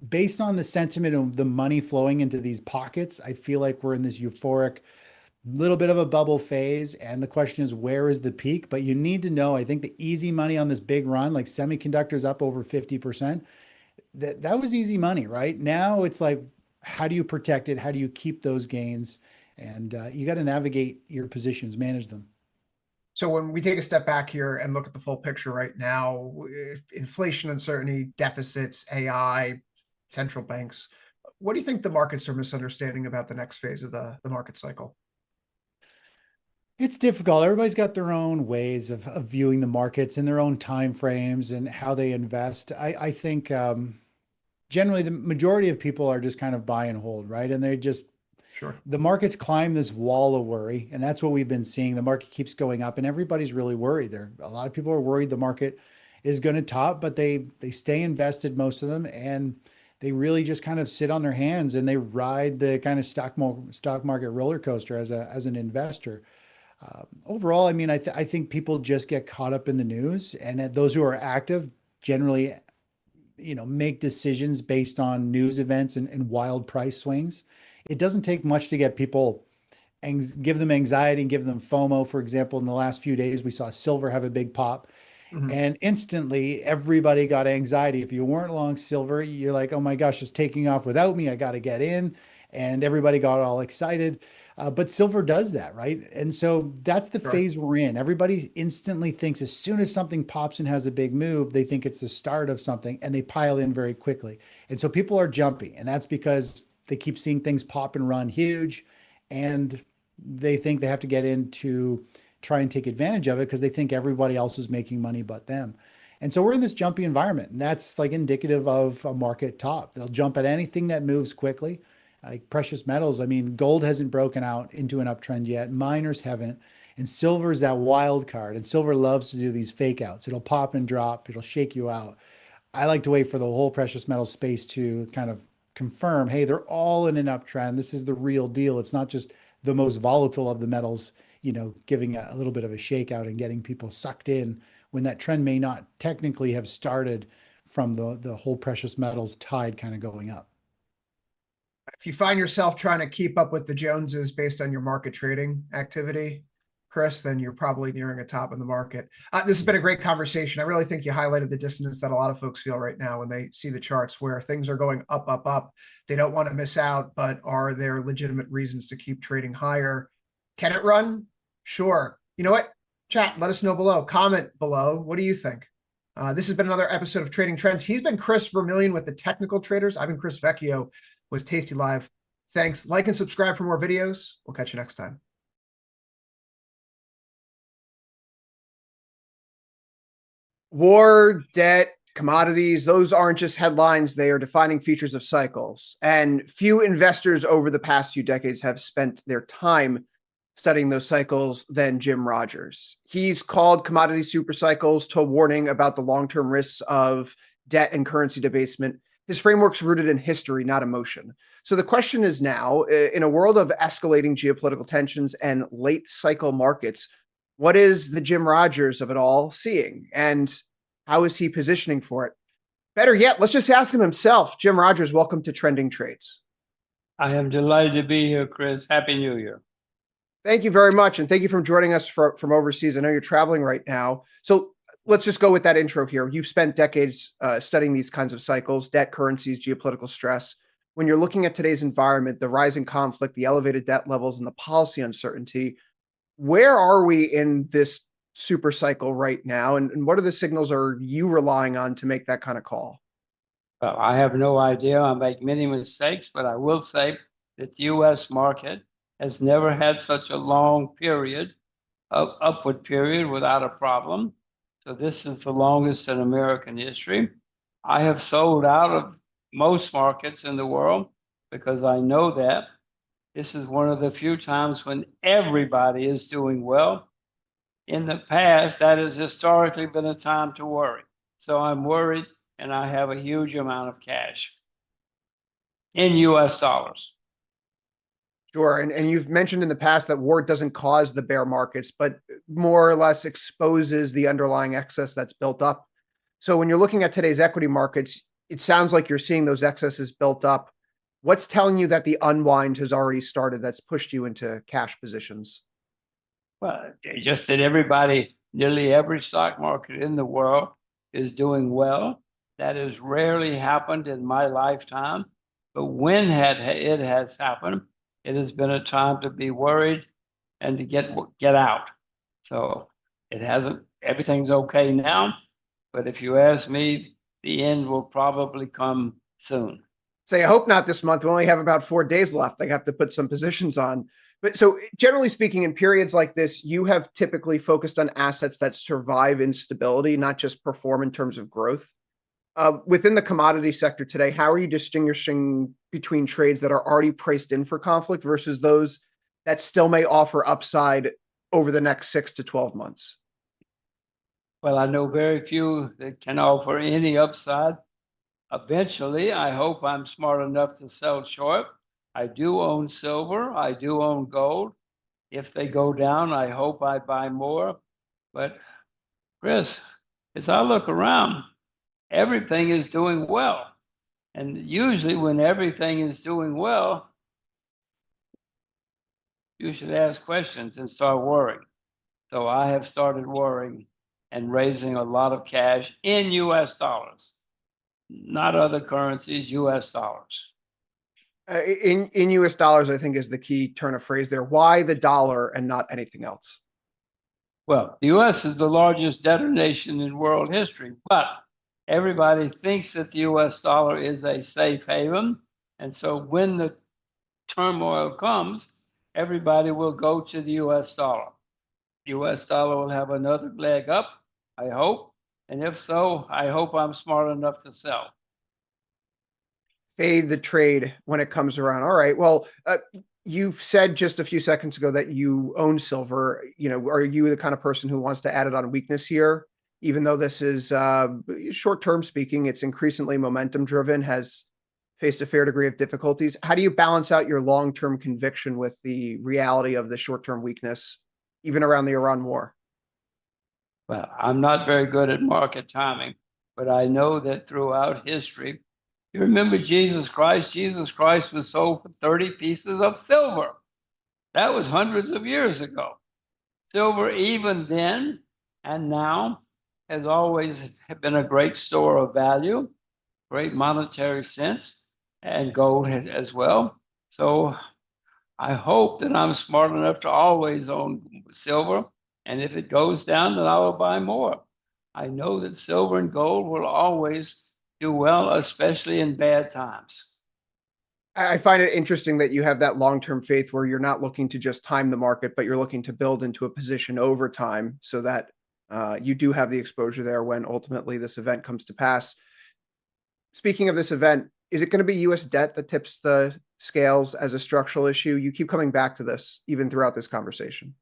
based on the sentiment of the money flowing into these pockets, I feel like we're in this euphoric little bit of a bubble phase. And the question is, where is the peak? But you need to know, I think the easy money on this big run, like semiconductors up over 50%, that was easy money, right? Now it's like, how do you protect it? How do you keep those gains? And you got to navigate your positions, manage them. So when we take a step back here and look at the full picture right now, inflation uncertainty, deficits, AI, central banks, what do you think the markets are misunderstanding about the next phase of the market cycle? It's difficult. Everybody's got their own ways of viewing the markets and their own time frames and how they invest. I think generally the majority of people are just kind of buy and hold, right? And they just, sure, the markets climb this wall of worry, and that's what we've been seeing. The market keeps going up and everybody's really worried. A lot of people are worried the market is going to top, but they stay invested, most of them, and they really just kind of sit on their hands and they ride the kind of stock market roller coaster as an investor. Overall, I mean, I think people just get caught up in the news, and those who are active generally, make decisions based on news events and wild price swings. It doesn't take much to get people and give them anxiety and give them FOMO. For example, in the last few days, we saw silver have a big pop. And instantly everybody got anxiety. If you weren't long silver, you're like, oh my gosh, it's taking off without me. I got to get in. And everybody got all excited. But silver does that, right? And so that's the phase we're in. Everybody instantly thinks as soon as something pops and has a big move, they think it's the start of something and they pile in very quickly. And so people are jumpy, and that's because they keep seeing things pop and run huge, and they think they have to get in to try and take advantage of it because they think everybody else is making money but them. And so we're in this jumpy environment, and that's like indicative of a market top. They'll jump at anything that moves quickly. Like precious metals, I mean, gold hasn't broken out into an uptrend yet. Miners haven't. And silver is that wild card. And silver loves to do these fake outs. It'll pop and drop. It'll shake you out. I like to wait for the whole precious metal space to kind of confirm, hey, they're all in an uptrend. This is the real deal. It's not just the most volatile of the metals, giving a little bit of a shakeout and getting people sucked in when that trend may not technically have started from the whole precious metals tide kind of going up. If you find yourself trying to keep up with the Joneses based on your market trading activity, Chris, then you're probably nearing a top in the market. This has been a great conversation. I really think you highlighted the dissonance that a lot of folks feel right now when they see the charts where things are going up, up, up. They don't want to miss out, but are there legitimate reasons to keep trading higher? Can it run? Sure. You know what? Chat, let us know below. Comment below. What do you think? This has been another episode of Trading Trends. He's been Chris Vermillion with the Technical Traders. I've been Chris Vecchio with Tasty Live. Thanks. Like and subscribe for more videos. We'll catch you next time. War, debt, Commodities, those aren't just headlines, they are defining features of cycles. And few investors over the past few decades have spent their time studying those cycles than Jim Rogers. He's called commodity super cycles to a warning about the long-term risks of debt and currency debasement. His framework's rooted in history, not emotion. So the question is now, in a world of escalating geopolitical tensions and late cycle markets, what is the Jim Rogers of it all seeing? And how is he positioning for it? Better yet, let's just ask him himself. Jim Rogers, welcome to Trending Trades. I am delighted to be here, Chris. Happy New Year. Thank you very much. And thank you for joining us from overseas. I know you're traveling right now. So let's just go with that intro here. You've spent decades studying these kinds of cycles, debt, currencies, geopolitical stress. When you're looking at today's environment, the rising conflict, the elevated debt levels, and the policy uncertainty, where are we in this super cycle right now? And what are the signals are you relying on to make that kind of call? Well, I have no idea. I make many mistakes, but I will say that the U.S. market has never had such a long period of upward period without a problem. So this is the longest in American history. I have sold out of most markets in the world because I know that this is one of the few times when everybody is doing well. In the past, that has historically been a time to worry. So I'm worried, and I have a huge amount of cash in US dollars. Sure. And you've mentioned in the past that war doesn't cause the bear markets, but more or less exposes the underlying excess that's built up. So when you're looking at today's equity markets, it sounds like you're seeing those excesses built up. What's telling you that the unwind has already started that's pushed you into cash positions? Well, just that everybody, nearly every stock market in the world is doing well. That has rarely happened in my lifetime. But when it has happened, it has been a time to be worried and to get out. So it hasn't, everything's okay now. But if you ask me, the end will probably come soon. Say, I hope not this month. We only have about 4 days left. I have to put some positions on. But so generally speaking, in periods like this, you have typically focused on assets that survive instability, not just perform in terms of growth. Within the commodity sector today, how are you distinguishing between trades that are already priced in for conflict versus those that still may offer upside over the next 6 to 12 months? Well, I know very few that can offer any upside. Eventually, I hope I'm smart enough to sell short. I do own silver. I do own gold. If they go down, I hope I buy more. But Chris, as I look around, everything is doing well. And usually when everything is doing well, you should ask questions and start worrying. So I have started worrying and raising a lot of cash in US dollars, not other currencies, US dollars. In US dollars, I think is the key turn of phrase there. Why the dollar and not anything else? Well, the US is the largest debtor nation in world history, but everybody thinks that the US dollar is a safe haven. And so when the turmoil comes, everybody will go to the US dollar. The US dollar will have another leg up, I hope. And if so, I hope I'm smart enough to sell. Fade the trade when it comes around. All right. Well, you've said just a few seconds ago that you own silver. You know, are you the kind of person who wants to add it on weakness here? Even though this is short-term speaking, it's increasingly momentum driven, has faced a fair degree of difficulties. How do you balance out your long-term conviction with the reality of the short-term weakness, even around the Iran war? Well, I'm not very good at market timing, but I know that throughout history, you remember Jesus Christ? Jesus Christ was sold for 30 pieces of silver. That was hundreds of years ago. Silver, even then and now, has always been a great store of value, great monetary sense, and gold as well. So I hope that I'm smart enough to always own silver. And if it goes down, then I will buy more. I know that silver and gold will always do well, especially in bad times. I find it interesting that you have that long-term faith where you're not looking to just time the market, but you're looking to build into a position over time so that You do have the exposure there when ultimately this event comes to pass. Speaking of this event, is it going to be U.S. debt that tips the scales as a structural issue? You keep coming back to this even throughout this conversation.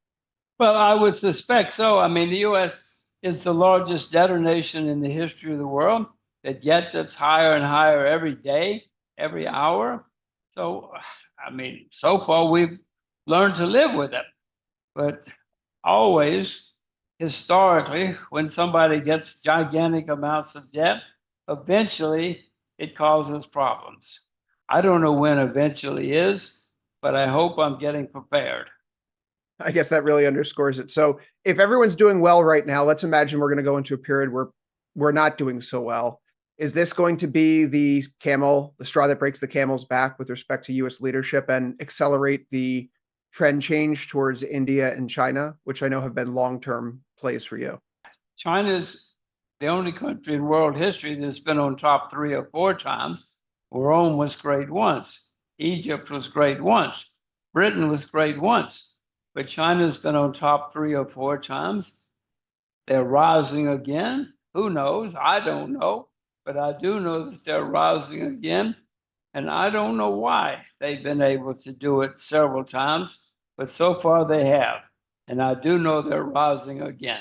Well, I would suspect so. I mean, the U.S. is the largest debtor nation in the history of the world. It gets its higher and higher every day, every hour. So, I mean, so far we've learned to live with it. But always, historically, when somebody gets gigantic amounts of debt, eventually it causes problems. I don't know when eventually is, but I hope I'm getting prepared. I guess that really underscores it. So if everyone's doing well right now, let's imagine we're going to go into a period where we're not doing so well. Is this going to be the straw that breaks the camel's back with respect to U.S. leadership and accelerate the trend change towards India and China, which I know have been long-term plays for you? China's the only country in world history that's been on top 3 or 4 times. Rome was great once. Egypt was great once. Britain was great once. But China's been on top 3 or 4 times. They're rising again. Who knows? I don't know. But I do know that they're rising again. And I don't know why they've been able to do it several times, but so far they have. And I do know they're rising again.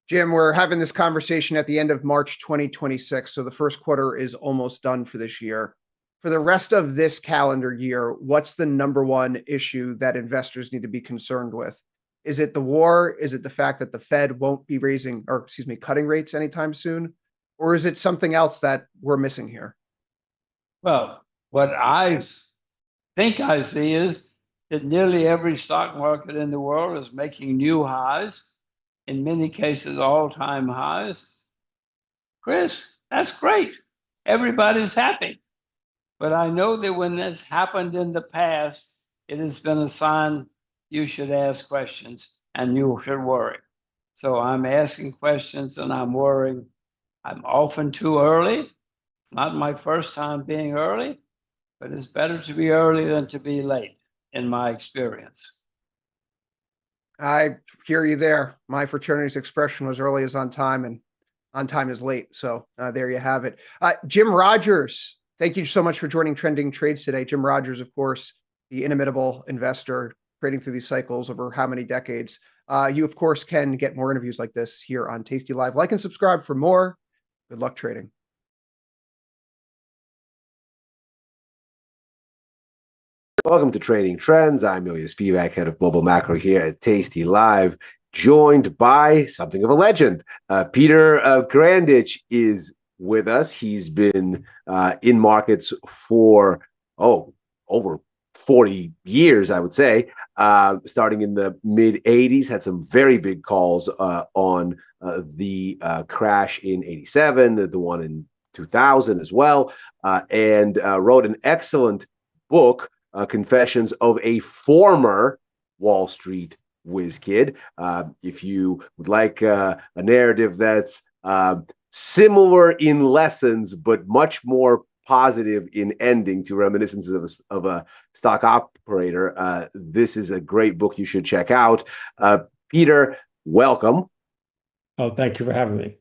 Jim, we're having this conversation at the end of March 2026, so the first quarter is almost done for this year. For the rest of this calendar year, what's the number one issue that investors need to be concerned with? Is it the war? Is it the fact that the Fed won't be cutting rates anytime soon? Or is it something else that we're missing here? Well, what I think I see is that nearly every stock market in the world is making new highs, in many cases, all-time highs. Chris, that's great. Everybody's happy. But I know that when this happened in the past, it has been a sign you should ask questions and you should worry. So I'm asking questions and I'm worrying. I'm often too early. It's not my first time being early, but it's better to be early than to be late, in my experience. I hear you there. My fraternity's expression was early is on time and on time is late. So there you have it. Jim Rogers, thank you so much for joining Trending Trades today. Jim Rogers, of course, the inimitable investor trading through these cycles over how many decades. You, of course, can get more interviews like this here on Tasty Live. Like and subscribe for more. Good luck trading. Welcome to Trading Trends. I'm Ilya Spivak, head of Global Macro here at Tasty Live, joined by something of a legend. Peter Grandich is with us. He's been in markets for, over 40 years, I would say, starting in the mid-'80s, had some very big calls on the crash in '87, the one in 2000 as well, and wrote an excellent book, Confessions of a Former Wall Street Whiz Kid. If you would like a narrative that's similar in lessons, but much more positive in ending, to reminiscences of a stock operator, this is a great book you should check out. Peter, welcome. Oh, thank you for having me.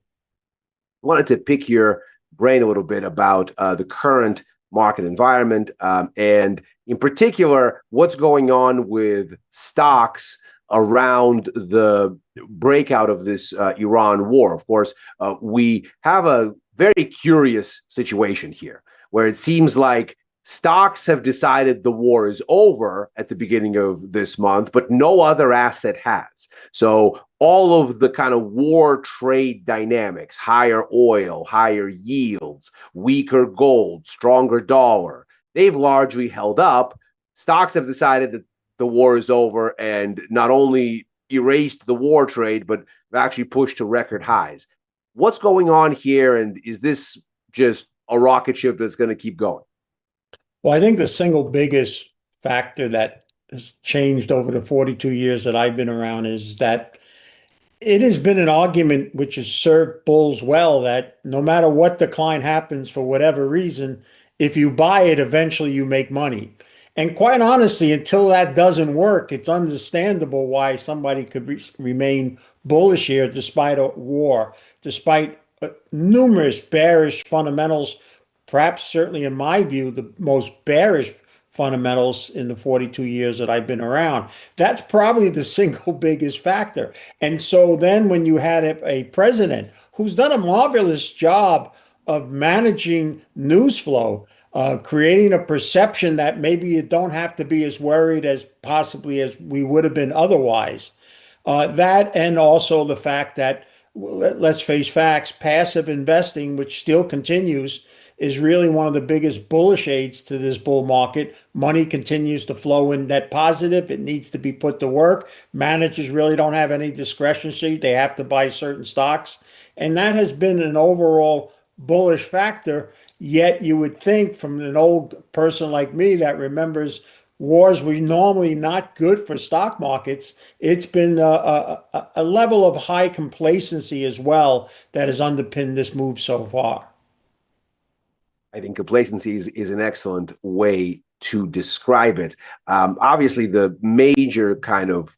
Wanted to pick your brain a little bit about the current market environment, and in particular, what's going on with stocks around the breakout of this Iran war. Of course, we have a very curious situation here, where it seems like stocks have decided the war is over at the beginning of this month, but no other asset has. So all of the kind of war trade dynamics, higher oil, higher yields, weaker gold, stronger dollar, they've largely held up. Stocks have decided that the war is over and not only erased the war trade, but have actually pushed to record highs. What's going on here? And is this just a rocket ship that's going to keep going? Well, I think the single biggest factor that has changed over the 42 years that I've been around is that it has been an argument which has served bulls well, that no matter what decline happens for whatever reason, if you buy it, eventually you make money. And quite honestly, until that doesn't work, it's understandable why somebody could remain bullish here despite a war, despite numerous bearish fundamentals, perhaps certainly in my view, the most bearish fundamentals in the 42 years that I've been around. That's probably the single biggest factor. And so then when you had a president who's done a marvelous job of managing news flow, creating a perception that maybe you don't have to be as worried as possibly as we would have been otherwise. That and also the fact that, let's face facts, passive investing, which still continues, is really one of the biggest bullish aids to this bull market. Money continues to flow in net positive. It needs to be put to work. Managers really don't have any discretion sheet. They have to buy certain stocks. And that has been an overall bullish factor. Yet you would think from an old person like me that remembers wars were normally not good for stock markets, it's been a level of high complacency as well that has underpinned this move so far. I think complacency is an excellent way to describe it. Obviously, the major kind of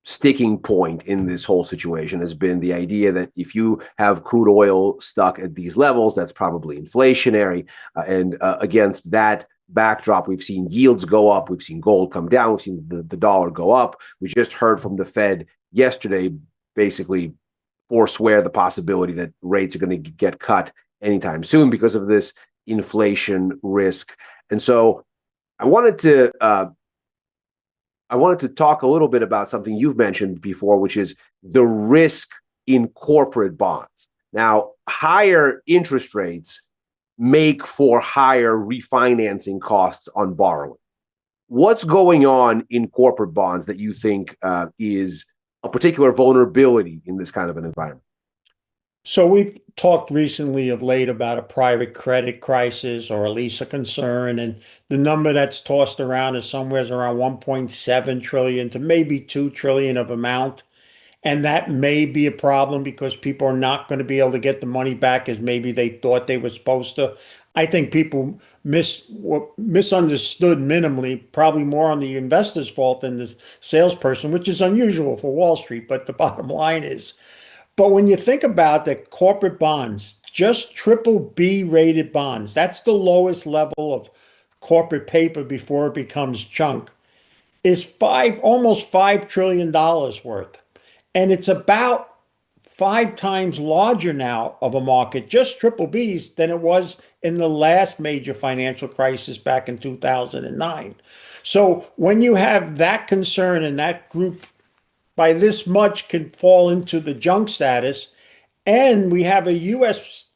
sticking point in this whole situation has been the idea that if you have crude oil stuck at these levels, that's probably inflationary. And against that backdrop, we've seen yields go up, we've seen gold come down, we've seen the dollar go up. We just heard from the Fed yesterday basically forswear the possibility that rates are going to get cut anytime soon because of this inflation risk. And so I wanted to talk a little bit about something you've mentioned before, which is the risk in corporate bonds. Now, higher interest rates make for higher refinancing costs on borrowing. What's going on in corporate bonds that you think is a particular vulnerability in this kind of an environment? So we've talked recently of late about a private credit crisis or at least a concern, and the number that's tossed around is somewhere around 1.7 trillion to maybe 2 trillion of amount. And that may be a problem because people are not going to be able to get the money back as maybe they thought they were supposed to. I think people misunderstood minimally, probably more on the investor's fault than the salesperson, which is unusual for Wall Street. But the bottom line is, but when you think about the corporate bonds, just triple B rated bonds, that's the lowest level of corporate paper before it becomes junk, is almost $5 trillion worth. And it's about 5 times larger now of a market, just triple Bs, than it was in the last major financial crisis back in 2009. So when you have that concern and that group by this much can fall into the junk status, and we have a U.S.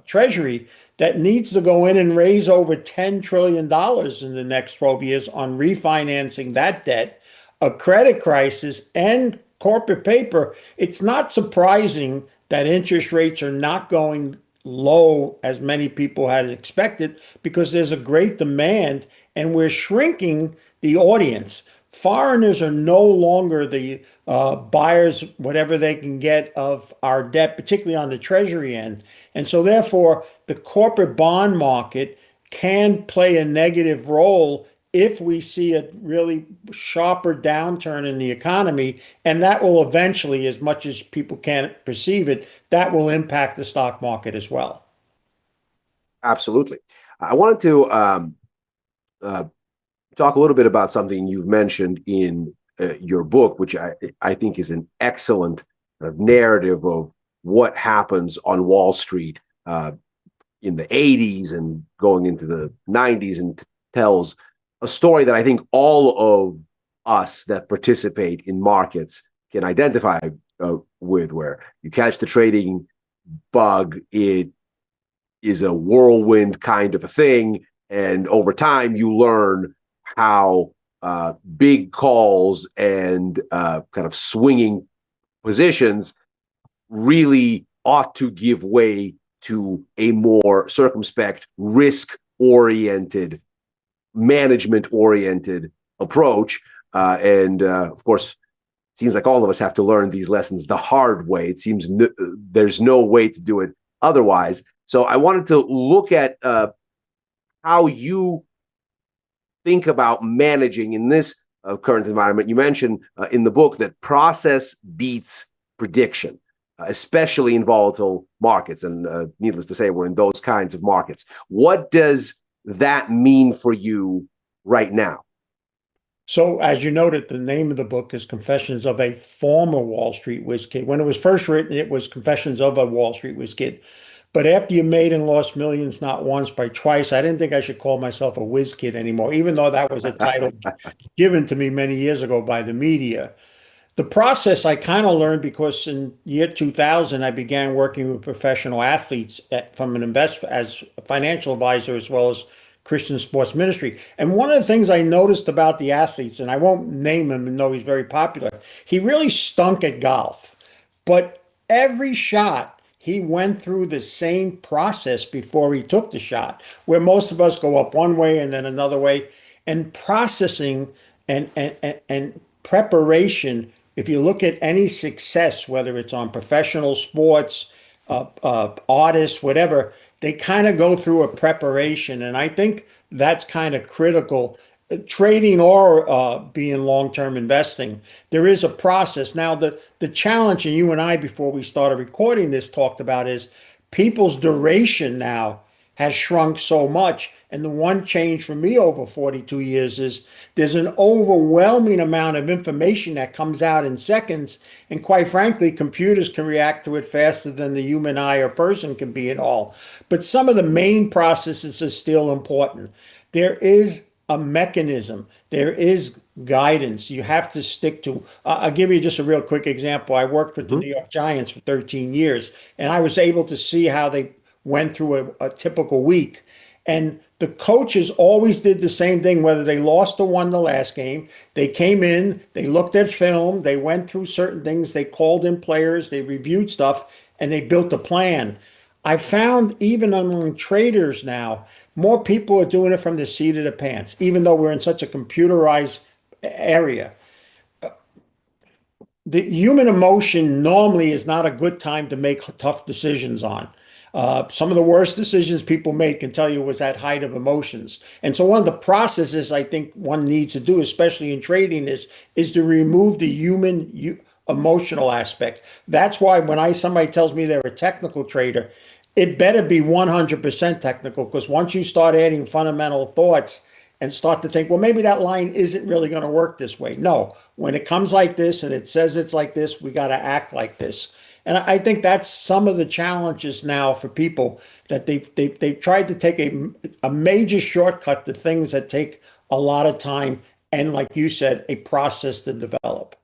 Treasury that needs to go in and raise over $10 trillion in the next 12 years on refinancing that debt, a credit crisis, and corporate paper, it's not surprising that interest rates are not going low as many people had expected because there's a great demand and we're shrinking the audience. Foreigners are no longer the buyers, whatever they can get of our debt, particularly on the Treasury end. And so therefore, the corporate bond market can play a negative role if we see a really sharper downturn in the economy. And that will eventually, as much as people can't perceive it, that will impact the stock market as well. Absolutely. I wanted to talk a little bit about something you've mentioned in your book, which I think is an excellent narrative of what happens on Wall Street in the 80s and going into the 90s, and tells a story that I think all of us that participate in markets can identify with, where you catch the trading bug, it is a whirlwind kind of a thing, and over time you learn how big calls and kind of swinging positions really ought to give way to a more circumspect, risk-oriented, management-oriented approach. And of course, it seems like all of us have to learn these lessons the hard way. It seems there's no way to do it otherwise. So I wanted to look at how you think about managing in this current environment? You mentioned in the book that process beats prediction, especially in volatile markets. And needless to say, we're in those kinds of markets. What does that mean for you right now? So, as you noted, the name of the book is Confessions of a Former Wall Street Whiz Kid. When it was first written, it was Confessions of a Wall Street Whiz Kid. But after you made and lost millions, not once, but twice, I didn't think I should call myself a whiz kid anymore, even though that was a title given to me many years ago by the media. The process I kind of learned because in year 2000, I began working with professional athletes from an as a financial advisor as well as Christian sports ministry. And one of the things I noticed about the athletes, and I won't name him, though he's very popular, he really stunk at golf. But every shot, he went through the same process before he took the shot, where most of us go up one way and then another way. And processing and preparation, if you look at any success, whether it's on professional sports, artists, whatever, they kind of go through a preparation. And I think that's kind of critical. Trading or being long-term investing, there is a process. Now, the challenge, and you and I, before we started recording this, talked about is people's duration now has shrunk so much. And the one change for me over 42 years is there's an overwhelming amount of information that comes out in seconds. And quite frankly, computers can react to it faster than the human eye or person can be at all. But some of the main processes are still important. There is a mechanism. There is guidance you have to stick to. I'll give you just a real quick example. I worked with the New York Giants for 13 years, and I was able to see how they went through a typical week. And the coaches always did the same thing, whether they lost or won the last game. They came in, they looked at film, they went through certain things, they called in players, they reviewed stuff, and they built a plan. I found even among traders now, more people are doing it from the seat of the pants, even though we're in such a computerized area. The human emotion normally is not a good time to make tough decisions on. Some of the worst decisions people make can tell you was at height of emotions. And so one of the processes I think one needs to do, especially in trading, is to remove the human emotional aspect. That's why when somebody tells me they're a technical trader, it better be 100% technical, because once you start adding fundamental thoughts and start to think, well, maybe that line isn't really going to work this way. No, when it comes like this and it says it's like this, we got to act like this. And I think that's some of the challenges now for people, that they've tried to take a major shortcut to things that take a lot of time and, like you said, a process to develop.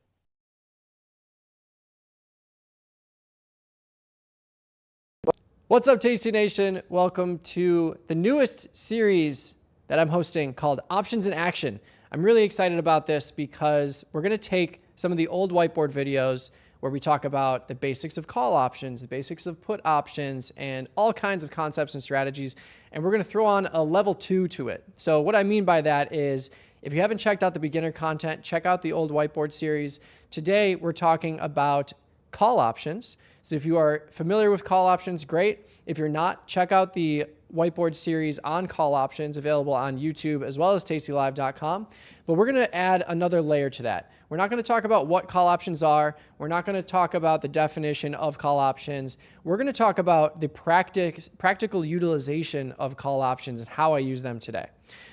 What's up, Tasty Nation? Welcome to the newest series that I'm hosting called Options in Action. I'm really excited about this because we're going to take some of the old whiteboard videos where we talk about the basics of call options, the basics of put options, and all kinds of concepts and strategies, and we're going to throw on a level 2 to it. So what I mean by that is, if you haven't checked out the beginner content, check out the old whiteboard series. Today, we're talking about call options. So if you are familiar with call options, great. If you're not, check out the whiteboard series on call options available on YouTube as well as tastylive.com. But we're going to add another layer to that. We're not going to talk about what call options are. We're not going to talk about the definition of call options. We're going to talk about the practical utilization of call options and how I use them today.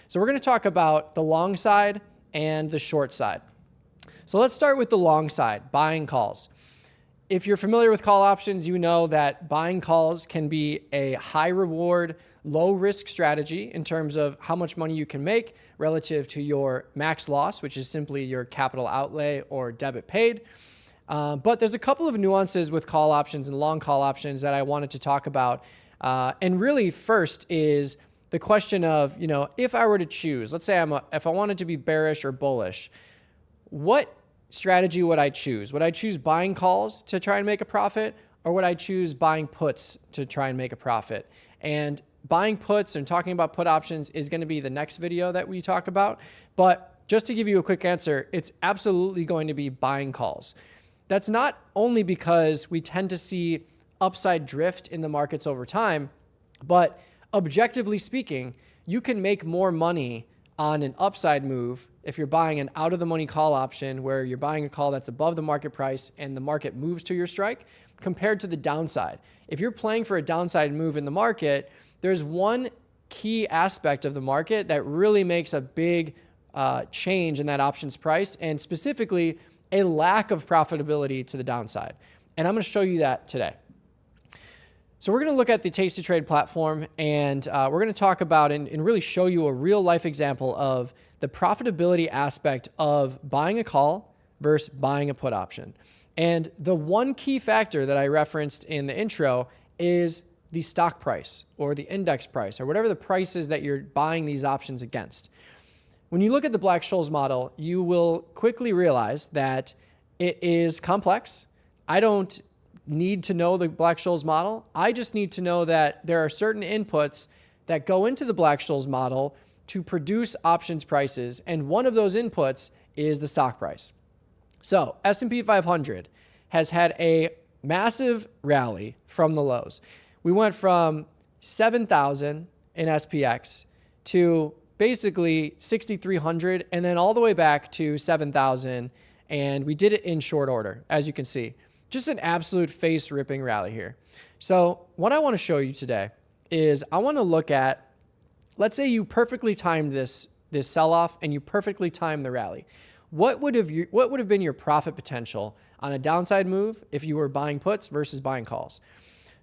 So we're going to talk about the long side and the short side. So let's start with the long side, buying calls. If you're familiar with call options, you know that buying calls can be a high reward, low risk strategy in terms of how much money you can make relative to your max loss, which is simply your capital outlay or debit paid. But there's a couple of nuances with call options and long call options that I wanted to talk about. And really first is the question of, if I were to choose, let's say if I wanted to be bearish or bullish, what strategy would I choose? Would I choose buying calls to try and make a profit, or would I choose buying puts to try and make a profit? And buying puts and talking about put options is going to be the next video that we talk about. But just to give you a quick answer, it's absolutely going to be buying calls. That's not only because we tend to see upside drift in the markets over time, but objectively speaking, you can make more money on an upside move if you're buying an out of the money call option where you're buying a call that's above the market price and the market moves to your strike, compared to the downside. If you're playing for a downside move in the market, there's one key aspect of the market that really makes a big change in that options price, and specifically a lack of profitability to the downside. And I'm going to show you that today. So we're going to look at the tastytrade platform, and we're going to talk about and really show you a real life example of the profitability aspect of buying a call versus buying a put option. And the one key factor that I referenced in the intro is the stock price or the index price or whatever the price is that you're buying these options against. When you look at the Black-Scholes model, you will quickly realize that it is complex. I don't need to know the Black-Scholes model. I just need to know that there are certain inputs that go into the Black-Scholes model to produce options prices, and one of those inputs is the stock price. So S&P 500 has had a massive rally from the lows. We went from 7,000 in SPX to basically 6,300 and then all the way back to 7,000, and we did it in short order, as you can see. Just an absolute face-ripping rally here. So what I want to show you today is I want to look at, let's say you perfectly timed this sell-off and you perfectly timed the rally. What would have been your profit potential on a downside move if you were buying puts versus buying calls?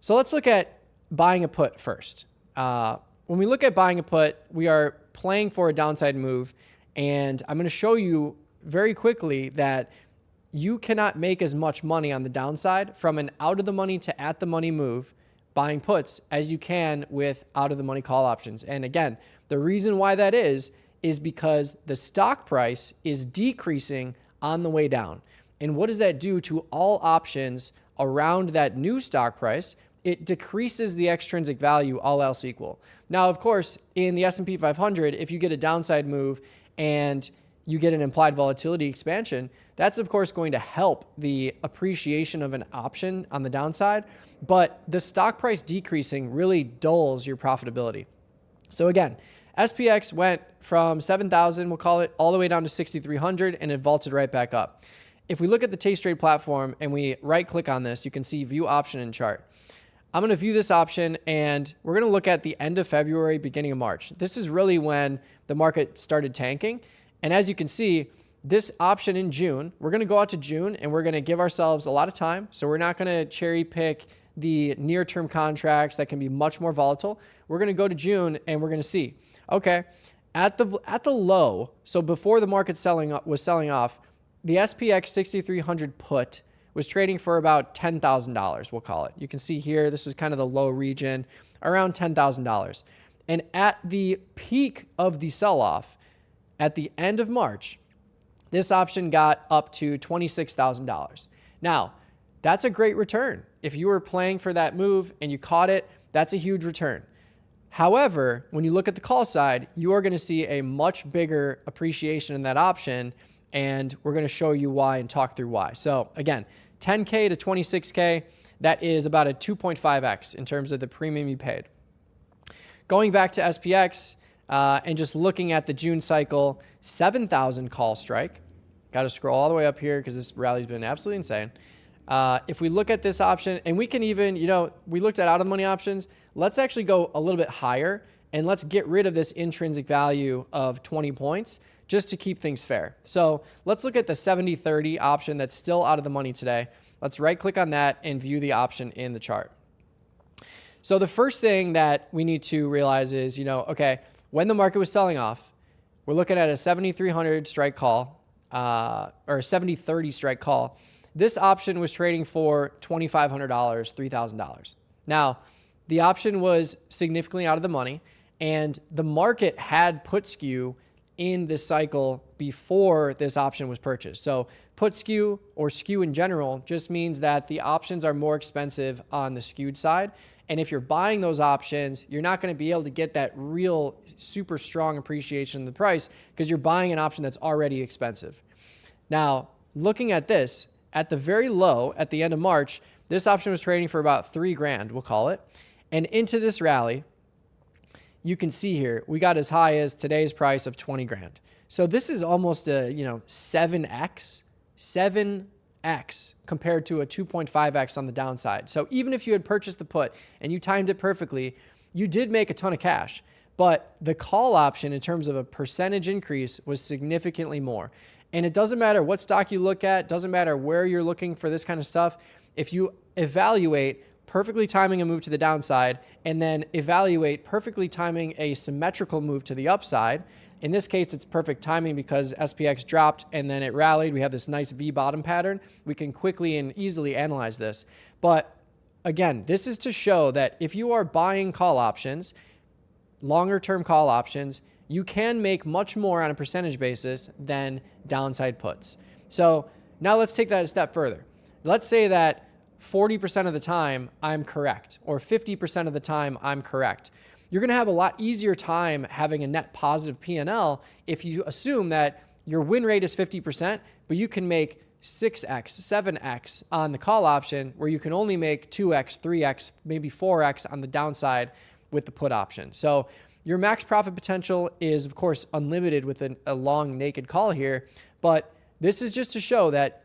So let's look at buying a put first. When we look at buying a put, we are playing for a downside move, and I'm going to show you very quickly that you cannot make as much money on the downside from an out of the money to at the money move buying puts as you can with out of the money call options. And again, the reason why that is because the stock price is decreasing on the way down. And what does that do to all options around that new stock price? It decreases the extrinsic value, all else equal. Now, of course, in the S&P 500, if you get a downside move and you get an implied volatility expansion, that's of course going to help the appreciation of an option on the downside, but the stock price decreasing really dulls your profitability. So again, SPX went from 7,000, we'll call it, all the way down to 6,300, and it vaulted right back up. If we look at the tastytrade platform and we right click on this, you can see view option and chart. I'm going to view this option, and we're going to look at the end of February, beginning of March. This is really when the market started tanking. And as you can see, this option in June, we're going to go out to June and we're going to give ourselves a lot of time. So we're not going to cherry pick the near-term contracts that can be much more volatile. We're going to go to June and we're going to see, okay, at the low, so before the market was selling off, the SPX 6300 put was trading for about $10,000, we'll call it. You can see here, this is kind of the low region, around $10,000. And at the peak of the sell-off, at the end of March, this option got up to $26,000. Now, that's a great return. If you were playing for that move and you caught it, that's a huge return. However, when you look at the call side, you are going to see a much bigger appreciation in that option, and we're going to show you why and talk through why. So again, 10K to 26K, that is about a 2.5x in terms of the premium you paid. Going back to SPX, and just looking at the June cycle, 7,000 call strike. Got to scroll all the way up here because this rally's been absolutely insane. If we look at this option, and we can even, we looked at out of the money options. Let's actually go a little bit higher, and let's get rid of this intrinsic value of 20 points just to keep things fair. So let's look at the 70-30 option that's still out of the money today. Let's right click on that and view the option in the chart. So the first thing that we need to realize is, okay, when the market was selling off, we're looking at a 7,300 strike call, or a 70-30 strike call. This option was trading for $2,500, $3,000. Now, the option was significantly out of the money, and the market had put skew in this cycle before this option was purchased. So put skew or skew in general just means that the options are more expensive on the skewed side. And if you're buying those options, you're not going to be able to get that real super strong appreciation in the price because you're buying an option that's already expensive. Now, looking at this, at the very low, at the end of March, this option was trading for about $3,000, we'll call it. And into this rally, you can see here, we got as high as today's price of 20 grand. So this is almost a, 7x compared to a 2.5x on the downside. So even if you had purchased the put and you timed it perfectly, you did make a ton of cash. But the call option in terms of a percentage increase was significantly more. And it doesn't matter what stock you look at, doesn't matter where you're looking for this kind of stuff. If you evaluate perfectly timing a move to the downside and then evaluate perfectly timing a symmetrical move to the upside, in this case, it's perfect timing because SPX dropped and then it rallied. We have this nice V bottom pattern. We can quickly and easily analyze this. But again, this is to show that if you are buying call options, longer term call options, you can make much more on a percentage basis than downside puts. So now let's take that a step further. Let's say that 40% of the time I'm correct, or 50% of the time I'm correct. You're going to have a lot easier time having a net positive P&L if you assume that your win rate is 50%, but you can make 6x, 7x on the call option, where you can only make 2x, 3x, maybe 4x on the downside with the put option. So your max profit potential is, of course, unlimited with a long naked call here, but this is just to show that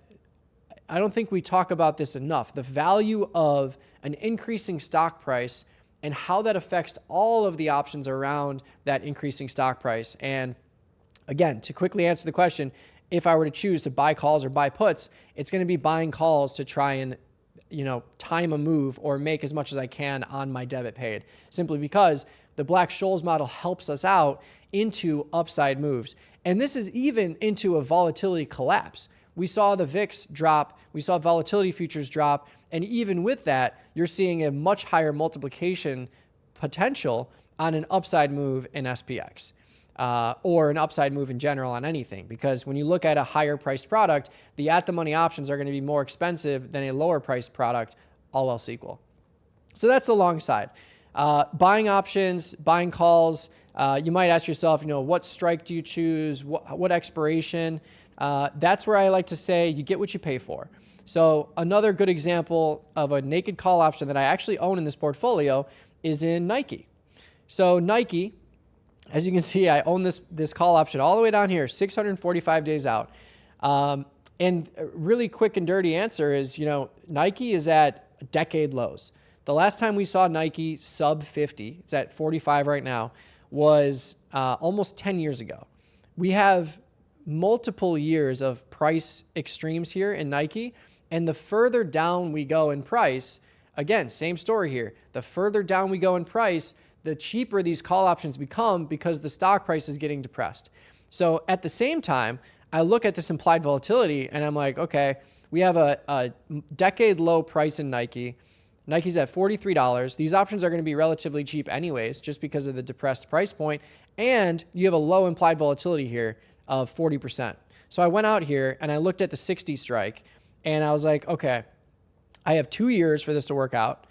I don't think we talk about this enough. The value of an increasing stock price and how that affects all of the options around that increasing stock price. And again, to quickly answer the question, if I were to choose to buy calls or buy puts, it's going to be buying calls to try and, time a move or make as much as I can on my debit paid, simply because the Black-Scholes model helps us out into upside moves. And this is even into a volatility collapse. We saw the VIX drop, we saw volatility futures drop, and even with that, you're seeing a much higher multiplication potential on an upside move in SPX, or an upside move in general on anything. Because when you look at a higher priced product, the at-the-money options are going to be more expensive than a lower priced product, all else equal. So that's the long side. Buying options, buying calls, you might ask yourself, what strike do you choose? What expiration? That's where I like to say you get what you pay for. So another good example of a naked call option that I actually own in this portfolio is in Nike. So Nike, as you can see, I own this call option all the way down here, 645 days out. And a really quick and dirty answer is, Nike is at decade lows. The last time we saw Nike sub 50, it's at 45 right now, was almost 10 years ago. We have multiple years of price extremes here in Nike. And the further down we go in price, again, same story here. The further down we go in price, the cheaper these call options become because the stock price is getting depressed. So at the same time, I look at this implied volatility and I'm like, okay, we have a decade low price in Nike. Nike's at $43. These options are going to be relatively cheap anyways, just because of the depressed price point. And you have a low implied volatility here of 40%. So I went out here and I looked at the 60 strike and I was like, okay, I have 2 years for this to work out.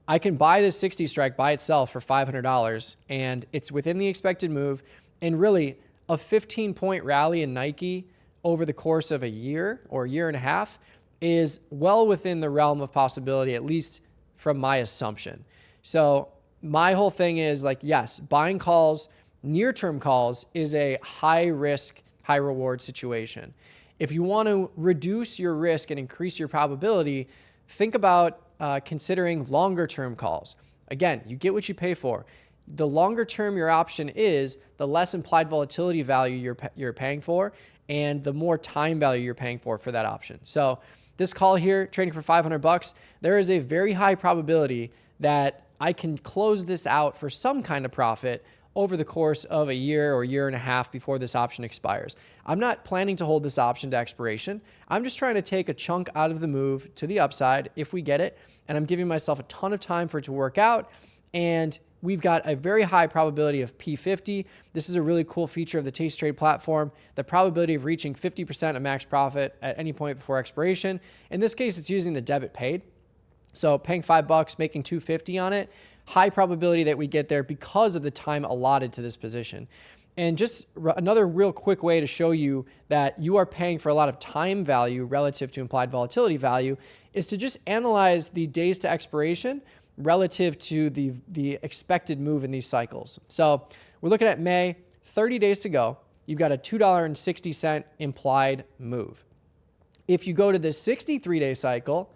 I can buy this 60 strike by itself for $500 and it's within the expected move. And really a 15-point rally in Nike over the course of a year or a year and a half is well within the realm of possibility, at least from my assumption. So my whole thing is like, yes, buying calls, near-term calls is a high risk, high reward situation. If you want to reduce your risk and increase your probability, think about considering longer term calls. Again, you get what you pay for. The longer term your option is, the less implied volatility value you're paying for, and the more time value you're paying for that option. So this call here, trading for $500, there is a very high probability that I can close this out for some kind of profit over the course of a year or year and a half before this option expires. I'm not planning to hold this option to expiration. I'm just trying to take a chunk out of the move to the upside if we get it, and I'm giving myself a ton of time for it to work out, and we've got a very high probability of P50. This is a really cool feature of the tastytrade platform, the probability of reaching 50% of max profit at any point before expiration. In this case, it's using the debit paid. So paying $5, making $250 on it, high probability that we get there because of the time allotted to this position. And just another real quick way to show you that you are paying for a lot of time value relative to implied volatility value is to just analyze the days to expiration relative to the expected move in these cycles. So we're looking at May, 30 days to go. You've got a $2.60 implied move. If you go to the 63-day cycle,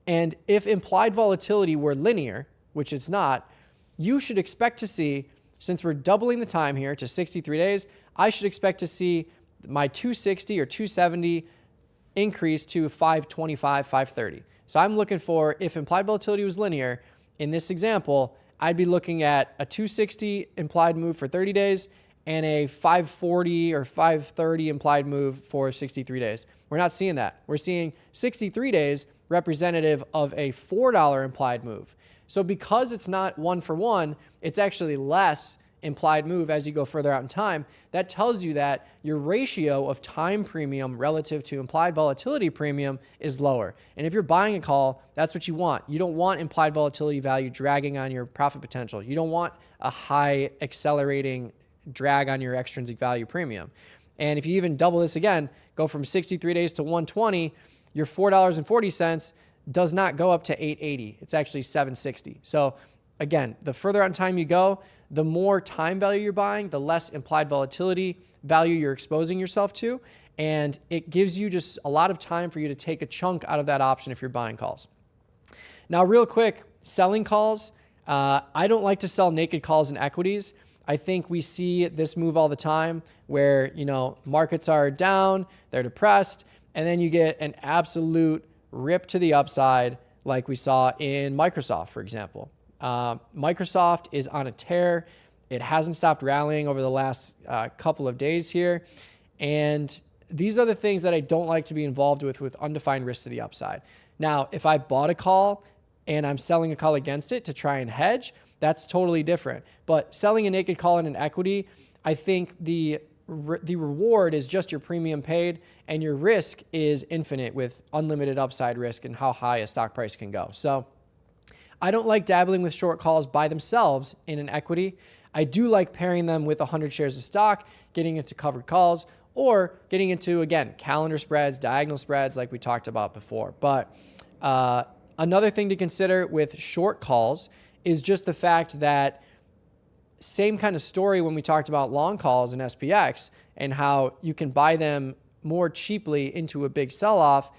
and if implied volatility were linear, which it's not, you should expect to see, since we're doubling the time here to 63 days, I should expect to see my 260 or 270 increase to 525, 530. So I'm looking for, if implied volatility was linear, in this example, I'd be looking at a 260 implied move for 30 days and a 540 or 530 implied move for 63 days. We're not seeing that. We're seeing 63 days representative of a $4 implied move. So because it's not one for one, it's actually less implied move as you go further out in time. That tells you that your ratio of time premium relative to implied volatility premium is lower. And if you're buying a call, that's what you want. You don't want implied volatility value dragging on your profit potential. You don't want a high accelerating drag on your extrinsic value premium. And if you even double this again, go from 63 days to 120, your $4.40 does not go up to 880. It's actually 760. So again, the further out in time you go, the more time value you're buying, the less implied volatility value you're exposing yourself to. And it gives you just a lot of time for you to take a chunk out of that option if you're buying calls. Now, real quick, selling calls. I don't like to sell naked calls in equities. I think we see this move all the time where, markets are down, they're depressed, and then you get an absolute rip to the upside like we saw in Microsoft, for example. Microsoft is on a tear. It hasn't stopped rallying over the last couple of days here. And these are the things that I don't like to be involved with undefined risk to the upside. Now, if I bought a call and I'm selling a call against it to try and hedge, that's totally different. But selling a naked call in an equity, I think the reward is just your premium paid, and your risk is infinite with unlimited upside risk and how high a stock price can go. So I don't like dabbling with short calls by themselves in an equity. I do like pairing them with 100 shares of stock, getting into covered calls, or getting into, again, calendar spreads, diagonal spreads like we talked about before. But another thing to consider with short calls is just the fact that same kind of story when we talked about long calls in SPX and how you can buy them more cheaply into a big sell-off.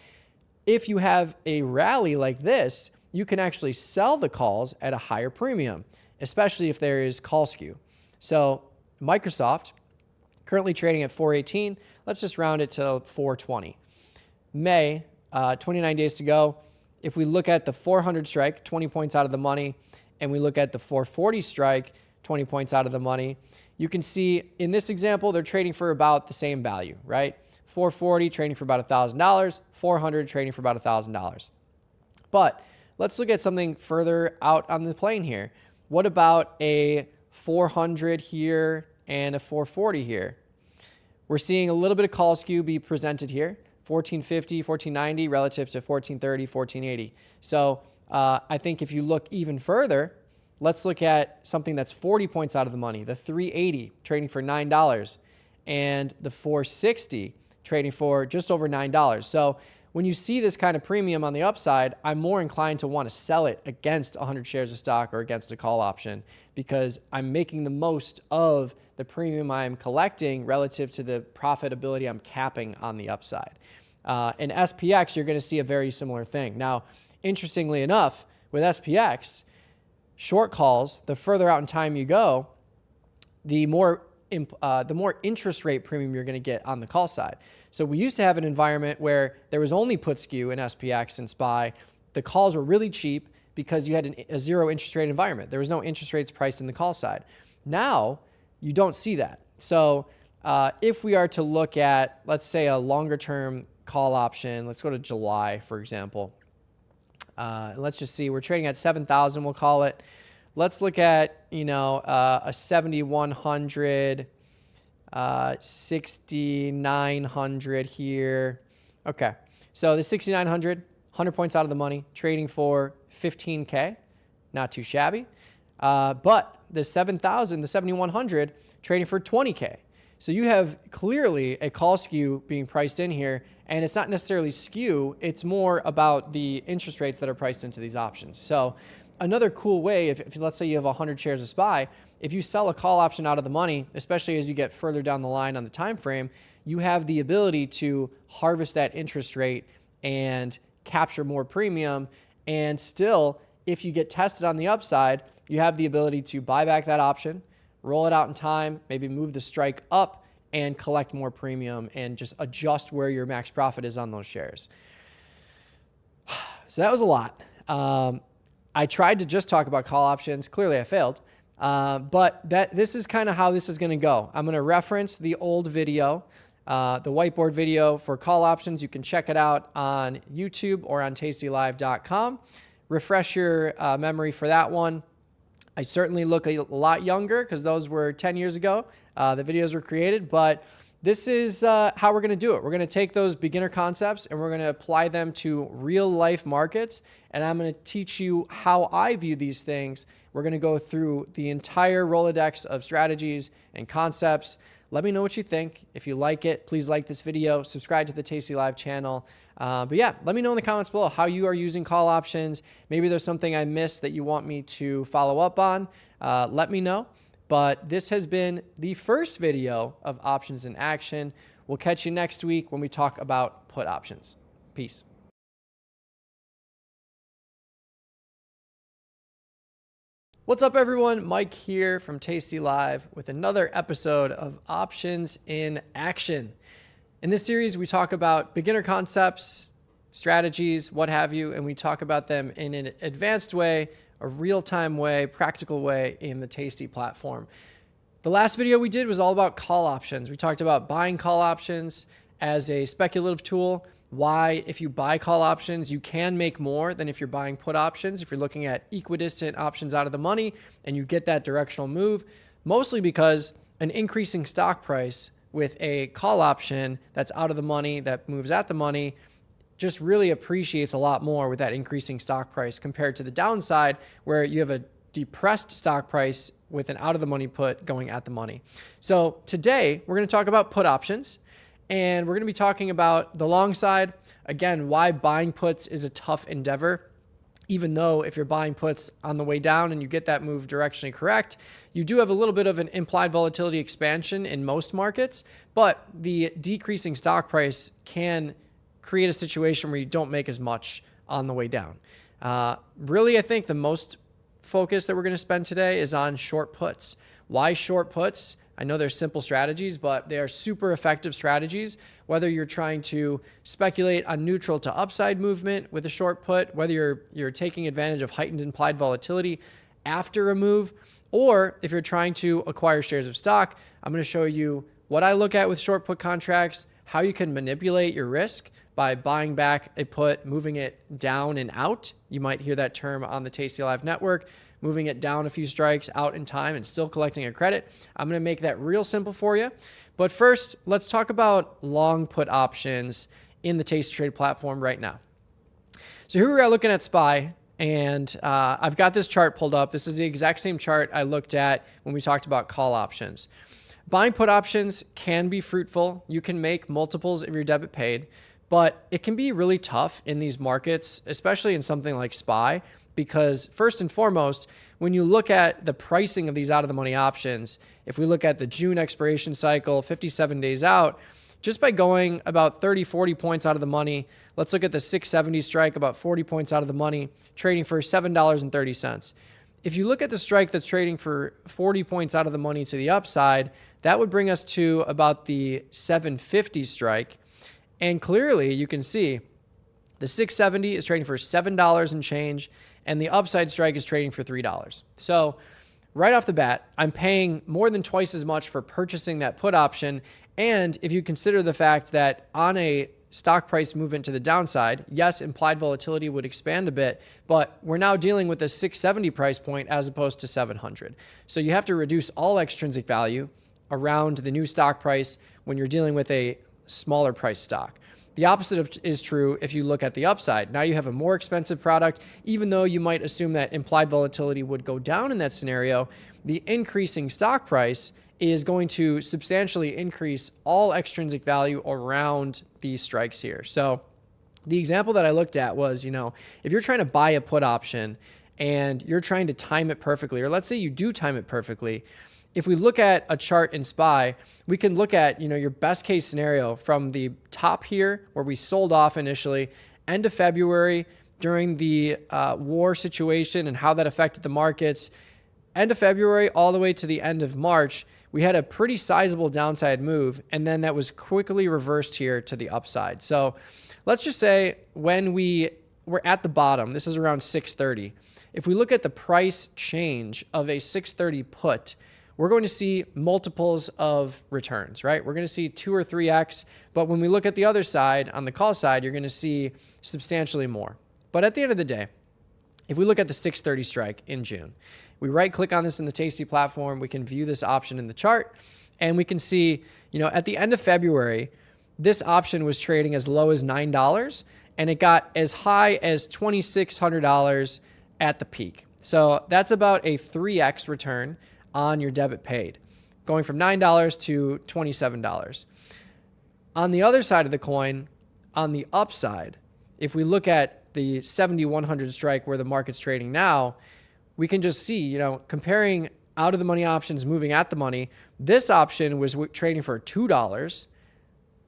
If you have a rally like this, you can actually sell the calls at a higher premium, especially if there is call skew. So Microsoft, currently trading at 418. Let's just round it to 420. May, 29 days to go. If we look at the 400 strike, 20 points out of the money, and we look at the 440 strike, 20 points out of the money, you can see in this example, they're trading for about the same value, right? 440 trading for about $1,000, 400 trading for about $1,000. But let's look at something further out on the plane here. What about a 400 here and a 440 here? We're seeing a little bit of call skew be presented here, 1450, 1490 relative to 1430, 1480. So I think if you look even further, let's look at something that's 40 points out of the money, the 380 trading for $9 and the 460 trading for just over $9. So when you see this kind of premium on the upside, I'm more inclined to want to sell it against 100 shares of stock or against a call option because I'm making the most of the premium I'm collecting relative to the profitability I'm capping on the upside. In SPX, you're going to see a very similar thing. Now, interestingly enough, with SPX, short calls, the further out in time you go, the more interest rate premium you're going to get on the call side. So we used to have an environment where there was only put skew in SPX and SPY. The calls were really cheap because you had a zero interest rate environment. There was no interest rates priced in the call side. Now, you don't see that. So if we are to look at, let's say, a longer term call option, let's go to July, for example. Let's just see, we're trading at 7,000, we'll call it. Let's look at, a 7,100, 6,900 here. Okay, so the 6,900, 100 points out of the money, trading for 15K, not too shabby. But the 7,000, the 7,100, trading for 20K. So you have clearly a call skew being priced in here, and it's not necessarily skew, it's more about the interest rates that are priced into these options. So another cool way, if let's say you have 100 shares of SPY, if you sell a call option out of the money, especially as you get further down the line on the time frame, you have the ability to harvest that interest rate and capture more premium. And still, if you get tested on the upside, you have the ability to buy back that option, roll it out in time, maybe move the strike up and collect more premium and just adjust where your max profit is on those shares. So that was a lot. I tried to just talk about call options. Clearly I failed. But this is kind of how this is going to go. I'm going to reference the old video, the whiteboard video for call options. You can check it out on YouTube or on tastylive.com. Refresh your memory for that one. I certainly look a lot younger because those were 10 years ago. The videos were created, but this is how we're going to do it. We're going to take those beginner concepts and we're going to apply them to real life markets. And I'm going to teach you how I view these things. We're going to go through the entire Rolodex of strategies and concepts. Let me know what you think. If you like it, please like this video, subscribe to the Tasty Live channel. But yeah, let me know in the comments below how you are using call options. Maybe there's something I missed that you want me to follow up on. Let me know. But this has been the first video of Options in Action. We'll catch you next week when we talk about put options. Peace. What's up, everyone? Mike here from Tasty Live with another episode of Options in Action. In this series, we talk about beginner concepts, strategies, what have you, and we talk about them in an advanced way, a real-time way, practical way in the Tasty platform. The last video we did was all about call options. We talked about buying call options as a speculative tool, why if you buy call options, you can make more than if you're buying put options, if you're looking at equidistant options out of the money and you get that directional move, mostly because an increasing stock price with a call option that's out of the money, that moves at the money, just really appreciates a lot more with that increasing stock price compared to the downside where you have a depressed stock price with an out of the money put going at the money. So today we're going to talk about put options and we're going to be talking about the long side. Again, why buying puts is a tough endeavor. Even though if you're buying puts on the way down and you get that move directionally correct, you do have a little bit of an implied volatility expansion in most markets, but the decreasing stock price can create a situation where you don't make as much on the way down. Really, I think the most focus that we're going to spend today is on short puts. Why short puts? I know they're simple strategies, but they are super effective strategies. Whether you're trying to speculate on neutral to upside movement with a short put, whether you're taking advantage of heightened implied volatility after a move, or if you're trying to acquire shares of stock, I'm going to show you what I look at with short put contracts, how you can manipulate your risk by buying back a put, moving it down and out. You might hear that term on the Tasty Live network, moving it down a few strikes out in time and still collecting a credit. I'm going to make that real simple for you. But first, let's talk about long put options in the Tasty Trade platform right now. So here we are looking at SPY, and I've got this chart pulled up. This is the exact same chart I looked at when we talked about call options. Buying put options can be fruitful. You can make multiples of your debit paid, but it can be really tough in these markets, especially in something like SPY, because first and foremost, when you look at the pricing of these out of the money options, if we look at the June expiration cycle, 57 days out, just by going about 30, 40 points out of the money, let's look at the 670 strike, about 40 points out of the money, trading for $7.30. If you look at the strike that's trading for 40 points out of the money to the upside, that would bring us to about the 750 strike. And clearly you can see the 670 is trading for $7 and change, and the upside strike is trading for $3. So right off the bat, I'm paying more than twice as much for purchasing that put option. And if you consider the fact that on a stock price movement to the downside, yes, implied volatility would expand a bit, but we're now dealing with a 670 price point as opposed to 700. So you have to reduce all extrinsic value around the new stock price when you're dealing with a smaller price stock. The opposite is true if you look at the upside. Now you have a more expensive product, even though you might assume that implied volatility would go down in that scenario, the increasing stock price is going to substantially increase all extrinsic value around these strikes here. So the example that I looked at was, if you're trying to buy a put option and you're trying to time it perfectly, or let's say you do time it perfectly, if we look at a chart in SPY, we can look at, your best case scenario from the top here where we sold off initially, end of February during the war situation and how that affected the markets. End of February all the way to the end of March, we had a pretty sizable downside move, and then that was quickly reversed here to the upside. So let's just say when we're at the bottom, this is around 630. If we look at the price change of a 630 put, we're going to see multiples of returns, right? We're going to see 2 or 3x, but when we look at the other side, on the call side, you're going to see substantially more. But at the end of the day, if we look at the 630 strike in June, we right click on this in the Tasty platform, we can view this option in the chart, and we can see, at the end of February, this option was trading as low as $9, and it got as high as $2,600 at the peak. So that's about a 3x return on your debit paid, going from $9 to $27. On the other side of the coin, on the upside, if we look at the 7,100 strike where the market's trading now, we can just see, comparing out of the money options moving at the money, this option was trading for $2,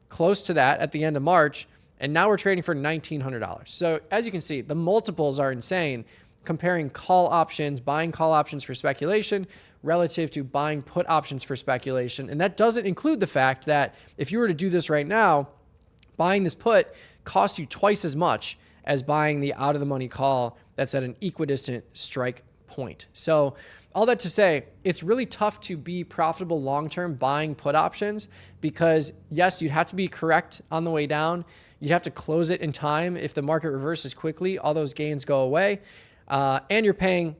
close to that at the end of March, and now we're trading for $1,900. So as you can see, the multiples are insane comparing call options, buying call options for speculation relative to buying put options for speculation. And that doesn't include the fact that if you were to do this right now, buying this put costs you twice as much as buying the out of the money call that's at an equidistant strike point. So all that to say, it's really tough to be profitable long-term buying put options because yes, you'd have to be correct on the way down. You'd have to close it in time. If the market reverses quickly, all those gains go away. And you're paying,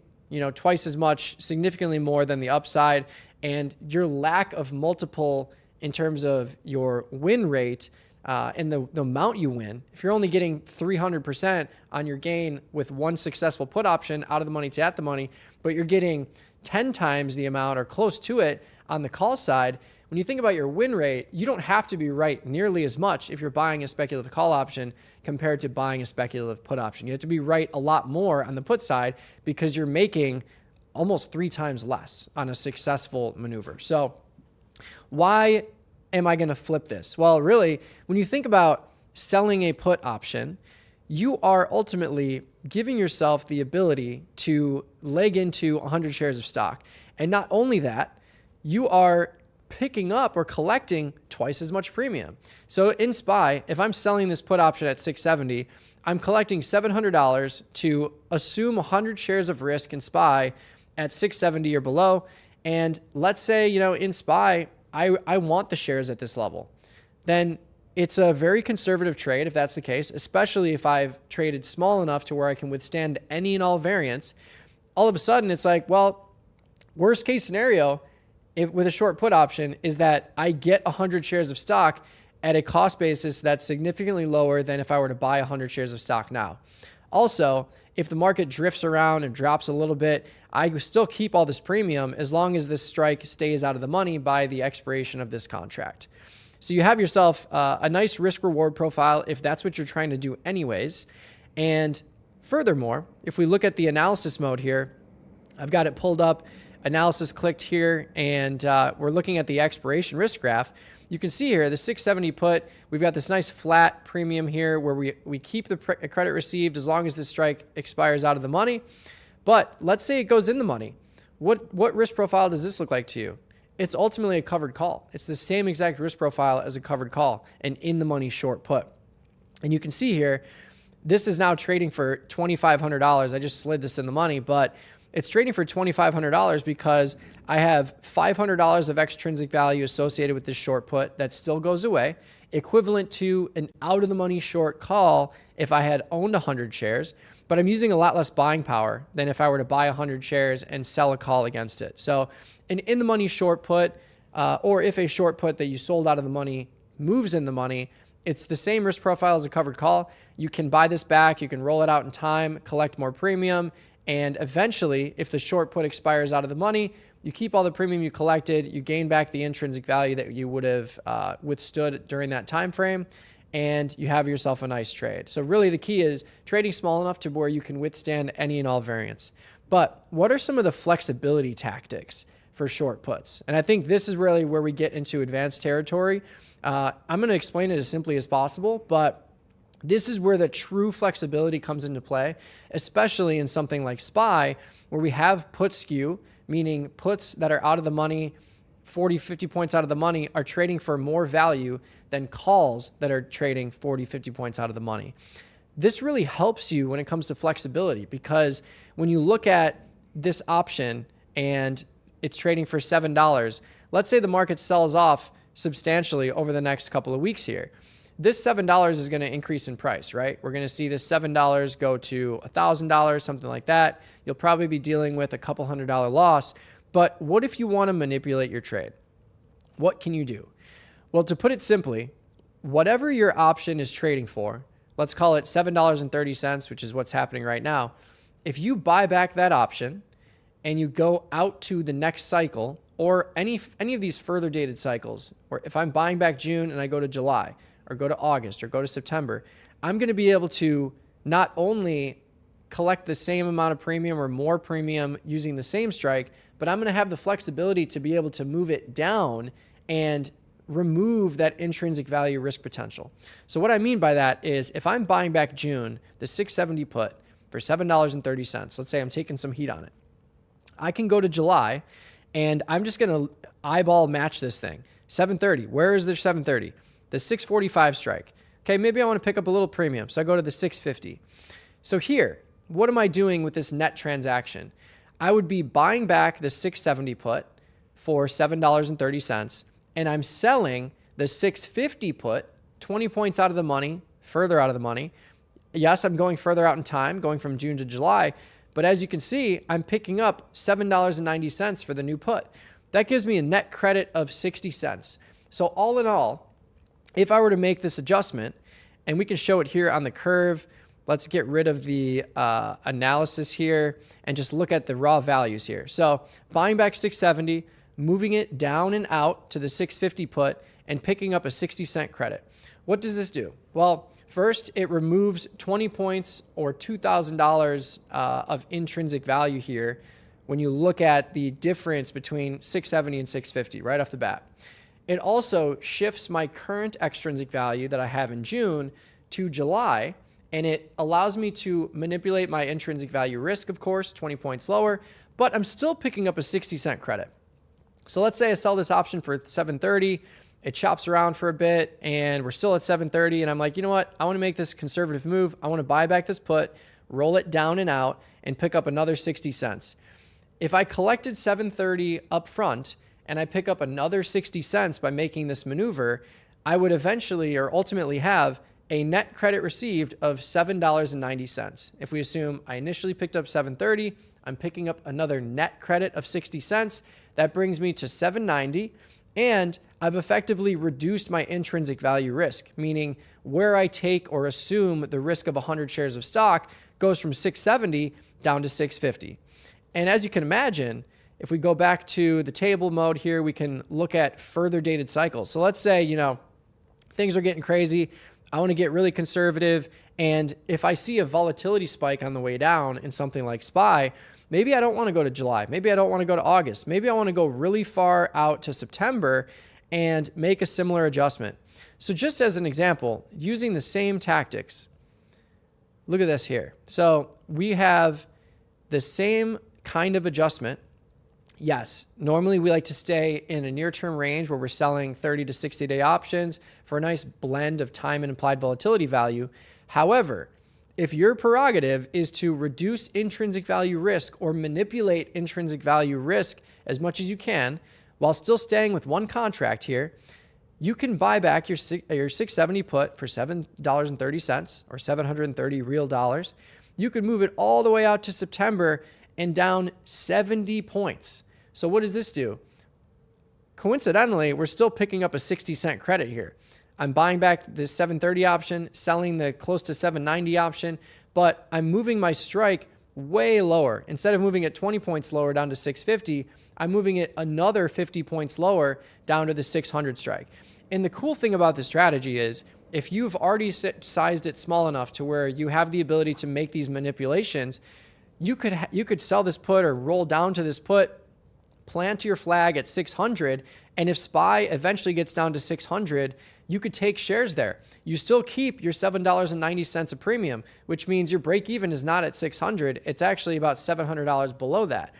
twice as much, significantly more than the upside. And your lack of multiple in terms of your win rate and the amount you win, if you're only getting 300% on your gain with one successful put option out of the money to at the money, but you're getting 10 times the amount or close to it on the call side, when you think about your win rate, you don't have to be right nearly as much if you're buying a speculative call option compared to buying a speculative put option. You have to be right a lot more on the put side because you're making almost 3 times less on a successful maneuver. So why am I going to flip this? Well, really, when you think about selling a put option, you are ultimately giving yourself the ability to leg into 100 shares of stock. And not only that, you are picking up or collecting twice as much premium. So in SPY, if I'm selling this put option at 670, I'm collecting $700 to assume 100 shares of risk in SPY at 670 or below. And let's say, in SPY, I want the shares at this level. Then it's a very conservative trade if that's the case, especially if I've traded small enough to where I can withstand any and all variance. All of a sudden, it's like, well, worst case scenario, with a short put option is that I get 100 shares of stock at a cost basis that's significantly lower than if I were to buy 100 shares of stock now. Also, if the market drifts around and drops a little bit, I still keep all this premium as long as this strike stays out of the money by the expiration of this contract. So you have yourself a nice risk reward profile if that's what you're trying to do anyways. And furthermore, if we look at the analysis mode here, I've got it pulled up. Analysis clicked here, and we're looking at the expiration risk graph. You can see here the 670 put, we've got this nice flat premium here where we keep the credit received as long as the strike expires out of the money. But let's say it goes in the money. What risk profile does this look like to you? It's ultimately a covered call. It's the same exact risk profile as a covered call, an in the money short put. And you can see here, this is now trading for $2,500. I just slid this in the money, but it's trading for $2,500 because I have $500 of extrinsic value associated with this short put that still goes away, equivalent to an out of the money short call if I had owned 100 shares, but I'm using a lot less buying power than if I were to buy 100 shares and sell a call against it. So an in the money short put, or if a short put that you sold out of the money moves in the money, it's the same risk profile as a covered call. You can buy this back, you can roll it out in time, collect more premium, and eventually, if the short put expires out of the money, you keep all the premium you collected, you gain back the intrinsic value that you would have withstood during that time frame, and you have yourself a nice trade. So really the key is trading small enough to where you can withstand any and all variance. But what are some of the flexibility tactics for short puts? And I think this is really where we get into advanced territory. I'm going to explain it as simply as possible, but this is where the true flexibility comes into play, especially in something like SPY, where we have put skew, meaning puts that are out of the money, 40, 50 points out of the money, are trading for more value than calls that are trading 40, 50 points out of the money. This really helps you when it comes to flexibility, because when you look at this option and it's trading for $7, let's say the market sells off substantially over the next couple of weeks here. This $7 is going to increase in price, right? We're going to see this $7 go to $1,000, something like that. You'll probably be dealing with a couple $100 loss. But what if you want to manipulate your trade? What can you do? Well, to put it simply, whatever your option is trading for, let's call it $7.30, which is what's happening right now. If you buy back that option and you go out to the next cycle, or any of these further dated cycles, or if I'm buying back June and I go to July, or go to August, or go to September, I'm going to be able to not only collect the same amount of premium or more premium using the same strike, but I'm going to have the flexibility to be able to move it down and remove that intrinsic value risk potential. So what I mean by that is if I'm buying back June, the 670 put for $7.30, let's say I'm taking some heat on it, I can go to July and I'm just going to eyeball match this thing. 730, where is the 730? The 645 strike. Okay, maybe I want to pick up a little premium, so I go to the 650. So here, what am I doing with this net transaction? I would be buying back the 670 put for $7.30, and I'm selling the 650 put 20 points out of the money, further out of the money. Yes, I'm going further out in time, going from June to July, but as you can see, I'm picking up $7.90 for the new put. That gives me a net credit of 60 cents. So all in all, if I were to make this adjustment, and we can show it here on the curve, let's get rid of the analysis here and just look at the raw values here. So buying back 670, moving it down and out to the 650 put, and picking up a 60-cent credit. What does this do? Well, first, it removes 20 points or $2,000 of intrinsic value here when you look at the difference between 670 and 650 right off the bat. It also shifts my current extrinsic value that I have in June to July, and it allows me to manipulate my intrinsic value risk, of course, 20 points lower, but I'm still picking up a 60-cent credit. So let's say I sell this option for $7.30, it chops around for a bit, and we're still at $7.30, and I'm like, you know what? I want to make this conservative move. I want to buy back this put, roll it down and out, and pick up another 60 cents. If I collected $7.30 up front, and I pick up another 60 cents by making this maneuver, I would eventually or ultimately have a net credit received of $7.90. If we assume I initially picked up $7.30, I'm picking up another net credit of 60 cents. That brings me to $7.90, and I've effectively reduced my intrinsic value risk, meaning where I take or assume the risk of 100 shares of stock goes from 670 down to 650. And as you can imagine, if we go back to the table mode here, we can look at further dated cycles. So let's say, things are getting crazy. I want to get really conservative. And if I see a volatility spike on the way down in something like SPY, maybe I don't want to go to July. Maybe I don't want to go to August. Maybe I want to go really far out to September and make a similar adjustment. So just as an example, using the same tactics, look at this here. So we have the same kind of adjustment. Yes, normally we like to stay in a near-term range where we're selling 30 to 60-day options for a nice blend of time and implied volatility value. However, if your prerogative is to reduce intrinsic value risk or manipulate intrinsic value risk as much as you can while still staying with one contract here, you can buy back your 670 put for $7.30 or 730 real dollars. You could move it all the way out to September and down 70 points. So what does this do? Coincidentally, we're still picking up a 60-cent credit here. I'm buying back this 730 option, selling the close to 790 option, but I'm moving my strike way lower. Instead of moving it 20 points lower down to 650, I'm moving it another 50 points lower down to the 600 strike. And the cool thing about this strategy is if you've already sized it small enough to where you have the ability to make these manipulations, you could sell this put or roll down to this put, plant your flag at 600, and if SPY eventually gets down to 600, you could take shares there. You still keep your $7.90 a premium, which means your break even is not at 600. It's actually about $700 below that.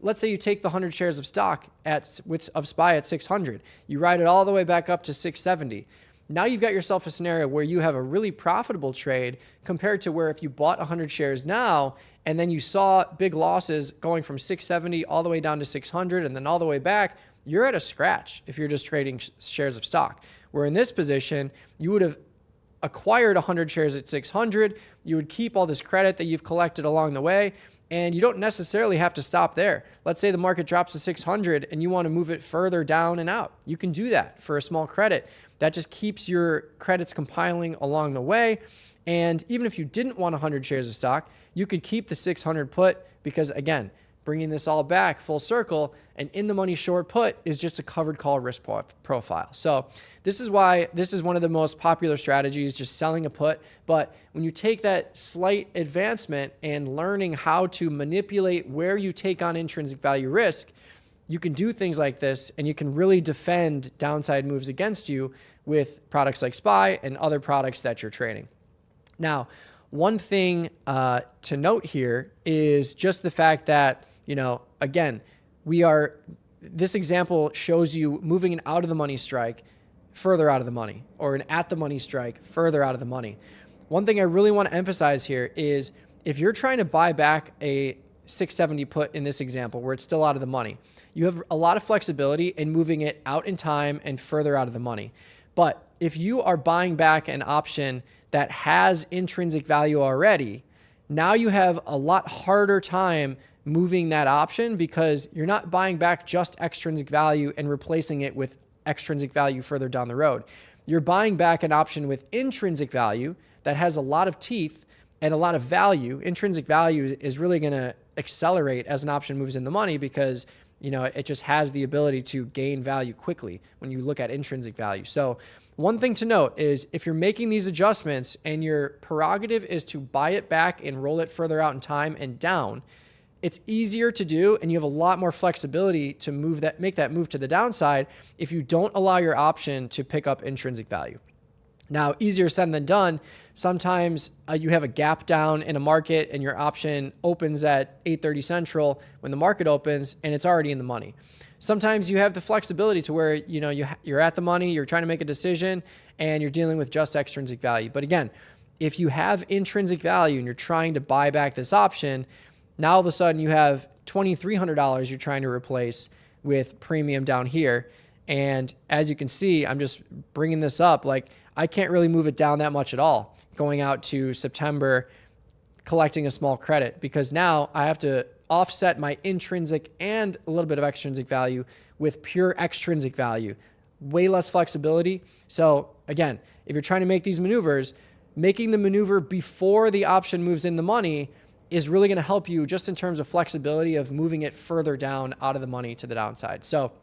Let's say you take the 100 shares of stock of SPY at 600. You ride it all the way back up to 670. Now you've got yourself a scenario where you have a really profitable trade compared to where if you bought 100 shares now and then you saw big losses going from 670 all the way down to 600 and then all the way back, you're at a scratch if you're just trading shares of stock. Where in this position, you would have acquired 100 shares at 600, you would keep all this credit that you've collected along the way, and you don't necessarily have to stop there. Let's say the market drops to 600 and you want to move it further down and out. You can do that for a small credit. That just keeps your credits compiling along the way. And even if you didn't want 100 shares of stock, you could keep the 600 put because, again, bringing this all back full circle, an in-the-money short put is just a covered call risk profile. So this is why this is one of the most popular strategies, just selling a put. But when you take that slight advancement and learning how to manipulate where you take on intrinsic value risk, you can do things like this and you can really defend downside moves against you with products like SPY and other products that you're trading. Now, one thing to note here is just the fact that, again, this example shows you moving an out of the money strike further out of the money, or an at the money strike further out of the money. One thing I really want to emphasize here is if you're trying to buy back a 670 put in this example where it's still out of the money, you have a lot of flexibility in moving it out in time and further out of the money. But if you are buying back an option that has intrinsic value already, now you have a lot harder time moving that option because you're not buying back just extrinsic value and replacing it with extrinsic value further down the road. You're buying back an option with intrinsic value that has a lot of teeth and a lot of value. Intrinsic value is really going to accelerate as an option moves in the money because it just has the ability to gain value quickly when you look at intrinsic value. So one thing to note is if you're making these adjustments and your prerogative is to buy it back and roll it further out in time and down, it's easier to do and you have a lot more flexibility to make that move to the downside if you don't allow your option to pick up intrinsic value. Now, easier said than done. Sometimes you have a gap down in a market and your option opens at 8:30 Central when the market opens and it's already in the money. Sometimes you have the flexibility to where you're at the money, you're trying to make a decision, and you're dealing with just extrinsic value. But again, if you have intrinsic value and you're trying to buy back this option, now all of a sudden you have $2,300 you're trying to replace with premium down here. And as you can see, I'm just bringing this up, I can't really move it down that much at all going out to September, collecting a small credit, because now I have to offset my intrinsic and a little bit of extrinsic value with pure extrinsic value. Way less flexibility. So again, if you're trying to make these maneuvers, making the maneuver before the option moves in the money is really going to help you just in terms of flexibility of moving it further down out of the money to the downside. So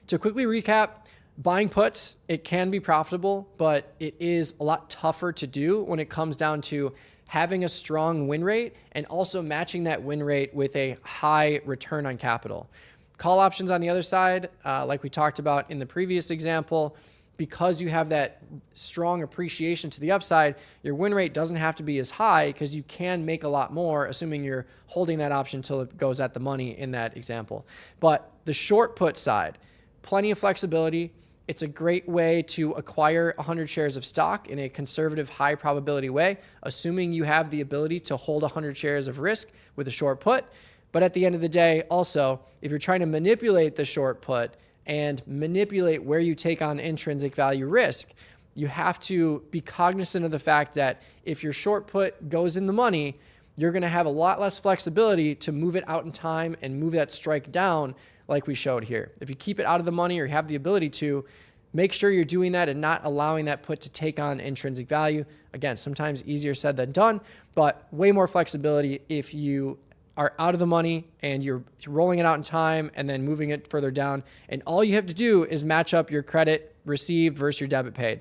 to quickly recap, buying puts, it can be profitable, but it is a lot tougher to do when it comes down to having a strong win rate and also matching that win rate with a high return on capital. Call options on the other side, like we talked about in the previous example, because you have that strong appreciation to the upside, your win rate doesn't have to be as high because you can make a lot more, assuming you're holding that option until it goes at the money in that example. But the short put side, plenty of flexibility. It's a great way to acquire 100 shares of stock in a conservative, high probability way, assuming you have the ability to hold 100 shares of risk with a short put. But at the end of the day, also, if you're trying to manipulate the short put and manipulate where you take on intrinsic value risk, you have to be cognizant of the fact that if your short put goes in the money, you're going to have a lot less flexibility to move it out in time and move that strike down like we showed here. If you keep it out of the money or you have the ability to, make sure you're doing that and not allowing that put to take on intrinsic value. Again, sometimes easier said than done, but way more flexibility if you are out of the money and you're rolling it out in time and then moving it further down. And all you have to do is match up your credit received versus your debit paid.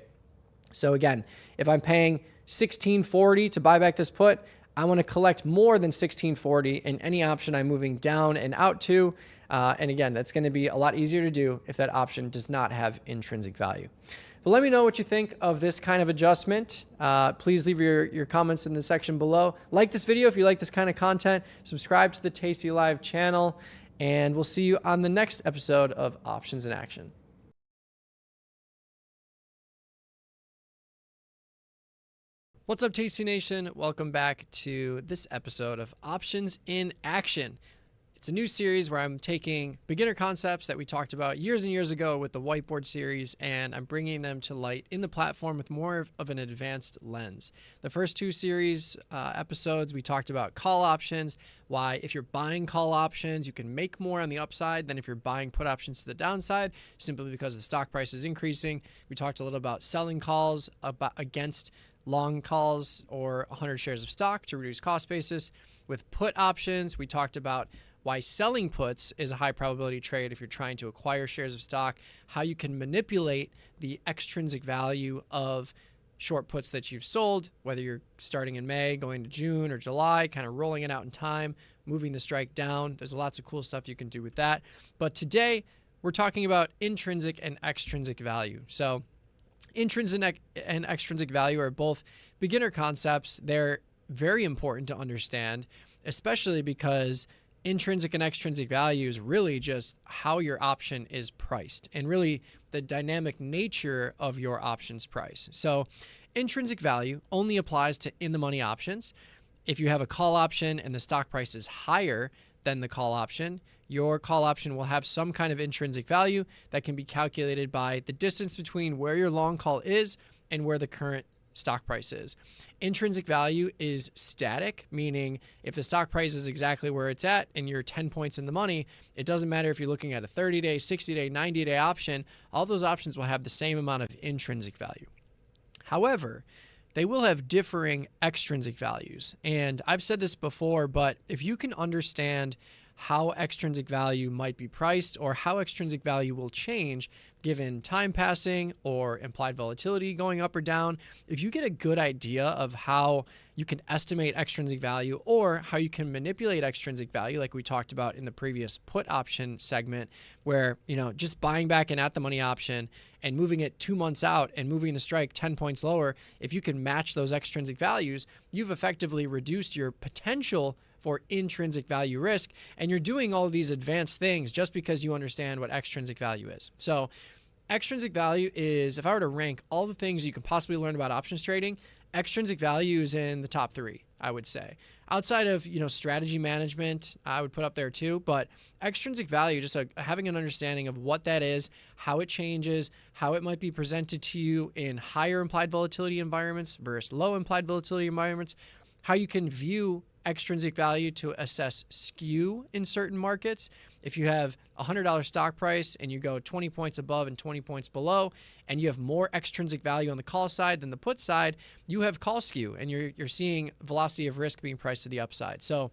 So again, if I'm paying $16.40 to buy back this put, I want to collect more than $16.40 in any option I'm moving down and out to. And again, that's going to be a lot easier to do if that option does not have intrinsic value. But let me know what you think of this kind of adjustment. Please leave your comments in the section below. Like this video if you like this kind of content. Subscribe to the Tasty Live channel. And we'll see you on the next episode of Options in Action. What's up, Tasty Nation? Welcome back to this episode of Options in Action. It's a new series where I'm taking beginner concepts that we talked about years and years ago with the whiteboard series, and I'm bringing them to light in the platform with more of an advanced lens. The first two series episodes, we talked about call options, why if you're buying call options, you can make more on the upside than if you're buying put options to the downside, simply because the stock price is increasing. We talked a little about selling calls against long calls or 100 shares of stock to reduce cost basis. With put options, we talked about why selling puts is a high probability trade if you're trying to acquire shares of stock, how you can manipulate the extrinsic value of short puts that you've sold, whether you're starting in May, going to June or July, kind of rolling it out in time, moving the strike down. There's lots of cool stuff you can do with that. But today, we're talking about intrinsic and extrinsic value. So intrinsic and extrinsic value are both beginner concepts. They're very important to understand, especially because intrinsic and extrinsic value is really just how your option is priced and really the dynamic nature of your options price. So intrinsic value only applies to in-the-money options. If you have a call option and the stock price is higher than the call option, your call option will have some kind of intrinsic value that can be calculated by the distance between where your long call is and where the current stock price is. Intrinsic value is static, meaning if the stock price is exactly where it's at and you're 10 points in the money, it doesn't matter if you're looking at a 30-day, 60-day, 90-day option, all those options will have the same amount of intrinsic value. However, they will have differing extrinsic values. And I've said this before, but if you can understand how extrinsic value might be priced or how extrinsic value will change given time passing or implied volatility going up or down, if you get a good idea of how you can estimate extrinsic value or how you can manipulate extrinsic value, like we talked about in the previous put option segment, where, just buying back an at the money option and moving it 2 months out and moving the strike 10 points lower, if you can match those extrinsic values, you've effectively reduced your potential for intrinsic value risk, and you're doing all of these advanced things just because you understand what extrinsic value is. So extrinsic value is, if I were to rank all the things you can possibly learn about options trading, extrinsic value is in the top 3, I would say. Outside of, strategy management, I would put up there too, but extrinsic value, just having an understanding of what that is, how it changes, how it might be presented to you in higher implied volatility environments versus low implied volatility environments, how you can view extrinsic value to assess skew in certain markets. If you have a $100 stock price and you go 20 points above and 20 points below, and you have more extrinsic value on the call side than the put side, you have call skew, and you're seeing velocity of risk being priced to the upside. So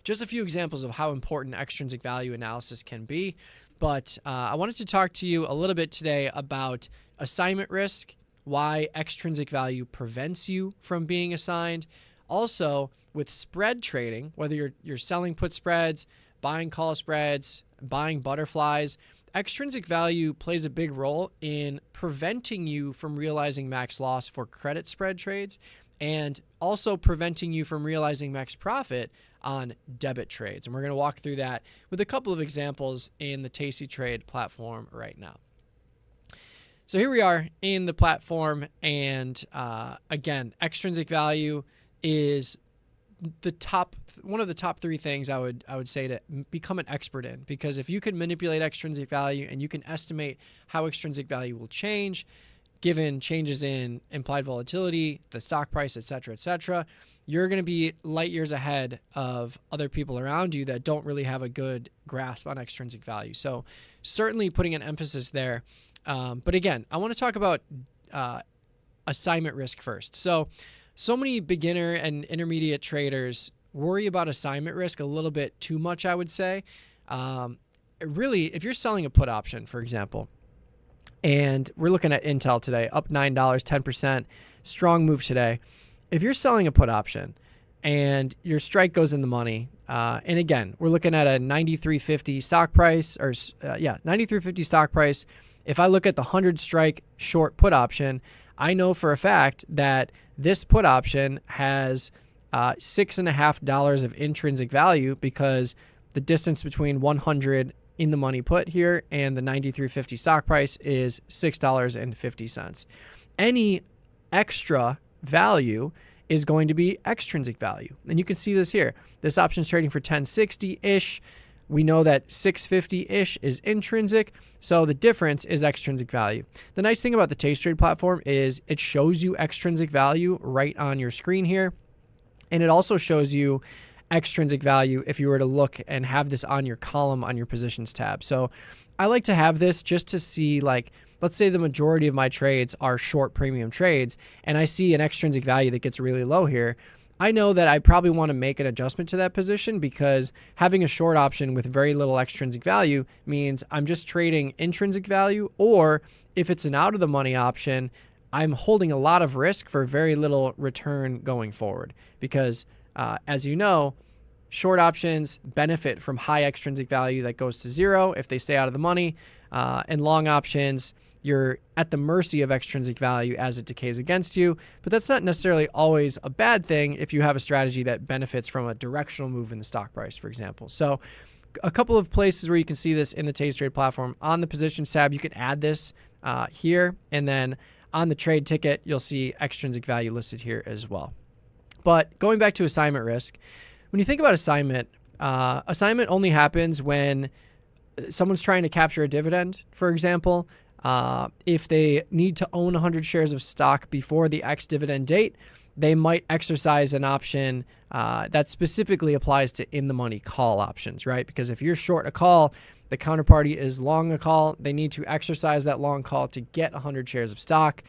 just a few examples of how important extrinsic value analysis can be. But I wanted to talk to you a little bit today about assignment risk, why extrinsic value prevents you from being assigned. Also, with spread trading, whether you're selling put spreads, buying call spreads, buying butterflies, extrinsic value plays a big role in preventing you from realizing max loss for credit spread trades and also preventing you from realizing max profit on debit trades. And we're going to walk through that with a couple of examples in the Tasty Trade platform right now. So here we are in the platform, and again, extrinsic value is one of the top 3 things I would say to become an expert in, because if you can manipulate extrinsic value and you can estimate how extrinsic value will change given changes in implied volatility, the stock price, et cetera, you're going to be light years ahead of other people around you that don't really have a good grasp on extrinsic value. So certainly putting an emphasis there. But again, I want to talk about assignment risk first. So many beginner and intermediate traders worry about assignment risk a little bit too much, I would say. Really, if you're selling a put option, for example, And we're looking at Intel today, up $9, 10%. Strong move today. If you're selling a put option and your strike goes in the money, and again, we're looking at a 93.50 stock price, 93.50 stock price. If I look at the 100 strike short put option, I know for a fact that this put option has $6.50 of intrinsic value because the distance between 100 in the money put here and the 93.50 stock price is $6.50. Any extra value is going to be extrinsic value. And you can see this here. This option is trading for 1060-ish. We know that 650-ish is intrinsic, so the difference is extrinsic value. The nice thing about the TastyTrade platform is it shows you extrinsic value right on your screen here, and it also shows you extrinsic value if you were to look and have this on your column on your positions tab. So I like to have this just to see, like, let's say the majority of my trades are short premium trades, and I see an extrinsic value that gets really low here. I know that I probably want to make an adjustment to that position because having a short option with very little extrinsic value means I'm just trading intrinsic value, or if it's an out of the money option, I'm holding a lot of risk for very little return going forward because as you know, short options benefit from high extrinsic value that goes to zero if they stay out of the money, and long options, you're at the mercy of extrinsic value as it decays against you. But that's not necessarily always a bad thing if you have a strategy that benefits from a directional move in the stock price, for example. So a couple of places where you can see this in the TastyTrade platform. On the positions tab, you can add this here, and then on the trade ticket, you'll see extrinsic value listed here as well. But going back to assignment risk, when you think about assignment only happens when someone's trying to capture a dividend, for example. If they need to own 100 shares of stock before the X dividend date, they might exercise an option that specifically applies to in-the-money call options, right? Because if you're short a call, the counterparty is long a call. They need to exercise that long call to get 100 shares of stock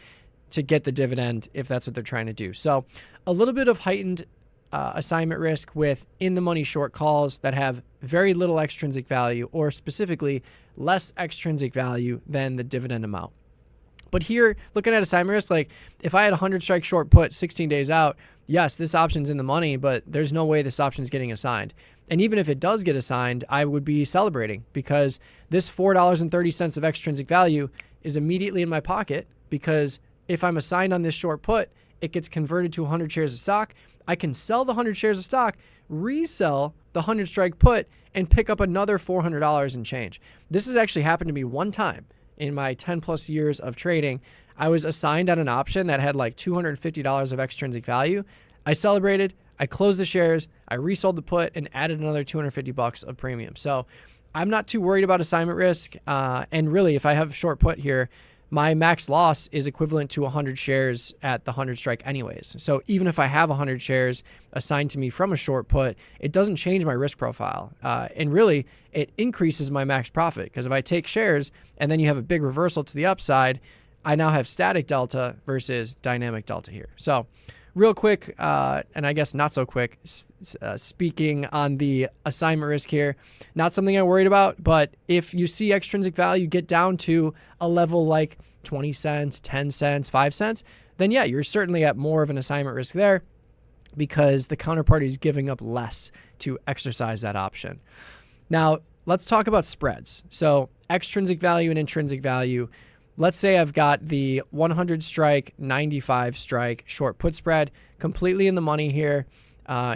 to get the dividend if that's what they're trying to do. So a little bit of heightened assignment risk with in-the-money short calls that have very little extrinsic value, or specifically less extrinsic value than the dividend amount. But here, looking at assignment risk, like if I had 100 strike short put 16 days out, yes, this option's in the money, but there's no way this option's getting assigned. And even if it does get assigned, I would be celebrating because this $4.30 of extrinsic value is immediately in my pocket, because if I'm assigned on this short put, it gets converted to 100 shares of stock. I can sell the 100 shares of stock, resell the 100 strike put, and pick up another $400 and change. This has actually happened to me one time in my 10 plus years of trading. I was assigned on an option that had like $250 of extrinsic value. I celebrated, I closed the shares, I resold the put, and added another $250 of premium. So I'm not too worried about assignment risk. And really, if I have a short put here, my max loss is equivalent to 100 shares at the 100 strike anyways. So even if I have 100 shares assigned to me from a short put, it doesn't change my risk profile. And really, it increases my max profit, because if I take shares and then you have a big reversal to the upside, I now have static delta versus dynamic delta here. So real quick, and I guess not so quick, speaking on the assignment risk here, not something I'm worried about, but if you see extrinsic value get down to a level like 20 cents, 10 cents, 5 cents, then yeah, you're certainly at more of an assignment risk there, because the counterparty is giving up less to exercise that option. Now, let's talk about spreads. So extrinsic value and intrinsic value. Let's say I've got the 100 strike, 95 strike short put spread completely in the money here.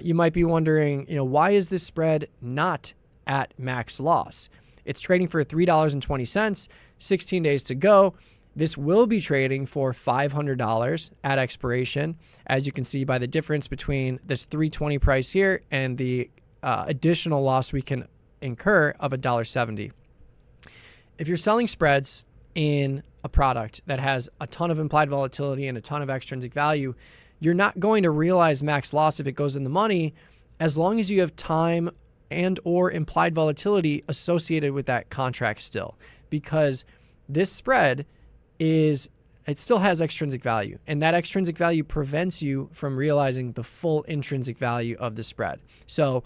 You might be wondering, why is this spread not at max loss? It's trading for $3.20, 16 days to go. This will be trading for $500 at expiration, as you can see by the difference between this $3.20 price here and the additional loss we can incur of $1.70. If you're selling spreads in a product that has a ton of implied volatility and a ton of extrinsic value, you're not going to realize max loss if it goes in the money, as long as you have time and or implied volatility associated with that contract still, because this spread it still has extrinsic value, and that extrinsic value prevents you from realizing the full intrinsic value of the spread. So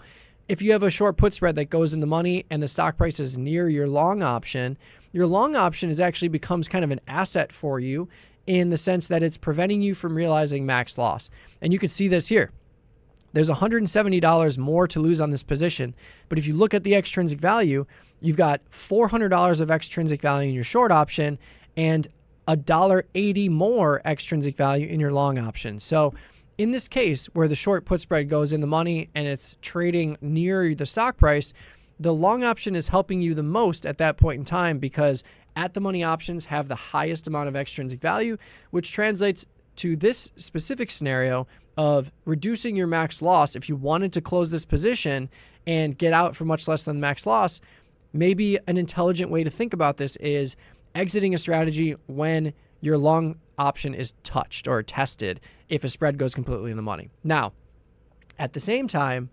if you have a short put spread that goes in the money and the stock price is near your long option is actually becomes kind of an asset for you in the sense that it's preventing you from realizing max loss. And you can see this here. There's $170 more to lose on this position. But if you look at the extrinsic value, you've got $400 of extrinsic value in your short option and $1.80 more extrinsic value in your long option. So in this case, where the short put spread goes in the money and it's trading near the stock price, the long option is helping you the most at that point in time because at the money options have the highest amount of extrinsic value, which translates to this specific scenario of reducing your max loss. If you wanted to close this position and get out for much less than max loss, maybe an intelligent way to think about this is exiting a strategy when your long option is touched or tested if a spread goes completely in the money. Now, at the same time,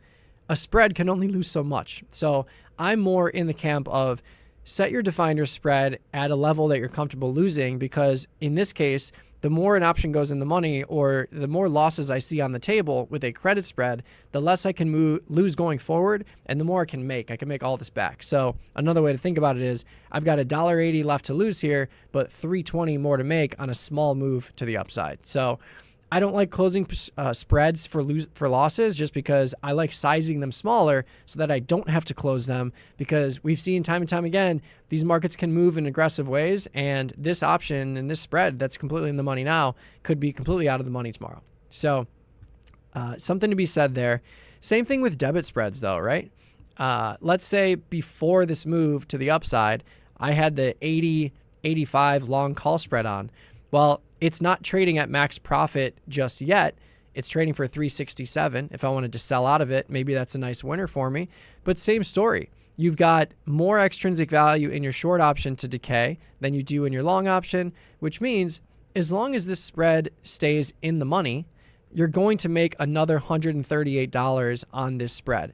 a spread can only lose so much. So I'm more in the camp of set your definer spread at a level that you're comfortable losing, because in this case, the more an option goes in the money or the more losses I see on the table with a credit spread, the less I can lose going forward and the more I can make. I can make all this back. So another way to think about it is I've got $1.80 left to lose here, but $3.20 more to make on a small move to the upside. So I don't like closing spreads for losses just because I like sizing them smaller so that I don't have to close them, because we've seen time and time again, these markets can move in aggressive ways, and this option and this spread that's completely in the money now could be completely out of the money tomorrow. So something to be said there. Same thing with debit spreads though, right? Let's say before this move to the upside, I had the 80-85 long call spread on. Well, it's not trading at max profit just yet. It's trading for 367. If I wanted to sell out of it, maybe that's a nice winner for me. But same story. You've got more extrinsic value in your short option to decay than you do in your long option, which means as long as this spread stays in the money, you're going to make another $138 on this spread.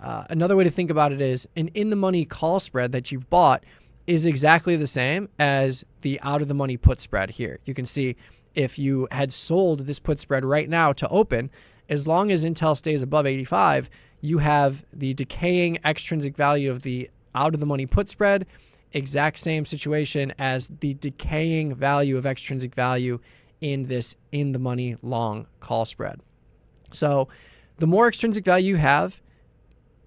Another way to think about it is an in-the-money call spread that you've bought is exactly the same as the out-of-the-money put spread here. You can see if you had sold this put spread right now to open, as long as Intel stays above 85, you have the decaying extrinsic value of the out-of-the-money put spread, exact same situation as the decaying value of extrinsic value in this in-the-money long call spread. So the more extrinsic value you have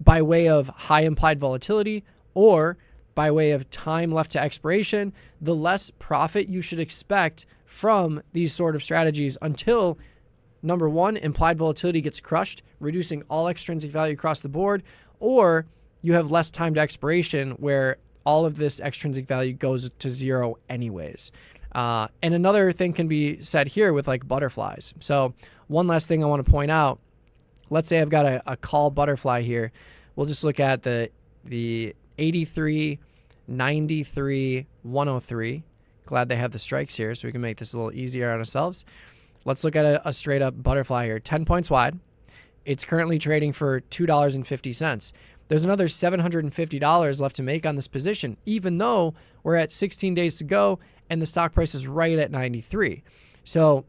by way of high implied volatility or by way of time left to expiration, the less profit you should expect from these sort of strategies until, number one, implied volatility gets crushed, reducing all extrinsic value across the board, or you have less time to expiration where all of this extrinsic value goes to zero anyways. And another thing can be said here with like butterflies. So one last thing I want to point out, let's say I've got a call butterfly here. We'll just look at the 83, 93, 103. Glad they have the strikes here so we can make this a little easier on ourselves. Let's look at a straight up butterfly here, 10 points wide. It's currently trading for $2.50. There's another $750 left to make on this position, even though we're at 16 days to go and the stock price is right at 93. So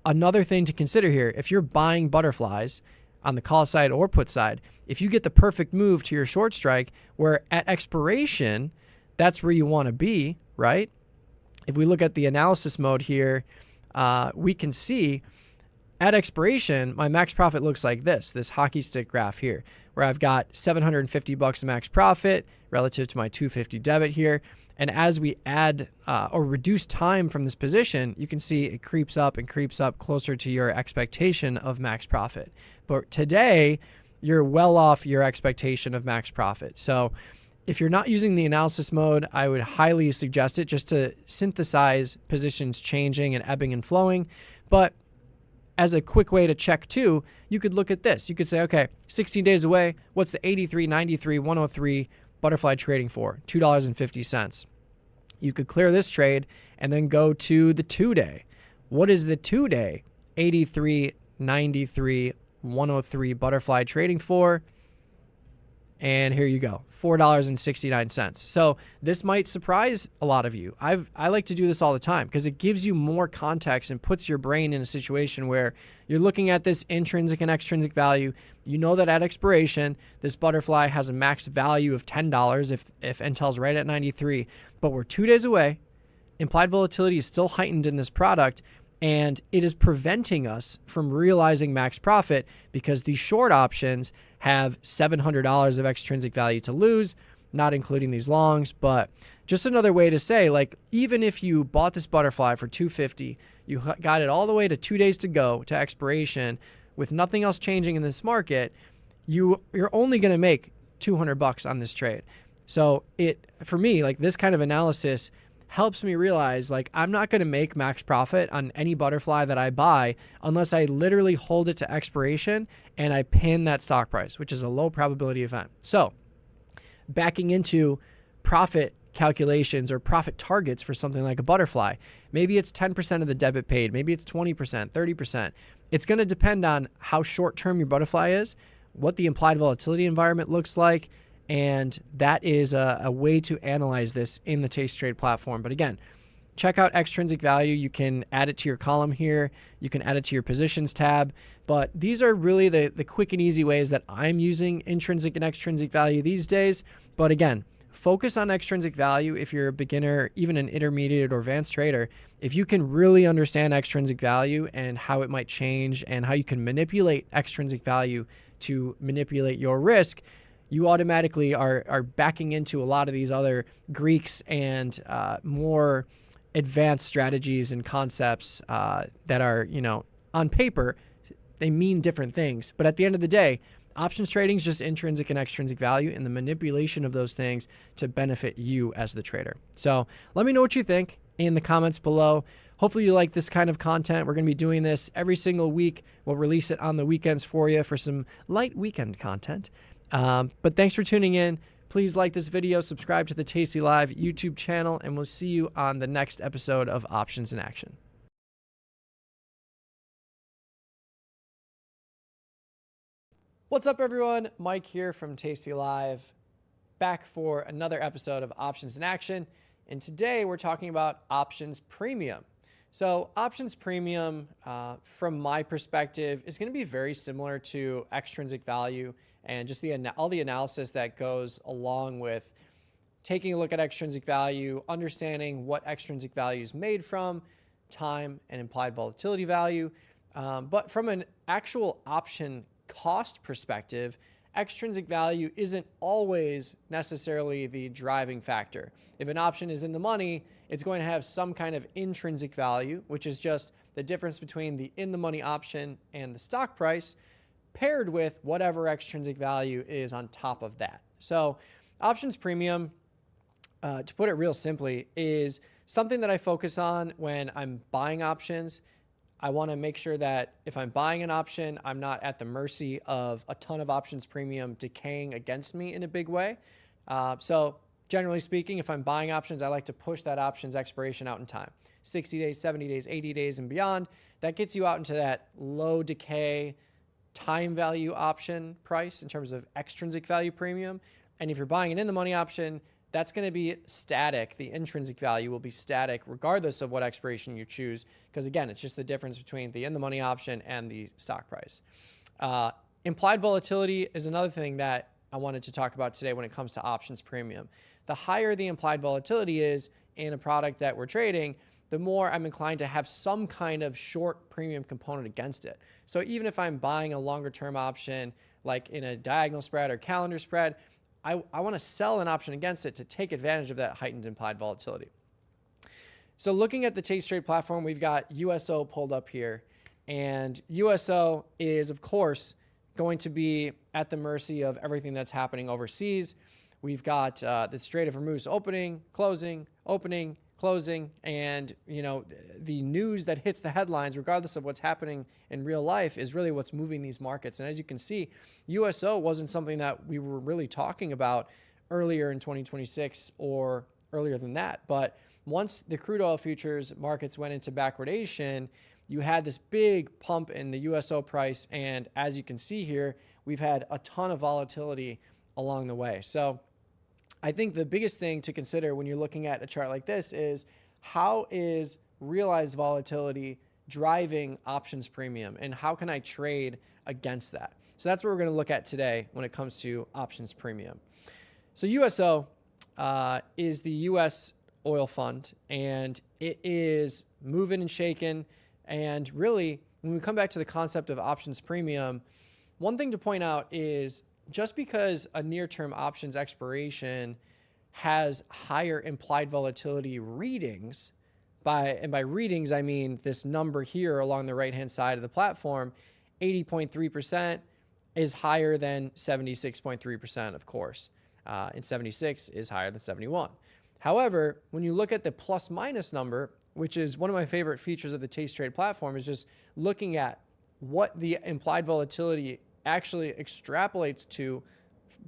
another thing to consider here, if you're buying butterflies on the call side or put side, if you get the perfect move to your short strike where at expiration, that's where you want to be, right? If we look at the analysis mode here, we can see at expiration, my max profit looks like this hockey stick graph here, where I've got $750 max profit relative to my $250 debit here. And as we add or reduce time from this position, you can see it creeps up and creeps up closer to your expectation of max profit. But today, you're well off your expectation of max profit. So if you're not using the analysis mode, I would highly suggest it just to synthesize positions changing and ebbing and flowing. But as a quick way to check too, you could look at this. You could say, okay, 16 days away, what's the 83, 93, 103 butterfly trading for? $2.50. You could clear this trade and then go to the 2-day. What is the 2-day 83, 93, 103 butterfly trading for? And here you go, $4.69. So this might surprise a lot of you. I like to do this all the time because it gives you more context and puts your brain in a situation where you're looking at this intrinsic and extrinsic value. You know that at expiration, this butterfly has a max value of $10 if Intel's right at 93, but we're 2 days away. Implied volatility is still heightened in this product, and it is preventing us from realizing max profit because these short options have $700 of extrinsic value to lose, not including these longs. But just another way to say, like, even if you bought this butterfly for $250, you got it all the way to 2 days to go to expiration with nothing else changing in this market, you're only going to make $200 on this trade. So for me, like, this kind of analysis helps me realize, like, I'm not going to make max profit on any butterfly that I buy unless I literally hold it to expiration and I pin that stock price, which is a low probability event. So backing into profit calculations or profit targets for something like a butterfly, maybe it's 10% of the debit paid, maybe it's 20%, 30%. It's going to depend on how short-term your butterfly is, what the implied volatility environment looks like, and that is a way to analyze this in the tastytrade platform. But again, check out extrinsic value. You can add it to your column here. You can add it to your positions tab. But these are really the quick and easy ways that I'm using intrinsic and extrinsic value these days. But again, focus on extrinsic value if you're a beginner, even an intermediate or advanced trader. If you can really understand extrinsic value and how it might change and how you can manipulate extrinsic value to manipulate your risk, you automatically are backing into a lot of these other Greeks and more advanced strategies and concepts that are, on paper, they mean different things. But at the end of the day, options trading is just intrinsic and extrinsic value and the manipulation of those things to benefit you as the trader. So let me know what you think in the comments below. Hopefully you like this kind of content. We're going to be doing this every single week. We'll release it on the weekends for you for some light weekend content. But thanks for tuning in. Please like this video, subscribe to the Tasty Live YouTube channel, and we'll see you on the next episode of Options in Action. What's up, everyone? Mike here from Tasty Live, back for another episode of Options in Action. And today we're talking about Options Premium. So Options Premium, from my perspective, is going to be very similar to extrinsic value and just all the analysis that goes along with taking a look at extrinsic value, understanding what extrinsic value is made from, time, and implied volatility value. But from an actual option cost perspective, extrinsic value isn't always necessarily the driving factor. If an option is in the money, it's going to have some kind of intrinsic value, which is just the difference between the in-the-money option and the stock price, paired with whatever extrinsic value is on top of that. So options premium, to put it real simply, is something that I focus on when I'm buying options. I want to make sure that if I'm buying an option, I'm not at the mercy of a ton of options premium decaying against me in a big way. So generally speaking, if I'm buying options, I like to push that option's expiration out in time. 60 days, 70 days, 80 days, and beyond. That gets you out into that low decay time value option price in terms of extrinsic value premium. And if you're buying an in-the-money option, that's going to be static. The intrinsic value will be static regardless of what expiration you choose, because again, it's just the difference between the in-the-money option and the stock price. Implied volatility is another thing that I wanted to talk about today when it comes to options premium. The higher the implied volatility is in a product that we're trading, the more I'm inclined to have some kind of short premium component against it. So even if I'm buying a longer term option, like in a diagonal spread or calendar spread, I want to sell an option against it to take advantage of that heightened implied volatility. So looking at the tastytrade platform, we've got USO pulled up here. And USO is, of course, going to be at the mercy of everything that's happening overseas. We've got the Strait of Hormuz opening, closing, and the news that hits the headlines, regardless of what's happening in real life, is really what's moving these markets. And as you can see, USO wasn't something that we were really talking about earlier in 2026 or earlier than that. But once the crude oil futures markets went into backwardation, you had this big pump in the USO price. And as you can see here, we've had a ton of volatility along the way. So I think the biggest thing to consider when you're looking at a chart like this is how is realized volatility driving options premium, and how can I trade against that? So that's what we're going to look at today when it comes to options premium. So USO is the U.S. oil fund, and it is moving and shaking. And really, when we come back to the concept of options premium, one thing to point out is just because a near-term options expiration has higher implied volatility readings, by readings, I mean this number here along the right-hand side of the platform, 80.3% is higher than 76.3%, of course. And 76 is higher than 71. However, when you look at the plus minus number, which is one of my favorite features of the tastytrade platform, is just looking at what the implied volatility actually extrapolates to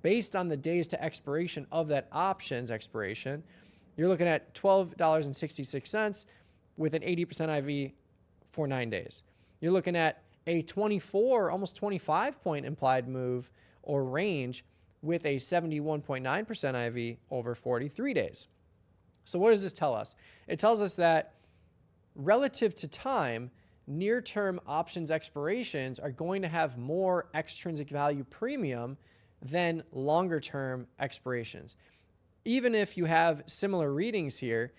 based on the days to expiration of that options expiration. You're looking at $12.66 with an 80% IV for 9 days. You're looking at a 24, almost 25 point implied move or range with a 71.9% IV over 43 days. So what does this tell us? It tells us that relative to time, near-term options expirations are going to have more extrinsic value premium than longer-term expirations. Even if you have similar readings here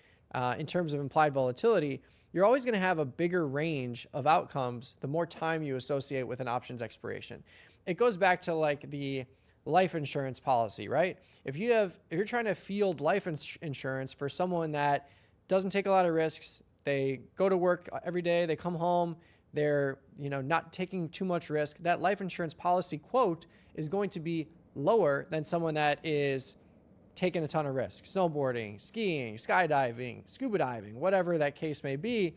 in terms of implied volatility, you're always going to have a bigger range of outcomes the more time you associate with an options expiration. It goes back to like the life insurance policy, right? If you're trying to field life insurance for someone that doesn't take a lot of risks, they go to work every day, they come home, they're not taking too much risk, that life insurance policy quote is going to be lower than someone that is taking a ton of risk, snowboarding, skiing, skydiving, scuba diving, whatever that case may be.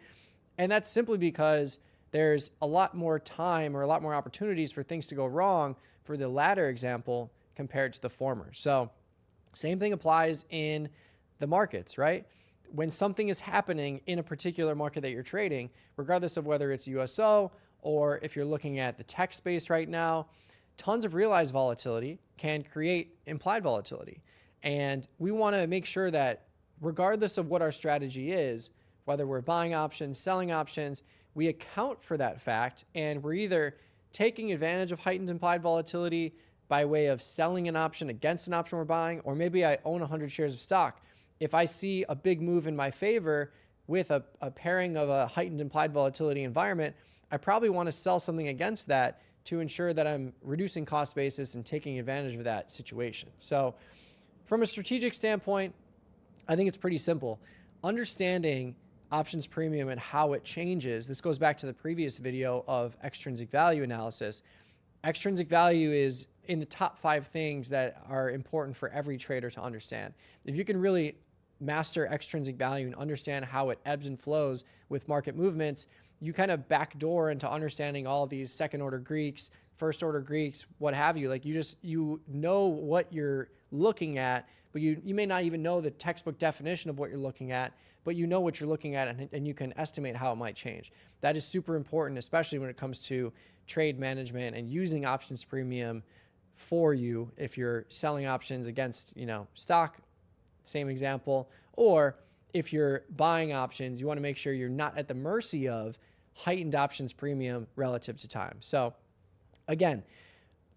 And that's simply because there's a lot more time or a lot more opportunities for things to go wrong for the latter example compared to the former. So same thing applies in the markets, right? When something is happening in a particular market that you're trading, regardless of whether it's USO or if you're looking at the tech space right now, tons of realized volatility can create implied volatility. And we want to make sure that regardless of what our strategy is, whether we're buying options, selling options, we account for that fact, and we're either taking advantage of heightened implied volatility by way of selling an option against an option we're buying, or maybe I own 100 shares of stock. If I see a big move in my favor with a pairing of a heightened implied volatility environment, I probably want to sell something against that to ensure that I'm reducing cost basis and taking advantage of that situation. So from a strategic standpoint, I think it's pretty simple. Understanding options premium and how it changes. This goes back to the previous video of extrinsic value analysis. Extrinsic value is in the top 5 things that are important for every trader to understand. If you can really master extrinsic value and understand how it ebbs and flows with market movements, you kind of backdoor into understanding all of these second order Greeks, first order Greeks, what have you. Like you know what you're looking at, but you may not even know the textbook definition of what you're looking at, but you know what you're looking at, and you can estimate how it might change. That is super important, especially when it comes to trade management and using options premium for you if you're selling options against stock, same example, or if you're buying options, you want to make sure you're not at the mercy of heightened options premium relative to time. So again,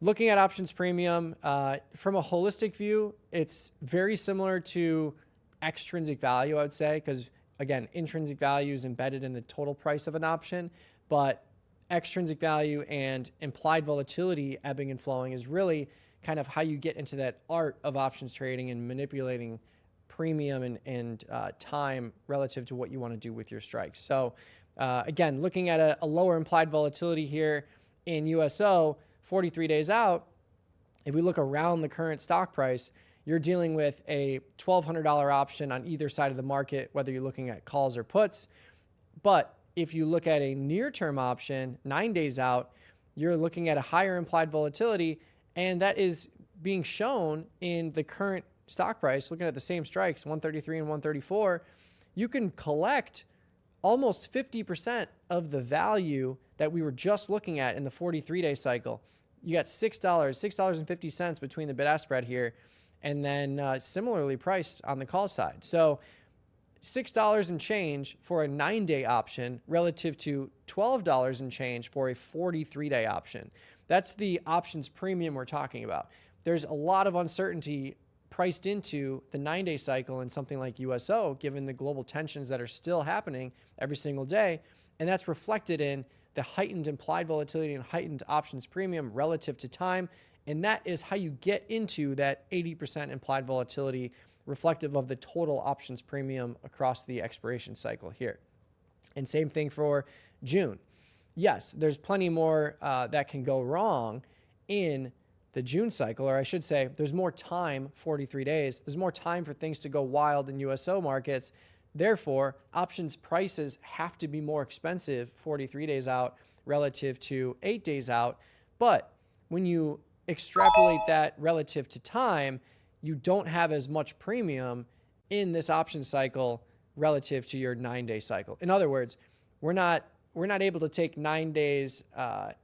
looking at options premium from a holistic view, it's very similar to extrinsic value, I would say, because again, intrinsic value is embedded in the total price of an option, but extrinsic value and implied volatility ebbing and flowing is really kind of how you get into that art of options trading and manipulating premium and time relative to what you want to do with your strikes. So again, looking at a lower implied volatility here in USO, 43 days out, if we look around the current stock price, you're dealing with a $1,200 option on either side of the market, whether you're looking at calls or puts. But if you look at a near-term option, 9 days out, you're looking at a higher implied volatility, and that is being shown in the current stock price. Looking at the same strikes, 133 and 134, you can collect almost 50% of the value that we were just looking at in the 43-day cycle you got $6.50 between the bid-ask spread here, and then similarly priced on the call side. So $6 and change for a 9-day option relative to $12 and change for a 43-day option. That's the options premium we're talking about. There's a lot of uncertainty priced into the 9-day cycle in something like USO, given the global tensions that are still happening every single day. And that's reflected in the heightened implied volatility and heightened options premium relative to time. And that is how you get into that 80% implied volatility reflective of the total options premium across the expiration cycle here. And same thing for June. Yes, there's plenty more that can go wrong in the June cycle, or I should say there's more time, 43 days. There's more time for things to go wild in USO markets. Therefore, options prices have to be more expensive 43 days out relative to 8 days out. But when you extrapolate that relative to time, you don't have as much premium in this option cycle relative to your 9-day cycle. In other words, we're not able to take 9 days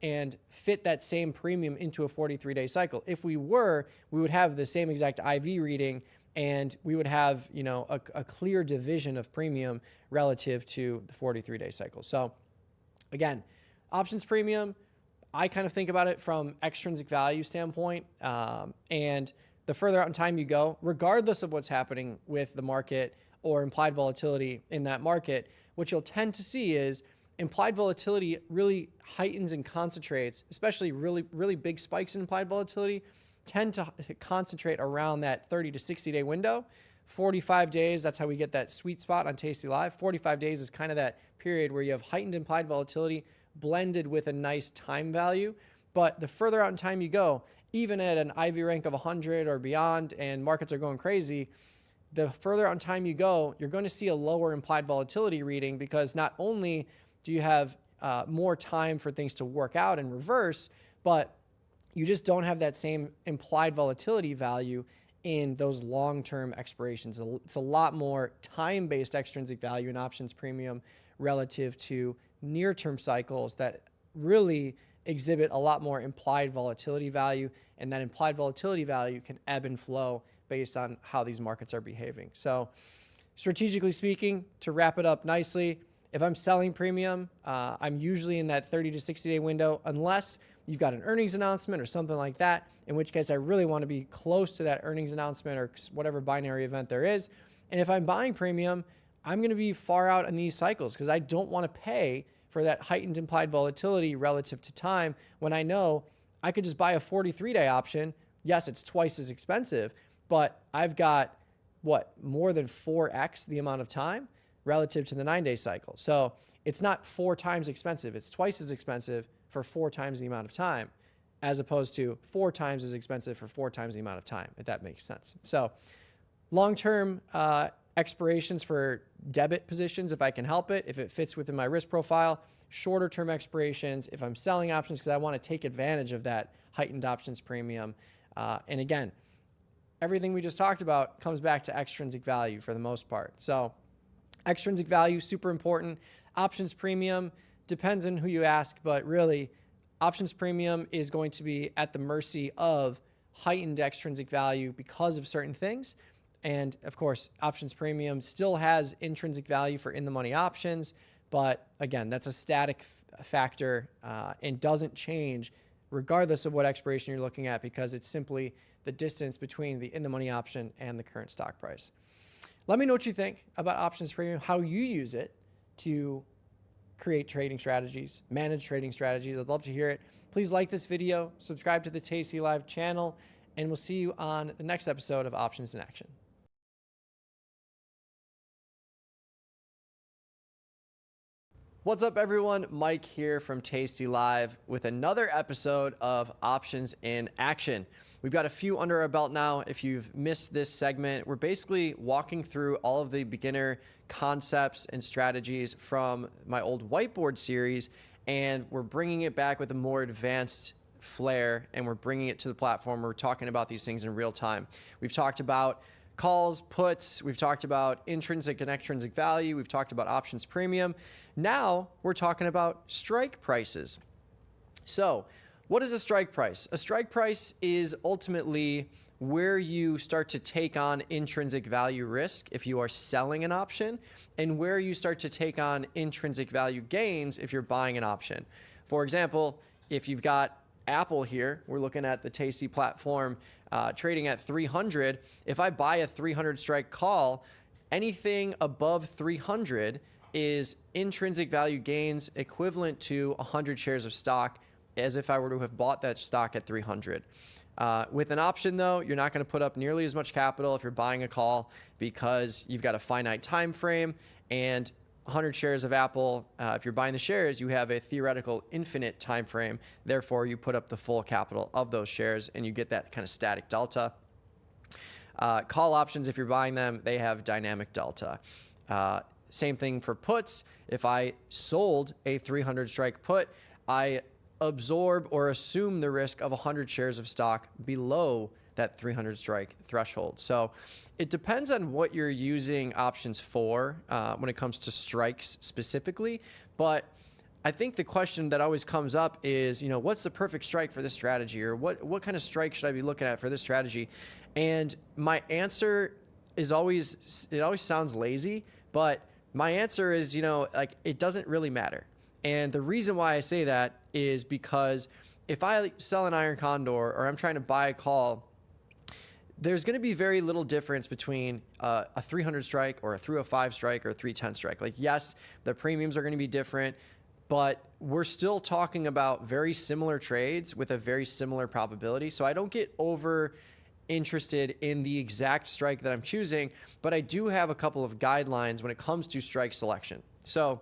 and fit that same premium into a 43-day cycle. If we were, we would have the same exact IV reading, and we would have, you know, a clear division of premium relative to the 43-day cycle. So again, options premium, I kind of think about it from extrinsic value standpoint. And the further out in time you go, regardless of what's happening with the market or implied volatility in that market, what you'll tend to see is implied volatility really heightens and concentrates, especially really big spikes in implied volatility tend to concentrate around that 30 to 60 day window. 45 days, that's how we get that sweet spot on Tasty Live. 45 days is kind of that period where you have heightened implied volatility blended with a nice time value. But the further out in time you go, even at an IV rank of 100 or beyond and markets are going crazy, the further out in time you go, you're going to see a lower implied volatility reading, because not only do you have more time for things to work out and reverse, but you just don't have that same implied volatility value in those long-term expirations. It's a lot more time-based extrinsic value in options premium relative to near-term cycles that really exhibit a lot more implied volatility value, and that implied volatility value can ebb and flow based on how these markets are behaving. So strategically speaking, to wrap it up nicely, if I'm selling premium, I'm usually in that 30 to 60 day window, unless you've got an earnings announcement or something like that, in which case I really want to be close to that earnings announcement or whatever binary event there is. And if I'm buying premium, I'm going to be far out in these cycles, because I don't want to pay for that heightened implied volatility relative to time when I know I could just buy a 43-day option. Yes, it's twice as expensive, but I've got, more than 4x the amount of time relative to the 9-day cycle. So it's not 4 times expensive. It's twice as expensive for 4 times the amount of time, as opposed to 4 times as expensive for 4 times the amount of time, if that makes sense. So long-term expirations for debit positions, if I can help it, if it fits within my risk profile. Shorter term expirations, if I'm selling options because I want to take advantage of that heightened options premium. And again, everything we just talked about comes back to extrinsic value for the most part. So extrinsic value, super important. Options premium depends on who you ask, but really options premium is going to be at the mercy of heightened extrinsic value because of certain things. And of course, options premium still has intrinsic value for in the money options, but again, that's a static factor and doesn't change regardless of what expiration you're looking at, because it's simply the distance between the in the money option and the current stock price. Let me know what you think about options premium, how you use it to create trading strategies, manage trading strategies. I'd love to hear it. Please like this video, subscribe to the Tasty Live channel, and we'll see you on the next episode of Options in Action. What's up, everyone? Mike here from Tasty Live with another episode of Options in Action. We've got a few under our belt now. If you've missed this segment, we're basically walking through all of the beginner concepts and strategies from my old whiteboard series, and we're bringing it back with a more advanced flair, and we're bringing it to the platform. We're talking about these things in real time. We've talked about calls, puts, we've talked about intrinsic and extrinsic value, we've talked about options premium. Now we're talking about strike prices. So what is a strike price? A strike price is ultimately where you start to take on intrinsic value risk if you are selling an option, and where you start to take on intrinsic value gains if you're buying an option. For example, if you've got Apple here, we're looking at the Tasty platform trading at 300. If I buy a 300 strike call, anything above 300 is intrinsic value gains equivalent to 100 shares of stock, as if I were to have bought that stock at 300. With an option, though, you're not going to put up nearly as much capital if you're buying a call, because you've got a finite time frame, and 100 shares of Apple, if you're buying the shares, you have a theoretical infinite time frame. Therefore, you put up the full capital of those shares, and you get that kind of static delta. Call options, if you're buying them, they have dynamic delta. Same thing for puts. If I sold a 300 strike put, I absorb or assume the risk of 100 shares of stock below that 300 strike threshold. So it depends on what you're using options for when it comes to strikes specifically. But I think the question that always comes up is, what's the perfect strike for this strategy, or what kind of strike should I be looking at for this strategy? And my answer is always sounds lazy, but my answer is, it doesn't really matter. And the reason why I say that is because if I sell an iron condor, or I'm trying to buy a call, there's going to be very little difference between a 300 strike or a 305 strike or a 310 strike. Like, yes, the premiums are going to be different, but we're still talking about very similar trades with a very similar probability. So I don't get over interested in the exact strike that I'm choosing, but I do have a couple of guidelines when it comes to strike selection. So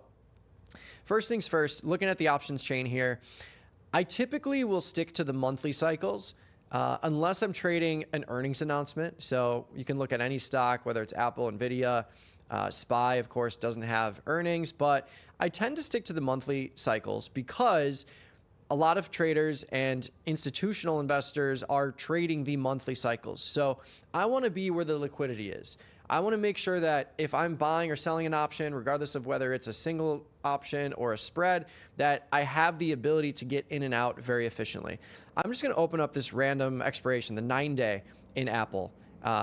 first things first, looking at the options chain here, I typically will stick to the monthly cycles unless I'm trading an earnings announcement. So you can look at any stock, whether it's Apple, Nvidia, SPY, of course, doesn't have earnings, but I tend to stick to the monthly cycles because a lot of traders and institutional investors are trading the monthly cycles. So I want to be where the liquidity is. I want to make sure that if I'm buying or selling an option, regardless of whether it's a single option or a spread, that I have the ability to get in and out very efficiently. I'm just going to open up this random expiration, the 9-day in Apple.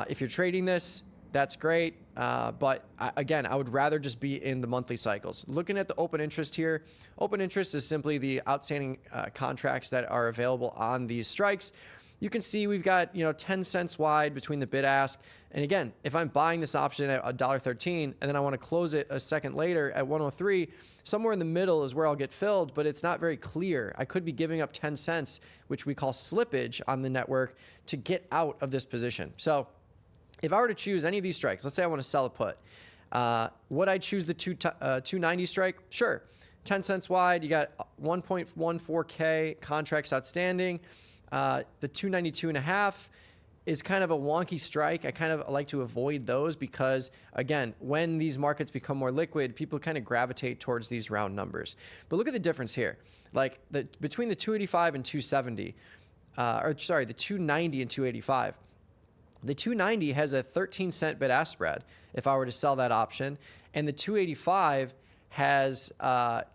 If you're trading this, that's great. But again, I would rather just be in the monthly cycles. Looking at the open interest here, open interest is simply the outstanding contracts that are available on these strikes. You can see we've got 10 cents wide between the bid ask. And again, if I'm buying this option at $1.13 and then I want to close it a second later at 103, somewhere in the middle is where I'll get filled, but it's not very clear. I could be giving up 10 cents, which we call slippage on the network, to get out of this position. So if I were to choose any of these strikes, let's say I want to sell a put, would I choose the 290 strike? Sure. 10 cents wide, you got 1.14K contracts outstanding. The 292.5 is kind of a wonky strike. I kind of like to avoid those because, again, when these markets become more liquid, people kind of gravitate towards these round numbers. But look at the difference here. Like between the 285 and 270, the 290 and 285. The 290 has a 13 cent bid-ask spread if I were to sell that option, and the 285 has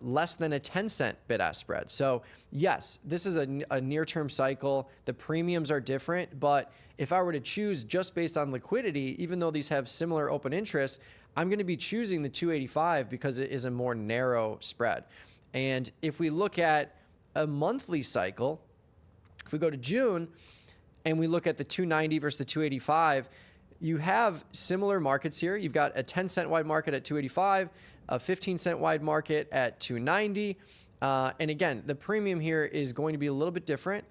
less than a 10 cent bid-ask spread. So yes, this is a near-term cycle. The premiums are different, but if I were to choose just based on liquidity, even though these have similar open interest, I'm going to be choosing the 285 because it is a more narrow spread. And if we look at a monthly cycle, if we go to June and we look at the 290 versus the 285, you have similar markets here. You've got a 10 cent wide market at 285, a 15 cent wide market at 290. And again, the premium here is going to be a little bit different,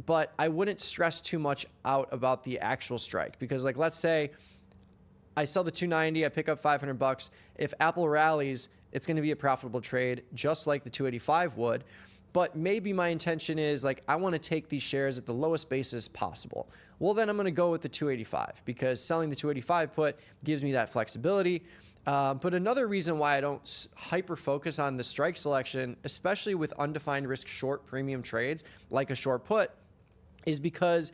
but I wouldn't stress too much out about the actual strike because, like, let's say I sell the 290, I pick up $500. If Apple rallies, it's going to be a profitable trade just like the 285 would. But maybe my intention is, like, I want to take these shares at the lowest basis possible. Well, then I'm going to go with the 285 because selling the 285 put gives me that flexibility. But another reason why I don't hyper focus on the strike selection, especially with undefined risk short premium trades like a short put, is because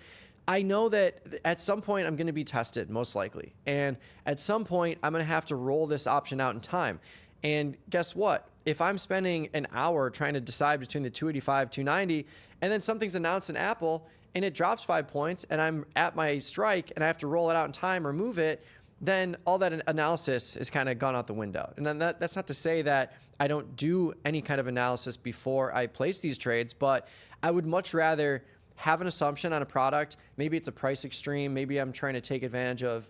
I know that at some point I'm going to be tested, most likely. And at some point I'm going to have to roll this option out in time. And guess what? If I'm spending an hour trying to decide between the 285, 290, and then something's announced in Apple and it drops 5 points and I'm at my strike and I have to roll it out in time or move it, then all that analysis is kind of gone out the window. And then that's not to say that I don't do any kind of analysis before I place these trades, but I would much rather have an assumption on a product. Maybe it's a price extreme. Maybe I'm trying to take advantage of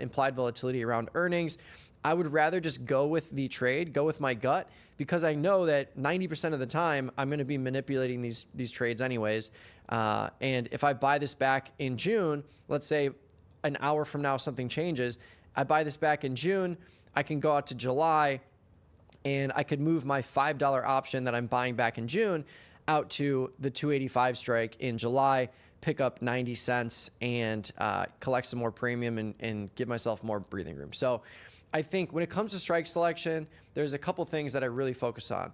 implied volatility around earnings. I would rather just go with the trade, go with my gut, because I know that 90% of the time I'm going to be manipulating these trades anyways. And if I buy this back in June, let's say an hour from now something changes, I buy this back in June, I can go out to July and I could move my $5 option that I'm buying back in June out to the 285 strike in July, pick up 90 cents and collect some more premium and give myself more breathing room. So I think when it comes to strike selection, there's a couple things that I really focus on.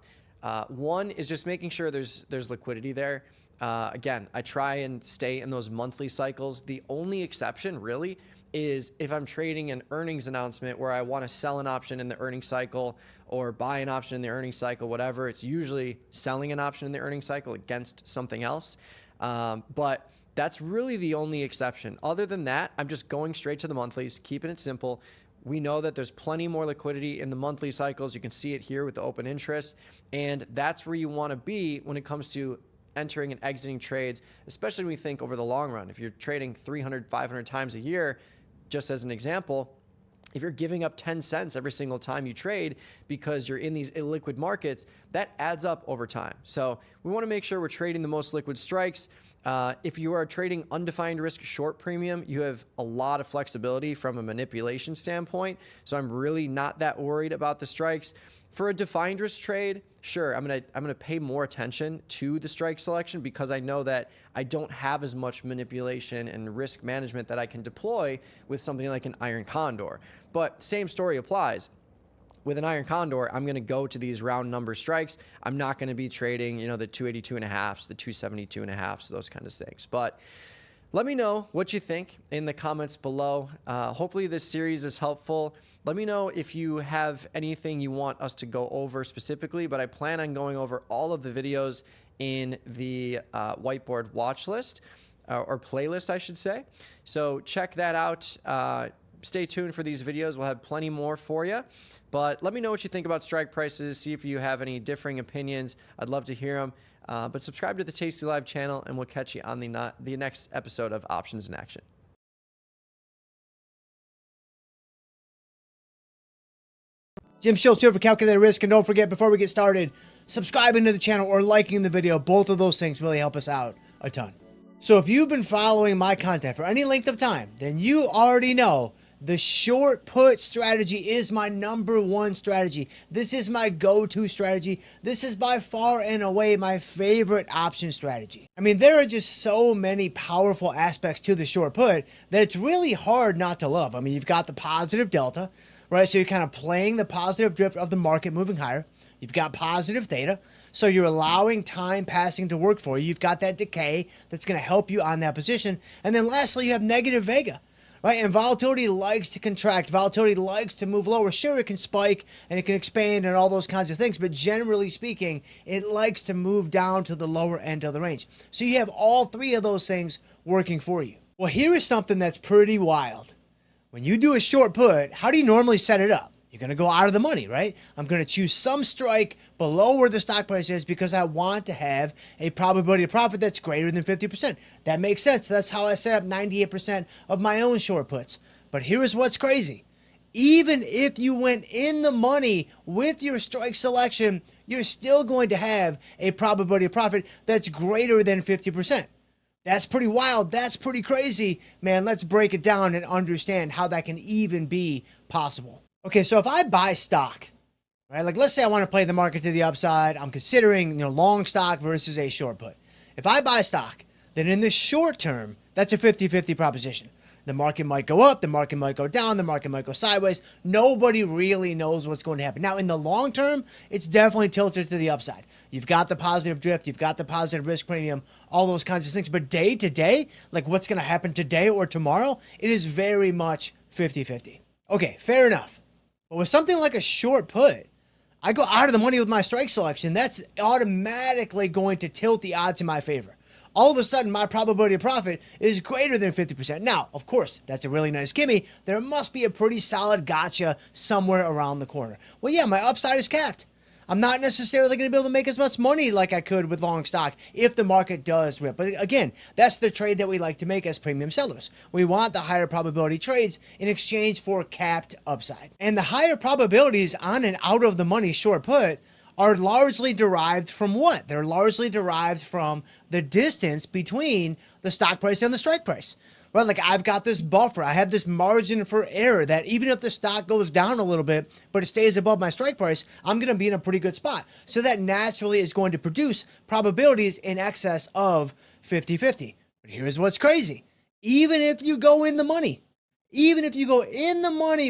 One is just making sure there's liquidity there. Again, I try and stay in those monthly cycles. The only exception really is if I'm trading an earnings announcement where I want to sell an option in the earnings cycle or buy an option in the earnings cycle, whatever. It's usually selling an option in the earnings cycle against something else. But that's really the only exception. Other than that, I'm just going straight to the monthlies, keeping it simple. We know that there's plenty more liquidity in the monthly cycles. You can see it here with the open interest. And that's where you want to be when it comes to entering and exiting trades, especially when we think over the long run. If you're trading 300, 500 times a year, just as an example, if you're giving up 10 cents every single time you trade because you're in these illiquid markets, that adds up over time. So we want to make sure we're trading the most liquid strikes. If you are trading undefined risk short premium, you have a lot of flexibility from a manipulation standpoint. So I'm really not that worried about the strikes. For a defined risk trade, sure, I'm gonna pay more attention to the strike selection because I know that I don't have as much manipulation and risk management that I can deploy with something like an iron condor. But same story applies. With an iron condor, I'm going to go to these round number strikes. I'm not going to be trading, the 282.5s, the 272.5s, those kind of things. But let me know what you think in the comments below. Hopefully this series is helpful. Let me know if you have anything you want us to go over specifically, but I plan on going over all of the videos in the whiteboard watch list, or playlist, I should say. So check that out. Stay tuned for these videos. We'll have plenty more for you. But let me know what you think about strike prices. See if you have any differing opinions. I'd love to hear them. But subscribe to the Tasty Live channel, and we'll catch you on the next episode of Options in Action. Jim Schultz here for Calculated Risk. And don't forget, before we get started, subscribing to the channel or liking the video. Both of those things really help us out a ton. So if you've been following my content for any length of time, then you already know the short put strategy is my #1 strategy. This is my go-to strategy. This is by far and away my favorite option strategy. I mean, there are just so many powerful aspects to the short put that it's really hard not to love. I mean, you've got the positive delta, right? So you're kind of playing the positive drift of the market moving higher. You've got positive theta, so you're allowing time passing to work for you. You've got that decay that's going to help you on that position. And then lastly, you have negative vega. Right? And volatility likes to contract. Volatility likes to move lower. Sure, it can spike and it can expand and all those kinds of things, but generally speaking, it likes to move down to the lower end of the range. So you have all three of those things working for you. Well, here is something that's pretty wild. When you do a short put, how do you normally set it up? You're going to go out of the money, right? I'm going to choose some strike below where the stock price is because I want to have a probability of profit that's greater than 50%. That makes sense. That's how I set up 98% of my own short puts. But here's what's crazy. Even if you went in the money with your strike selection, you're still going to have a probability of profit that's greater than 50%. That's pretty wild. That's pretty crazy. Man, let's break it down and understand how that can even be possible. Okay, so if I buy stock, right, like let's say I want to play the market to the upside, I'm considering long stock versus a short put. If I buy stock, then in the short term, that's a 50-50 proposition. The market might go up, the market might go down, the market might go sideways. Nobody really knows what's going to happen. Now, in the long term, it's definitely tilted to the upside. You've got the positive drift, you've got the positive risk premium, all those kinds of things. But day to day, like what's going to happen today or tomorrow, it is very much 50-50. Okay, fair enough. But with something like a short put, I go out of the money with my strike selection, that's automatically going to tilt the odds in my favor. All of a sudden, my probability of profit is greater than 50%. Now, of course, that's a really nice gimme. There must be a pretty solid gotcha somewhere around the corner. Well, yeah, my upside is capped. I'm not necessarily going to be able to make as much money like I could with long stock if the market does rip. But again, that's the trade that we like to make as premium sellers. We want the higher probability trades in exchange for capped upside. And the higher probabilities on an out of the money short put are largely derived from what? They're largely derived from the distance between the stock price and the strike price. Right? Like I've got this buffer. I have this margin for error that even if the stock goes down a little bit, but it stays above my strike price, I'm going to be in a pretty good spot. So that naturally is going to produce probabilities in excess of 50-50. But here's what's crazy. Even if you go in the money,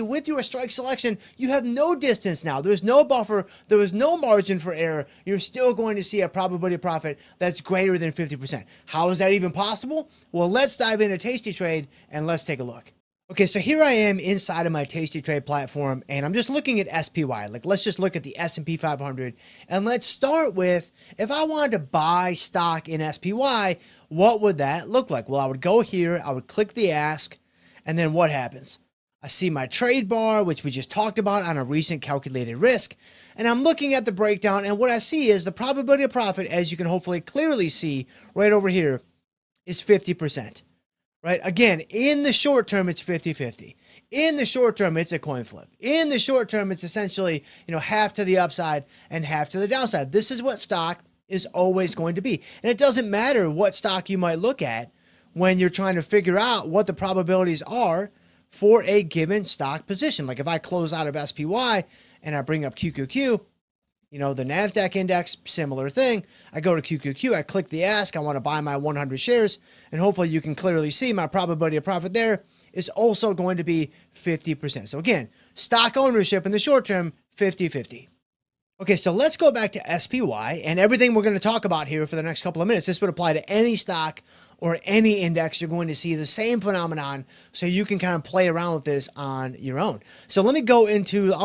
with your strike selection, you have no distance now. There's no buffer. There is no margin for error. You're still going to see a probability of profit that's greater than 50%. How is that even possible? Well, let's dive into Tasty Trade and let's take a look. Okay, so here I am inside of my Tasty Trade platform, and I'm just looking at SPY. Like, let's just look at the S&P 500, and let's start with, if I wanted to buy stock in SPY, what would that look like? Well, I would go here, I would click the ask, and then what happens? I see my trade bar, which we just talked about on a recent calculated risk, and I'm looking at the breakdown, and what I see is the probability of profit, as you can hopefully clearly see right over here, is 50%. Right? Again, in the short term, it's 50-50. In the short term, it's a coin flip. In the short term, it's essentially, half to the upside and half to the downside. This is what stock is always going to be. And it doesn't matter what stock you might look at when you're trying to figure out what the probabilities are for a given stock position. Like if I close out of SPY and I bring up QQQ, the NASDAQ index, similar thing. I go to QQQ, I click the ask, I want to buy my 100 shares, and hopefully you can clearly see my probability of profit there is also going to be 50%. So again, stock ownership in the short term, 50-50. Okay, so let's go back to SPY, and everything we're going to talk about here for the next couple of minutes, this would apply to any stock or any index. You're going to see the same phenomenon, so you can kind of play around with this on your own. So I'll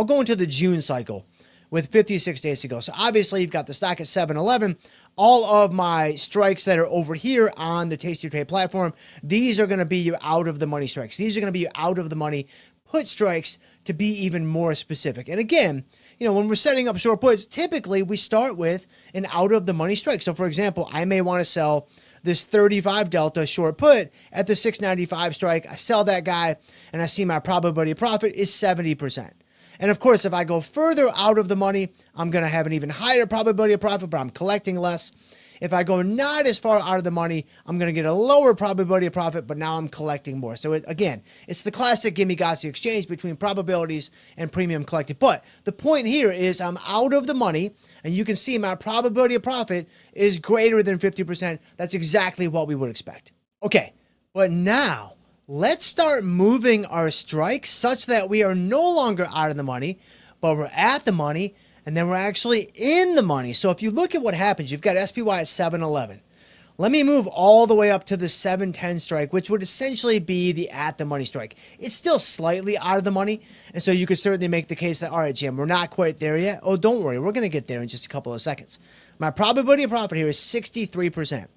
go into the June cycle with 56 days to go. So obviously you've got the stock at 711. All of my strikes that are over here on the Tasty Trade platform, these are going to be your out of the money strikes. These are going to be your out of the money put strikes, to be even more specific. And again, when we're setting up short puts, typically we start with an out of the money strike. So for example, I may want to sell this 35 delta short put at the 695 strike. I sell that guy and I see my probability of profit is 70%. And of course, if I go further out of the money, I'm going to have an even higher probability of profit, but I'm collecting less. If I go not as far out of the money, I'm going to get a lower probability of profit, but now I'm collecting more. So again, it's the classic gimme gotcha exchange between probabilities and premium collected. But the point here is I'm out of the money, and you can see my probability of profit is greater than 50%. That's exactly what we would expect. Okay, but now let's start moving our strikes such that we are no longer out of the money, but we're at the money, and then we're actually in the money. So if you look at what happens, you've got SPY at 711. Let me move all the way up to the 710 strike, which would essentially be the at the money strike. It's still slightly out of the money, and so you could certainly make the case that, all right, Jim, we're not quite there yet. Oh, don't worry, we're going to get there in just a couple of seconds. My probability of profit here is 63%.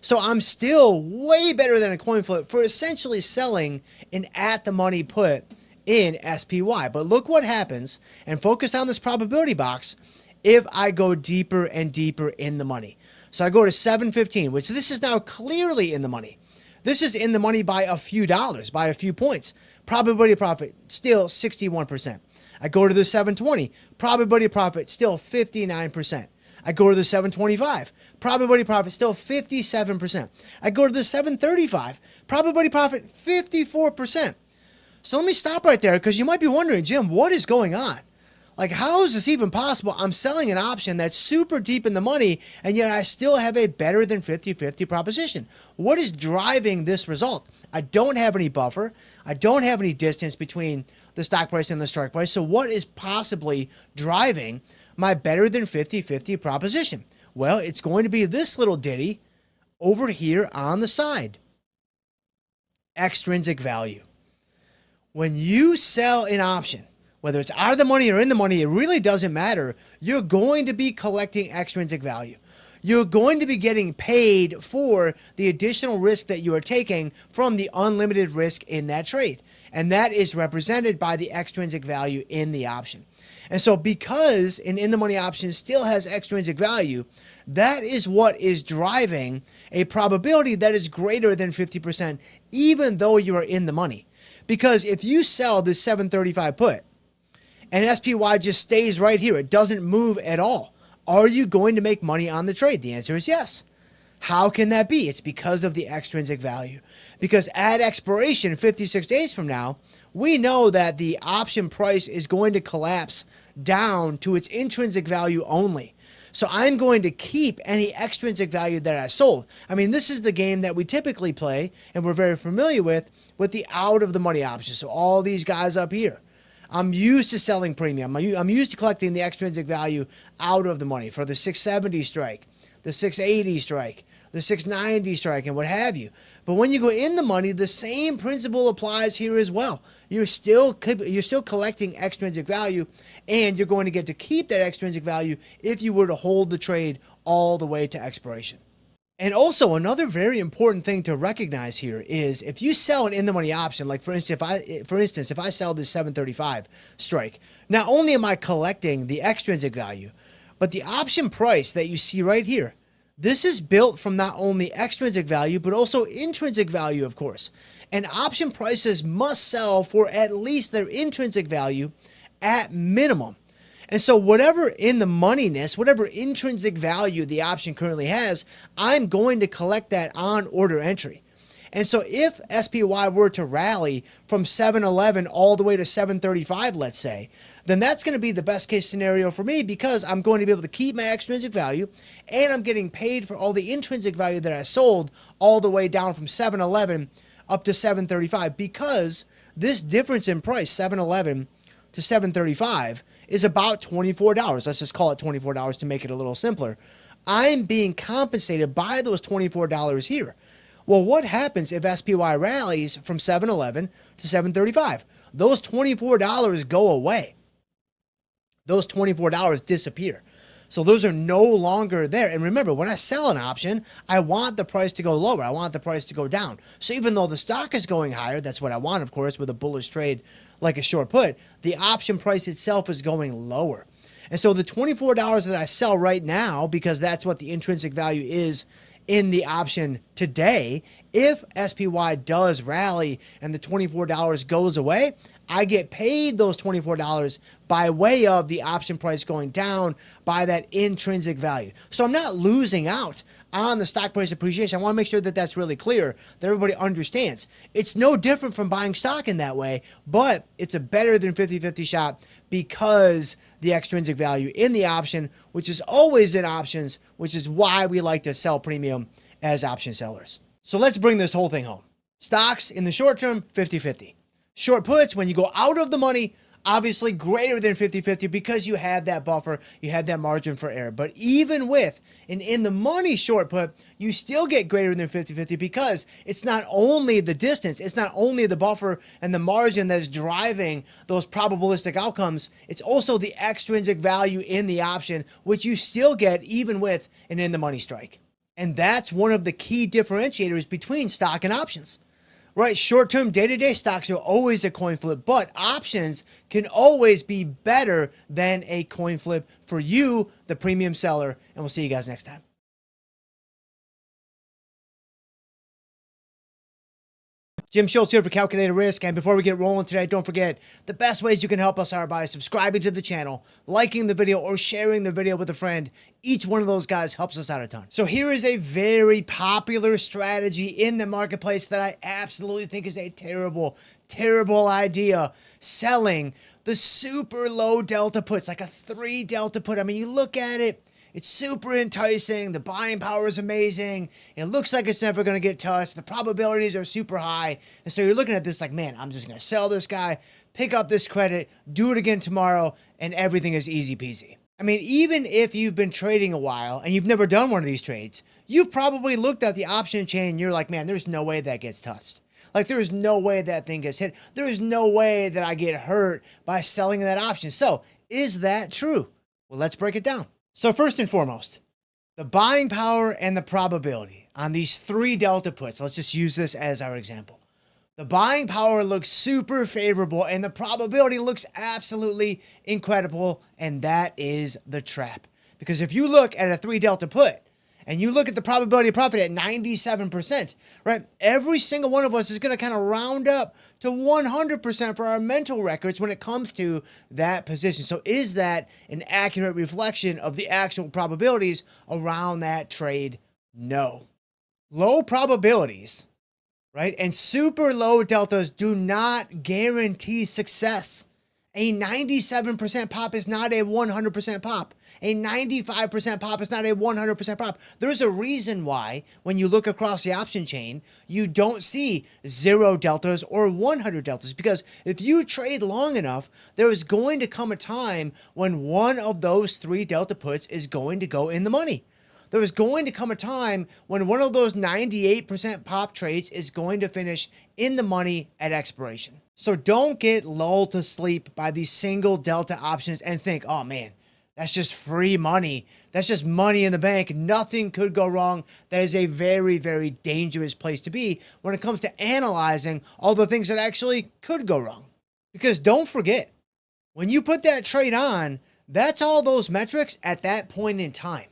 So I'm still way better than a coin flip for essentially selling an at the money put in SPY. But look what happens, and focus on this probability box, if I go deeper and deeper in the money. So I go to 715, which this is now clearly in the money. This is in the money by a few dollars, by a few points. Probability of profit, still 61%. I go to the 720, probability of profit, still 59%. I go to the 725, probability of profit, still 57%. I go to the 735, probability of profit, 54%. So let me stop right there, because you might be wondering, Jim, what is going on? Like, how is this even possible? I'm selling an option that's super deep in the money, and yet I still have a better than 50-50 proposition. What is driving this result? I don't have any buffer. I don't have any distance between the stock price and the strike price. So what is possibly driving my better than 50-50 proposition? Well, it's going to be this little ditty over here on the side. Extrinsic value. When you sell an option, whether it's out of the money or in the money, it really doesn't matter. You're going to be collecting extrinsic value. You're going to be getting paid for the additional risk that you are taking from the unlimited risk in that trade. And that is represented by the extrinsic value in the option. And so because an in-the-money option still has extrinsic value, that is what is driving a probability that is greater than 50%, even though you are in the money. Because if you sell this 735 put and SPY just stays right here, it doesn't move at all, are you going to make money on the trade? The answer is yes. How can that be? It's because of the extrinsic value. Because at expiration, 56 days from now, we know that the option price is going to collapse down to its intrinsic value only. So I'm going to keep any extrinsic value that I sold. I mean, this is the game that we typically play and we're very familiar with the out of the money option. So all these guys up here. I'm used to selling premium. I'm used to collecting the extrinsic value out of the money for the 670 strike, the 680 strike, the 690 strike, and what have you. But when you go in the money, the same principle applies here as well. You're still collecting extrinsic value, and you're going to get to keep that extrinsic value if you were to hold the trade all the way to expiration. And also, another very important thing to recognize here is if you sell an in-the-money option, like for instance, if I sell this 735 strike, not only am I collecting the extrinsic value, but the option price that you see right here, this is built from not only extrinsic value, but also intrinsic value, of course. And option prices must sell for at least their intrinsic value at minimum. And so whatever in the moneyness, whatever intrinsic value the option currently has, I'm going to collect that on order entry. And so if SPY were to rally from 711 all the way to 735, let's say, then that's going to be the best case scenario for me because I'm going to be able to keep my extrinsic value and I'm getting paid for all the intrinsic value that I sold all the way down from 711 up to 735 because this difference in price, 711 to 735, is about $24. Let's just call it $24 to make it a little simpler. I'm being compensated by those $24 here. Well, what happens if SPY rallies from 711 to 735? Those $24 go away. Those $24 disappear. So those are no longer there. And remember, when I sell an option, I want the price to go lower. I want the price to go down. So even though the stock is going higher, that's what I want, of course, with a bullish trade like a short put, the option price itself is going lower. And so the $24 that I sell right now, because that's what the intrinsic value is in the option today, if SPY does rally and the $24 goes away, I get paid those $24 by way of the option price going down by that intrinsic value. So I'm not losing out on the stock price appreciation. I want to make sure that that's really clear, that everybody understands. It's no different from buying stock in that way, but it's a better than 50-50 shot because the extrinsic value in the option, which is always in options, which is why we like to sell premium as option sellers. So let's bring this whole thing home. Stocks in the short term, 50-50. Short puts, when you go out of the money, obviously greater than 50-50 because you have that buffer, you have that margin for error. But even with an in-the-money short put, you still get greater than 50-50 because it's not only the distance, it's not only the buffer and the margin that's driving those probabilistic outcomes, it's also the extrinsic value in the option, which you still get even with an in-the-money strike. And that's one of the key differentiators between stock and options. Right, short-term, day-to-day stocks are always a coin flip, but options can always be better than a coin flip for you, the premium seller, and we'll see you guys next time. Jim Schultz here for Calculated Risk, and before we get rolling today, don't forget, the best ways you can help us are by subscribing to the channel, liking the video, or sharing the video with a friend. Each one of those guys helps us out a ton. So here is a very popular strategy in the marketplace that I absolutely think is a terrible, terrible idea. Selling the super low delta puts, like a 3 delta put. I mean, you look at it, it's super enticing. The buying power is amazing. It looks like it's never going to get touched. The probabilities are super high. And so you're looking at this like, man, I'm just going to sell this guy, pick up this credit, do it again tomorrow, and everything is easy peasy. I mean, even if you've been trading a while and you've never done one of these trades, you've probably looked at the option chain and you're like, man, there's no way that gets touched. Like, there's no way that thing gets hit. There's no way that I get hurt by selling that option. So, is that true? Well, let's break it down. So, first and foremost, the buying power and the probability on these 3 delta puts. Let's just use this as our example. The buying power looks super favorable and the probability looks absolutely incredible. And that is the trap. Because if you look at a 3 delta put and you look at the probability of profit at 97%, right? Every single one of us is going to kind of round up to 100% for our mental records when it comes to that position. So is that an accurate reflection of the actual probabilities around that trade? No. Low probabilities, right, and super low deltas do not guarantee success. A 97% pop is not a 100% pop. A 95% pop is not a 100% pop. There's a reason why, when you look across the option chain, you don't see 0 deltas or 100 deltas. Because if you trade long enough, there is going to come a time when one of those 3 delta puts is going to go in the money. There is going to come a time when one of those 98% pop trades is going to finish in the money at expiration. So don't get lulled to sleep by these single delta options and think, oh man, that's just free money. That's just money in the bank. Nothing could go wrong. That is a very, very dangerous place to be when it comes to analyzing all the things that actually could go wrong. Because don't forget, when you put that trade on, that's all those metrics at that point in time.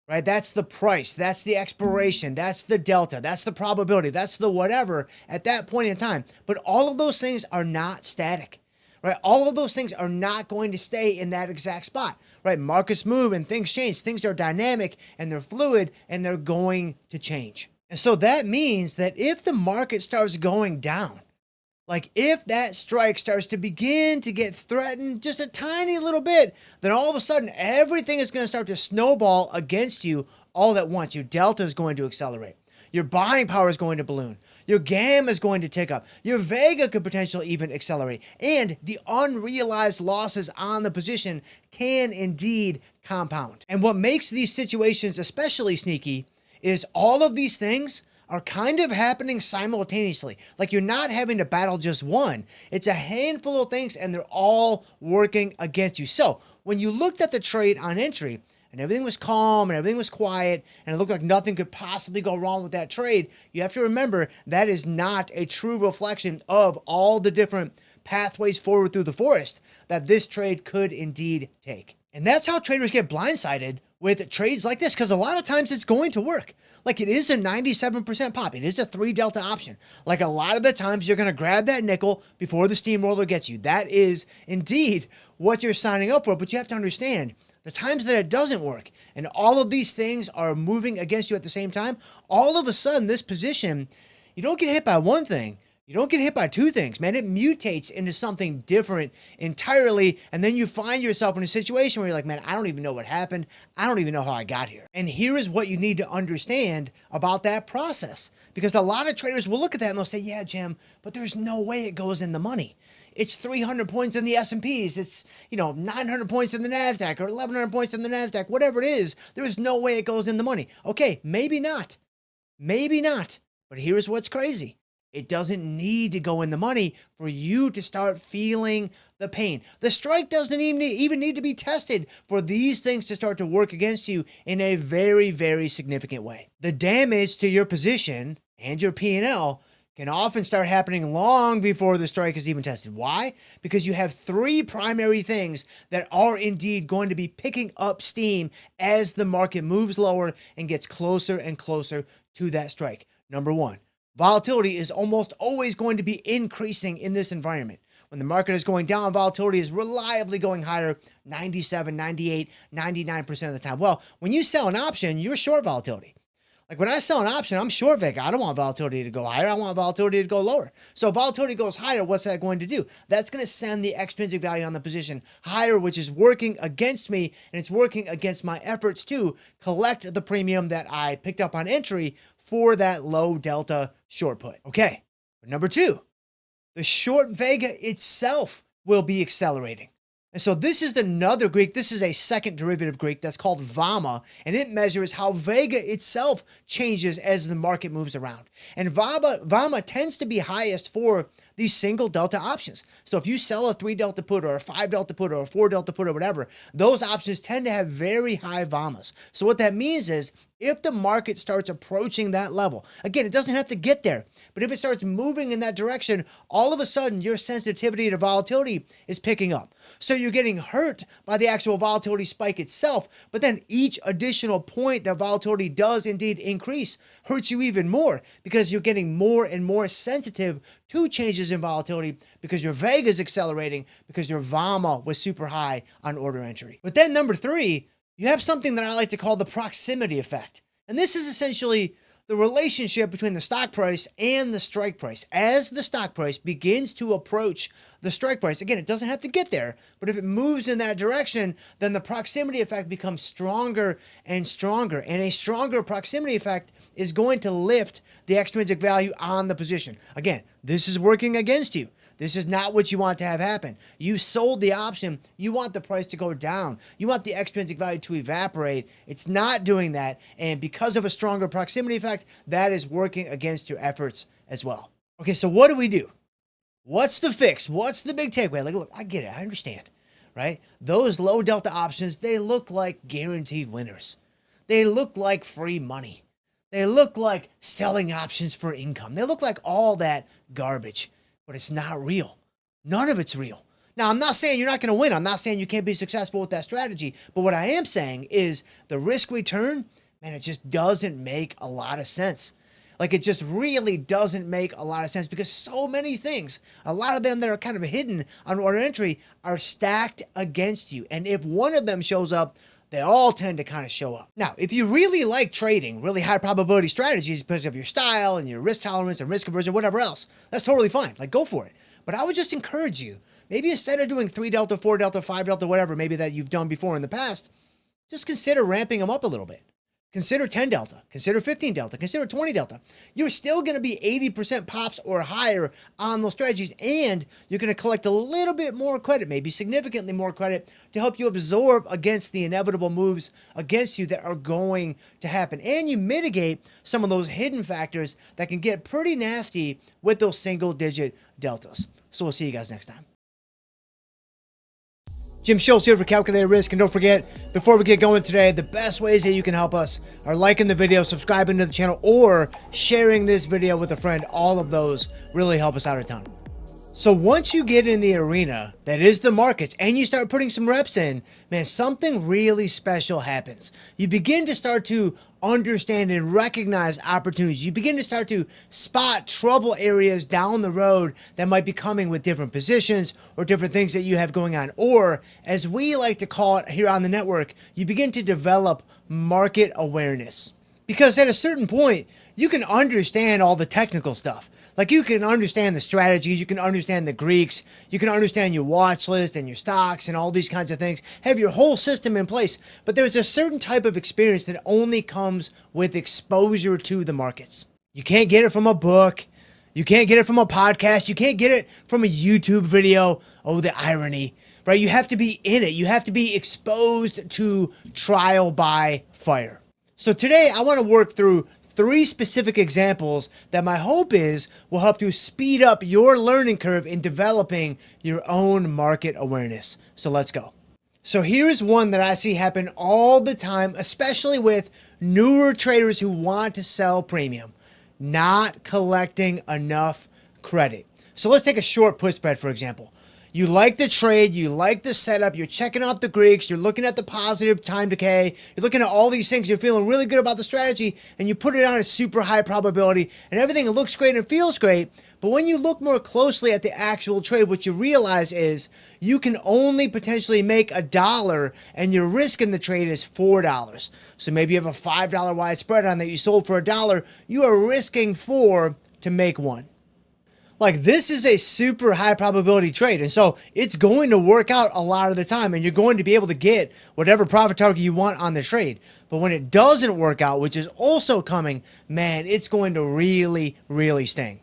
Right? That's the price. That's the expiration. That's the delta. That's the probability. That's the whatever at that point in time. But all of those things are not static. Right? All of those things are not going to stay in that exact spot. Right? Markets move and things change. Things are dynamic and they're fluid and they're going to change. And so that means that if the market starts going down, like if that strike starts to begin to get threatened just a tiny little bit, then all of a sudden everything is going to start to snowball against you all at once. Your delta is going to accelerate. Your buying power is going to balloon. Your gamma is going to tick up. Your vega could potentially even accelerate. And the unrealized losses on the position can indeed compound. And what makes these situations especially sneaky is all of these things are kind of happening simultaneously. Like you're not having to battle just one. It's a handful of things and they're all working against you. So when you looked at the trade on entry and everything was calm and everything was quiet and it looked like nothing could possibly go wrong with that trade, you have to remember that is not a true reflection of all the different pathways forward through the forest that this trade could indeed take. And that's how traders get blindsided with trades like this, because a lot of times it's going to work. Like it is a 97% pop. It is a 3 delta option. Like a lot of the times you're going to grab that nickel before the steamroller gets you. That is indeed what you're signing up for. But you have to understand the times that it doesn't work and all of these things are moving against you at the same time, all of a sudden this position, you don't get hit by one thing. You don't get hit by 2 things, man. It mutates into something different entirely. And then you find yourself in a situation where you're like, man, I don't even know what happened. I don't even know how I got here. And here is what you need to understand about that process. Because a lot of traders will look at that and they'll say, yeah, Jim, but there's no way it goes in the money. It's 300 points in the S&Ps. It's, 900 points in the NASDAQ or 1,100 points in the NASDAQ, whatever it is. There's no way it goes in the money. Okay, maybe not. Maybe not. But here's what's crazy. It doesn't need to go in the money for you to start feeling the pain. The strike doesn't even need to be tested for these things to start to work against you in a very, very significant way. The damage to your position and your P&L can often start happening long before the strike is even tested. Why? Because you have 3 primary things that are indeed going to be picking up steam as the market moves lower and gets closer and closer to that strike. Number 1. Volatility is almost always going to be increasing in this environment. When the market is going down, volatility is reliably going higher 97, 98, 99% of the time. Well, when you sell an option, you're short volatility. Like when I sell an option, I'm short vega. I don't want volatility to go higher. I want volatility to go lower. So if volatility goes higher, what's that going to do? That's going to send the extrinsic value on the position higher, which is working against me, and it's working against my efforts to collect the premium that I picked up on entry for that low delta short put. Okay, but number 2, the short vega itself will be accelerating. And so this is another Greek. This is a second derivative Greek that's called VAMA, and it measures how Vega itself changes as the market moves around. And VAMA tends to be highest for these single delta options. So if you sell a 3 delta put or a 5 delta put or a 4 delta put or whatever, those options tend to have very high VAMAs. So what that means is if the market starts approaching that level, again, it doesn't have to get there, but if it starts moving in that direction, all of a sudden your sensitivity to volatility is picking up. So you're getting hurt by the actual volatility spike itself, but then each additional point that volatility does indeed increase hurts you even more because you're getting more and more sensitive to changes in volatility because your Vega is accelerating because your VAMA was super high on order entry. But then number 3, you have something that I like to call the proximity effect. And this is essentially the relationship between the stock price and the strike price. As the stock price begins to approach the strike price, again, it doesn't have to get there, but if it moves in that direction, then the proximity effect becomes stronger and stronger. And a stronger proximity effect is going to lift the extrinsic value on the position. Again, this is working against you. This is not what you want to have happen. You sold the option. You want the price to go down. You want the extrinsic value to evaporate. It's not doing that. And because of a stronger proximity effect, that is working against your efforts as well. Okay, so what do we do? What's the fix? What's the big takeaway? Like, look, I get it. I understand, right? Those low delta options, they look like guaranteed winners. They look like free money. They look like selling options for income. They look like all that garbage. But it's not real. None of it's real. Now, I'm not saying you're not going to win. I'm not saying you can't be successful with that strategy. But what I am saying is the risk return, man, it just doesn't make a lot of sense. Like, it just really doesn't make a lot of sense because so many things, a lot of them that are kind of hidden on order entry are stacked against you. And if one of them shows up, they all tend to kind of show up. Now, if you really like trading, really high probability strategies because of your style and your risk tolerance and risk aversion, whatever else, that's totally fine. Like, go for it. But I would just encourage you, maybe instead of doing 3 delta, 4 delta, 5 delta, whatever, maybe that you've done before in the past, just consider ramping them up a little bit. Consider 10 delta, consider 15 delta, consider 20 delta. You're still going to be 80% pops or higher on those strategies, and you're going to collect a little bit more credit, maybe significantly more credit, to help you absorb against the inevitable moves against you that are going to happen. And you mitigate some of those hidden factors that can get pretty nasty with those single-digit deltas. So we'll see you guys next time. Jim Schultz here for Calculated Risk, and don't forget, before we get going today, the best ways that you can help us are liking the video, subscribing to the channel, or sharing this video with a friend. All of those really help us out a ton. So once you get in the arena that is the markets and you start putting some reps in, man, something really special happens. You begin to start to understand and recognize opportunities. You begin to start to spot trouble areas down the road that might be coming with different positions or different things that you have going on. Or, as we like to call it here on the network, you begin to develop market awareness. Because at a certain point, you can understand all the technical stuff. Like, you can understand the strategies, you can understand the Greeks, you can understand your watch list and your stocks and all these kinds of things, have your whole system in place. But there's a certain type of experience that only comes with exposure to the markets. You can't get it from a book. You can't get it from a podcast. You can't get it from a YouTube video. Oh, the irony, right? You have to be in it. You have to be exposed to trial by fire. So today I want to work through 3 specific examples that my hope is will help you speed up your learning curve in developing your own market awareness. So let's go. So here's one that I see happen all the time, especially with newer traders who want to sell premium, not collecting enough credit. So let's take a short put spread, for example. You like the trade, you like the setup, you're checking out the Greeks, you're looking at the positive time decay, you're looking at all these things, you're feeling really good about the strategy, and you put it on a super high probability, and everything looks great and feels great. But when you look more closely at the actual trade, what you realize is you can only potentially make $1, and your risk in the trade is $4. So maybe you have a $5 wide spread on that you sold for $1, you are risking $4 to make $1. Like, this is a super high probability trade, and so it's going to work out a lot of the time, and you're going to be able to get whatever profit target you want on the trade. But when it doesn't work out, which is also coming, man, it's going to really, really sting.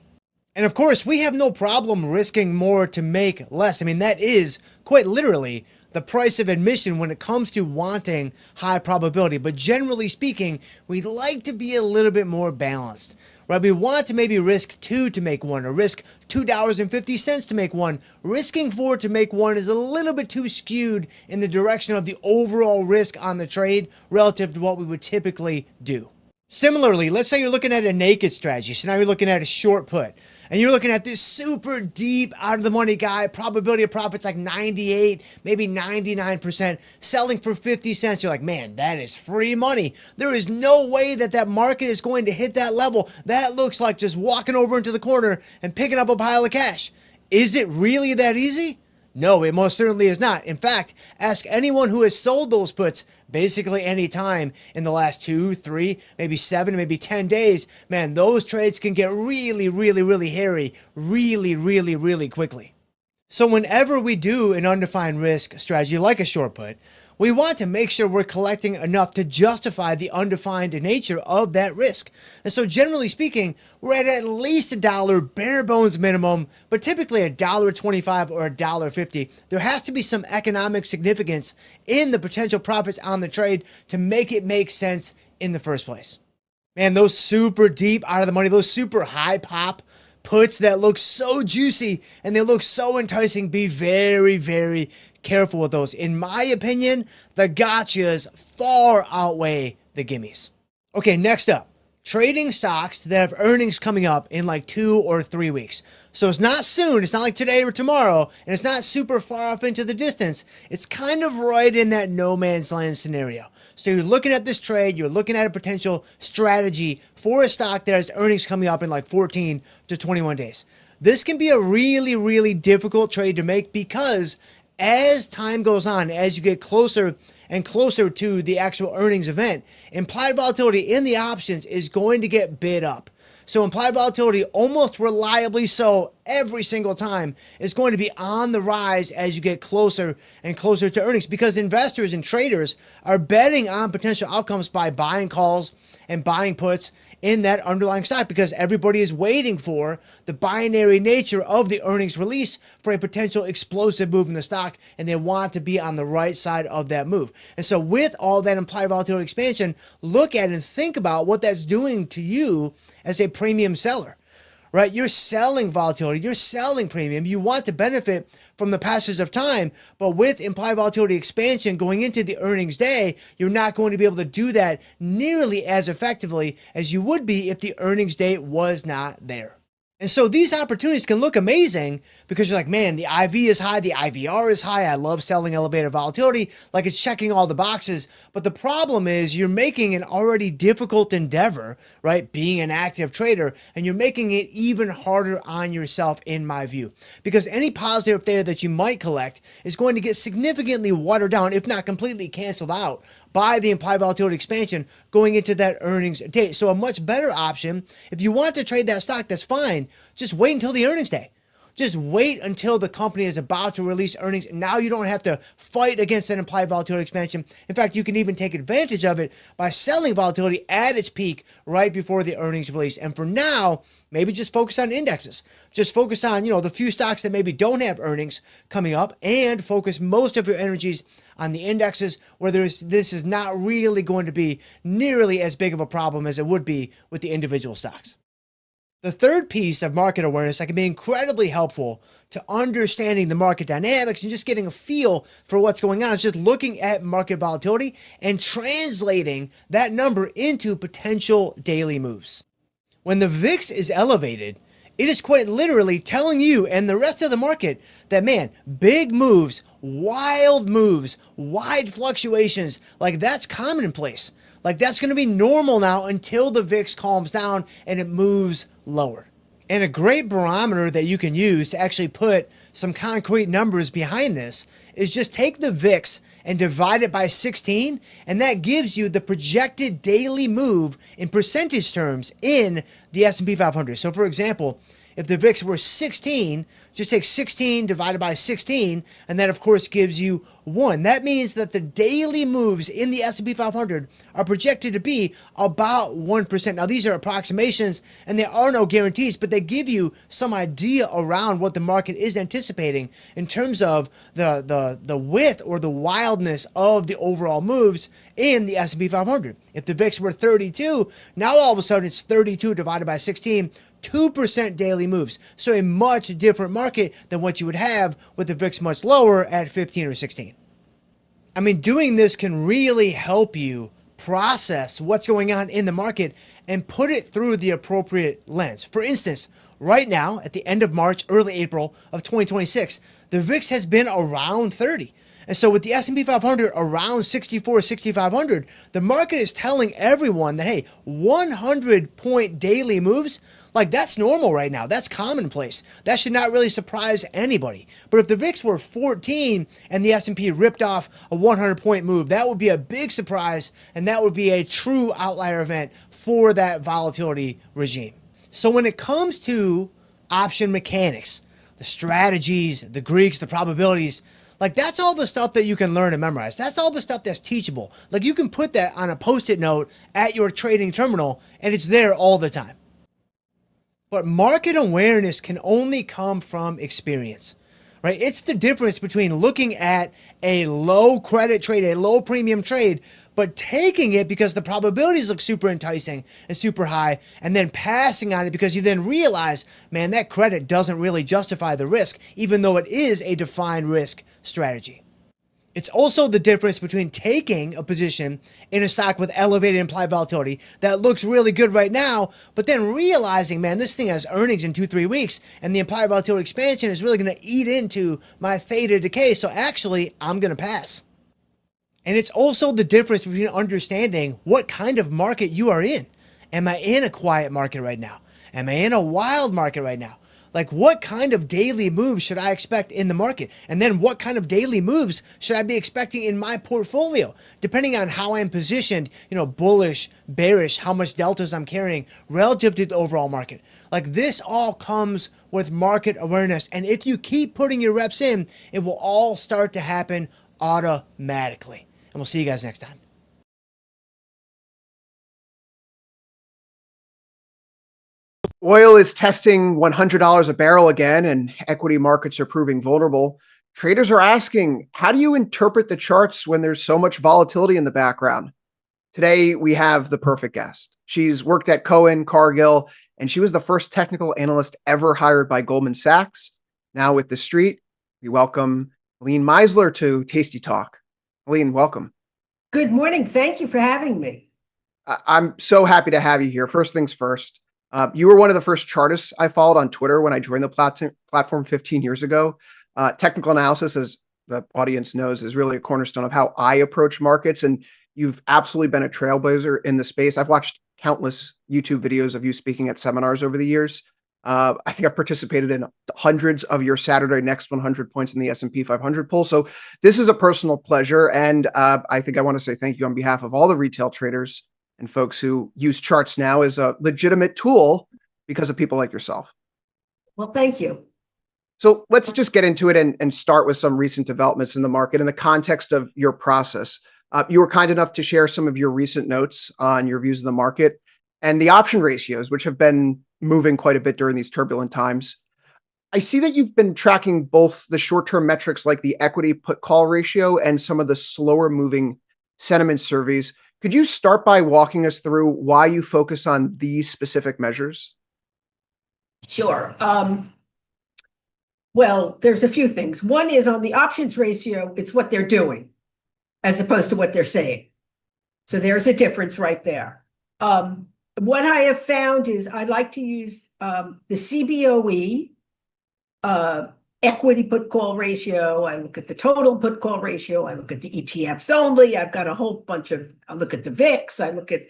And of course, we have no problem risking more to make less. I mean, that is quite literally the price of admission when it comes to wanting high probability. But generally speaking, we like to be a little bit more balanced, right? We want to maybe risk 2 to make 1, or risk $2.50 to make 1. Risking 4 to make 1 is a little bit too skewed in the direction of the overall risk on the trade relative to what we would typically do. Similarly, let's say you're looking at a naked strategy. So now you're looking at a short put, and you're looking at this super deep out of the money guy, probability of profits like 98, maybe 99%, selling for 50 cents. You're like, man, that is free money. There is no way that that market is going to hit that level. That looks like just walking over into the corner and picking up a pile of cash. Is it really that easy? No, it most certainly is not. In fact, ask anyone who has sold those puts basically any time in the last 2, 3, maybe 7, maybe 10 days. Man, those trades can get really hairy really quickly. So whenever we do an undefined risk strategy like a short put, we want to make sure we're collecting enough to justify the undefined nature of that risk. And so generally speaking, we're at least $1 bare bones minimum, but typically $1.25 or $1.50. There has to be some economic significance in the potential profits on the trade to make it make sense in the first place. Man, those super deep out of the money, those super high pop puts that look so juicy and they look so enticing, be very careful with those. In my opinion, the gotchas far outweigh the gimmies. Okay, next up, trading stocks that have earnings coming up in like 2 or 3 weeks. So it's not soon, it's not like today or tomorrow, and it's not super far off into the distance. It's kind of right in that no man's land scenario. So you're looking at this trade, you're looking at a potential strategy for a stock that has earnings coming up in like 14 to 21 days. This can be a really difficult trade to make because as time goes on, as you get closer and closer to the actual earnings event, implied volatility in the options is going to get bid up. So implied volatility, almost reliably so every single time, is going to be on the rise as you get closer and closer to earnings, because investors and traders are betting on potential outcomes by buying calls and buying puts in that underlying stock, because everybody is waiting for the binary nature of the earnings release for a potential explosive move in the stock, and they want to be on the right side of that move. And so with all that implied volatility expansion, look at and think about what that's doing to you as a premium seller, right? You're selling volatility, you're selling premium, you want to benefit from the passage of time, but with implied volatility expansion going into the earnings day, you're not going to be able to do that nearly as effectively as you would be if the earnings date was not there. And so these opportunities can look amazing because you're like, man, the IV is high, the IVR is high, I love selling elevated volatility, like it's checking all the boxes. But the problem is you're making an already difficult endeavor, right, being an active trader, and you're making it even harder on yourself in my view. Because any positive theta that you might collect is going to get significantly watered down, if not completely canceled out, by the implied volatility expansion going into that earnings date. So a much better option, if you want to trade that stock, that's fine. Just wait until the earnings day. Just wait until the company is about to release earnings. Now you don't have to fight against that implied volatility expansion. In fact, you can even take advantage of it by selling volatility at its peak right before the earnings release. And for now, maybe just focus on indexes. Just focus on, the few stocks that maybe don't have earnings coming up, and focus most of your energies on the indexes where this is not really going to be nearly as big of a problem as it would be with the individual stocks. The third piece of market awareness that can be incredibly helpful to understanding the market dynamics and just getting a feel for what's going on is just looking at market volatility and translating that number into potential daily moves. When the VIX is elevated, it is quite literally telling you and the rest of the market that, man, big moves, wild moves, wide fluctuations, like that's commonplace. Like that's going to be normal now until the VIX calms down and it moves lower. And a great barometer that you can use to actually put some concrete numbers behind this is just take the VIX and divide it by 16, and that gives you the projected daily move in percentage terms in the S&P 500. So for example, If the VIX were 16, just take 16 divided by 16, and that of course gives you 1. That means that the daily moves in the S&P 500 are projected to be about 1%. Now these are approximations and there are no guarantees, but they give you some idea around what the market is anticipating in terms of the width or the wildness of the overall moves in the S&P 500. If the VIX were 32, now all of a sudden it's 32 divided by 16, 2% daily moves. So a much different market than what you would have with the VIX much lower at 15 or 16. I mean, doing this can really help you process what's going on in the market and put it through the appropriate lens. For instance, right now, at the end of March, early April of 2026, the VIX has been around 30. And so with the S&P 500 around 64, 6,500, the market is telling everyone that, hey, 100-point daily moves, like that's normal right now. That's commonplace. That should not really surprise anybody. But if the VIX were 14 and the S&P ripped off a 100-point move, that would be a big surprise, and that would be a true outlier event for that volatility regime. So when it comes to option mechanics, the strategies, the Greeks, the probabilities, like that's all the stuff that you can learn and memorize. That's all the stuff that's teachable. Like you can put that on a post-it note at your trading terminal and it's there all the time. But market awareness can only come from experience, right? It's the difference between looking at a low credit trade, a low premium trade, but taking it because the probabilities look super enticing and super high, and then passing on it because you then realize, man, that credit doesn't really justify the risk, even though it is a defined risk strategy. It's also the difference between taking a position in a stock with elevated implied volatility that looks really good right now, but then realizing, man, this thing has earnings in 2-3 weeks, and the implied volatility expansion is really going to eat into my theta decay, so actually, I'm going to pass. And it's also the difference between understanding what kind of market you are in. Am I in a quiet market right now? Am I in a wild market right now? Like, what kind of daily moves should I expect in the market? And then what kind of daily moves should I be expecting in my portfolio? Depending on how I'm positioned, bullish, bearish, how much deltas I'm carrying relative to the overall market. Like, this all comes with market awareness. And if you keep putting your reps in, it will all start to happen automatically. And we'll see you guys next time. Oil is testing $100 a barrel again, and equity markets are proving vulnerable. Traders are asking, how do you interpret the charts when there's so much volatility in the background? Today, we have the perfect guest. She's worked at Cohen, Cargill, and she was the first technical analyst ever hired by Goldman Sachs. Now with The Street, we welcome Helen Meisler to Tasty Talk. Helen, welcome. Good morning. Thank you for having me. I'm so happy to have you here. First things first. You were one of the first chartists I followed on Twitter when I joined the platform 15 years ago. Technical analysis, as the audience knows, is really a cornerstone of how I approach markets. And you've absolutely been a trailblazer in the space. I've watched countless YouTube videos of you speaking at seminars over the years. I think I've participated in hundreds of your Saturday Next 100 Points in the S&P 500 poll. So this is a personal pleasure. And I think I want to say thank you on behalf of all the retail traders and folks who use charts now as a legitimate tool because of people like yourself. Well, thank you. So let's just get into it and start with some recent developments in the market in the context of your process. You were kind enough to share some of your recent notes on your views of the market and the option ratios, which have been moving quite a bit during these turbulent times. I see that you've been tracking both the short-term metrics like the equity put-call ratio and some of the slower moving sentiment surveys. Could you start by walking us through why you focus on these specific measures? Sure. Well, there's a few things. One is on the options ratio, it's what they're doing as opposed to what they're saying. So there's a difference right there. What I have found is I like to use the CBOE equity put call ratio. I look at the total put call ratio. I look at the ETFs only. I've got a whole bunch of, I look at the VIX. I look at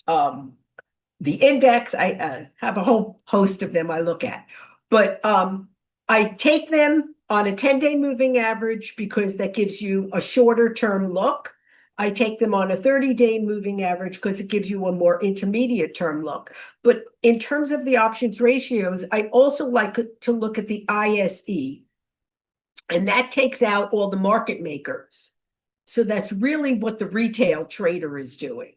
the index. I have a whole host of them I look at. But I take them on a 10-day moving average because that gives you a shorter term look. I take them on a 30-day moving average because it gives you a more intermediate term look. But in terms of the options ratios, I also like to look at the ISE, and that takes out all the market makers. So that's really what the retail trader is doing.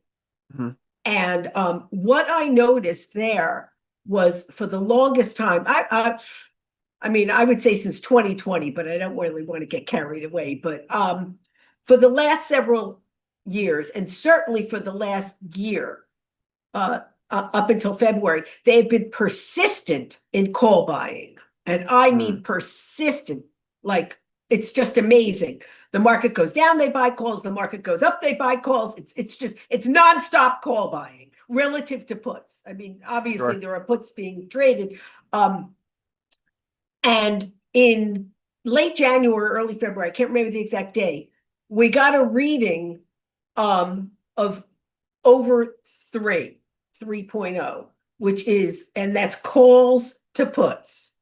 Mm-hmm. And what I noticed there was, for the longest time, I mean, I would say since 2020, but I don't really want to get carried away. But for the last several years, and certainly for the last year, up until February, they've been persistent in call buying. And I mean persistent, like it's just amazing. The market goes down, they buy calls. The market goes up, they buy calls. It's nonstop call buying relative to puts. I mean, obviously there are puts being traded. And in late January, early February, I can't remember the exact day, we got a reading of over 3.0, which is, and that's calls to puts.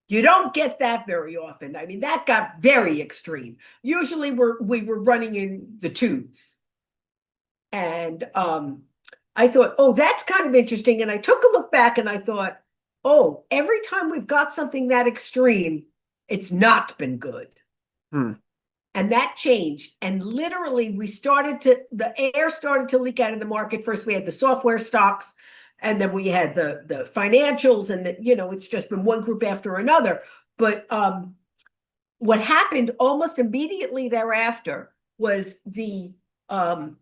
You don't get that very often. I mean, that got very extreme. Usually we were running in the twos. And I thought, oh, that's kind of interesting. And I took a look back and I thought, oh, every time we've got something that extreme, it's not been good. And that changed. And literally the air started to leak out of the market. First, we had the software stocks, and then we had the financials, and it's just been one group after another. But what happened almost immediately thereafter was on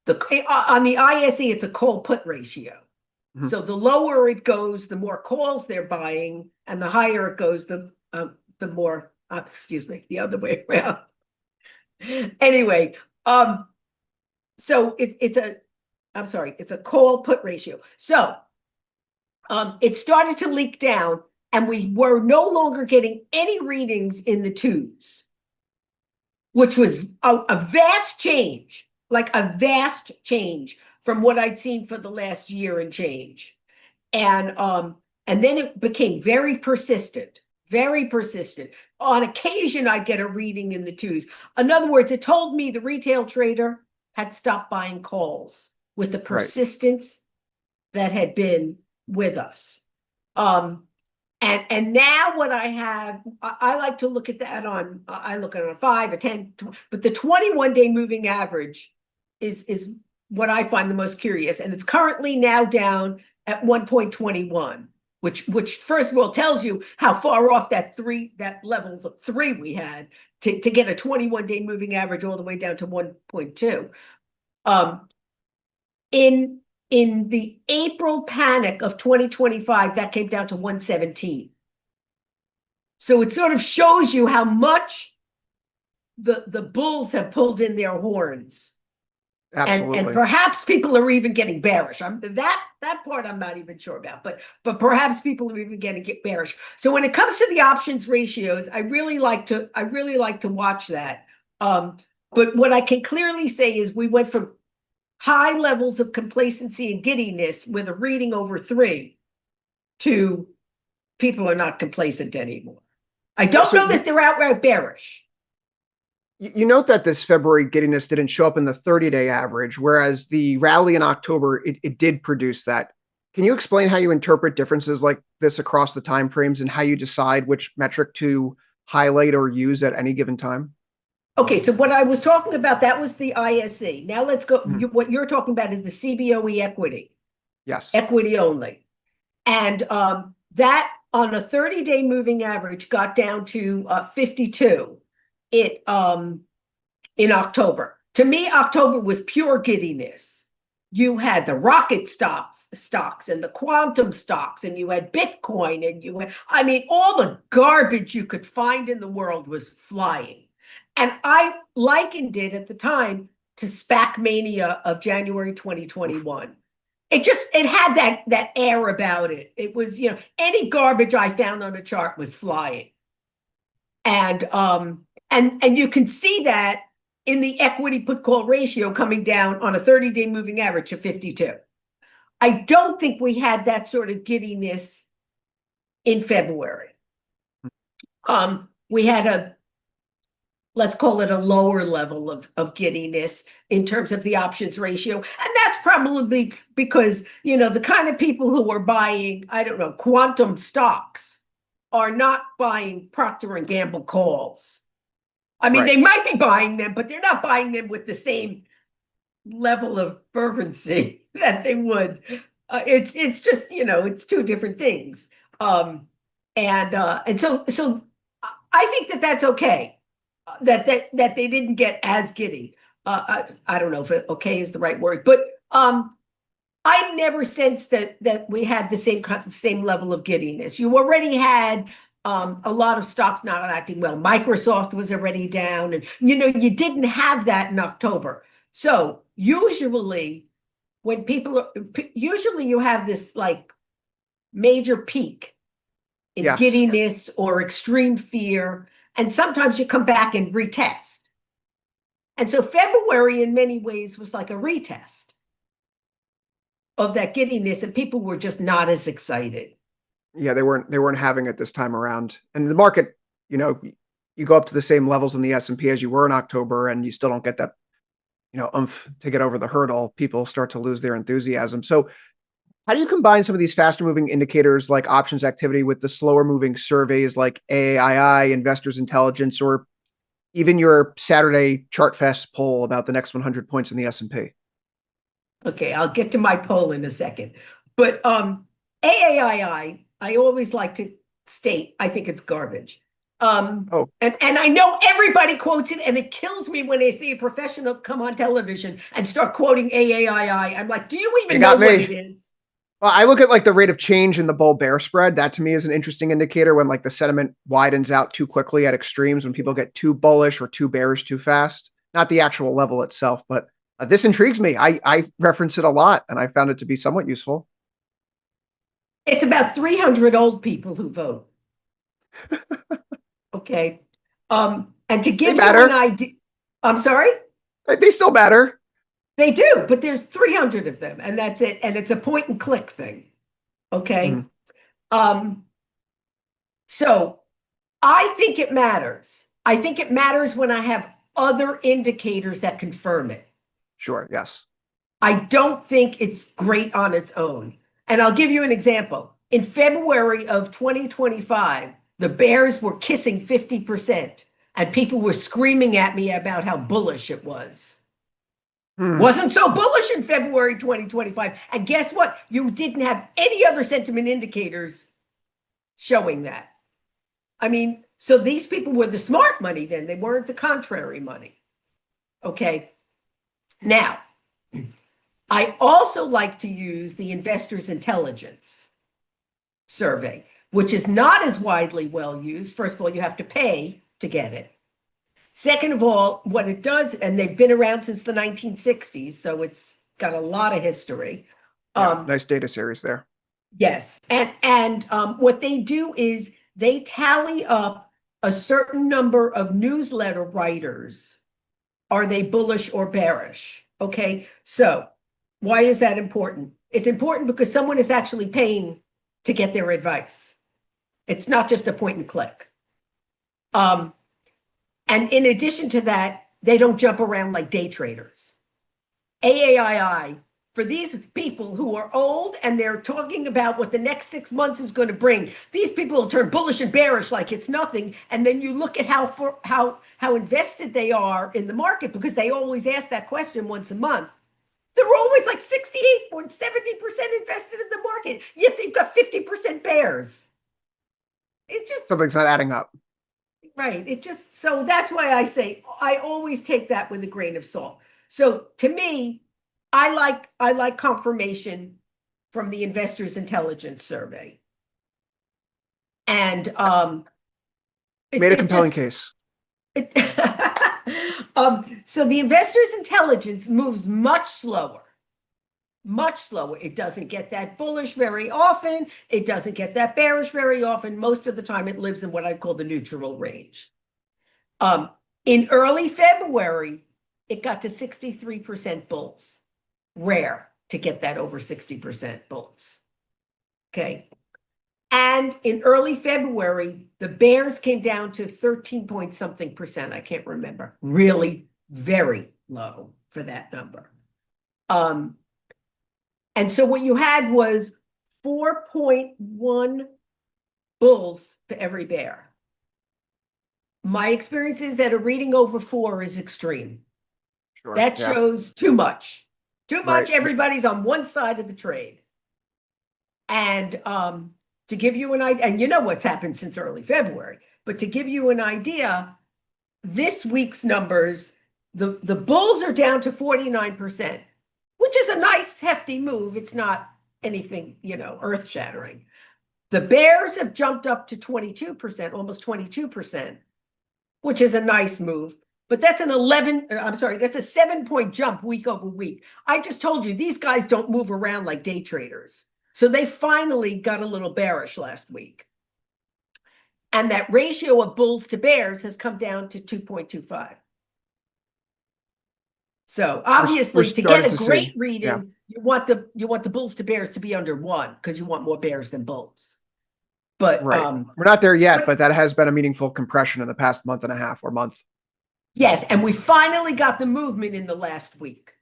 the ISE, it's a call put ratio. So the lower it goes, the more calls they're buying, and the higher it goes, the more, the other way around. Anyway, so it's a call put ratio. So it started to leak down, and we were no longer getting any readings in the twos, which was a vast change, like a vast change from what I'd seen for the last year and change. And then it became very persistent, very persistent. On occasion, I get a reading in the twos. In other words, it told me the retail trader had stopped buying calls with the persistence that had been with us. And now what I have, I like to look at that I look at it on a 5, a 10, but the 21-day moving average is what I find the most curious. And it's currently now down at 1.21, which first of all tells you how far off that level of 3 we had to get a 21-day moving average all the way down to 1.2. In the April panic of 2025, that came down to 117. So it sort of shows you how much the bulls have pulled in their horns. Absolutely. And perhaps people are even getting bearish. That part I'm not even sure about, but perhaps people are even getting bearish. So when it comes to the options ratios, I really like to watch that. But what I can clearly say is we went from high levels of complacency and giddiness with a reading over 3 to people are not complacent anymore. I don't know that they're outright bearish. You note that this February giddiness didn't show up in the 30-day average, whereas the rally in October, it did produce that. Can you explain how you interpret differences like this across the time frames and how you decide which metric to highlight or use at any given time? Okay, so what I was talking about, that was the ISE. Now let's go. What you're talking about is the CBOE equity. Yes. Equity only. And that on a 30-day moving average got down to 52 in October. To me, October was pure giddiness. You had the rocket stocks and the quantum stocks, and you had Bitcoin, and all the garbage you could find in the world was flying. And I likened it at the time to SPAC mania of January 2021. It had that air about it. It was, any garbage I found on a chart was flying. And you can see that in the equity put call ratio coming down on a 30-day moving average of 52. I don't think we had that sort of giddiness in February. We had let's call it a lower level of giddiness in terms of the options ratio. And that's probably because, the kind of people who are buying, I don't know, quantum stocks are not buying Procter and Gamble calls. I mean, They might be buying them, but they're not buying them with the same level of fervency that they would. It's just, it's two different things. And so I think that that's okay. That they didn't get as giddy. I don't know if okay is the right word, but I never sensed that we had the same level of giddiness. You already had a lot of stocks not acting well. Microsoft was already down, and you didn't have that in October. So usually, when usually you have this like major peak in giddiness or extreme fear. And sometimes you come back and retest. And so February in many ways was like a retest of that giddiness, and people were just not as excited. Yeah, they weren't having it this time around. And the market, you go up to the same levels in the S&P as you were in October, and you still don't get that, oomph to get over the hurdle. People start to lose their enthusiasm. So how do you combine some of these faster moving indicators like options activity with the slower moving surveys like AAII, Investors Intelligence, or even your Saturday ChartFest poll about the next 100 points in the S&P? Okay, I'll get to my poll in a second. But AAII, I always like to state, I think it's garbage. And I know everybody quotes it, and it kills me when I see a professional come on television and start quoting AAII. I'm like, do you even know what it is? Well, I look at like the rate of change in the bull bear spread. That to me is an interesting indicator when like the sentiment widens out too quickly at extremes, when people get too bullish or too bearish too fast. Not the actual level itself, but this intrigues me. I reference it a lot, and I found it to be somewhat useful. It's about 300 old people who vote. Okay. And to give you an idea, I'm sorry? They still matter. They do, but there's 300 of them, and that's it. And it's a point and click thing. Okay. So I think it matters. I think it matters when I have other indicators that confirm it. Sure. Yes. I don't think it's great on its own. And I'll give you an example. In February of 2025, the bears were kissing 50%, and people were screaming at me about how bullish it was. Wasn't so bullish in February 2025. And guess what? You didn't have any other sentiment indicators showing that. I mean, so these people were the smart money then. They weren't the contrary money. Okay. Now, I also like to use the Investors Intelligence survey, which is not as widely well used. First of all, you have to pay to get it. Second of all, what it does, and they've been around since the 1960s, so it's got a lot of history. Nice data series there. Yes. And what they do is they tally up a certain number of newsletter writers. Are they bullish or bearish? Okay. So why is that important? It's important because someone is actually paying to get their advice. It's not just a point and click. And in addition to that, they don't jump around like day traders. AAII, for these people who are old and they're talking about what the next 6 months is going to bring, these people will turn bullish and bearish like it's nothing. And then you look at how invested they are in the market, because they always ask that question once a month. They're always like 68 or 70% invested in the market, yet they've got 50% bears. It just something's not adding up. Right. So that's why I say I always take that with a grain of salt. So to me, I like confirmation from the Investors Intelligence survey. And made a compelling case. So the Investors Intelligence moves much slower. Much slower. It doesn't get that bullish very often. It doesn't get that bearish very often. Most of the time it lives in what I call the neutral range. In early February, it got to 63% bulls. Rare to get that over 60% bulls. Okay. And in early February, the bears came down to 13 point something percent. I can't remember. Really very low for that number. And so what you had was 4.1 bulls for every bear. My experience is that a reading over 4 is extreme. Sure, That yeah. shows too much. Too much. Right. Everybody's on one side of the trade. And to give you an idea, and you know what's happened since early February, but to give you an idea, this week's numbers, the bulls are down to 49%, which is a nice hefty move. It's not anything, earth shattering. The bears have jumped up to 22%, almost 22%, which is a nice move. But that's that's a 7-point jump week over week. I just told you, these guys don't move around like day traders. So they finally got a little bearish last week. And that ratio of bulls to bears has come down to 2.25. So obviously, to get a great reading, you want the bulls to bears to be under 1 because you want more bears than bulls. But we're not there yet, but that has been a meaningful compression in the past month and a half or month. Yes, and we finally got the movement in the last week.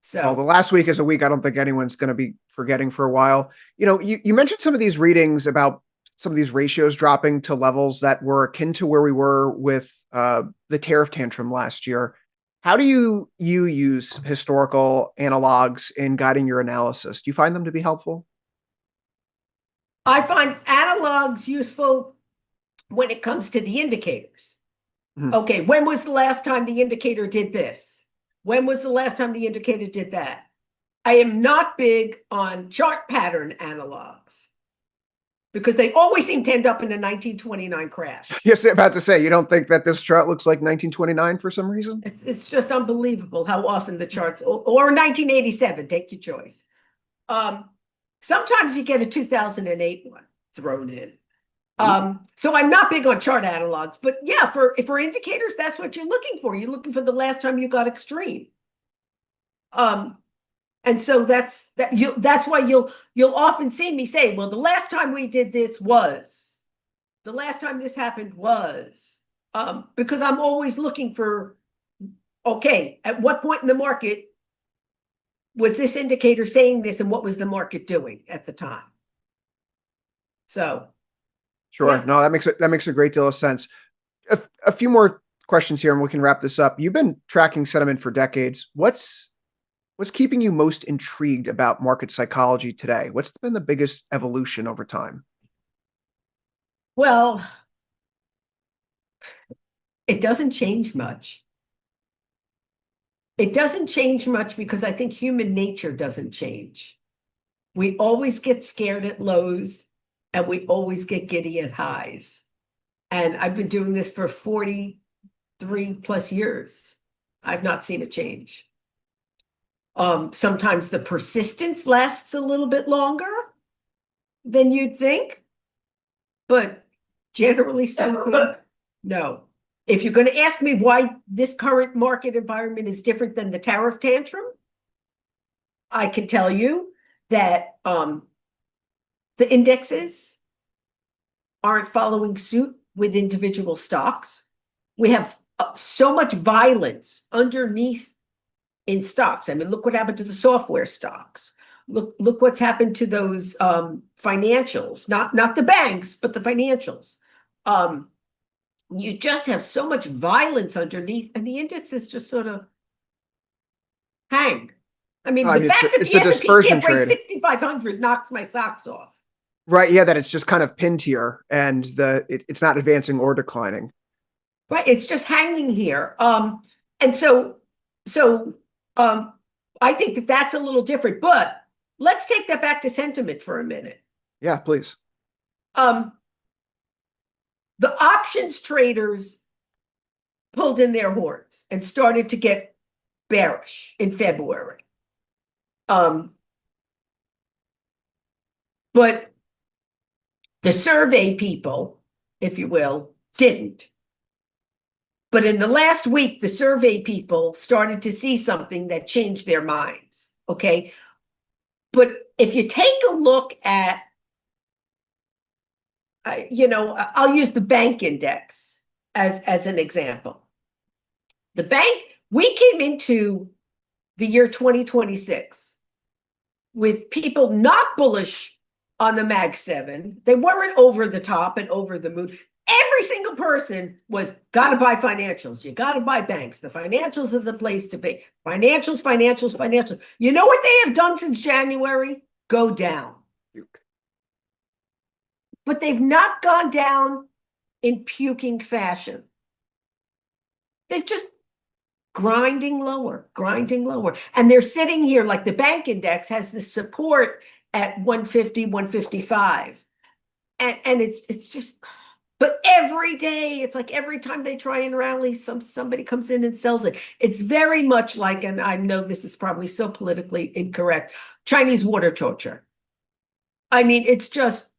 So the last week is a week I don't think anyone's going to be forgetting for a while. You mentioned some of these readings about some of these ratios dropping to levels that were akin to where we were with the tariff tantrum last year. How do you use historical analogs in guiding your analysis? Do you find them to be helpful? I find analogs useful when it comes to the indicators. Okay, when was the last time the indicator did this? When was the last time the indicator did that? I am not big on chart pattern analogs because they always seem to end up in a 1929 crash. Yes, about to say, you don't think that this chart looks like 1929 for some reason? It's just unbelievable how often the charts, or 1987, take your choice. Sometimes you get a 2008 one thrown in. So I'm not big on chart analogs, but yeah, for indicators, that's what you're looking for. You're looking for the last time you got extreme. And so that's why you'll often see me say, well, the last time we did this was, the last time this happened was, because I'm always looking for, okay, at what point in the market was this indicator saying this and what was the market doing at the time? So. Sure. Yeah. No, that makes a great deal of sense. A few more questions here and we can wrap this up. You've been tracking sentiment for decades. What's keeping you most intrigued about market psychology today? What's been the biggest evolution over time? Well, it doesn't change much. It doesn't change much because I think human nature doesn't change. We always get scared at lows and we always get giddy at highs. And I've been doing this for 43 plus years. I've not seen a change. Sometimes the persistence lasts a little bit longer than you'd think, but generally speaking, no. If you're going to ask me why this current market environment is different than the tariff tantrum, I can tell you that the indexes aren't following suit with individual stocks. We have so much violence underneath in stocks. I mean, look what happened to the software stocks. Look what's happened to those financials, not the banks, but the financials. You just have so much violence underneath, and the indexes just sort of hang. I mean, the fact that the S&P can't break 6,500 knocks my socks off. Right, yeah, that it's just kind of pinned here, and it's not advancing or declining. Right, it's just hanging here. And so I think that that's a little different. But let's take that back to sentiment for a minute. Yeah, please. The options traders pulled in their horns and started to get bearish in February. But the survey people, if you will, didn't. But in the last week, the survey people started to see something that changed their minds, okay? But if you take a look at I'll use the bank index as an example. The bank, we came into the year 2026 with people not bullish on the Mag 7. They weren't over the top and over the moon. Every single person was, got to buy financials. You got to buy banks. The financials are the place to be. Financials, financials, financials. You know what they have done since January? Go down. But they've not gone down in puking fashion. They've just grinding lower. And they're sitting here like the bank index has the support at 150, 155. And it's just, but every day, it's like every time they try and rally, somebody comes in and sells it. It's very much like, and I know this is probably so politically incorrect, Chinese water torture. I mean, it's just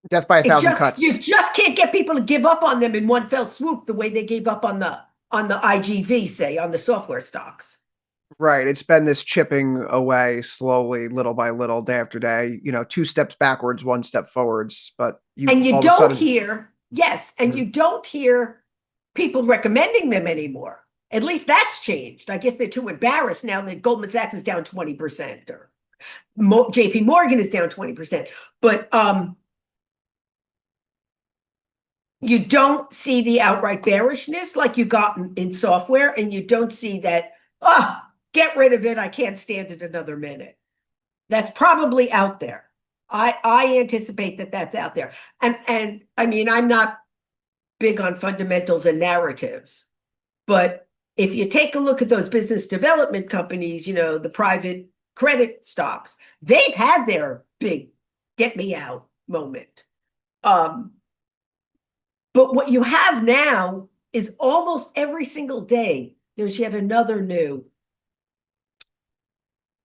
death by 1,000 cuts. You just can't get people to give up on them in one fell swoop the way they gave up on the IGV, say, on the software stocks. Right. It's been this chipping away slowly, little by little, day after day, 2 steps backwards, 1 step forwards. But you don't hear people recommending them anymore. At least that's changed. I guess they're too embarrassed now that Goldman Sachs is down 20% or JP Morgan is down 20%. But you don't see the outright bearishness like you got in software, and you don't see that, get rid of it, I can't stand it another minute. That's probably out there. I anticipate that that's out there. And I mean, I'm not big on fundamentals and narratives, but if you take a look at those business development companies, the private credit stocks, they've had their big get me out moment. But what you have now is almost every single day, there's yet another new.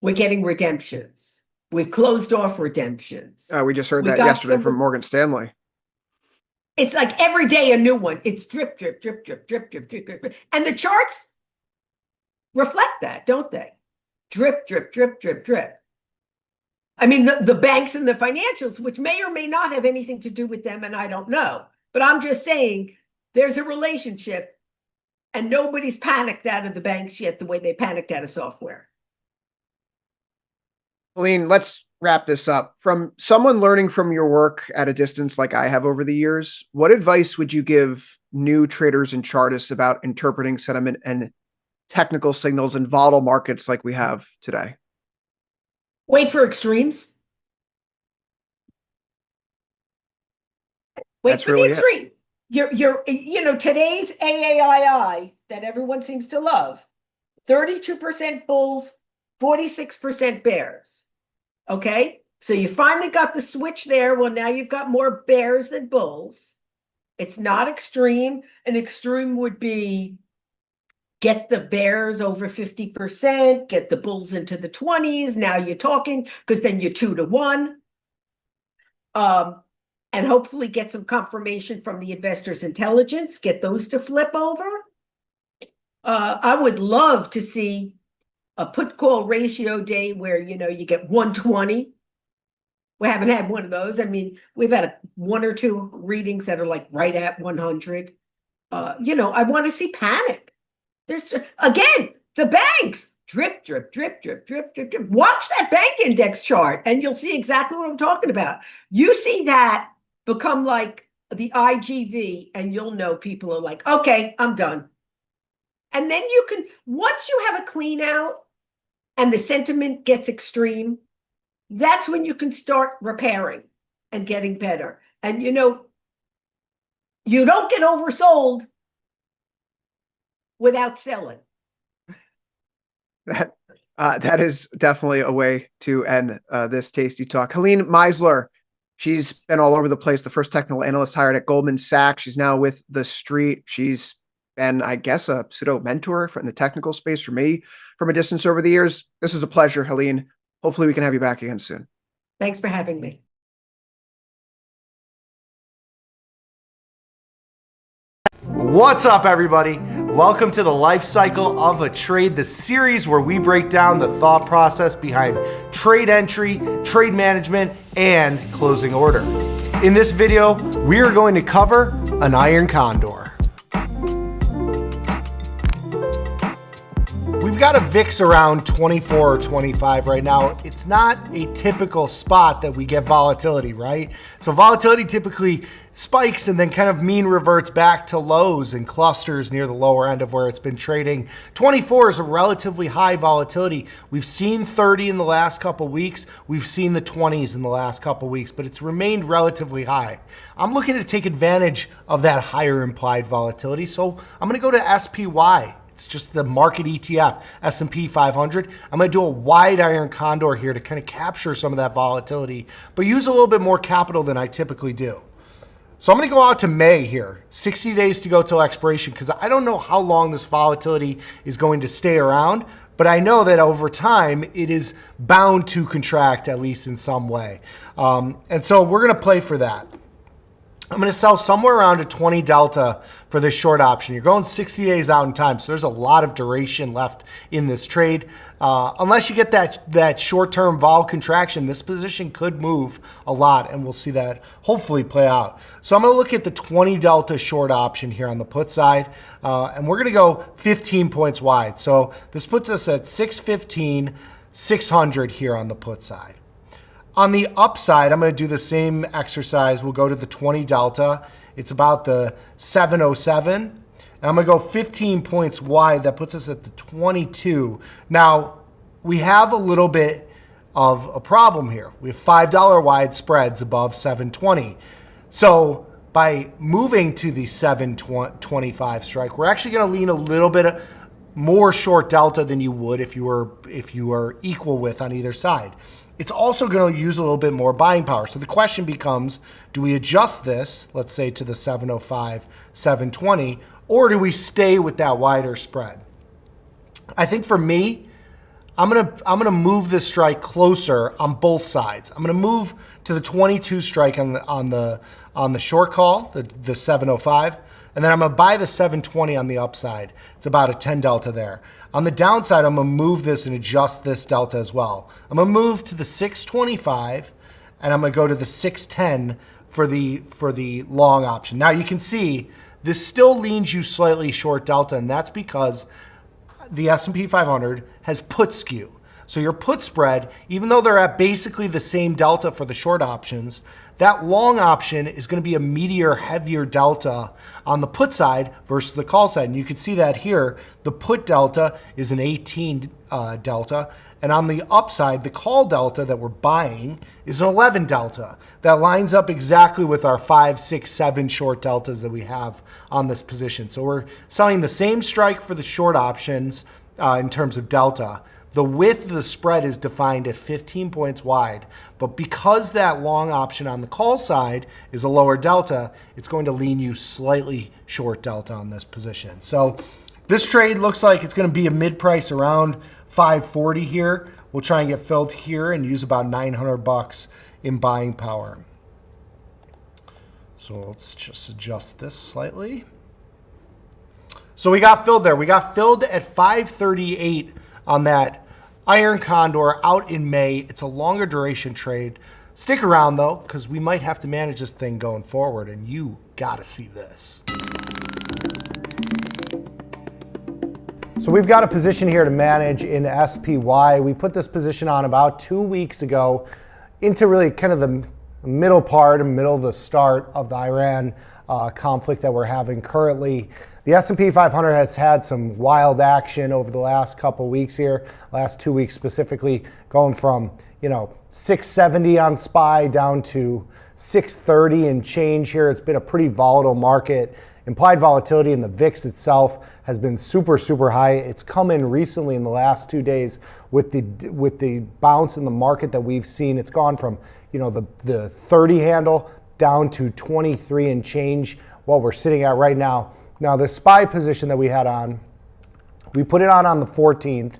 We're getting redemptions. We've closed off redemptions. We just heard that yesterday from Morgan Stanley. It's like every day a new one. It's drip, drip, drip, drip, drip, drip, drip, drip. And the charts reflect that, don't they? Drip, drip, drip, drip, drip. I mean, the banks and the financials, which may or may not have anything to do with them, and I don't know. But I'm just saying there's a relationship, and nobody's panicked out of the banks yet the way they panicked out of software. Helene, let's wrap this up. From someone learning from your work at a distance like I have over the years, what advice would you give new traders and chartists about interpreting sentiment and technical signals in volatile markets like we have today? Wait for extremes. Wait for the extreme. Today's AAII that everyone seems to love, 32% bulls, 46% bears. Okay, so you finally got the switch there. Well, now you've got more bears than bulls. It's not extreme. An extreme would be get the bears over 50%, get the bulls into the 20s. Now you're talking, because then you're 2-1. And hopefully get some confirmation from the investors' intelligence, get those to flip over. I would love to see a put-call ratio day where, you get 120. We haven't had one of those. I mean, we've had 1 or 2 readings that are like right at 100. I want to see panic. There's, again, the banks, drip, drip, drip, drip, drip, drip, drip. Watch that bank index chart and you'll see exactly what I'm talking about. You see that become like the IGV and you'll know people are like, okay, I'm done. And then you can, once you have a clean out and the sentiment gets extreme, that's when you can start repairing and getting better. And you don't get oversold without selling. That is definitely a way to end this tasty talk. Helen Meisler, she's been all over the place. The first technical analyst hired at Goldman Sachs. She's now with The Street. She's been, I guess, a pseudo mentor in the technical space for me from a distance over the years. This was a pleasure, Helen. Hopefully we can have you back again soon. Thanks for having me. What's up, everybody? Welcome to the Life Cycle of a Trade, the series where we break down the thought process behind trade entry, trade management, and closing order. In this video, we are going to cover an iron condor. We've got a VIX around 24 or 25 right now. It's not a typical spot that we get volatility, right? So volatility typically spikes and then kind of mean reverts back to lows and clusters near the lower end of where it's been trading. 24 is a relatively high volatility. We've seen 30 in the last couple weeks. We've seen the 20s in the last couple weeks, but it's remained relatively high. I'm looking to take advantage of that higher implied volatility. So I'm gonna go to SPY. It's just the market ETF, S&P 500. I'm gonna do a wide iron condor here to kind of capture some of that volatility, but use a little bit more capital than I typically do. So I'm gonna go out to May here, 60 days to go till expiration, because I don't know how long this volatility is going to stay around, but I know that over time it is bound to contract at least in some way. And so we're gonna play for that. I'm going to sell somewhere around a 20 delta for this short option. You're going 60 days out in time, so there's a lot of duration left in this trade. Unless you get that short-term vol contraction, this position could move a lot, and we'll see that hopefully play out. So I'm going to look at the 20 delta short option here on the put side, and we're going to go 15 points wide. So this puts us at 615, 600 here on the put side. On the upside, I'm going to do the same exercise. We'll go to the 20 delta. It's about the 707. And I'm going to go 15 points wide. That puts us at the 22. Now, we have a little bit of a problem here. We have $5 wide spreads above 720. So by moving to the 725 strike, we're actually going to lean a little bit more short delta than you would if you were equal with on either side. It's also going to use a little bit more buying power. So the question becomes, do we adjust this, let's say to the 705, 720, or do we stay with that wider spread? I think for me, I'm gonna move this strike closer on both sides. I'm gonna move to the 22 strike on the short call, the 705, and then I'm gonna buy the 720 on the upside. It's about a 10 delta there. On the downside, I'm gonna move this and adjust this delta as well. I'm gonna move to the 625, and I'm gonna go to the 610 for the long option. Now you can see this still leans you slightly short delta, and that's because the S&P 500 has put skew. So your put spread, even though they're at basically the same delta for the short options, that long option is going to be a meatier, heavier delta on the put side versus the call side. And you can see that here. The put delta is an 18 delta. And on the upside, the call delta that we're buying is an 11 delta. That lines up exactly with our 5, 6, 7 short deltas that we have on this position. So we're selling the same strike for the short options in terms of delta. The width of the spread is defined at 15 points wide, but because that long option on the call side is a lower delta, it's going to lean you slightly short delta on this position. So this trade looks like it's going to be a mid-price around 540 here. We'll try and get filled here and use about $900 in buying power. So let's just adjust this slightly. So we got filled there. We got filled at 538 on that iron condor out in May. It's a longer duration trade. Stick around though, because we might have to manage this thing going forward, and you gotta see this. So we've got a position here to manage in SPY. We put this position on about 2 weeks ago into really kind of the middle of the start of the Iran conflict that we're having currently. The S&P 500 has had some wild action over the last couple weeks here, last 2 weeks specifically, going from 670 on SPY down to 630 and change here. It's been a pretty volatile market. Implied volatility in the VIX itself has been super, super high. It's come in recently in the last 2 days with the bounce in the market that we've seen. It's gone from the 30 handle down to 23 and change what we're sitting at right now. Now the SPY position that we had on, we put it on the 14th,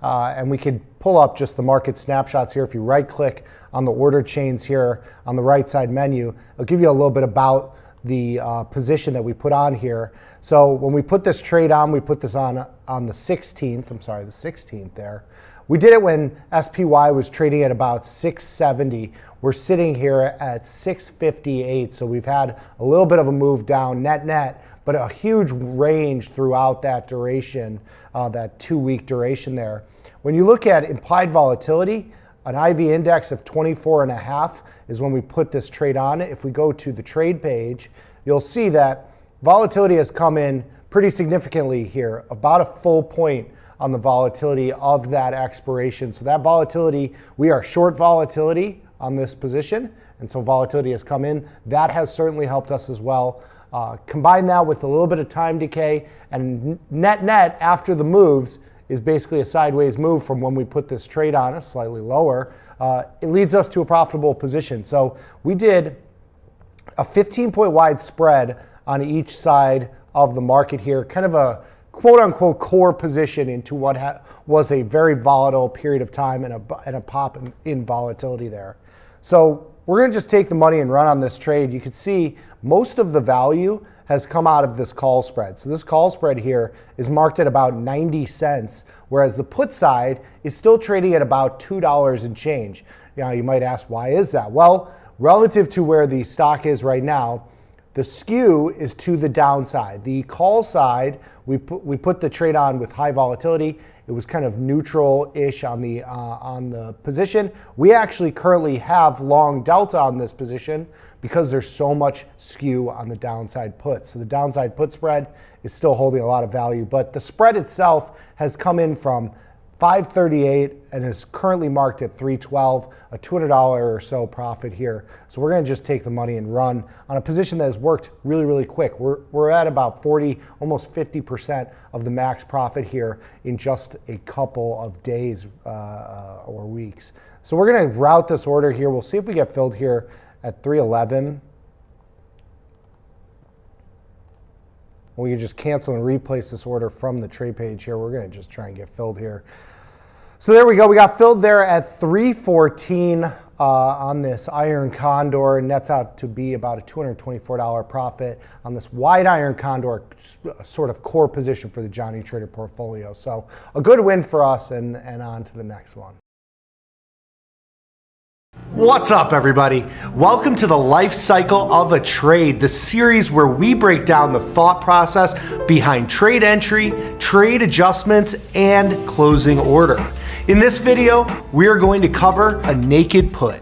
and we could pull up just the market snapshots here. If you right click on the order chains here on the right side menu, it'll give you a little bit about the position that we put on here. So when we put this trade on, we put this on the 16th, the 16th there. We did it when SPY was trading at about 670. We're sitting here at 658. So we've had a little bit of a move down net, but a huge range throughout that duration, that 2-week duration there. When you look at implied volatility, an IV index of 24.5 is when we put this trade on. If we go to the trade page, you'll see that volatility has come in pretty significantly here, about a full point on the volatility of that expiration. So that volatility, we are short volatility on this position, and so volatility has come in. That has certainly helped us as well. Combine that with a little bit of time decay, and net after the moves is basically a sideways move from when we put this trade on, a slightly lower. It leads us to a profitable position. So we did a 15-point wide spread on each side of the market here, kind of a quote-unquote core position into what was a very volatile period of time and a pop in volatility there. So we're going to just take the money and run on this trade. You can see most of the value has come out of this call spread. So this call spread here is marked at about 90 cents, whereas the put side is still trading at about $2 and change. Now you might ask, why is that? Well, relative to where the stock is right now, the skew is to the downside. The call side, we put the trade on with high volatility. It was kind of neutral-ish on the position. We actually currently have long delta on this position because there's so much skew on the downside put. So the downside put spread is still holding a lot of value, but the spread itself has come in from 538 and is currently marked at 312, a $200 or so profit here. So we're going to just take the money and run on a position that has worked really, really quick. We're at about 40, almost 50% of the max profit here in just a couple of days or weeks. So we're going to route this order here. We'll see if we get filled here at 311. We can just cancel and replace this order from the trade page here. We're going to just try and get filled here. So there we go. We got filled there at 314 on this iron condor, and nets out to be about a $224 profit on this wide iron condor, sort of core position for the Johnny Trader portfolio. So a good win for us, and on to the next one. What's up, everybody? Welcome to the Life Cycle of a Trade, the series where we break down the thought process behind trade entry, trade adjustments, and closing order. In this video, we are going to cover a naked put.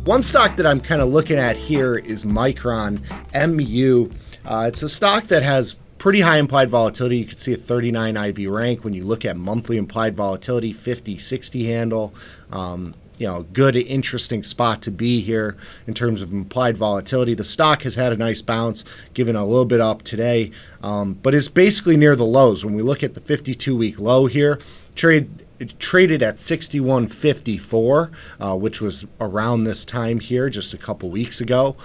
One stock that I'm kind of looking at here is Micron, MU. It's a stock that has pretty high implied volatility. You can see a 39 IV rank when you look at monthly implied volatility, 50, 60 handle. Good, interesting spot to be here in terms of implied volatility. The stock has had a nice bounce, given a little bit up today, but it's basically near the lows. When we look at the 52-week low here, it traded at 61.54, which was around this time here just a couple weeks ago.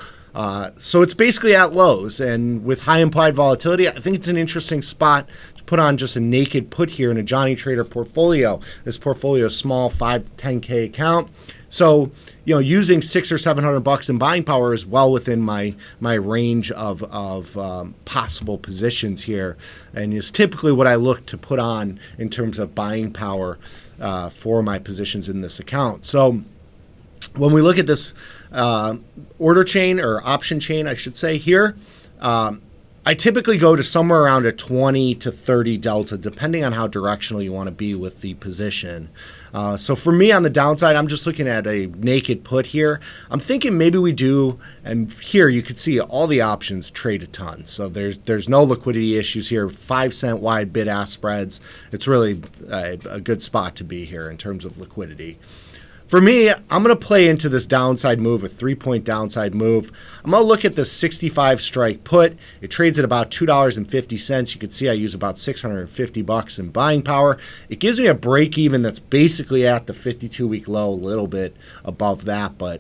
So it's basically at lows, and with high implied volatility, I think it's an interesting spot to put on just a naked put here in a Johnny Trader portfolio. This portfolio is small, 5 to 10K account. So, using $600 or $700 in buying power is well within my range of possible positions here, and is typically what I look to put on in terms of buying power for my positions in this account. So when we look at this order chain, or option chain, I should say here, I typically go to somewhere around a 20 to 30 delta, depending on how directional you want to be with the position. So for me on the downside, I'm just looking at a naked put here. I'm thinking maybe we do, and here you could see all the options trade a ton. So there's no liquidity issues here, 5-cent wide bid-ask spreads. It's really a good spot to be here in terms of liquidity. For me, I'm going to play into this downside move, a 3-point downside move. I'm going to look at the 65 strike put. It trades at about $2.50. You can see I use about $650 in buying power. It gives me a break even that's basically at the 52-week low, a little bit above that, but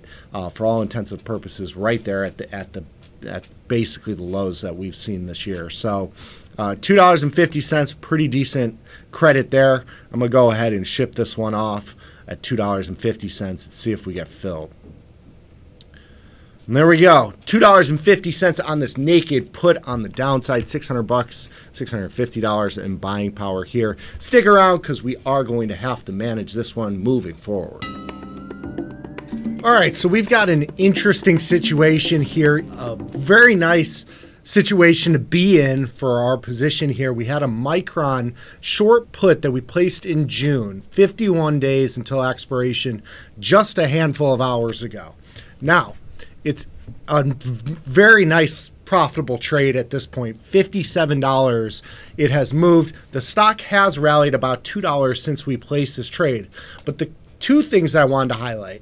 for all intents and purposes, right there at basically the lows that we've seen this year. So $2.50, pretty decent credit there. I'm going to go ahead and ship this one off at $2.50 and see if we get filled. And there we go. $2.50 on this naked put on the downside. $600, $650 in buying power here. Stick around because we are going to have to manage this one moving forward. All right, so we've got an interesting situation here. A very nice situation to be in for our position here. We had a Micron short put that we placed in June, 51 days until expiration, just a handful of hours ago. Now, it's a very nice profitable trade at this point, $57. It has moved. The stock has rallied about $2 since we placed this trade. But the two things I wanted to highlight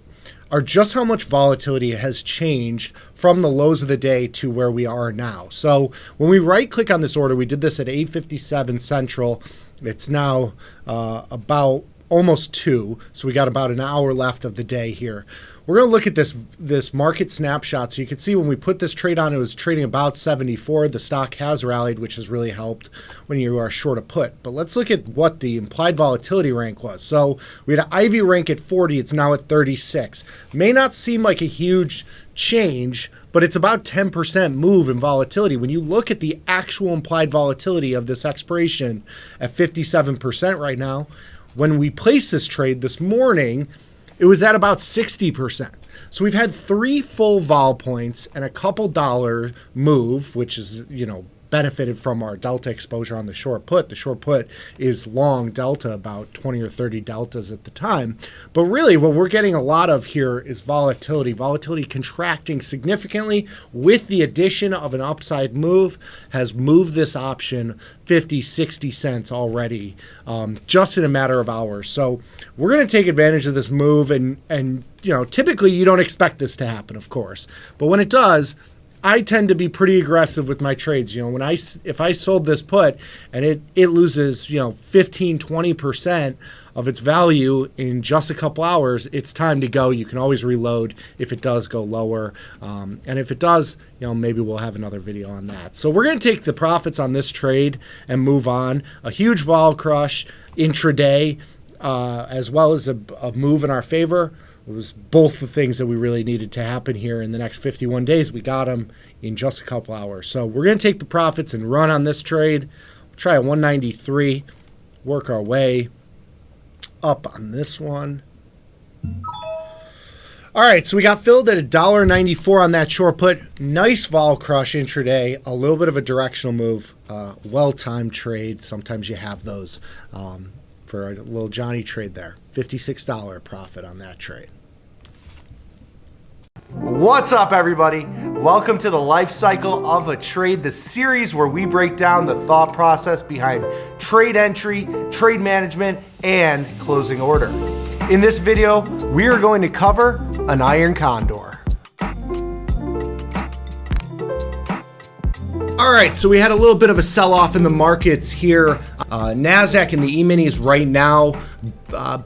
are just how much volatility has changed from the lows of the day to where we are now. So when we right click on this order, we did this at 8:57 Central. It's now about almost 2, so we got about an hour left of the day here. We're going to look at this market snapshot. So you can see when we put this trade on, it was trading about 74. The stock has rallied, which has really helped when you are short a put. But let's look at what the implied volatility rank was. So we had an IV rank at 40. It's now at 36. May not seem like a huge change, but it's about 10% move in volatility. When you look at the actual implied volatility of this expiration at 57% right now, when we placed this trade this morning, it was at about 60%. So we've had 3 full vol points and a couple dollar move, which is, benefited from our delta exposure on the short put. The short put is long delta, about 20 or 30 deltas at the time. But really what we're getting a lot of here is volatility. Volatility contracting significantly with the addition of an upside move has moved this option 50, 60 cents already, just in a matter of hours. So we're going to take advantage of this move and typically you don't expect this to happen, of course. But when it does, I tend to be pretty aggressive with my trades. If I sold this put and it loses, 15, 20% of its value in just a couple hours, it's time to go. You can always reload if it does go lower. And if it does, maybe we'll have another video on that. So we're going to take the profits on this trade and move on. A huge vol crush intraday, as well as a move in our favor. It was both the things that we really needed to happen here in the next 51 days. We got them in just a couple hours. So we're going to take the profits and run on this trade. We'll try a 193, work our way up on this one. All right, so we got filled at $1.94 on that short put. Nice vol crush intraday, a little bit of a directional move, well-timed trade. Sometimes you have those for a little Johnny trade there. $56 profit on that trade. What's up, everybody? Welcome to the Life Cycle of a Trade, the series where we break down the thought process behind trade entry, trade management, and closing order. In this video, we are going to cover an iron condor. All right, so we had a little bit of a sell-off in the markets here. NASDAQ and the E-minis right now,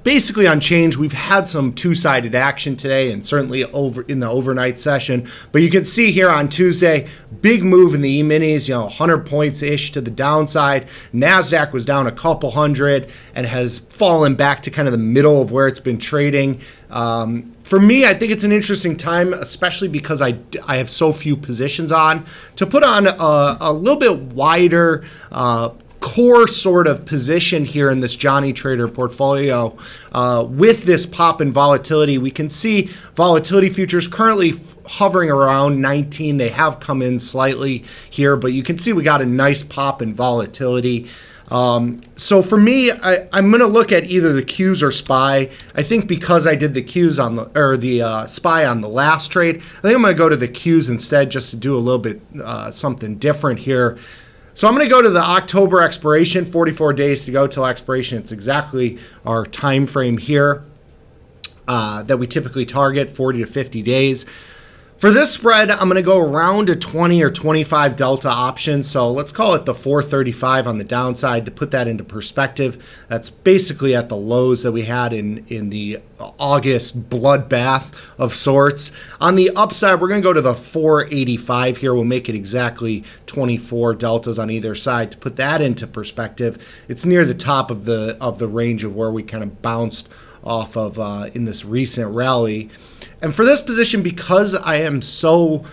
basically unchanged. We've had some two-sided action today and certainly over in the overnight session. But you can see here on Tuesday, big move in the E-minis, 100 points-ish to the downside. NASDAQ was down a couple hundred and has fallen back to kind of the middle of where it's been trading. For me, I think it's an interesting time, especially because I have so few positions on, to put on a little bit wider core sort of position here in this Johnny Trader portfolio. With this pop in volatility, we can see volatility futures currently hovering around 19. They have come in slightly here, but you can see we got a nice pop in volatility. So for me, I'm going to look at either the Qs or SPY. I think because I did the Qs on the SPY on the last trade, I think I'm going to go to the Qs instead just to do a little bit something different here. So I'm going to go to the October expiration, 44 days to go till expiration. It's exactly our time frame here that we typically target, 40 to 50 days. For this spread, I'm going to go around a 20 or 25 delta option. So let's call it the 435 on the downside to put that into perspective. That's basically at the lows that we had in the August bloodbath of sorts. On the upside, we're going to go to the 485 here. We'll make it exactly 24 deltas on either side to put that into perspective. It's near the top of the range of where we kind of bounced off of in this recent rally. And for this position, because I have so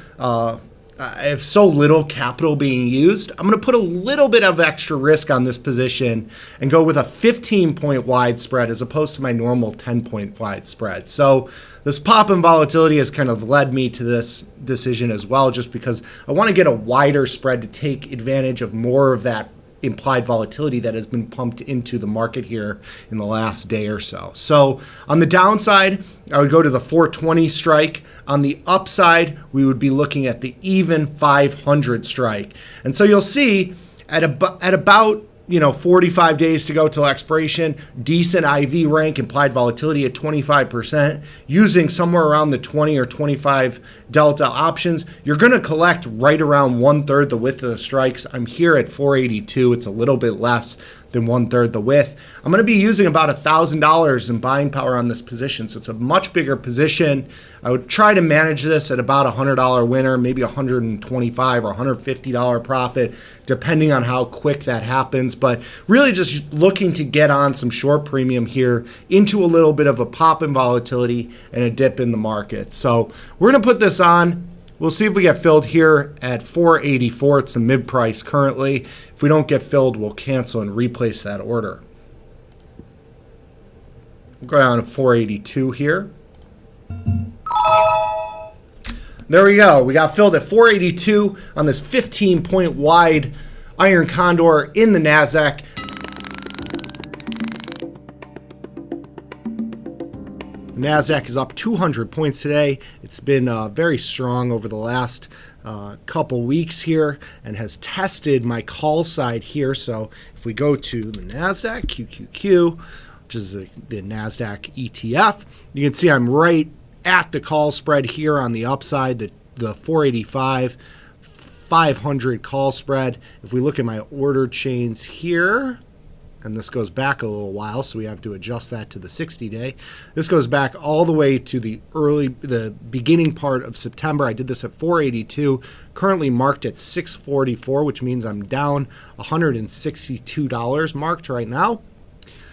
little capital being used, I'm going to put a little bit of extra risk on this position and go with a 15-point wide spread as opposed to my normal 10-point wide spread. So this pop in volatility has kind of led me to this decision as well, just because I want to get a wider spread to take advantage of more of that implied volatility that has been pumped into the market here in the last day or so. So on the downside, I would go to the 420 strike. On the upside, we would be looking at the even 500 strike. And so you'll see at about 45 days to go till expiration, decent IV rank, implied volatility at 25%, using somewhere around the 20 or 25 delta options, you're going to collect right around 1/3 the width of the strikes. I'm here at 482. It's a little bit less than 1/3 the width. I'm going to be using about $1,000 in buying power on this position, so it's a much bigger position. I would try to manage this at about a $100 winner, maybe $125 or $150 profit, depending on how quick that happens. But really just looking to get on some short premium here into a little bit of a pop in volatility and a dip in the market. So we're going to put this on. We'll see if we get filled here at 484. It's the mid price currently. If we don't get filled, we'll cancel and replace that order. We'll go down to 482 here. There we go. We got filled at 482 on this 15-point wide iron condor in the NASDAQ. The NASDAQ is up 200 points today. It's been very strong over the last couple weeks here and has tested my call side here. So if we go to the NASDAQ, QQQ, which is the NASDAQ ETF, you can see I'm right at the call spread here on the upside, the 485, 500 call spread. If we look at my order chains here, and this goes back a little while, so we have to adjust that to the 60-day. This goes back all the way to the beginning part of September. I did this at 482, currently marked at 644, which means I'm down $162 marked right now.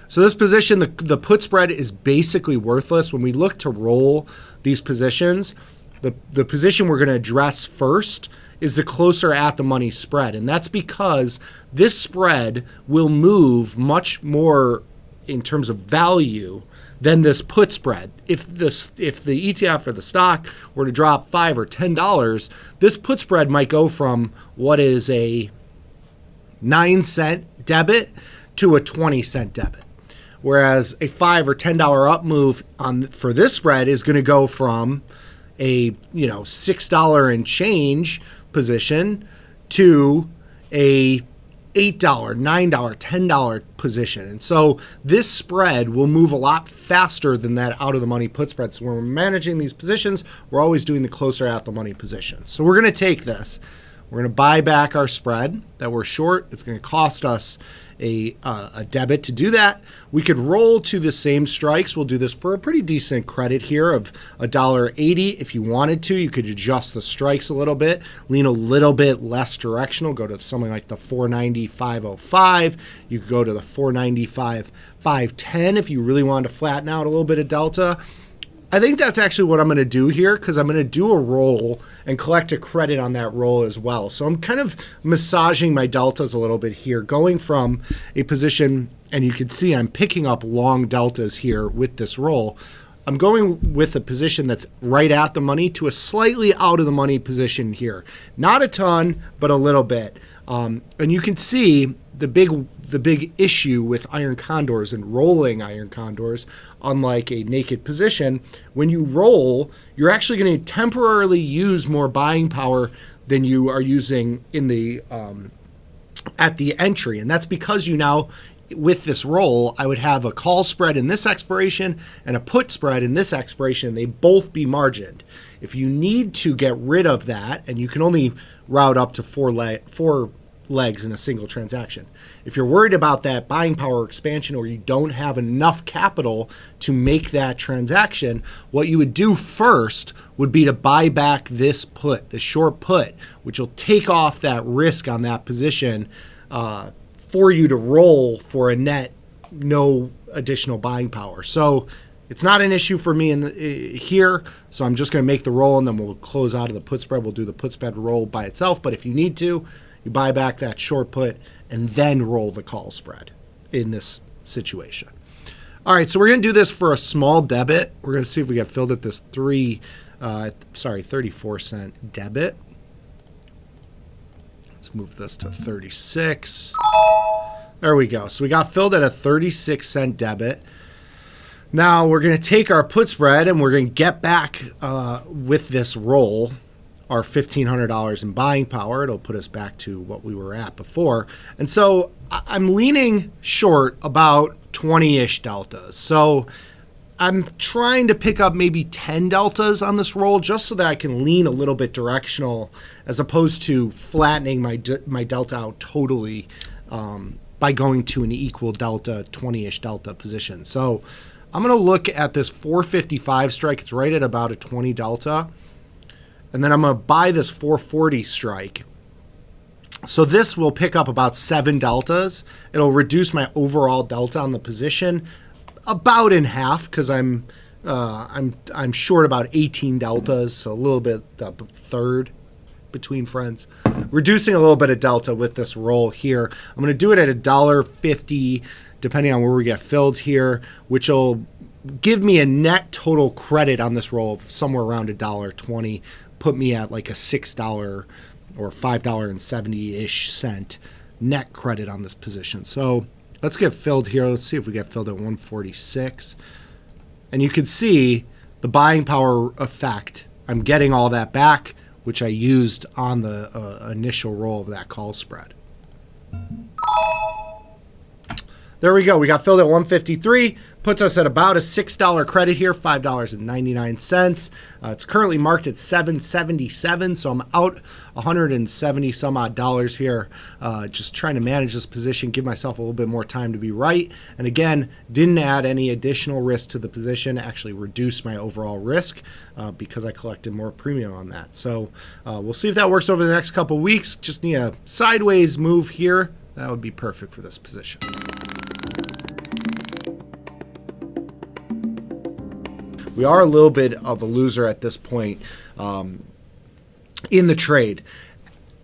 So this position, the put spread is basically worthless. When we look to roll these positions, the position we're going to address first is the closer at the money spread. And that's because this spread will move much more in terms of value than this put spread. If the ETF or the stock were to drop $5 or $10, this put spread might go from what is a 9-cent debit to a 20-cent debit. Whereas a $5 or $10 up move for this spread is going to go from a $6 and change position to a $8, $9, $10 position. And so this spread will move a lot faster than that out of the money put spread. So when we're managing these positions, we're always doing the closer at the money position. So we're going to take this. We're going to buy back our spread that we're short. It's going to cost us a debit to do that. We could roll to the same strikes. We'll do this for a pretty decent credit here of $1.80. If you wanted to, you could adjust the strikes a little bit, lean a little bit less directional, go to something like the 490.505. You could go to the 495.510 if you really wanted to flatten out a little bit of delta. I think that's actually what I'm going to do here, because I'm going to do a roll and collect a credit on that roll as well. So I'm kind of massaging my deltas a little bit here, going from a position, and you can see I'm picking up long deltas here with this roll. I'm going with a position that's right at the money to a slightly out of the money position here. Not a ton, but a little bit. And you can see the big issue with iron condors and rolling iron condors, unlike a naked position, when you roll, you're actually going to temporarily use more buying power than you are using in the at the entry. And that's because you now, with this roll, I would have a call spread in this expiration and a put spread in this expiration. They both be margined. If you need to get rid of that, and you can only route up to four legs in a single transaction. If you're worried about that buying power expansion, or you don't have enough capital to make that transaction, what you would do first would be to buy back this put, the short put, which will take off that risk on that position for you to roll for a net no additional buying power. So it's not an issue for me here. So I'm just going to make the roll, and then we'll close out of the put spread. We'll do the put spread roll by itself. But if you need to, you buy back that short put and then roll the call spread in this situation. All right, so we're going to do this for a small debit. We're going to see if we get filled at this 34-cent debit. Let's move this to 36. There we go. So we got filled at a 36-cent debit. Now we're going to take our put spread and we're going to get back with this roll our $1,500 in buying power. It'll put us back to what we were at before. And so I'm leaning short about 20-ish deltas. So I'm trying to pick up maybe 10 deltas on this roll just so that I can lean a little bit directional as opposed to flattening my delta out totally by going to an equal delta, 20-ish delta position. So I'm going to look at this 455 strike. It's right at about a 20 delta. And then I'm going to buy this 440 strike. So this will pick up about 7 deltas. It'll reduce my overall delta on the position about in half because I'm short about 18 deltas, so a little bit a third between friends. Reducing a little bit of delta with this roll here. I'm going to do it at $1.50 depending on where we get filled here, which will give me a net total credit on this roll of somewhere around $1.20, put me at like a $6 or $5.70-ish cent net credit on this position. So let's get filled here. Let's see if we get filled at 146. And you can see the buying power effect. I'm getting all that back, which I used on the initial roll of that call spread. There we go. We got filled at 153. Puts us at about a $6 credit here, $5.99. It's currently marked at $7.77, so I'm out 170 some odd dollars here. Just trying to manage this position, give myself a little bit more time to be right. And again, didn't add any additional risk to the position, actually reduced my overall risk because I collected more premium on that. So we'll see if that works over the next couple weeks. Just need a sideways move here. That would be perfect for this position. We are a little bit of a loser at this point in the trade.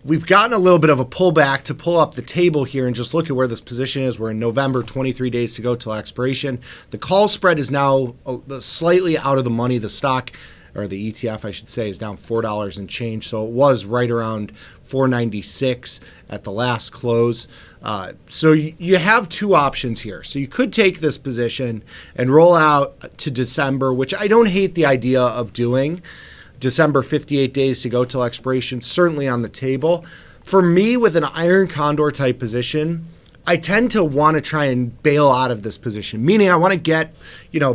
We've gotten a little bit of a pullback to pull up the table here and just look at where this position is. We're in November, 23 days to go till expiration. The call spread is now slightly out of the money. The stock, or the ETF, I should say, is down $4 and change. So it was right around $4.96 at the last close. So you have two options here. So you could take this position and roll out to December, which I don't hate the idea of doing. December, 58 days to go till expiration, certainly on the table. For me, with an iron condor type position, I tend to want to try and bail out of this position, meaning I want to get,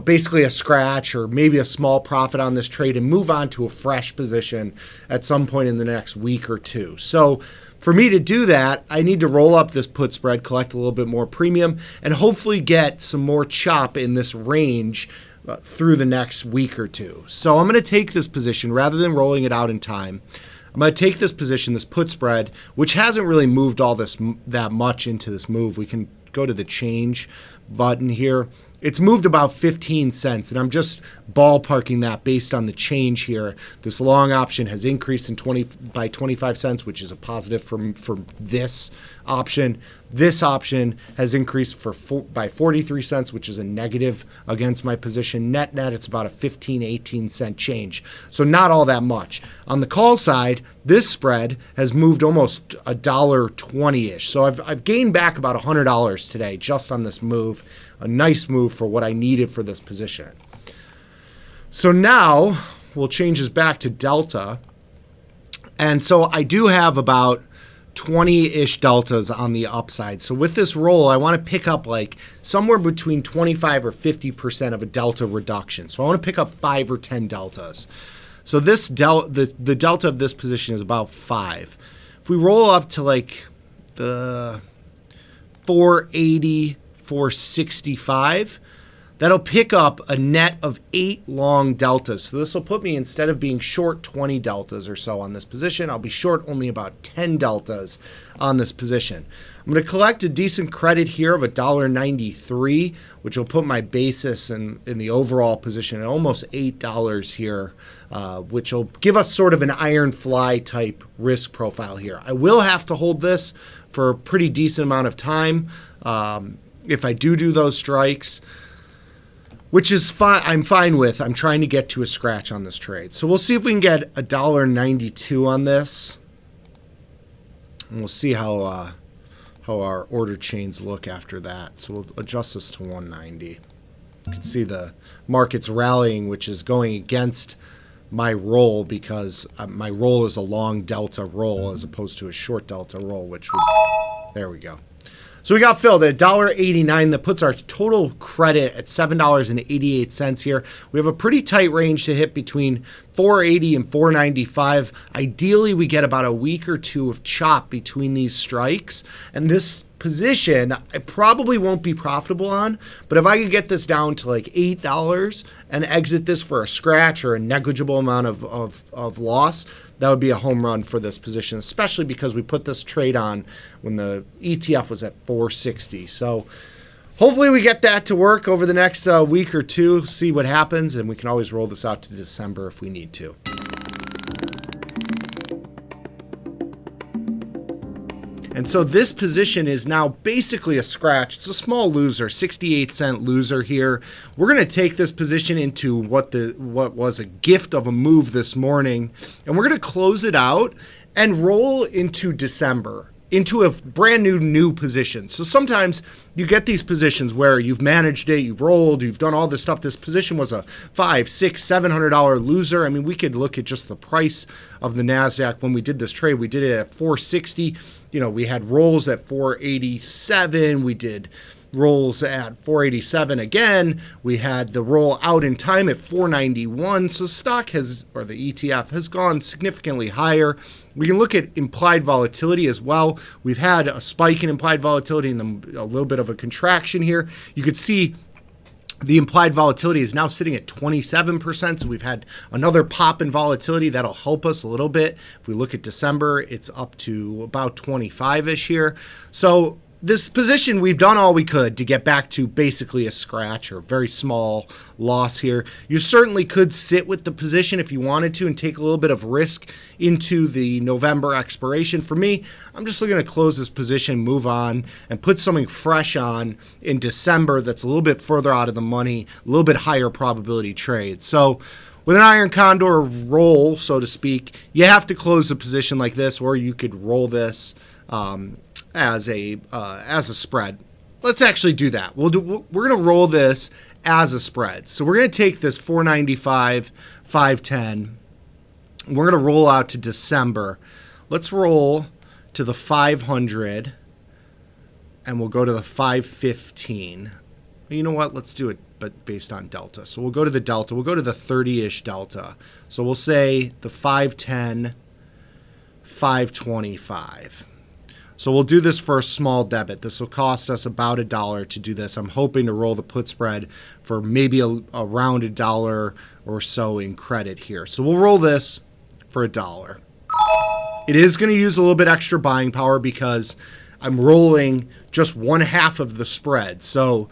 basically a scratch or maybe a small profit on this trade and move on to a fresh position at some point in the next week or two. So for me to do that, I need to roll up this put spread, collect a little bit more premium, and hopefully get some more chop in this range through the next week or two. So I'm going to take this position rather than rolling it out in time. I'm going to take this position, this put spread, which hasn't really moved that much into this move. We can go to the change button here. It's moved about 15 cents, and I'm just ballparking that based on the change here. This long option has increased by 25 cents, which is a positive for this option. This option has increased by 43 cents, which is a negative against my position. Net, it's about a 15, 18 cent change. So not all that much. On the call side, this spread has moved almost $1.20-ish. So I've gained back about $100 today just on this move. A nice move for what I needed for this position. So now we'll change this back to delta. And so I do have about 20-ish deltas on the upside. So with this roll, I want to pick up like somewhere between 25 or 50% of a delta reduction. So I want to pick up 5 or 10 deltas. So this the delta of this position is about 5. If we roll up to like the 480, 465, that'll pick up a net of 8 long deltas. So this will put me, instead of being short 20 deltas or so on this position, I'll be short only about 10 deltas on this position. I'm going to collect a decent credit here of $1.93, which will put my basis in the overall position at almost $8 here, which will give us sort of an iron fly type risk profile here. I will have to hold this for a pretty decent amount of time if I do those strikes, which is fine. I'm fine with. I'm trying to get to a scratch on this trade. So we'll see if we can get $1.92 on this. And we'll see how our order chains look after that. So we'll adjust this to 190. You can see the market's rallying, which is going against my roll because my roll is a long delta roll as opposed to a short delta roll, which would, there we go. So we got filled at $1.89. That puts our total credit at $7.88 here. We have a pretty tight range to hit between $4.80 and $4.95. Ideally, we get about a week or two of chop between these strikes. And this position, I probably won't be profitable on, but if I could get this down to like $8 and exit this for a scratch or a negligible amount of loss, that would be a home run for this position, especially because we put this trade on when the ETF was at 460. So hopefully we get that to work over the next week or two, see what happens, and we can always roll this out to December if we need to. And so this position is now basically a scratch. It's a small loser, 68-cent loser here. We're going to take this position into what was a gift of a move this morning, and we're going to close it out and roll into December, into a brand new position. So sometimes you get these positions where you've managed it, you've rolled, you've done all this stuff. This position was a $500, $600, $700 loser. I mean, we could look at just the price of the NASDAQ when we did this trade. We did it at 460. You know, we had rolls at 487. We did rolls at 487 again. We had the roll out in time at 491. So stock has, or the ETF has gone significantly higher. We can look at implied volatility as well. We've had a spike in implied volatility and then a little bit of a contraction here. You could see the implied volatility is now sitting at 27%. So we've had another pop in volatility. That'll help us a little bit. If we look at December, it's up to about 25-ish here. So this position, we've done all we could to get back to basically a scratch or a very small loss here. You certainly could sit with the position if you wanted to and take a little bit of risk into the November expiration. For me, I'm just looking to close this position, move on, and put something fresh on in December that's a little bit further out of the money, a little bit higher probability trade. So with an iron condor roll, so to speak, you have to close a position like this, or you could roll this as a spread. Let's actually do that. We're going to roll this as a spread. So we're going to take this 495, 510. We're going to roll out to December. Let's roll to the 500, and we'll go to the 515. You know what? Let's do it, but based on delta. So we'll go to the delta. We'll go to the 30-ish delta. So we'll say the 510, 525. So we'll do this for a small debit. This will cost us about $1 to do this. I'm hoping to roll the put spread for maybe around $1 or so in credit here. So we'll roll this for $1. It is going to use a little bit extra buying power because I'm rolling just one half of the spread. So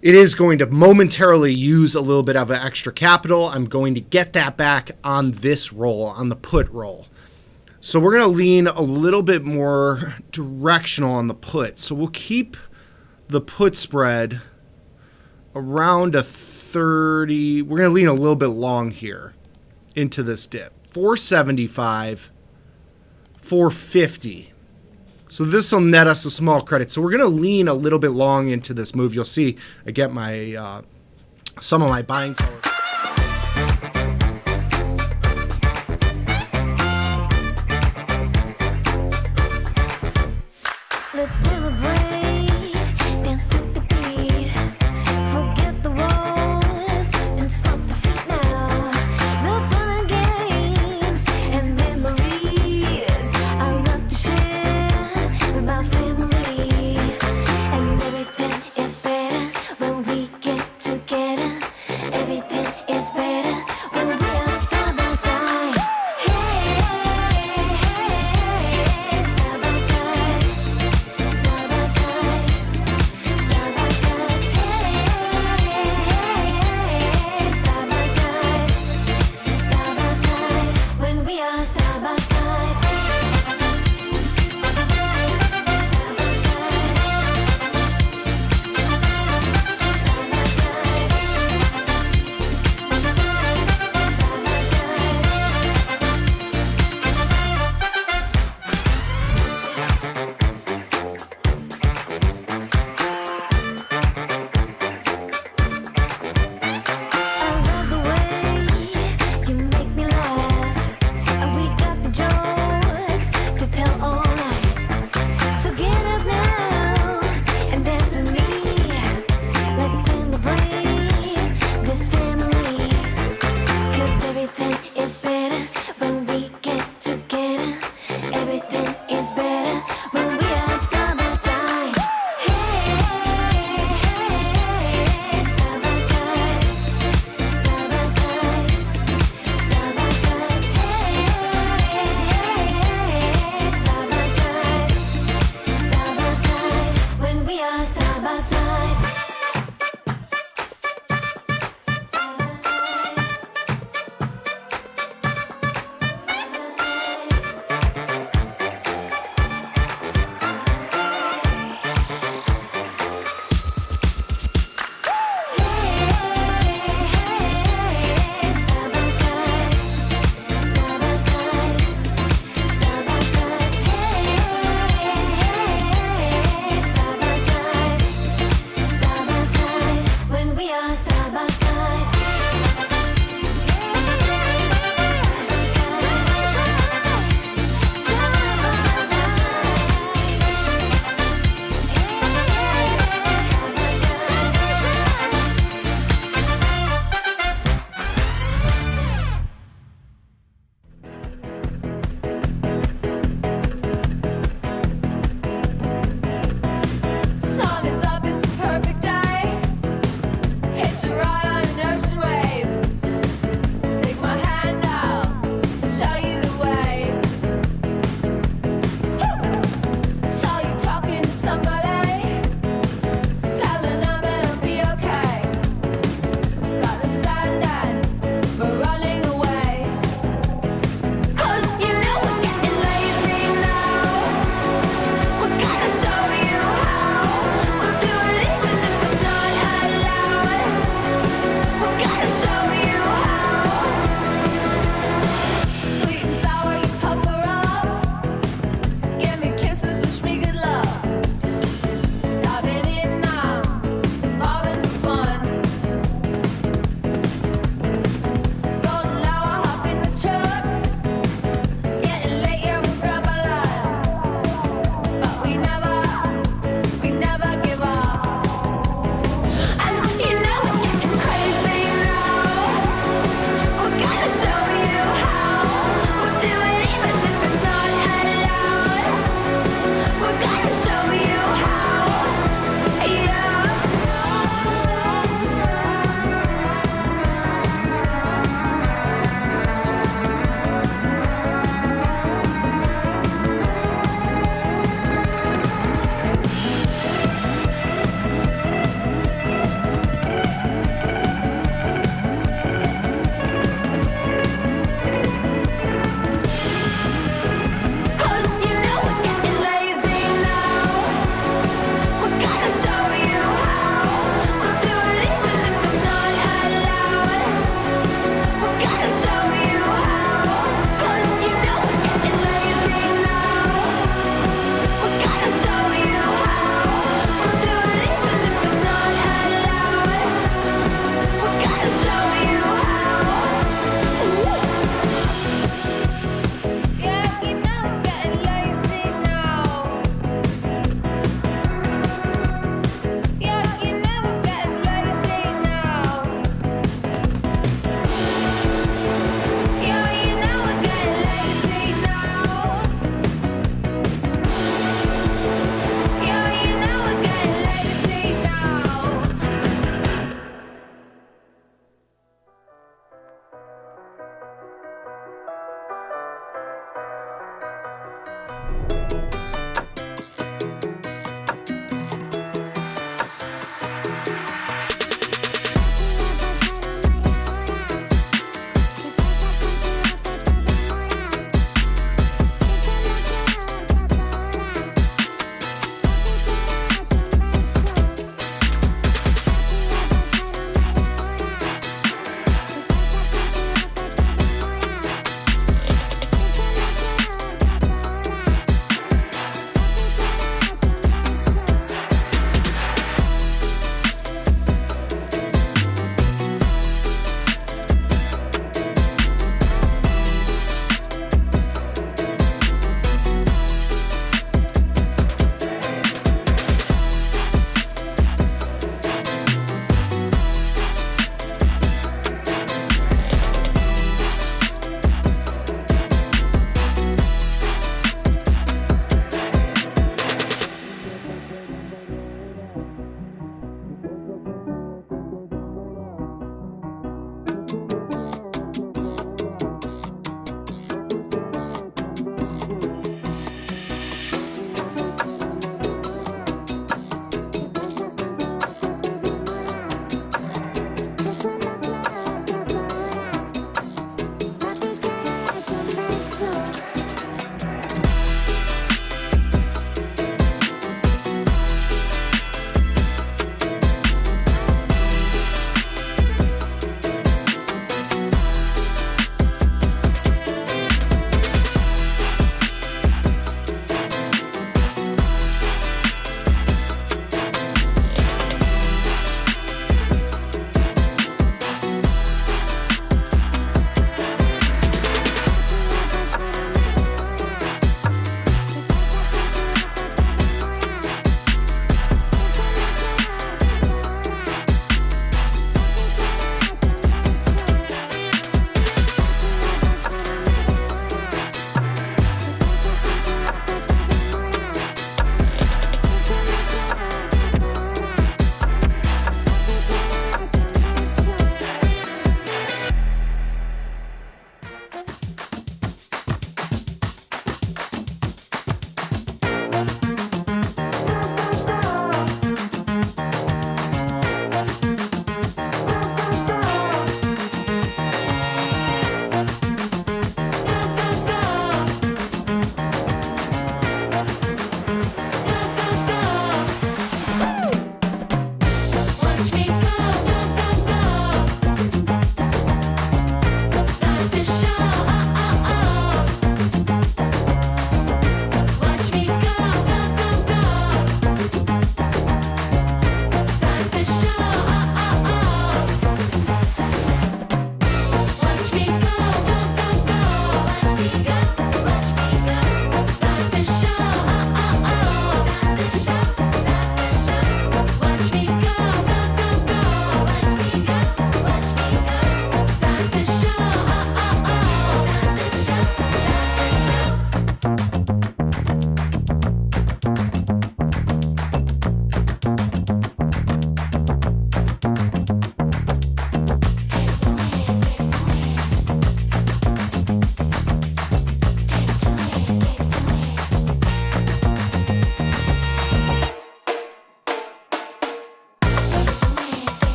it is going to momentarily use a little bit of extra capital. I'm going to get that back on this roll, on the put roll. So we're going to lean a little bit more directional on the put. So we'll keep the put spread around a 30. We're going to lean a little bit long here into this dip. 475, 450. So this will net us a small credit. So we're going to lean a little bit long into this move. You'll see I get my some of my buying power. Let's celebrate, dance to the beat. Forget the walls and stop the feet now. The fun and games and memories I love to share with my family. And everything is better when we get together. Everything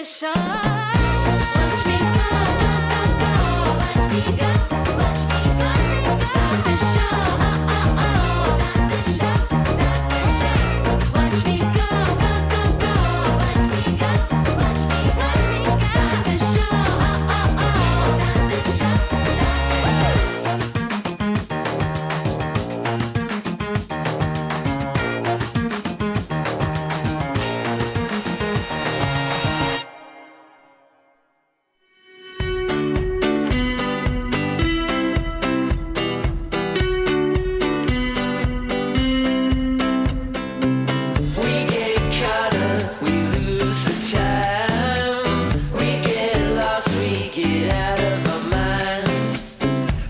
show. Watch me go, go, go, go. Watch me go, watch me go. Start the show. Start the show, start the show. Watch me go, go, go, go. Watch me go, watch me, watch me go. Start the show. Start the show, start the We get caught up, we lose the time. We get lost, we get out of our minds.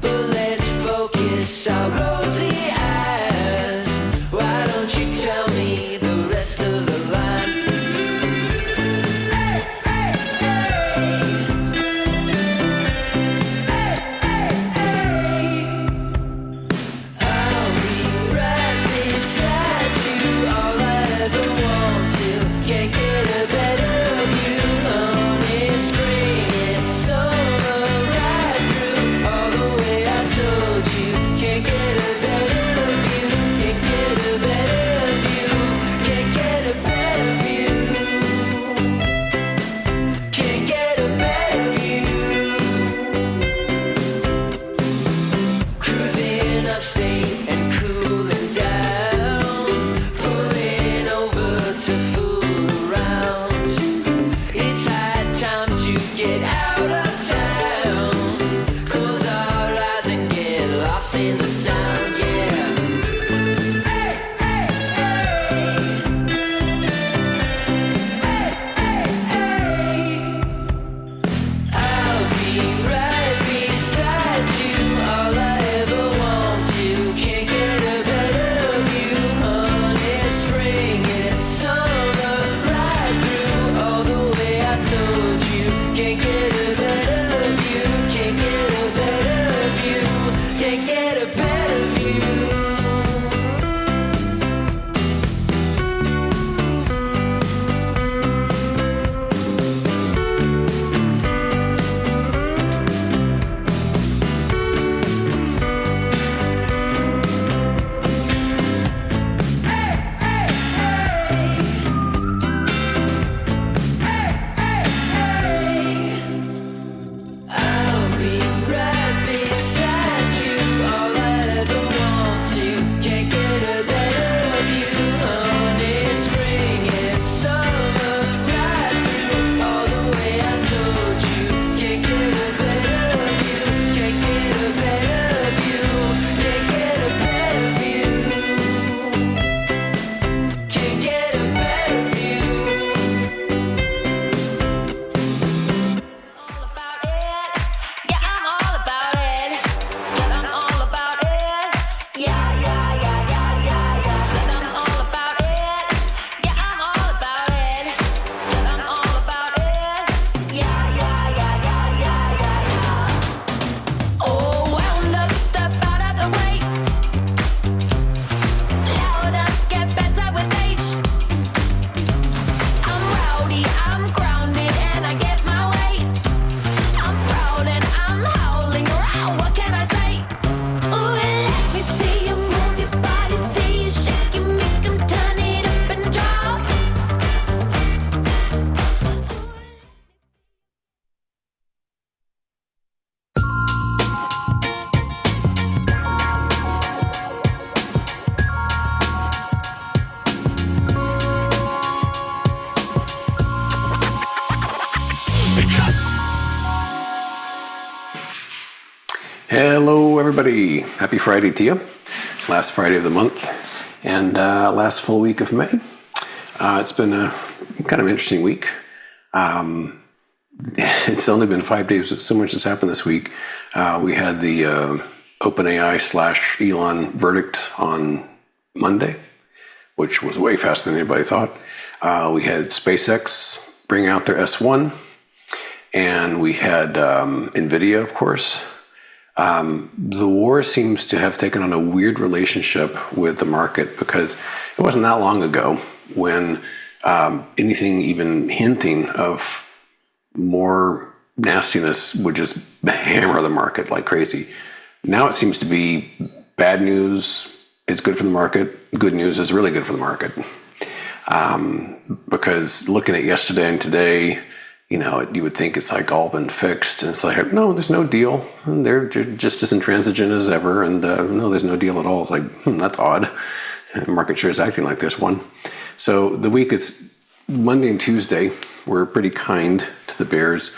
But let's focus our rosy eyes. Why don't you tell me the rest of the line? Hey, hey, hey. Hey, hey, hey. I'll be right beside you, all I ever want to. Can't get a better view. It's spring, it's summer, right through all the way I told you. Can't get a better view. Can't get a better view. Can't get a better view. Can't get a better view. Cruising upstate and cooling down, pulling over to fool around. It's high time to get out of town. Close our eyes and get lost in the sound, yeah. Hey, hey, hey. Hey, hey, hey. I'll be right beside you, all I ever want to. Can't get a better view, honey. Spring and summer, right through all the way I told you. Can't get a better view, can't get a better view, can't get a better view. I'll be right beside you, all I ever want to. Can't get a better view, honey. Spring and summer, right through all the way I told you. Can't get a better view, can't get a better view, can't get a better view, can't get a better view. Yeah, I'm all about it. Said I'm all about it. Yeah, yeah, yeah, yeah, yeah, yeah. Said I'm all about it. Yeah, I'm all about it. Said I'm all about it. Yeah, yeah, yeah, yeah, yeah, yeah, yeah. Oh, wound up, step out of the way. Louder, get better with age. I'm rowdy, I'm grounded, and I get my way. I'm proud and I'm howling around. What can I say? Ooh, let me see you move your body, see you shake, you make 'em turn it up and drop. Hello, everybody. Happy Friday to you. Last Friday of the month and last full week of May. It's been a kind of interesting week. It's only been 5 days, but so much has happened this week. We had the OpenAI / Elon verdict on Monday, which was way faster than anybody thought. We had SpaceX bring out their S1, and we had NVIDIA, of course. The war seems to have taken on a weird relationship with the market, because it wasn't that long ago when anything even hinting of more nastiness would just hammer the market like crazy. Now it seems to be bad news is good for the market. Good news is really good for the market. Because looking at yesterday and today, you would think it's like all been fixed. And it's like, no, there's no deal. And they're just as intransigent as ever. And no, there's no deal at all. It's like, that's odd. Market share is acting like there's one. So the week is Monday and Tuesday were pretty kind to the bears.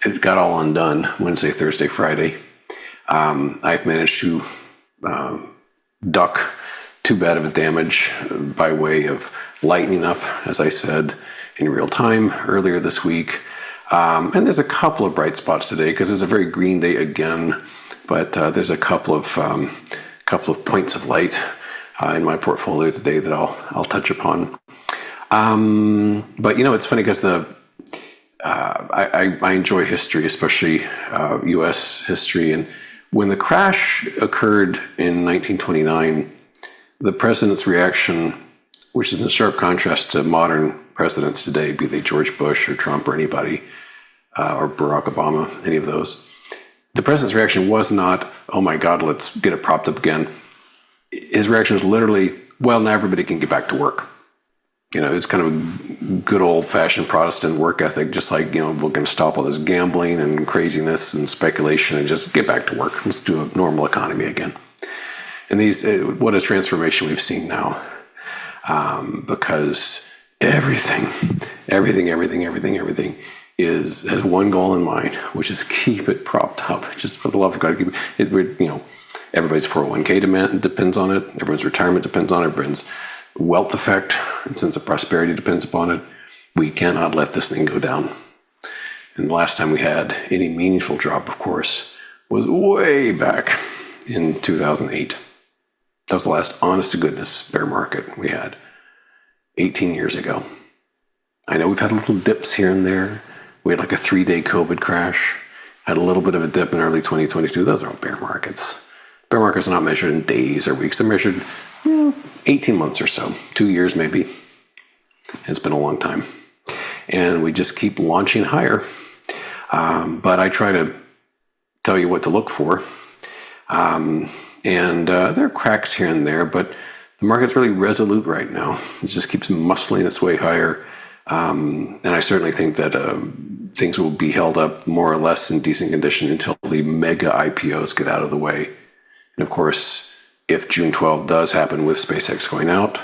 It got all undone Wednesday, Thursday, Friday. I've managed to duck too bad of a damage by way of lightening up, as I said, in real time earlier this week. And there's a couple of bright spots today because it's a very green day again, but there's a couple of points of light in my portfolio today that I'll touch upon. But it's funny because I enjoy history, especially U.S. history, and when the crash occurred in 1929, the president's reaction, which is in sharp contrast to modern presidents today, be they George Bush or Trump or anybody, or Barack Obama, any of those, the president's reaction was not, oh my God, let's get it propped up again. His reaction was literally, well, now everybody can get back to work. It's kind of a good old-fashioned Protestant work ethic, just like, we're going to stop all this gambling and craziness and speculation and just get back to work. Let's do a normal economy again. And what a transformation we've seen now. Because everything has one goal in mind, which is keep it propped up. Just for the love of God, keep it. Everybody's 401k depends on it. Everyone's retirement depends on it. Everyone's wealth effect and sense of prosperity depends upon it. We cannot let this thing go down. And the last time we had any meaningful drop, of course, was way back in 2008. That was the last honest to goodness bear market we had 18 years ago. I know we've had little dips here and there. We had like a 3-day COVID crash, had a little bit of a dip in early 2022. Those aren't bear markets. Bear markets are not measured in days or weeks. They're measured 18 months or so, 2 years maybe. It's been a long time. And we just keep launching higher. But I try to tell you what to look for. And there are cracks here and there, but the market's really resolute right now. It just keeps muscling its way higher. And I certainly think that things will be held up more or less in decent condition until the mega IPOs get out of the way. And of course, if June 12 does happen with SpaceX going out,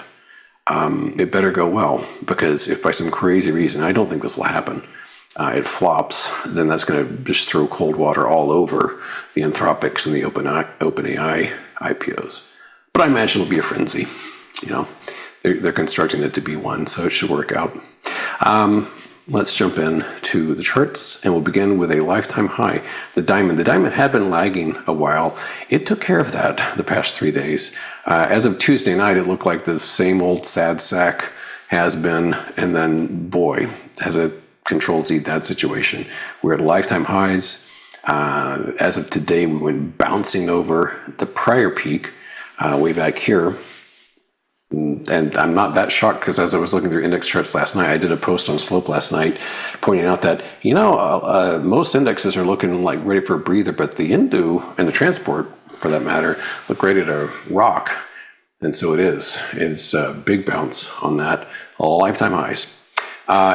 it better go well, because if by some crazy reason, I don't think this will happen, it flops, then that's going to just throw cold water all over the Anthropics and the OpenAI IPOs. But I imagine it'll be a frenzy. They're constructing it to be one, so it should work out. Let's jump in to the charts, and we'll begin with a lifetime high. The diamond had been lagging a while. It took care of that the past 3 days. As of Tuesday night, it looked like the same old sad sack has been, and then boy, has a Control-Z that situation. We're at lifetime highs. As of today, we went bouncing over the prior peak way back here. And I'm not that shocked, because as I was looking through index charts last night, I did a post on Slope last night pointing out that, most indexes are looking like ready for a breather, but the Indu and the transport, for that matter, look ready to rock. And so it is. It's a big bounce on that, lifetime highs.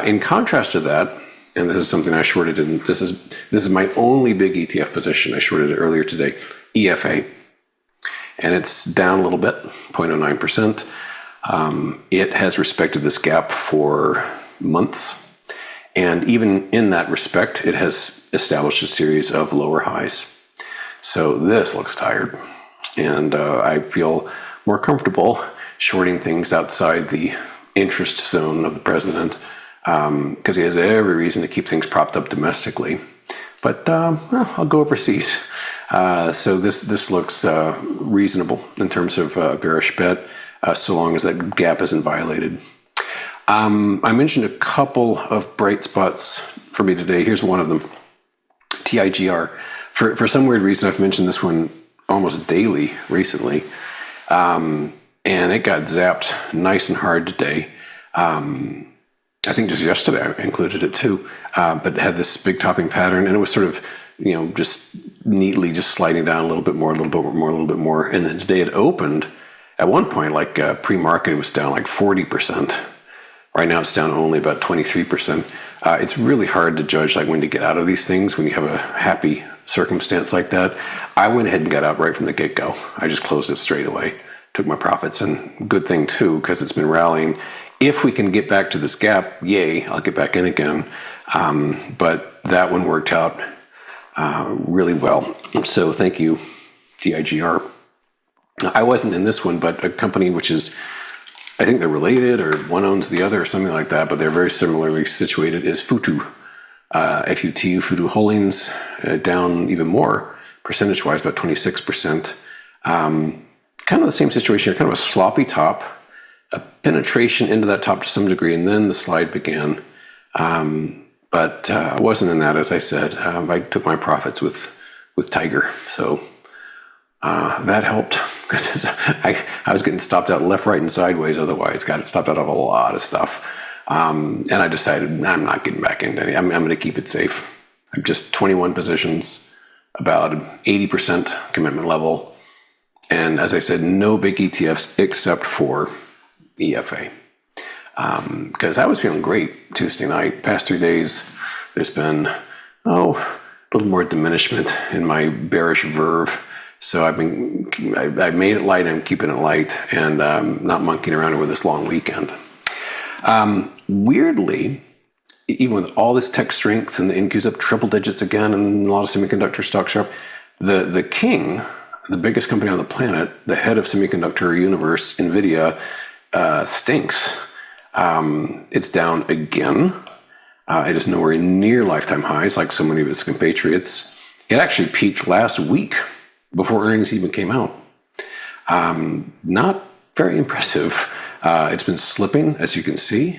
In contrast to that, and this is something I shorted, and this is my only big ETF position. I shorted it earlier today, EFA. And it's down a little bit, 0.09%. It has respected this gap for months. And even in that respect, it has established a series of lower highs. So this looks tired. And I feel more comfortable shorting things outside the interest zone of the president, because he has every reason to keep things propped up domestically. But I'll go overseas. So this looks reasonable in terms of bearish bet, so long as that gap isn't violated. I mentioned a couple of bright spots for me today. Here's one of them, TIGR. For some weird reason, I've mentioned this one almost daily recently, and it got zapped nice and hard today. I think just yesterday I included it too, but it had this big topping pattern, and it was sort of, just neatly just sliding down a little bit more, a little bit more, a little bit more. And then today it opened at one point, like pre-market, it was down like 40%. Right now it's down only about 23%. It's really hard to judge like when to get out of these things when you have a happy circumstance like that. I went ahead and got out right from the get-go. I just closed it straight away, took my profits, and good thing too, because it's been rallying. If we can get back to this gap, yay, I'll get back in again. But that one worked out really well. So thank you, DIGR. I wasn't in this one, but a company which is, I think they're related or one owns the other or something like that, but they're very similarly situated, is Futu. FUTU, Futu Holdings, down even more percentage-wise, about 26%. Kind of the same situation, kind of a sloppy top, a penetration into that top to some degree, and then the slide began. But I wasn't in that, as I said. I took my profits with Tiger, so that helped because I was getting stopped out left, right, and sideways. Otherwise, got it stopped out of a lot of stuff. And I decided I'm not getting back into any. I'm going to keep it safe. I'm just 21 positions, about 80% commitment level. And as I said, no big ETFs except for EFA. Because I was feeling great Tuesday night. Past 3 days, there's been, a little more diminishment in my bearish verve. So I made it light, I'm keeping it light, and not monkeying around over this long weekend. Weirdly, even with all this tech strength and the incur's up triple digits again, and a lot of semiconductor stocks are up, the king, the biggest company on the planet, the head of semiconductor universe, NVIDIA, stinks. It's down again. It is nowhere near lifetime highs like so many of its compatriots. It actually peaked last week before earnings even came out. Not very impressive. It's been slipping, as you can see,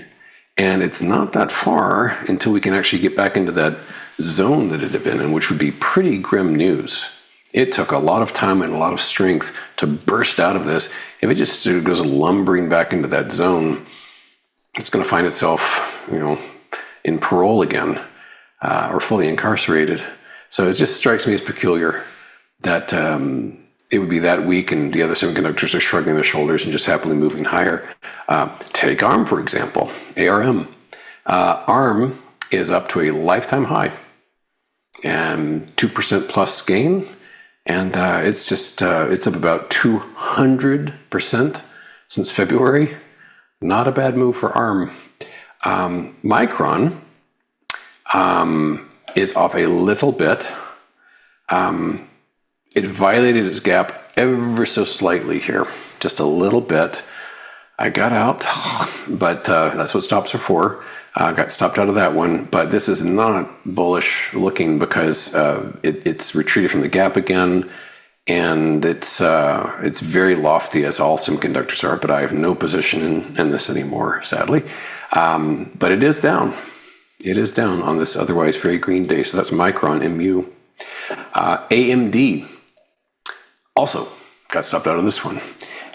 and it's not that far until we can actually get back into that zone that it had been in, which would be pretty grim news. It took a lot of time and a lot of strength to burst out of this. If it just goes lumbering back into that zone, it's going to find itself, in parole again, or fully incarcerated. So it just strikes me as peculiar that it would be that weak and the other semiconductors are shrugging their shoulders and just happily moving higher. Take ARM, for example, ARM. ARM is up to a lifetime high and 2% plus gain. And it's just, it's up about 200% since February. Not a bad move for ARM. Micron is off a little bit. It violated its gap ever so slightly here, just a little bit. I got out, but that's what stops are for. Got stopped out of that one, but this is not bullish looking because it's retreated from the gap again, and it's very lofty, as all semiconductors are, but I have no position in this anymore, sadly. But it is down. It is down on this otherwise very green day, so that's Micron, MU. AMD also got stopped out of this one.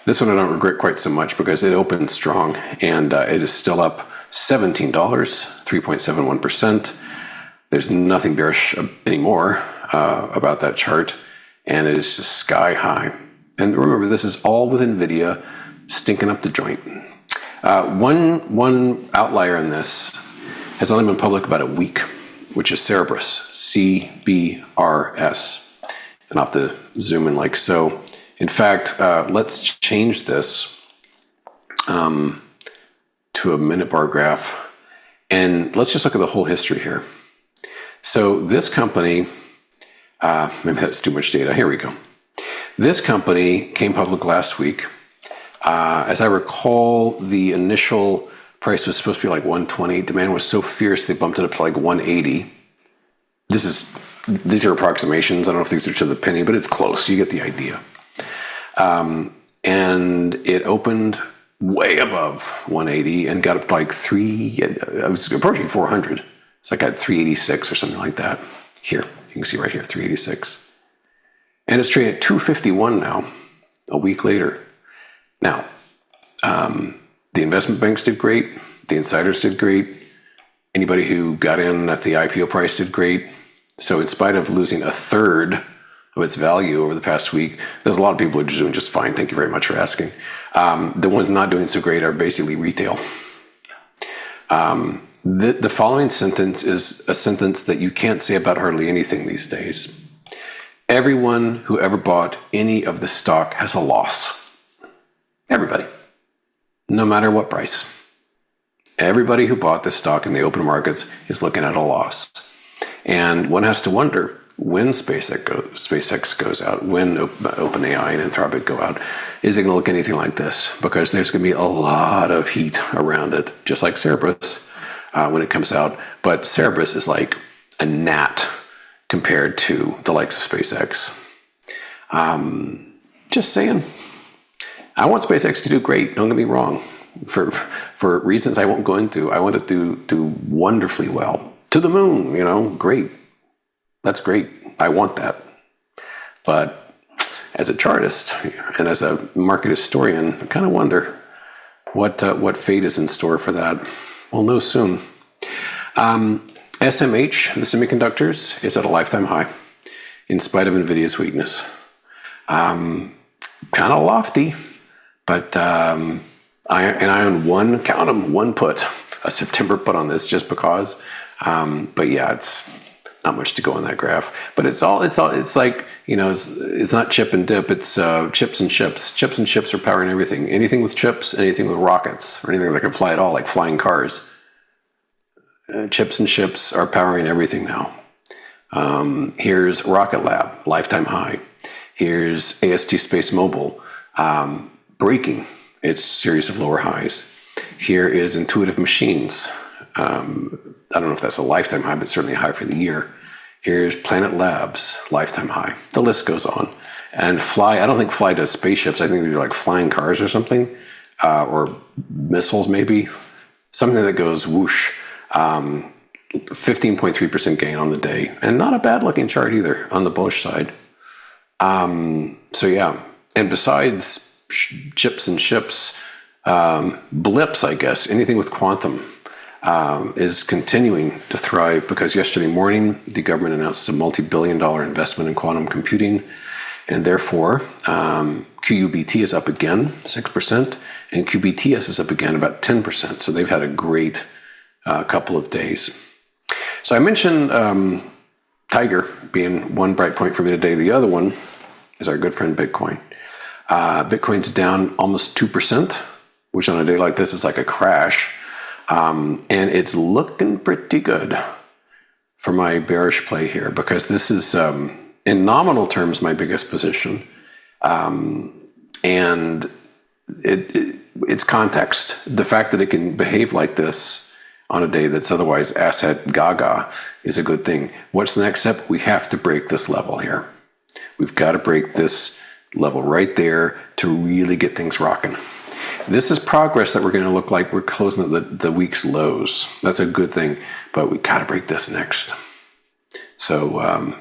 This one I don't regret quite so much because it opened strong, and it is still up $17, 3.71%. There's nothing bearish anymore about that chart, and it is just sky high. And remember, this is all with NVIDIA stinking up the joint. One outlier in this has only been public about a week, which is Cerberus, CBRS. And I'll have to zoom in like so. In fact, let's change this to a minute bar graph. And let's just look at the whole history here. So this company, maybe that's too much data. Here we go. This company came public last week. As I recall, the initial price was supposed to be like 120. Demand was so fierce, they bumped it up to like 180. These are approximations. I don't know if these are to the penny, but it's close. You get the idea. And it opened way above 180 and got up to like I was approaching 400. So I got 386 or something like that. Here, you can see right here, 386. And it's trading at 251 now, a week later. Now, the investment banks did great. The insiders did great. Anybody who got in at the IPO price did great. So in spite of losing a third of its value over the past week, there's a lot of people who are doing just fine. Thank you very much for asking. The ones not doing so great are basically retail. The following sentence is a sentence that you can't say about hardly anything these days. Everyone who ever bought any of the stock has a loss. Everybody. No matter what price. Everybody who bought this stock in the open markets is looking at a loss. And one has to wonder, when SpaceX goes out, when OpenAI and Anthropic go out, is it going to look anything like this? Because there's going to be a lot of heat around it, just like Cerberus when it comes out. But Cerberus is like a gnat compared to the likes of SpaceX. Just saying. I want SpaceX to do great, don't get me wrong. For reasons I won't go into, I want it to do wonderfully well. To the moon, you know, great. That's great. I want that. But as a chartist and as a market historian, I kind of wonder what fate is in store for that. We'll know soon. SMH, the semiconductors, is at a lifetime high in spite of NVIDIA's weakness. Kind of lofty, but I own one put, a September put on this just because. But yeah, it's not much to go on that graph. But it's like, you know, it's not chip and dip. It's chips and ships. Chips and ships are powering everything. Anything with chips, anything with rockets, or anything that can fly at all, like flying cars. Chips and ships are powering everything now. Here's Rocket Lab, lifetime high. Here's AST Space Mobile, breaking its series of lower highs. Here is Intuitive Machines. I don't know if that's a lifetime high, but certainly a high for the year. Here's Planet Labs, lifetime high. The list goes on. And Fly, I don't think Fly does spaceships. I think these are like flying cars or something, or missiles maybe. Something that goes whoosh. 15.3% gain on the day. And not a bad looking chart either on the bullish side. So yeah, and besides chips and ships, blips, I guess, anything with quantum is continuing to thrive because yesterday morning, the government announced a multi-billion-dollar investment in quantum computing, and therefore QUBT is up again 6%, and QBTS is up again about 10%. So they've had a great couple of days. So I mentioned Tiger being one bright point for me today. The other one is our good friend Bitcoin. Bitcoin's down almost 2%, which on a day like this is like a crash. And it's looking pretty good for my bearish play here because this is, in nominal terms, my biggest position. And it's context. The fact that it can behave like this on a day that's otherwise asset gaga is a good thing. What's the next step? We have to break this level here. We've got to break this level right there to really get things rocking. This is progress that we're going to look like we're closing the week's lows. That's a good thing, but we got to break this next. So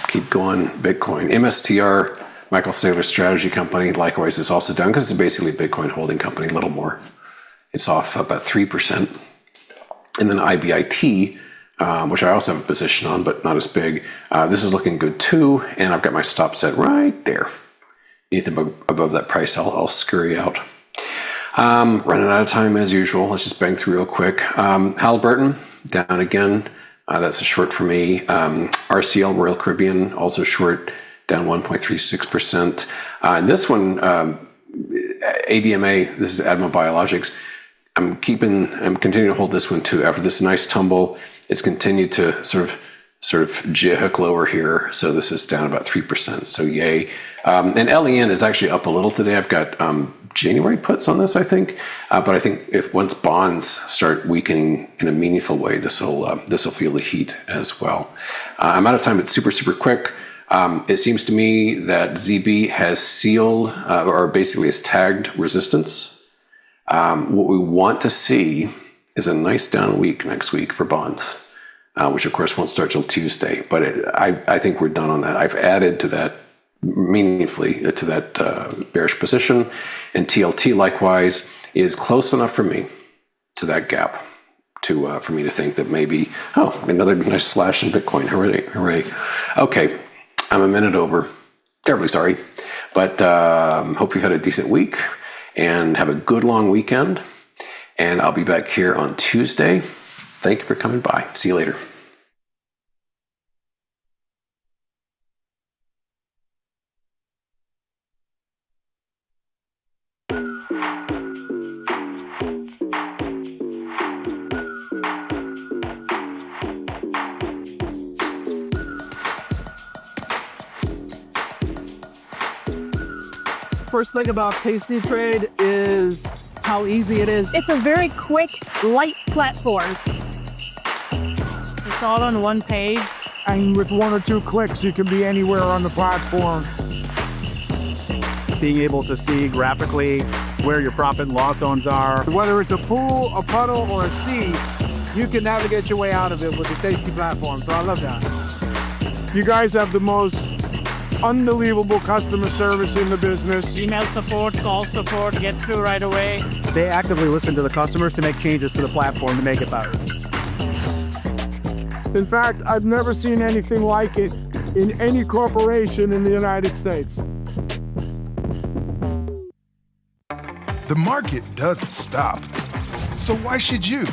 keep going, Bitcoin. MSTR, Michael Saylor's strategy company, likewise is also down because it's basically a Bitcoin holding company, a little more. It's off about 3%. And then IBIT, which I also have a position on, but not as big. This is looking good too, and I've got my stop set right there. Anything above that price, I'll scurry out. Running out of time as usual. Let's just bang through real quick. Halliburton, down again. That's a short for me. RCL, Royal Caribbean, also short, down 1.36%. And this one, ADMA, this is Admiral Biologics. I'm continuing to hold this one too. After this nice tumble, it's continued to sort of J-hook lower here. So this is down about 3%. So yay. And LEN is actually up a little today. I've got January puts on this, I think. But I think if once bonds start weakening in a meaningful way, this will feel the heat as well. I'm out of time, but super quick. It seems to me that ZB has sealed or basically has tagged resistance. What we want to see is a nice down week next week for bonds, which of course won't start till Tuesday. But I think we're done on that. I've added to that meaningfully to that bearish position, and TLT likewise is close enough for me to that gap to for me to think that maybe, another nice slash in Bitcoin. Hooray. Okay, I'm a minute over. Terribly sorry. But hope you've had a decent week and have a good long weekend. And I'll be back here on Tuesday. Thank you for coming by. See you later. First thing about Tasty Trade is how easy it is. It's a very quick, light platform. It's all on one page. And with 1 or 2 clicks, you can be anywhere on the platform. Being able to see graphically where your profit and loss zones are. Whether it's a pool, a puddle, or a sea, you can navigate your way out of it with the Tasty platform. So I love that. You guys have the most unbelievable customer service in the business. Email support, call support, get through right away. They actively listen to the customers to make changes to the platform to make it better. In fact, I've never seen anything like it in any corporation in the United States. The market doesn't stop. So why should you?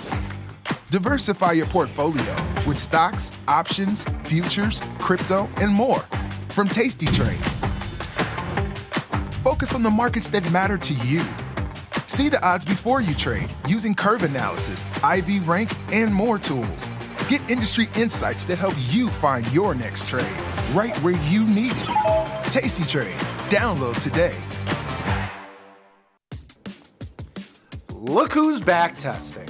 Diversify your portfolio with stocks, options, futures, crypto, and more from Tasty Trade. Focus on the markets that matter to you. See the odds before you trade using curve analysis, IV rank, and more tools. Get industry insights that help you find your next trade right where you need it. Tasty Trade. Download today. Look who's back testing.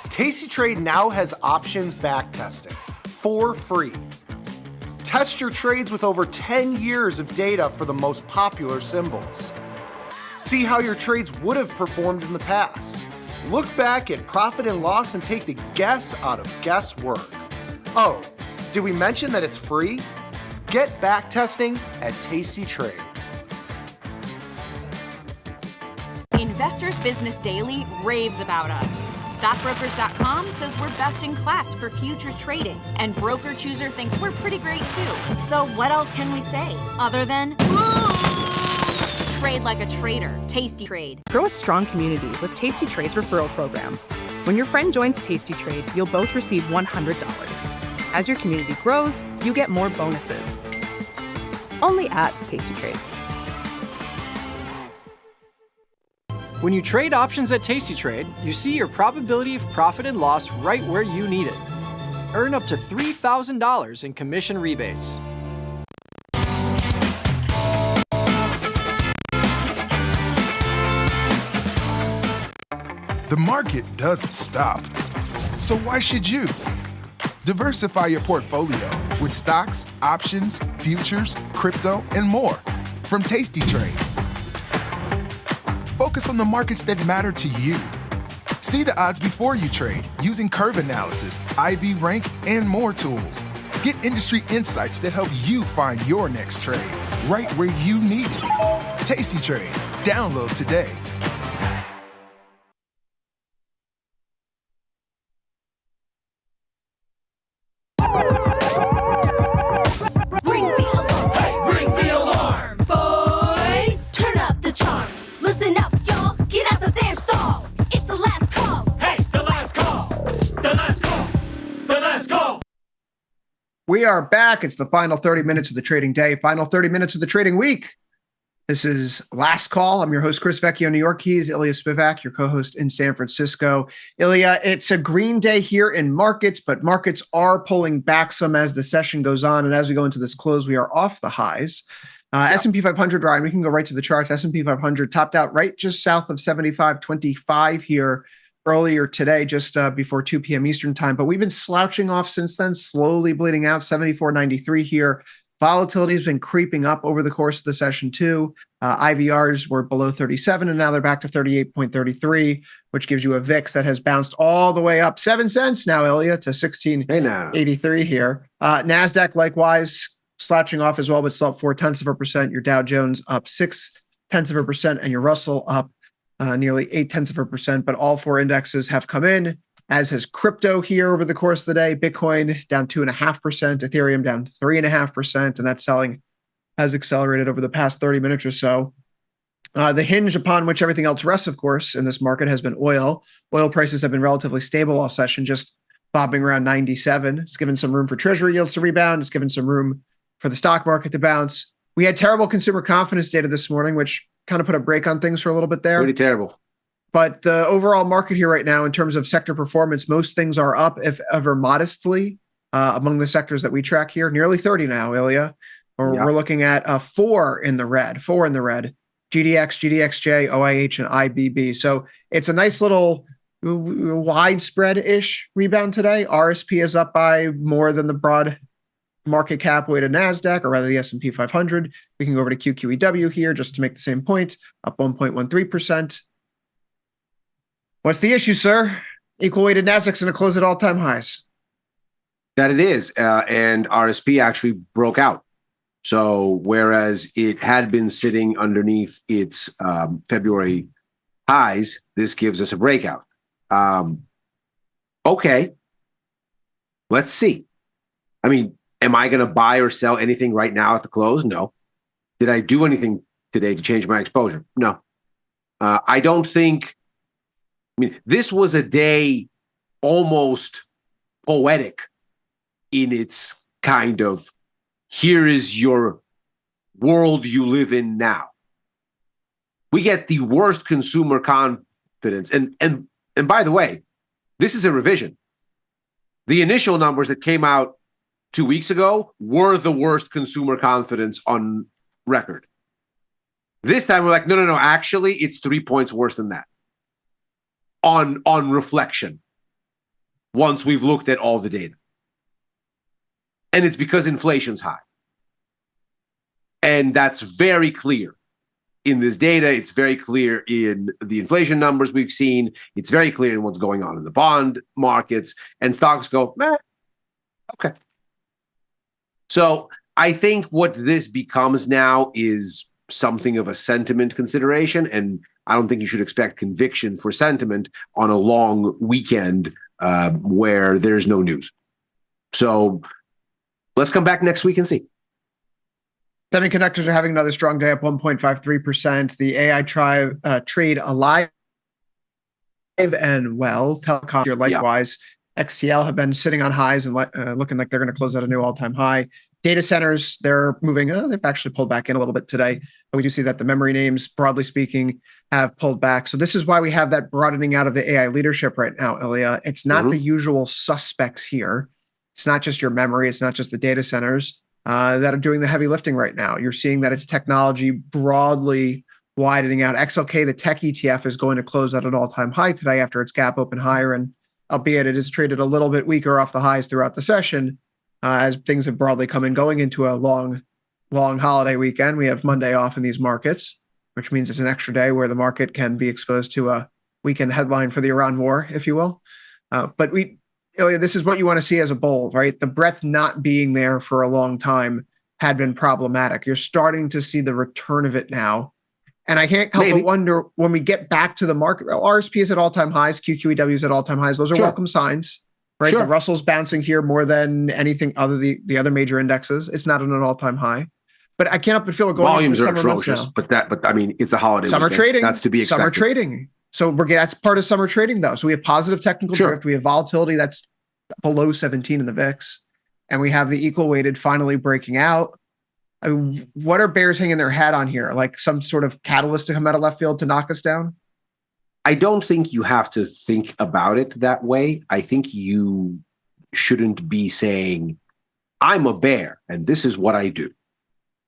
Tasty Trade now has options back testing for free. Test your trades with over 10 years of data for the most popular symbols. See how your trades would have performed in the past. Look back at profit and loss and take the guess out of guesswork. Oh, did we mention that it's free? Get back testing at Tasty Trade. Investors Business Daily raves about us. Stockbrokers.com says we're best in class for futures trading, and Broker Chooser thinks we're pretty great too. So what else can we say other than trade like a trader? Tasty Trade. Grow a strong community with Tasty Trade's referral program. When your friend joins Tasty Trade, you'll both receive $100. As your community grows, you get more bonuses. Only at Tasty Trade. When you trade options at Tasty Trade, you see your probability of profit and loss right where you need it. Earn up to $3,000 in commission rebates. The market doesn't stop. So why should you? Diversify your portfolio with stocks, options, futures, crypto, and more from Tasty Trade. Focus on the markets that matter to you. See the odds before you trade using curve analysis, IV rank, and more tools. Get industry insights that help you find your next trade right where you need it. Tasty Trade. Download today. Ring the alarm, hey, ring the alarm, boys. Turn up the charm. Listen up, y'all. Get out the damn stall. It's the last call. Hey, the last call. The last call. The last call. We are back. It's the final 30 minutes of the trading day, final 30 minutes of the trading week. This is Last Call. I'm your host, Chris Vecchio, New York. He is Ilya Spivak, your co-host in San Francisco. Ilya, it's a green day here in markets, but markets are pulling back some as the session goes on. And as we go into this close, we are off the highs. S&P 500, Ryan, we can go right to the charts. S&P 500 topped out right just south of 75.25 here earlier today, just before 2 p.m. Eastern time. But we've been slouching off since then, slowly bleeding out, 74.93 here. Volatility has been creeping up over the course of the session too. IVRs were below 37 and now they're back to 38.33, which gives you a VIX that has bounced all the way up 7 cents now, Ilya, to 1683 here. NASDAQ likewise slouching off as well, but still up 0.4%. Your Dow Jones up 0.6%, and your Russell up nearly 0.8%. But all four indexes have come in as has crypto here over the course of the day. Bitcoin down 2.5%, Ethereum down 3.5%, and that selling has accelerated over the past 30 minutes or so. The hinge upon which everything else rests, of course, in this market has been oil. Oil prices have been relatively stable all session, just bobbing around 97. It's given some room for treasury yields to rebound. It's given some room for the stock market to bounce. We had terrible consumer confidence data this morning, which kind of put a break on things for a little bit there. Pretty terrible. But the overall market here right now, in terms of sector performance, most things are up, if ever modestly, among the sectors that we track here. Nearly 30 now, Ilya. We're looking at 4 in the red. GDX, GDXJ, OIH, and IBB. So it's a nice little widespread-ish rebound today. RSP is up by more than the broad market cap weighted NASDAQ, or rather the S&P 500. We can go over to QQEW here just to make the same point, up 1.13%. What's the issue, sir? Equal weighted NASDAQ's going to close at all-time highs. That it is. And RSP actually broke out. So whereas it had been sitting underneath its February highs, this gives us a breakout. Okay. Let's see. I mean, am I going to buy or sell anything right now at the close? No. Did I do anything today to change my exposure? No. I don't think, I mean, this was a day almost poetic in its kind of, here is your world you live in now. We get the worst consumer confidence. And by the way, this is a revision. The initial numbers that came out 2 weeks ago were the worst consumer confidence on record. This time we're like, no, actually it's 3 points worse than that. On reflection, once we've looked at all the data. And it's because inflation's high. And that's very clear in this data. It's very clear in the inflation numbers we've seen. It's very clear in what's going on in the bond markets. And stocks go, okay. So I think what this becomes now is something of a sentiment consideration. And I don't think you should expect conviction for sentiment on a long weekend where there's no news. So let's come back next week and see. Semiconductors are having another strong day, up 1.53%. The AI trade alive and well. Telecom here likewise. XTL have been sitting on highs and looking like they're going to close at a new all-time high. Data centers, they're moving. They've actually pulled back in a little bit today. But we do see that the memory names, broadly speaking, have pulled back. So this is why we have that broadening out of the AI leadership right now, Ilya. It's not the usual suspects here. It's not just your memory. It's not just the data centers that are doing the heavy lifting right now. You're seeing that it's technology broadly widening out. XLK, the tech ETF, is going to close at an all-time high today after its gap open higher. And albeit it is traded a little bit weaker off the highs throughout the session, as things have broadly come in going into a long holiday weekend. We have Monday off in these markets, which means it's an extra day where the market can be exposed to a weekend headline for the Iran war, if you will. But this is what you want to see as a bull, right? The breadth not being there for a long time had been problematic. You're starting to see the return of it now. And I can't help but wonder, when we get back to the market, RSP is at all-time highs, QQEW is at all-time highs. Those are welcome signs, right? The Russell's bouncing here more than anything other the other major indexes. It's not at an all-time high. But I can't help but feel we're going volumes are atrocious, but I mean, it's a holiday summer weekend. Trading. That's to be expected. Summer trading. So that's part of summer trading, though. So we have positive technical drift. We have volatility that's below 17 in the VIX. And we have the equal weighted finally breaking out. I mean, what are bears hanging their hat on here? Like some sort of catalyst to come out of left field to knock us down? I don't think you have to think about it that way. I think you shouldn't be saying, I'm a bear and this is what I do.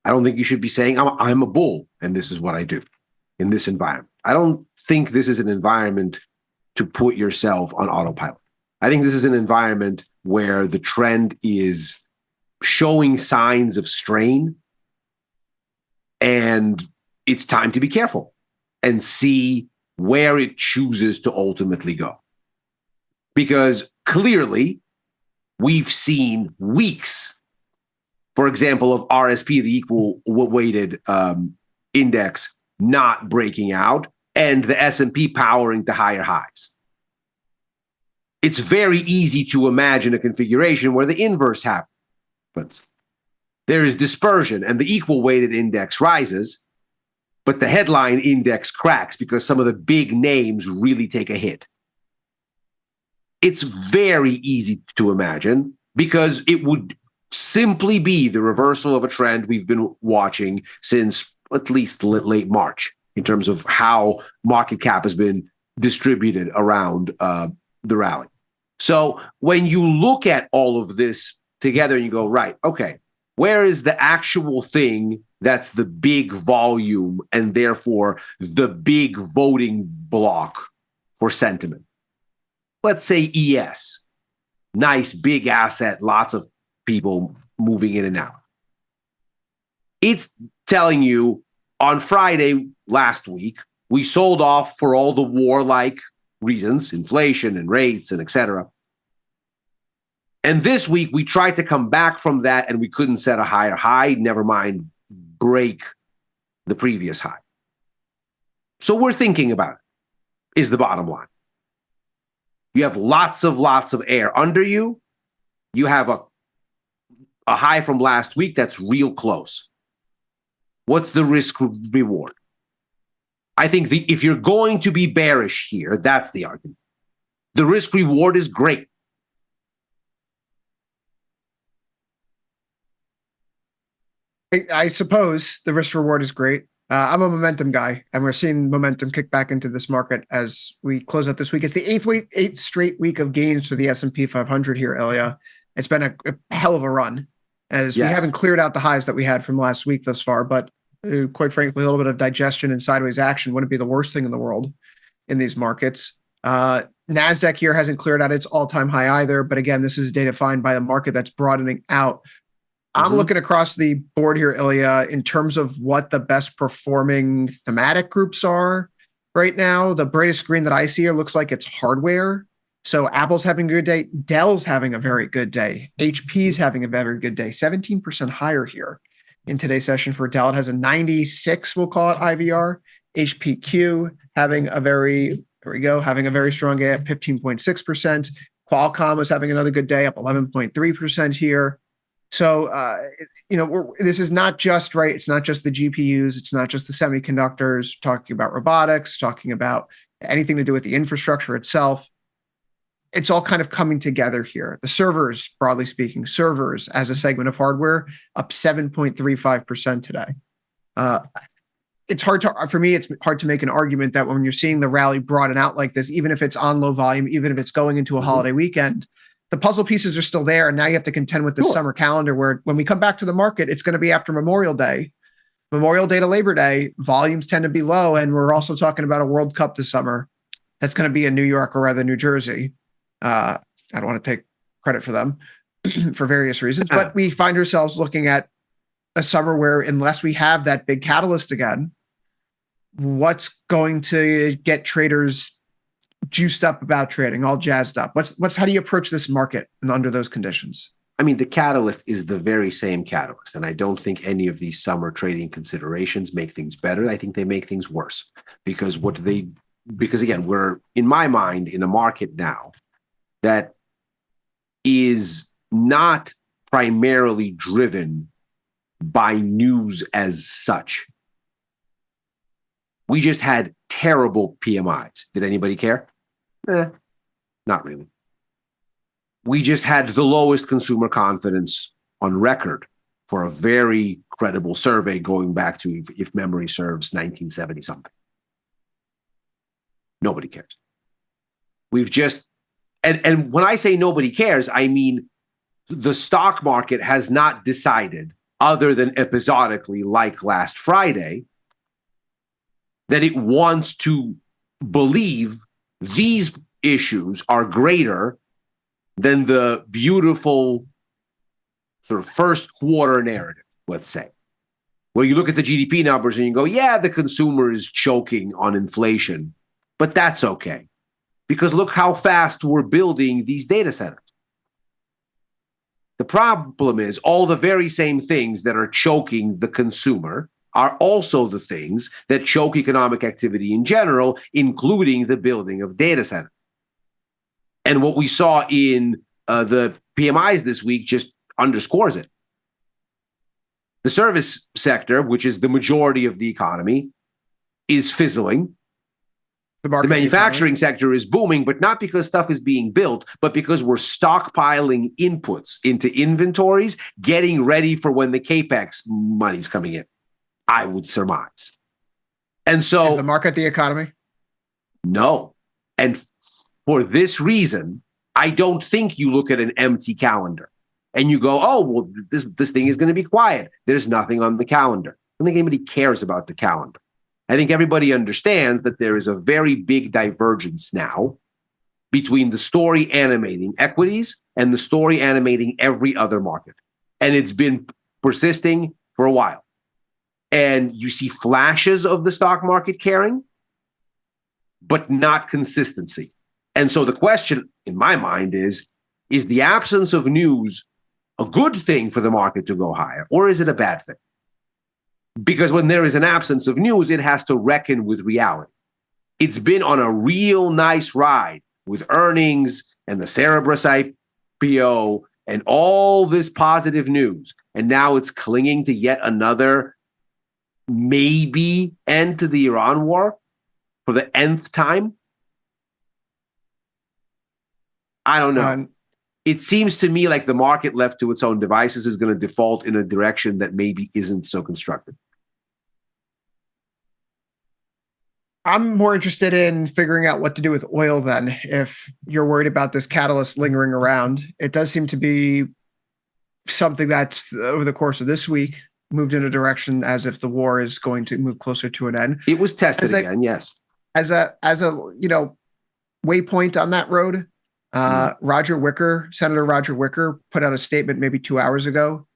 I don't think you should be saying, I'm a bull and this is what I do in this environment. I don't think this is an environment to put yourself on autopilot. I think this is an environment where the trend is showing signs of strain, and it's time to be careful and see where it chooses to ultimately go. Because clearly we've seen weeks, for example, of RSP, the equal weighted index, not breaking out, and the S&P powering to higher highs. it's very easy to imagine a configuration where the inverse happens. There is dispersion and the equal weighted index rises, but the headline index cracks because some of the big names really take a hit. It's very easy to imagine because it would simply be the reversal of a trend we've been watching since at least late March in terms of how market cap has been distributed around the rally. So when you look at all of this together, you go, right, okay, where is the actual thing that's the big volume and therefore the big voting block for sentiment? Let's say ES, nice big asset, lots of people moving in and out. It's telling you on Friday last week, we sold off for all the war-like reasons, inflation and rates and etc. And this week, we tried to come back from that and we couldn't set a higher high, never mind break the previous high. So we're thinking about it, is the bottom line. You have lots of air under you. You have a high from last week that's real close. What's the risk reward? I think if you're going to be bearish here, that's the argument. The risk reward is great. I suppose the risk reward is great. I'm a momentum guy, and we're seeing momentum kick back into this market as we close out this week. It's the eighth straight week of gains for the S&P 500 here, Ilya. It's been a hell of a run, as we haven't cleared out the highs that we had from last week thus far. But quite frankly, a little bit of digestion and sideways action wouldn't be the worst thing in the world in these markets. NASDAQ here hasn't cleared out its all-time high either. But again, this is data defined by the market that's broadening out. I'm looking across the board here, Ilya, in terms of what the best performing thematic groups are right now. The brightest green that I see here looks like it's hardware. So Apple's having a good day. Dell's having a very good day. HP's having a very good day. 17% higher here in today's session for Dell. It has a 96, we'll call it IVR. HPQ having a very, having a very strong day at 15.6%. Qualcomm is having another good day, up 11.3% here. So, this is not just, right, it's not just the GPUs, it's not just the semiconductors, talking about robotics, talking about anything to do with the infrastructure itself. It's all kind of coming together here. The servers, broadly speaking, servers as a segment of hardware, up 7.35% today. It's hard to make an argument that when you're seeing the rally broaden out like this, even if it's on low volume, even if it's going into a holiday weekend, the puzzle pieces are still there. And now you have to contend with this summer calendar where when we come back to the market, it's going to be after Memorial Day to Labor Day. Volumes tend to be low. And we're also talking about a World Cup this summer. That's going to be in New York or rather New Jersey. I don't want to take credit for them for various reasons, but we find ourselves looking at a summer where unless we have that big catalyst again, what's going to get traders juiced up about trading, all jazzed up? How do you approach this market under those conditions? I mean, the catalyst is the very same catalyst. And I don't think any of these summer trading considerations make things better. I think they make things worse because again, we're, in my mind, in a market now that is not primarily driven by news as such. We just had terrible PMIs. Did anybody care? Not really. We just had the lowest consumer confidence on record for a very credible survey going back to, if memory serves, 1970 something. Nobody cares. We've just, and when I say nobody cares, I mean the stock market has not decided, other than episodically like last Friday, that it wants to believe these issues are greater than the beautiful sort of first quarter narrative, let's say, where you look at the GDP numbers and you go, yeah, the consumer is choking on inflation, but that's okay because look how fast we're building these data centers. The problem is all the very same things that are choking the consumer are also the things that choke economic activity in general, including the building of data centers. And what we saw in the PMIs this week just underscores it. The service sector, which is the majority of the economy, is fizzling. The manufacturing sector is booming, but not because stuff is being built, but because we're stockpiling inputs into inventories, getting ready for when the CapEx money's coming in, I would surmise. And so— Is the market the economy? No. And for this reason, I don't think you look at an empty calendar and you go, oh, well, this thing is going to be quiet. There's nothing on the calendar. I don't think anybody cares about the calendar. I think everybody understands that there is a very big divergence now between the story animating equities and the story animating every other market. And it's been persisting for a while. And you see flashes of the stock market caring, but not consistency. And so the question in my mind is the absence of news a good thing for the market to go higher, or is it a bad thing? Because when there is an absence of news, it has to reckon with reality. It's been on a real nice ride with earnings and the Cerberus IPO and all this positive news. And now it's clinging to yet another maybe end to the Iran war for the nth time. I don't know. It seems to me like the market left to its own devices is going to default in a direction that maybe isn't so constructive. I'm more interested in figuring out what to do with oil then. If you're worried about this catalyst lingering around, it does seem to be something that's over the course of this week moved in a direction as if the war is going to move closer to an end. It was tested again, yes. As a waypoint on that road, Senator Roger Wicker put out a statement maybe 2 hours ago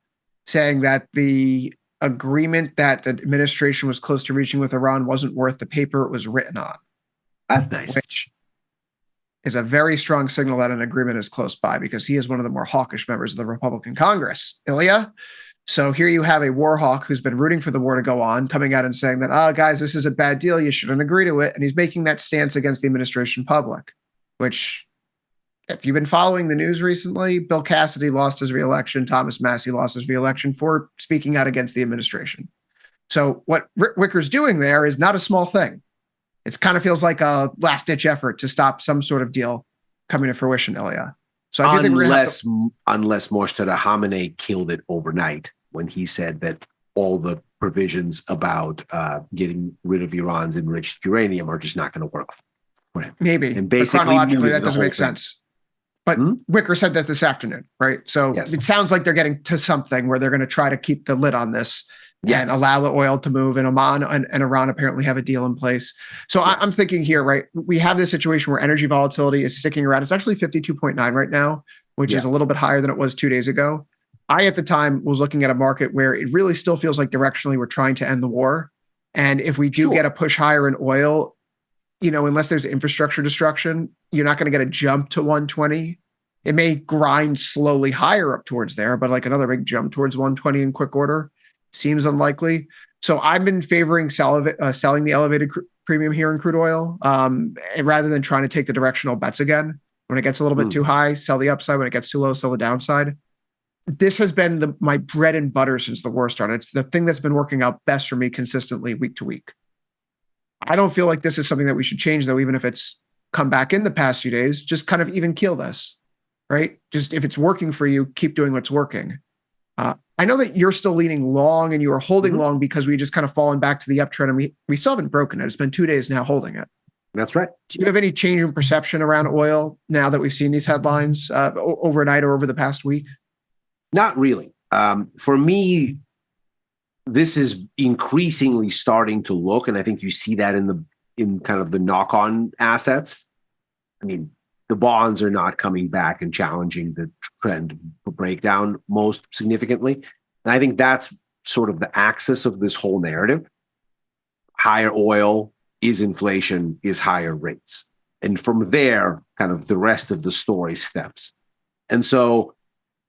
saying that the agreement that the administration was close to reaching with Iran wasn't worth the paper it was written on. That's nice. Which is a very strong signal that an agreement is close by, because he is one of the more hawkish members of the Republican Congress, Ilya. So here you have a war hawk who's been rooting for the war to go on, coming out and saying that, guys, this is a bad deal. You shouldn't agree to it. And he's making that stance against the administration public, which, if you've been following the news recently, Bill Cassidy lost his reelection. Thomas Massie lost his reelection for speaking out against the administration. So what Wicker's doing there is not a small thing. It kind of feels like a last-ditch effort to stop some sort of deal coming to fruition, Ilya. So I do think unless Moshtara Khamenei killed it overnight when he said that all the provisions about getting rid of Iran's enriched uranium are just not going to work for him. Maybe. And basically, but chronologically, that doesn't make sense. But Wicker said that this afternoon, right? So It sounds like they're getting to something where they're going to try to keep the lid on this and allow the oil to move. And Oman and Iran apparently have a deal in place. So I'm thinking here, right? We have this situation where energy volatility is sticking around. It's actually 52.9 right now, which is a little bit higher than it was 2 days ago. I, at the time, was looking at a market where it really still feels like directionally we're trying to end the war. And if we do get a push higher in oil, unless there's infrastructure destruction, you're not going to get a jump to 120. It may grind slowly higher up towards there, but like another big jump towards 120 in quick order seems unlikely. So I've been favoring selling the elevated premium here in crude oil, rather than trying to take the directional bets again. When it gets a little bit too high, sell the upside. When it gets too low, sell the downside. This has been my bread and butter since the war started. It's the thing that's been working out best for me consistently week to week. I don't feel like this is something that we should change, though, even if it's come back in the past few days. Just kind of even keel this, right? Just if it's working for you, keep doing what's working. I know that you're still leaning long and you are holding long because we just kind of fallen back to the uptrend, and we still haven't broken it. It's been 2 days now holding it. That's right. Do you have any change in perception around oil now that we've seen these headlines overnight or over the past week? Not really. For me, this is increasingly starting to look, and I think you see that in kind of the knock-on assets. I mean, the bonds are not coming back and challenging the trend breakdown most significantly. And I think that's sort of the axis of this whole narrative. Higher oil is inflation, is higher rates. And from there, kind of the rest of the story stems. And so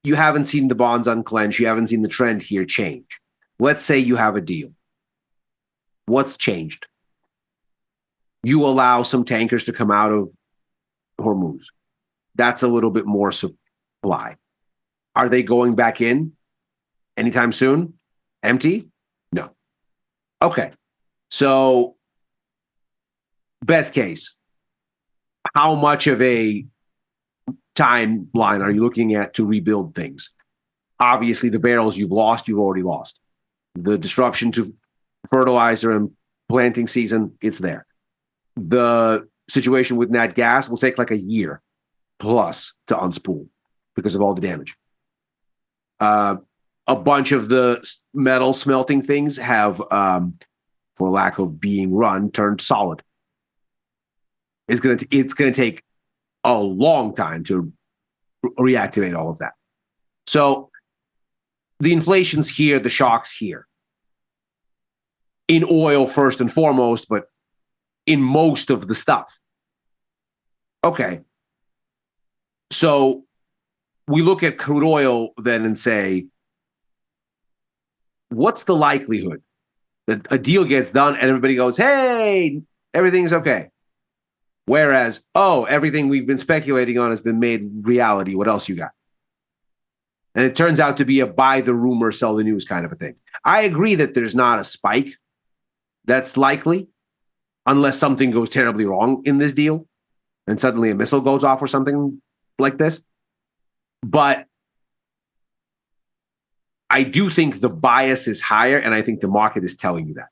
you haven't seen the bonds unclench. You haven't seen the trend here change. Let's say you have a deal. What's changed? You allow some tankers to come out of Hormuz. That's a little bit more supply. Are they going back in anytime soon? Empty? No. Okay. So, best case, how much of a timeline are you looking at to rebuild things? Obviously, the barrels you've already lost. The disruption to fertilizer and planting season, it's there. The situation with nat gas will take like a year plus to unspool because of all the damage. A bunch of the metal smelting things have, for lack of being run, turned solid. It's gonna take a long time to reactivate all of that. So the inflation's here, the shock's here. In oil first and foremost, but in most of the stuff. Okay. So we look at crude oil then and say, what's the likelihood that a deal gets done and everybody goes, hey, everything's okay? Whereas, oh, everything we've been speculating on has been made reality. What else you got? And it turns out to be a buy the rumor, sell the news kind of a thing. I agree that there's not a spike that's likely unless something goes terribly wrong in this deal and suddenly a missile goes off or something like this. But I do think the bias is higher, and I think the market is telling you that.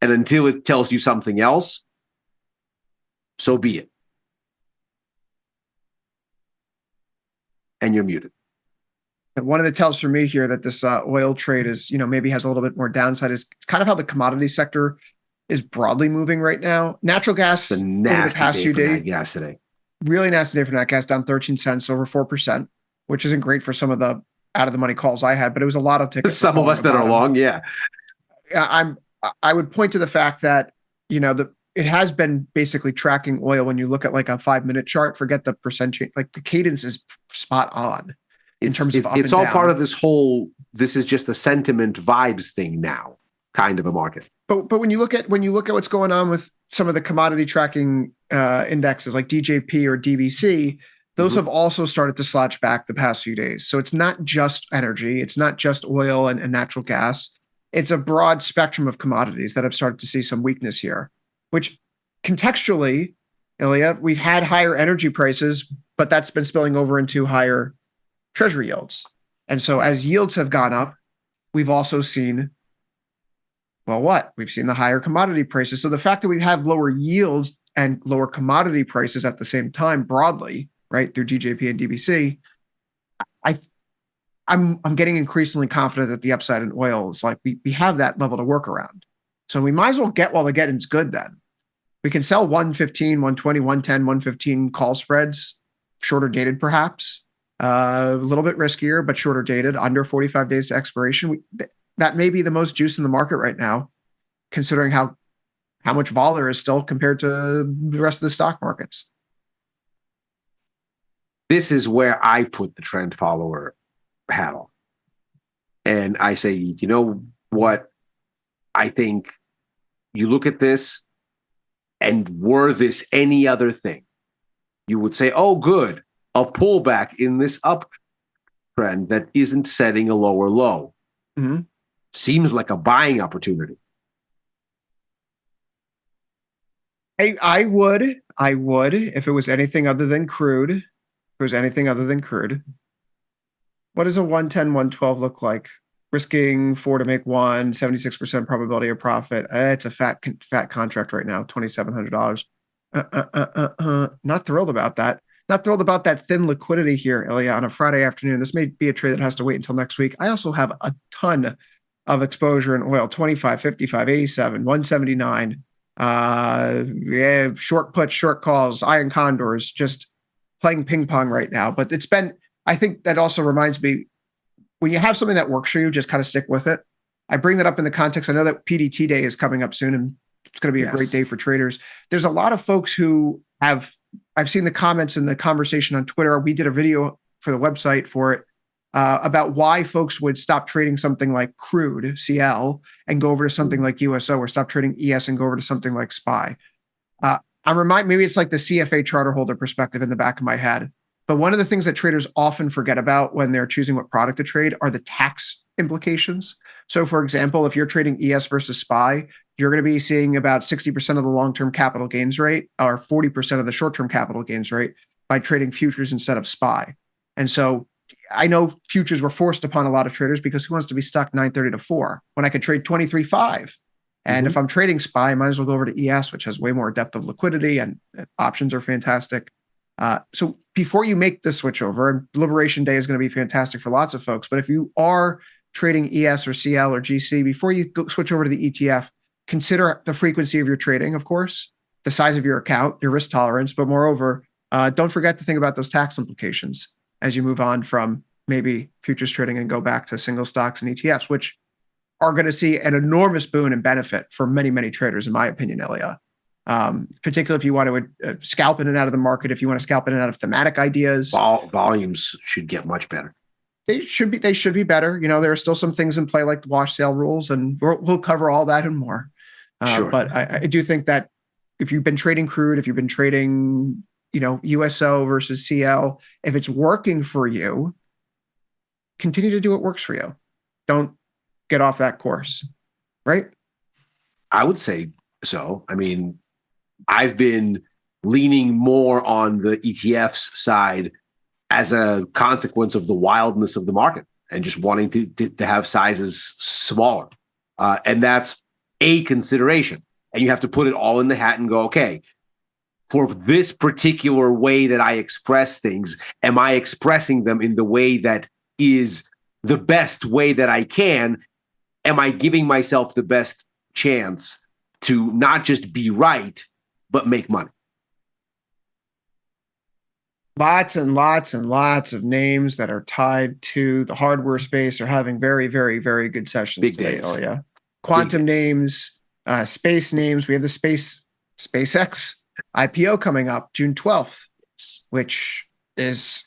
And until it tells you something else, so be it. And you're muted. And one of the tells for me here that this oil trade is, maybe has a little bit more downside is it's kind of how the commodity sector is broadly moving right now. Natural gas over the past few days, gas today. Really nasty day for nat gas, down 13 cents, over 4%, which isn't great for some of the out of the money calls I had, but it was a lot of tickets. Some of us that are long, yeah. I would point to the fact that, it has been basically tracking oil when you look at like a 5-minute chart, forget the percent change, like the cadence is spot on in terms of up it's and all down. part of this whole, this is just a sentiment vibes thing now, kind of a market. But when you look at what's going on with some of the commodity tracking indexes like DJP or DVC, those have also started to slouch back the past few days. So it's not just energy, it's not just oil and natural gas. It's a broad spectrum of commodities that have started to see some weakness here, which contextually, Ilya, we've had higher energy prices, but that's been spilling over into higher treasury yields. And so as yields have gone up, we've also seen, we've seen the higher commodity prices. So the fact that we have lower yields and lower commodity prices at the same time broadly, right, through DJP and DBC, I'm getting increasingly confident that the upside in oil is like we have that level to work around. So we might as well get while the getting's good then. We can sell 115, 120, 110, 115 call spreads, shorter dated perhaps, a little bit riskier, but shorter dated, under 45 days to expiration. That may be the most juice in the market right now, considering how much vol there is still compared to the rest of the stock markets. This is where I put the trend follower hat on. And I say, you know what? I think you look at this, and were this any other thing, you would say, oh, good, a pullback in this uptrend that isn't setting a lower low. Mm-hmm. Seems like a buying opportunity. I would, if it was anything other than crude. If it was anything other than crude. What does a 110, 112 look like? Risking 4 to make 1, 76% probability of profit. It's a fat contract right now, $2,700. Not thrilled about that. Not thrilled about that thin liquidity here, Ilya, on a Friday afternoon. This may be a trade that has to wait until next week. I also have a ton of exposure in oil, 25, 55, 87, 179. Short puts, short calls, iron condors, just playing ping pong right now. But it's been, I think that also reminds me, when you have something that works for you, just kind of stick with it. I bring that up in the context. I know that PDT day is coming up soon, and it's going to be a great day for traders. There's a lot of folks who I've seen the comments and the conversation on Twitter. We did a video for the website for it about why folks would stop trading something like crude, CL, and go over to something like USO, or stop trading ES and go over to something like SPY. Maybe it's like the CFA charter holder perspective in the back of my head. But one of the things that traders often forget about when they're choosing what product to trade are the tax implications. So for example, if you're trading ES versus SPY, you're going to be seeing about 60% of the long-term capital gains rate or 40% of the short-term capital gains rate by trading futures instead of SPY. And so I know futures were forced upon a lot of traders because who wants to be stuck 9:30 to 4 when I could trade 23.5? And if I'm trading SPY, I might as well go over to ES, which has way more depth of liquidity and options are fantastic. So before you make the switch over, and Liberation Day is going to be fantastic for lots of folks, but if you are trading ES or CL or GC, before you switch over to the ETF, consider the frequency of your trading, of course, the size of your account, your risk tolerance, but moreover, don't forget to think about those tax implications as you move on from maybe futures trading and go back to single stocks and ETFs, which are going to see an enormous boon and benefit for many, many traders, in my opinion, Ilya. Particularly if you want to scalp in and out of the market, if you want to scalp in and out of thematic ideas. Volumes should get much better. They should be better. You know, there are still some things in play like the wash sale rules, and we'll cover all that and more. Sure. But I do think that if you've been trading crude, if you've been trading, USO versus CL, if it's working for you, continue to do what works for you. Don't get off that course, right? I would say so. I mean, I've been leaning more on the ETFs side as a consequence of the wildness of the market and just wanting to have sizes smaller. And that's a consideration. And you have to put it all in the hat and go, okay, for this particular way that I express things, am I expressing them in the way that is the best way that I can? Am I giving myself the best chance to not just be right, but make money? Lots and lots and lots of names that are tied to the hardware space are having very, very, very good sessions Big today. days. Oh yeah, quantum names, space names. We have the SpaceX IPO coming up June 12th, which is,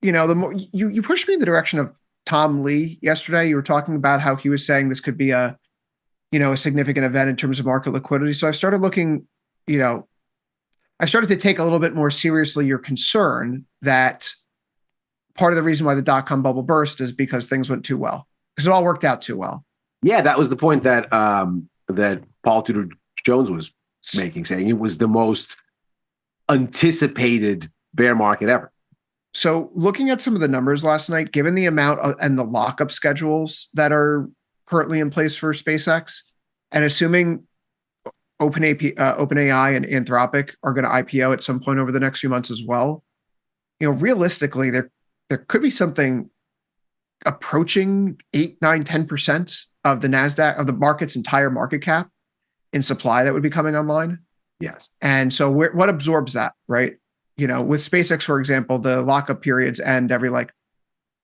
the more you pushed me in the direction of Tom Lee yesterday. You were talking about how he was saying this could be a significant event in terms of market liquidity. So I started looking, I started to take a little bit more seriously your concern that part of the reason why the dot-com bubble burst is because things went too well, because it all worked out too well. Yeah, that was the point that that Paul Tudor Jones was making, saying it was the most anticipated bear market ever. So looking at some of the numbers last night, given the amount and the lockup schedules that are currently in place for SpaceX, and assuming OpenAI and Anthropic are going to IPO at some point over the next few months as well, realistically, there could be something approaching 8, 9, 10% of the NASDAQ, of the market's entire market cap in supply that would be coming online. Yes. And so what absorbs that, right? With SpaceX, for example, the lockup periods end every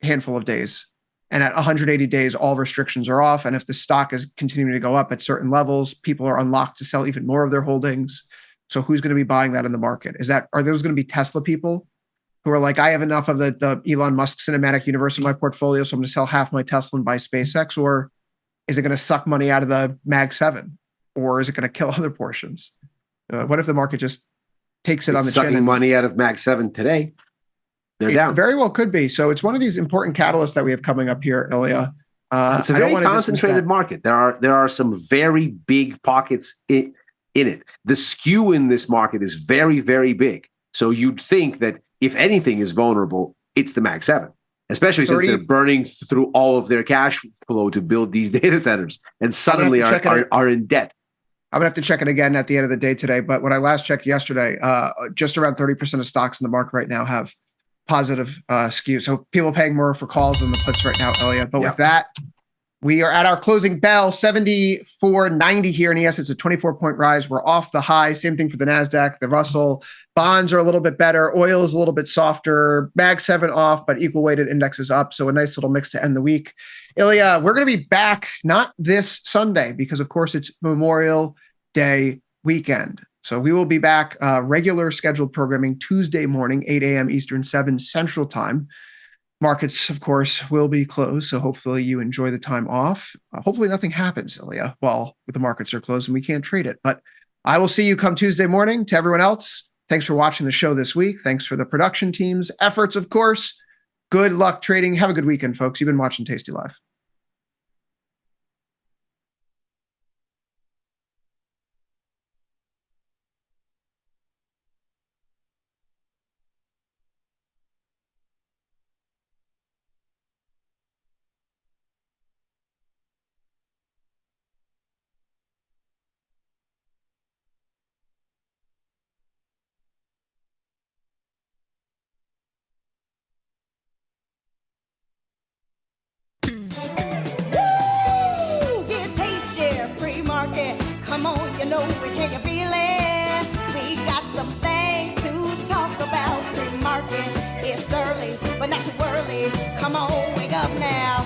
handful of days. And at 180 days, all restrictions are off. And if the stock is continuing to go up at certain levels, people are unlocked to sell even more of their holdings. So who's going to be buying that in the market? Are those going to be Tesla people who are like, I have enough of the Elon Musk cinematic universe in my portfolio, so I'm going to sell half my Tesla and buy SpaceX? Or is it going to suck money out of the Mag 7? Or is it going to kill other portions? What if the market just takes it on the chin? Sucking money out of Mag 7 today. They're down. Very well could be. So it's one of these important catalysts that we have coming up here, Ilya. It's a very concentrated market. There are some very big pockets in it. The skew in this market is very, very big. So you'd think that if anything is vulnerable, it's the Mag 7, especially since they're burning through all of their cash flow to build these data centers and suddenly are in debt. I'm going to have to check it again at the end of the day today. But when I last checked yesterday, just around 30% of stocks in the market right now have positive skew. So people paying more for calls than the puts right now, Ilya. But with that, we are at our closing bell, 74.90 here in ES. It's a 24-point rise. We're off the high. Same thing for the NASDAQ, the Russell. Bonds are a little bit better. Oil is a little bit softer. Mag 7 off, but equal weighted indexes up. So a nice little mix to end the week. Ilya, we're going to be back not this Sunday because, of course, it's Memorial Day weekend. So we will be back regular scheduled programming Tuesday morning, 8 a.m. Eastern, 7 Central Time. Markets, of course, will be closed. So hopefully you enjoy the time off. Hopefully nothing happens, Ilya, while the markets are closed and we can't trade it. But I will see you come Tuesday morning. To everyone else, Thanks for watching the show this week. Thanks for the production team's efforts, of course. Good luck trading. Have a good weekend, folks. You've been watching Tasty Live. Get tasty, pre-market. Come on, you know it, can you feel it? We got some things to talk about. Pre-market, it's early, but not too early. Come on, wake up now.